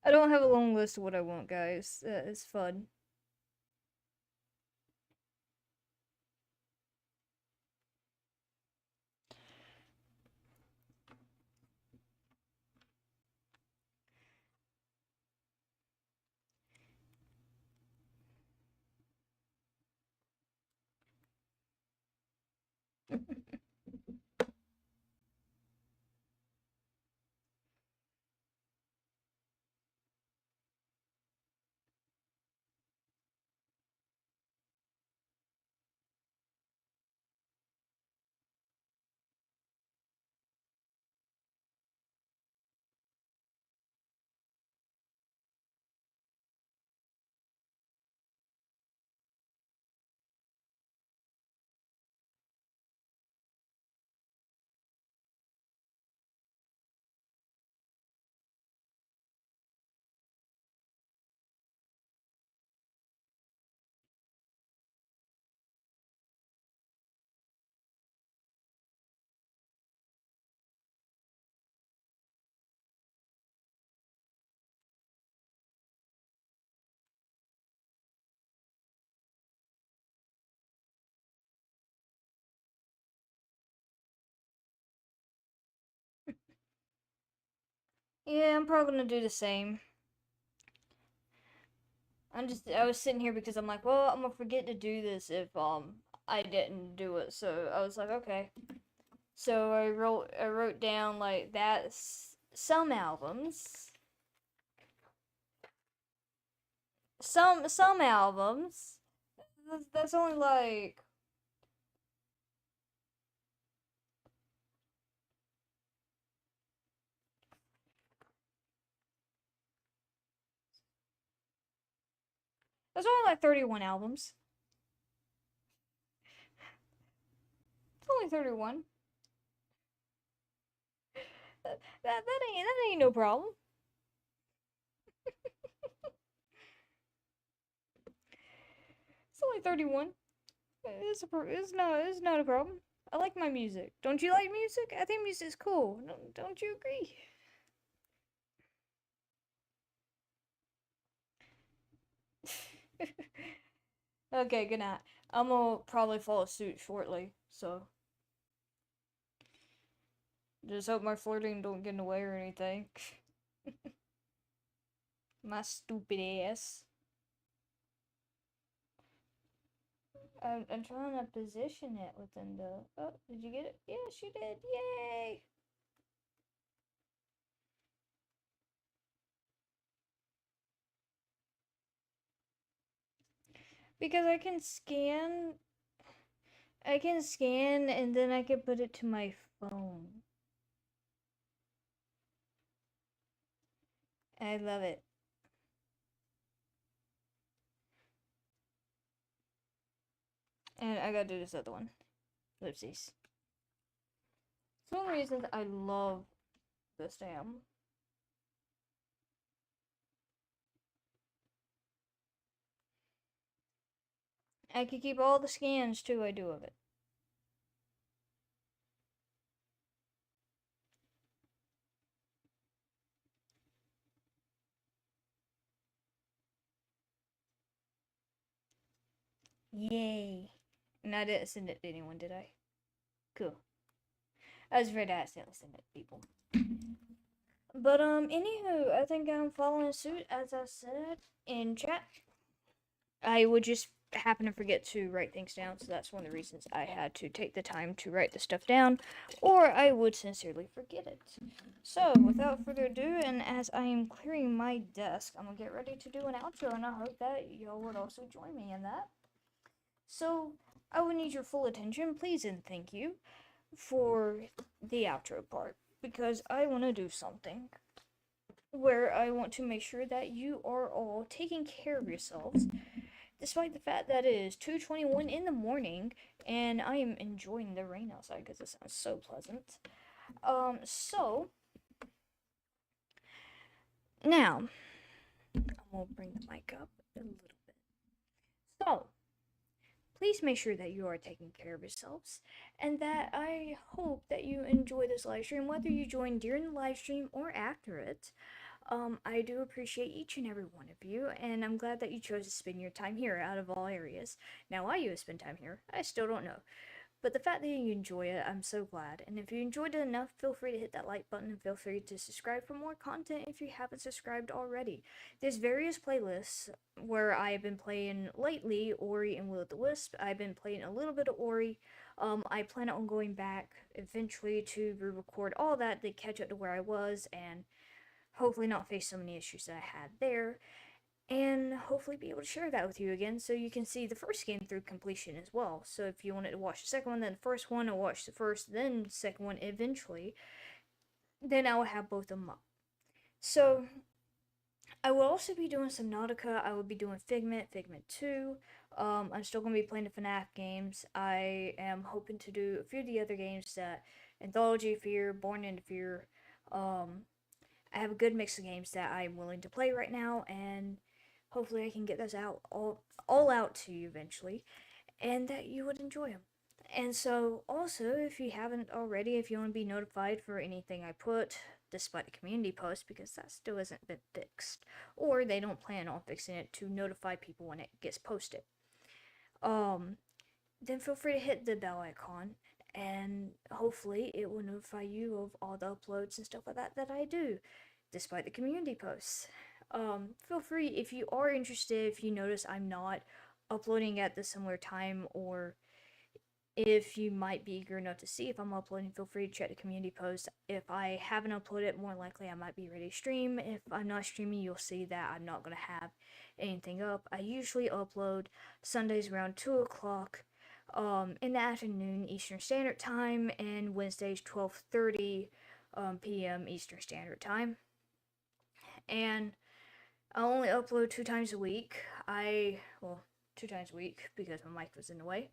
S1: I don't have a long list of what I want, guys. It's fun. Yeah, I'm probably gonna do the same. I was sitting here because I'm like, well, I'm gonna forget to do this if I didn't do it. So I was like, okay. So I wrote down like that some albums, some albums. That's only like there's only like 31 albums. It's only 31. That ain't no problem. It's only 31. It's not a problem. I like my music. Don't you like music? I think music's cool. Don't you agree? Okay, good night. I'm gonna probably follow suit shortly, so just hope my flirting don't get in the way or anything. My stupid ass. I'm trying to position it within the. Oh, did you get it? Yes, you did. Yay! Because I can scan and then I can put it to my phone. I love it. And I gotta do this other one. Ellipses. It's one of the reasons I love this dam. I could keep all the scans too I do of it. Yay. And I didn't send it to anyone, did I? Cool. I was afraid I accidentally sent it to people. But anywho, I think I'm following suit as I said in chat. I would just happen to forget to write things down, so that's one of the reasons I had to take the time to write the stuff down, or I would sincerely forget it. So, without further ado, and as I am clearing my desk, I'm gonna get ready to do an outro, and I hope that y'all would also join me in that. So, I would need your full attention, please, and thank you for the outro part, because I want to do something where I want to make sure that you are all taking care of yourselves, despite the fact that it is 2:21 in the morning and I am enjoying the rain outside because it sounds so pleasant. So now I'm gonna bring the mic up a little bit. So please make sure that you are taking care of yourselves and that I hope that you enjoy this live stream, whether you join during the live stream or after it. I do appreciate each and every one of you, and I'm glad that you chose to spend your time here out of all areas. Now, why you would spend time here, I still don't know. But the fact that you enjoy it, I'm so glad. And if you enjoyed it enough, feel free to hit that like button and feel free to subscribe for more content if you haven't subscribed already. There's various playlists where I have been playing lately Ori and Will of the Wisp. I've been playing a little bit of Ori. I plan on going back eventually to re-record all that to catch up to where I was and hopefully not face so many issues that I had there, and hopefully be able to share that with you again so you can see the first game through completion as well. So if you wanted to watch the second one, then the first one, or watch the first, then the second one eventually, then I will have both of them up. So I will also be doing some Nautica. I will be doing Figment 2. I'm still going to be playing the FNAF games. I am hoping to do a few of the other games that Anthology Fear, Born into Fear. I have a good mix of games that I'm willing to play right now, and hopefully I can get those out all out to you eventually, and that you would enjoy them. And so, also, if you haven't already, if you want to be notified for anything I put, despite the community post, because that still hasn't been fixed, or they don't plan on fixing it to notify people when it gets posted, um, then feel free to hit the bell icon, and hopefully it will notify you of all the uploads and stuff like that that I do, despite the community posts. Feel free if you are interested. If you notice I'm not uploading at the similar time, or If you might be eager enough to see if I'm uploading, feel free to check the community post. If I haven't uploaded, more likely I might be ready to stream. If I'm not streaming, you'll see that I'm not going to have anything up. I usually upload Sundays around 2 o'clock in the afternoon Eastern Standard Time, and Wednesdays 12:30 p.m. Eastern Standard Time. And I only upload 2 times a week. Well, 2 times a week because my mic was in the way.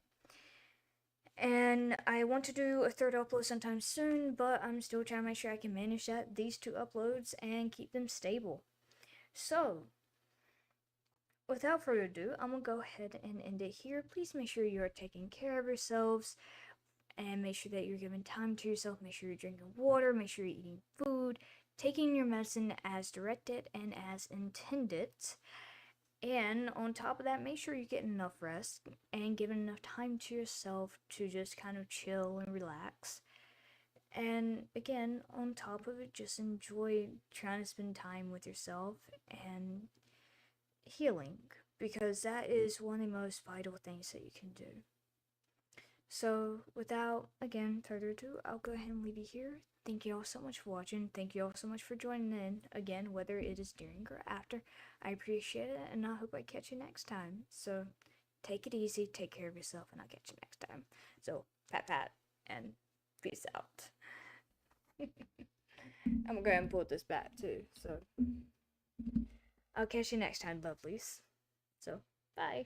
S1: And I want to do a third upload sometime soon, but I'm still trying to make sure I can manage these 2 uploads and keep them stable. So, without further ado, I'm going to go ahead and end it here. Please make sure you are taking care of yourselves and make sure that you're giving time to yourself. Make sure you're drinking water, make sure you're eating food, taking your medicine as directed and as intended. And on top of that, make sure you're getting enough rest and giving enough time to yourself to just kind of chill and relax. And again, on top of it, just enjoy trying to spend time with yourself and healing, because that is one of the most vital things that you can do. So, without, again, further ado, I'll go ahead and leave you here. Thank you all so much for watching. Thank you all so much for joining in, again, whether it is during or after. I appreciate it, and I hope I catch you next time. So, take it easy, take care of yourself, and I'll catch you next time. So, pat, and peace out. I'm gonna go ahead and pull this back, too. So, I'll catch you next time, lovelies. So, bye.